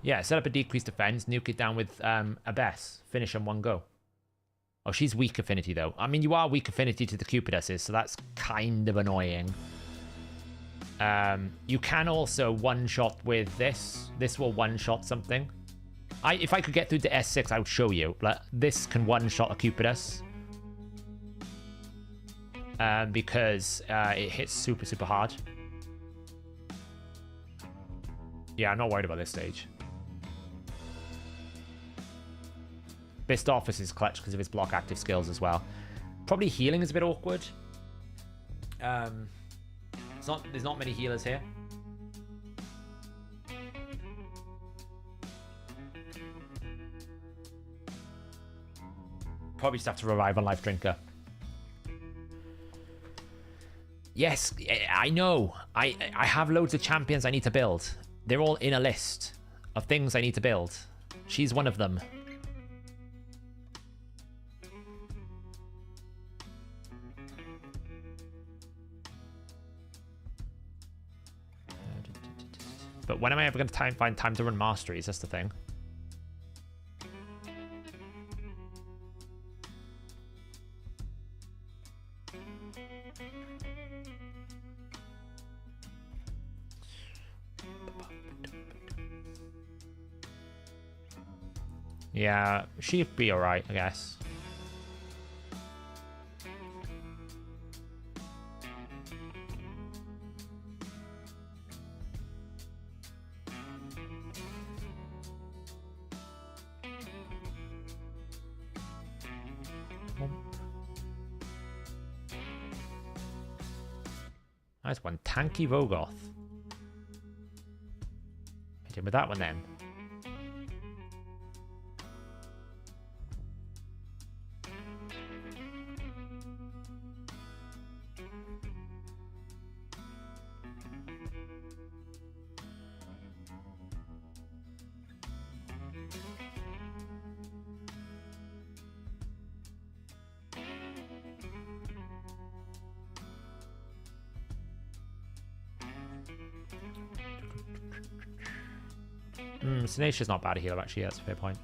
Yeah, set up a decreased defense, nuke it down with Abyss. Finish in one go. Oh, she's weak affinity, though. I mean, you are weak affinity to the Cupiduses, so that's kind of annoying. You can also one-shot with this. This will one-shot something. If I could get through to S6, I would show you. But this can one-shot a Cupidus. Because it hits super, super hard. Yeah, I'm not worried about this stage. Bistolphus is clutch because of his block active skills as well. Probably healing is a bit awkward. There's not many healers here. Probably just have to revive on Life Drinker. Yes, I know. I have loads of champions I need to build. They're all in a list of things I need to build. She's one of them. But when am I ever going to find time to run masteries? That's the thing. Yeah, she'd be alright, I guess. Nice one. Tanky Vogoth. Hit him with that one then. Sinatia's not bad a healer, actually. That's a fair point.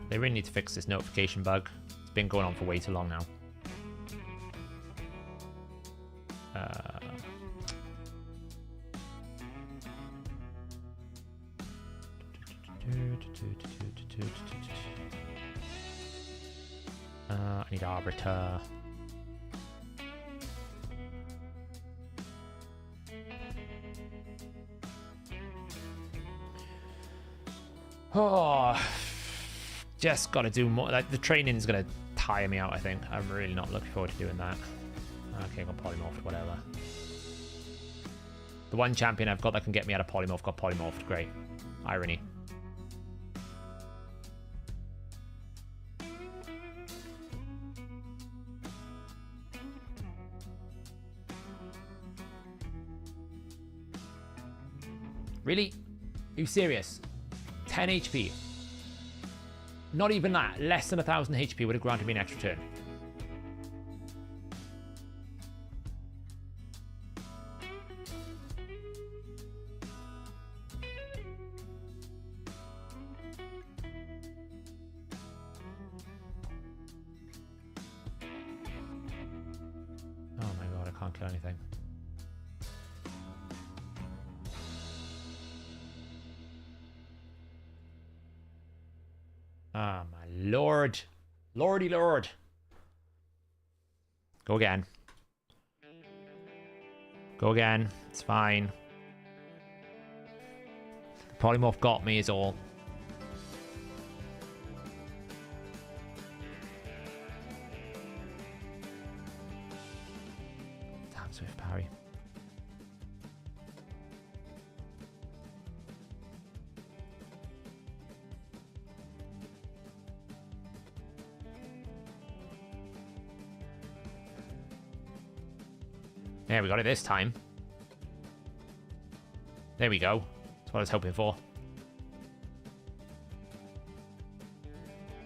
They really need to fix this notification bug. It's been going on for way too long now. I need Arbiter. Oh, just got to do more. Like, the training's going to tire me out, I think. I'm really not looking forward to doing that. Okay, got polymorphed, whatever. The one champion I've got that can get me out of polymorph got polymorphed. Great. Irony. Really? Are you serious? 10 HP. Not even that. Less than 1,000 HP would have granted me an extra turn. kill anything. Ah, my lord. Lordy lord. Go again. Go again. It's fine. Polymorph got me is all. Damn Swift parry. Yeah, we got it this time. There we go. That's what I was hoping for.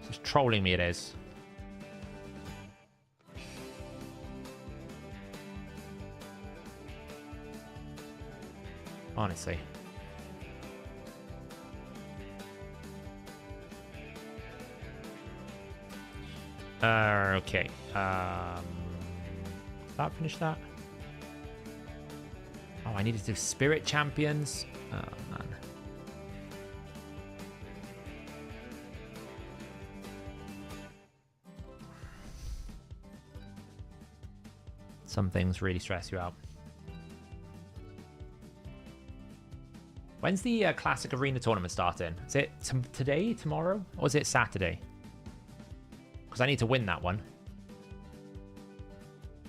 Just trolling me, it is. Honestly. Okay. That finish that? Oh, I needed to do Spirit Champions. Oh, man. Some things really stress you out. When's the Classic Arena tournament starting? Is it today, tomorrow, or is it Saturday? Because I need to win that one.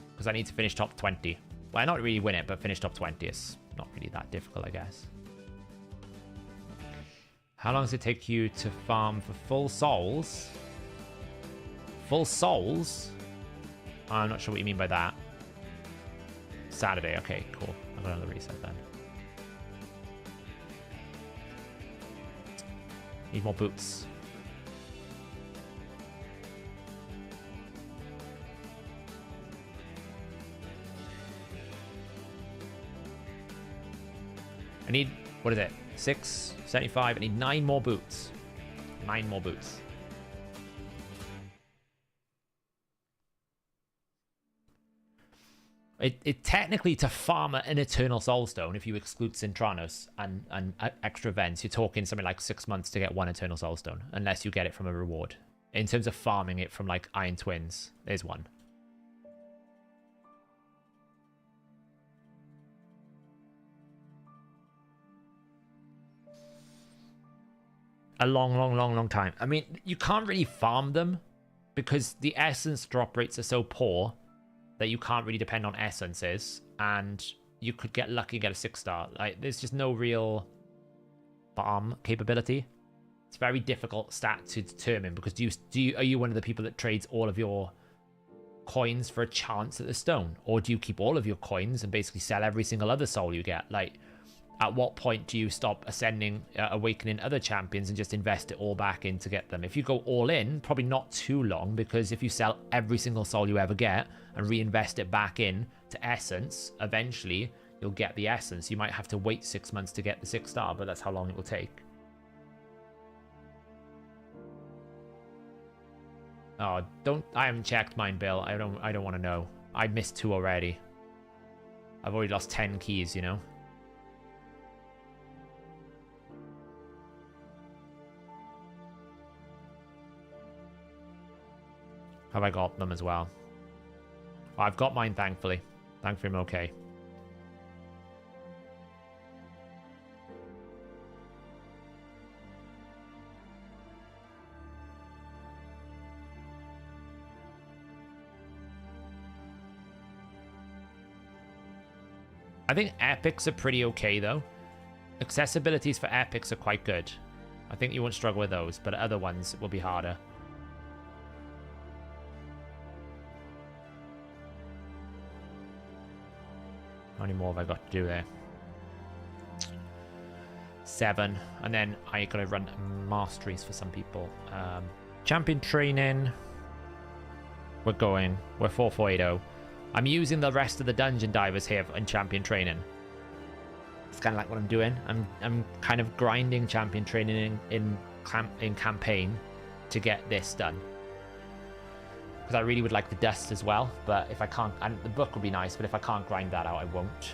Because I need to finish top 20. Well, not really win it, but finish top 20. It's not really that difficult, I guess. How long does it take you to farm for full souls? Full souls? I'm not sure what you mean by that. Saturday. Okay, cool. I've got another reset then. Need more boots. I need, what is it? 675. I need 9 more boots. 9 more boots. It technically, to farm an Eternal Soulstone, if you exclude Cintranos and extra events, you're talking something like 6 months to get 1 Eternal Soulstone, unless you get it from a reward. In terms of farming it from like Iron Twins, there's one. A long time. I mean, you can't really farm them because the essence drop rates are so poor that you can't really depend on essences, and you could get lucky and get a 6-star. Like, there's just no real farm capability. It's a very difficult stat to determine because are you one of the people that trades all of your coins for a chance at the stone, or do you keep all of your coins and basically sell every single other soul you get? Like, at what point do you stop awakening other champions and just invest it all back in to get them? If you go all in, probably not too long, because if you sell every single soul you ever get and reinvest it back in to essence, eventually you'll get the essence. You might have to wait 6 months to get the 6-star, but that's how long it will take. Oh, I haven't checked mine, Bill. I don't want to know. I missed 2 already. I've already lost 10 keys, you know? Have I got them as well? Well, I've got mine, thankfully. Thankfully, I'm okay. I think epics are pretty okay, though. Accessibilities for epics are quite good. I think you won't struggle with those, but other ones will be harder. How many more have I got to do there? 7. And then I gotta run masteries for some people. Champion training. We're 4480. I'm using the rest of the dungeon divers here in champion training. It's kind of like what I'm doing. I'm kind of grinding champion training in campaign to get this done. Because I really would like the dust as well. But if I can't, and the book would be nice, but if I can't grind that out, I won't.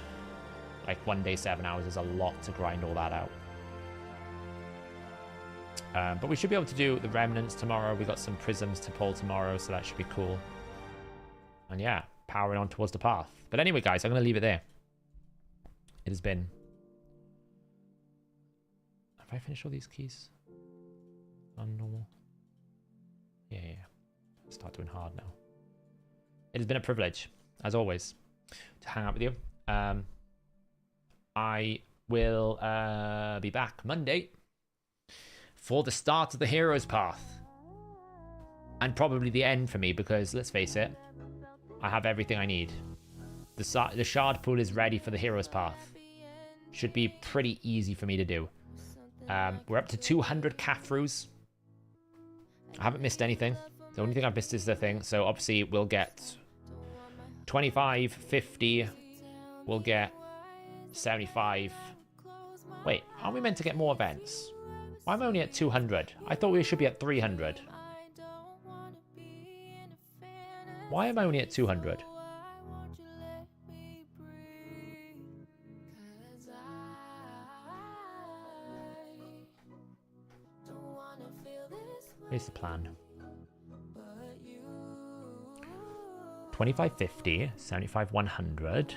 Like 1 day, 7 hours is a lot to grind all that out. But we should be able to do the remnants tomorrow. We got some prisms to pull tomorrow, so that should be cool. And yeah, powering on towards the path. But anyway, guys, I'm going to leave it there. It has been... Have I finished all these keys? On normal? Yeah. Start doing hard now. It has been a privilege, as always, to hang out with you. I will be back Monday for the start of the hero's path. And probably the end for me, because let's face it, I have everything I need. The shard pool is ready for the hero's path. Should be pretty easy for me to do. We're up to 200 Cathroos. I haven't missed anything. The only thing I've missed is the thing. So obviously we'll get 25, 50. We'll get 75. Wait, aren't we meant to get more events? Why am I only at 200? I thought we should be at 300. Why am I only at 200? Here's the plan. 25, 50, 75, 100,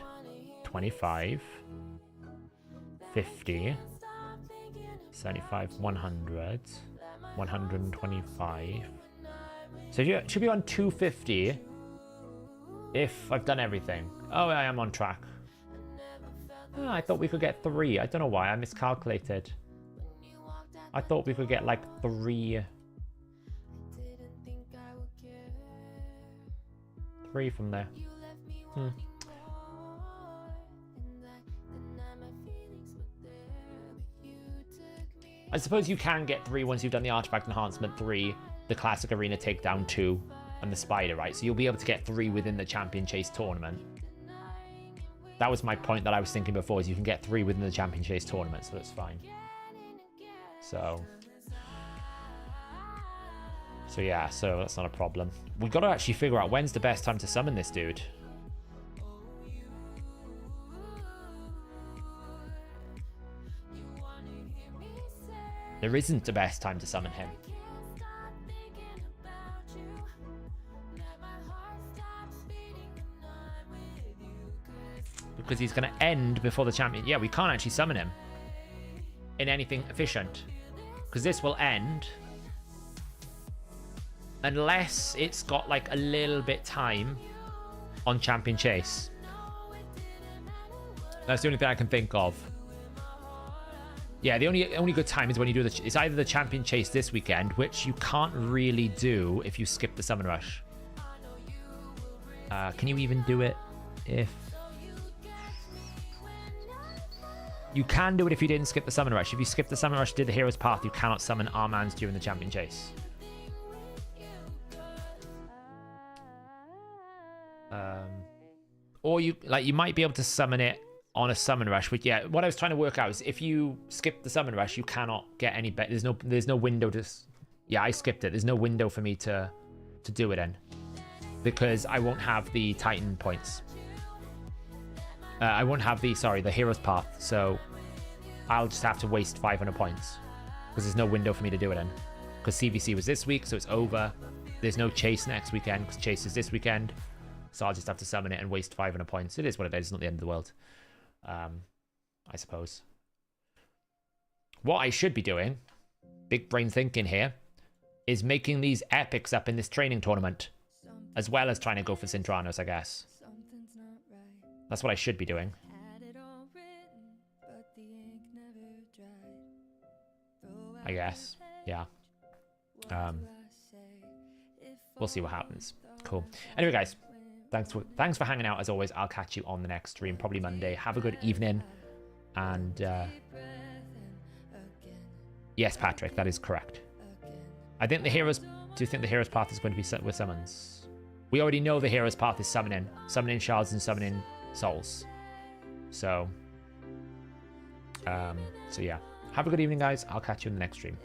25, 50, 75, 100, 125. So you should be on 250 if I've done everything. Oh, I am on track. Oh, I thought we could get 3. I don't know why. I miscalculated. I thought we could get like 3. 3 from there. I suppose you can get 3 once you've done the artifact enhancement 3, the classic arena takedown 2, and the spider, right? So you'll be able to get 3 within the champion chase tournament. That was my point that I was thinking before, is you can get 3 within the champion chase tournament, so that's fine. So yeah, so that's not a problem. We've got to actually figure out when's the best time to summon this dude. There isn't the best time to summon him. Because he's going to end before the champion. Yeah, we can't actually summon him in anything efficient. Because this will end unless it's got like a little bit time on champion chase. That's the only thing I can think of. Yeah, the only good time is when you do it's either the champion chase this weekend, which you can't really do if you skip the summon rush. Can you even do it if... You can do it if you didn't skip the summon rush. If you skip the summon rush, did the hero's path, you cannot summon Armanz during the champion chase. Or you might be able to summon it on a summon rush, but yeah, what I was trying to work out is if you skip the summon rush, you cannot get any bet. There's no window to... Yeah, I skipped it. There's no window for me to do it in, because I won't have the Titan points. I won't have the hero's path, so I'll just have to waste 500 points because there's no window for me to do it in, because CVC was this week, so it's over. There's no chase next weekend because chase is this weekend, so I'll just have to summon it and waste 500 points. It is what it is. It's not the end of the world. I suppose. What I should be doing, big brain thinking here, is making these epics up in this training tournament, as well as trying to go for Cintranos, I guess. That's what I should be doing. I guess. Yeah. We'll see what happens. Cool. Anyway, guys. Thanks for hanging out as always. I'll catch you on the next stream, probably Monday. Have a good evening. And yes, Patrick, that is correct. I think the heroes... Do you think the hero's path is going to be set with summons? We already know the hero's path is summoning shards and summoning souls. So yeah. Have a good evening, guys. I'll catch you in the next stream.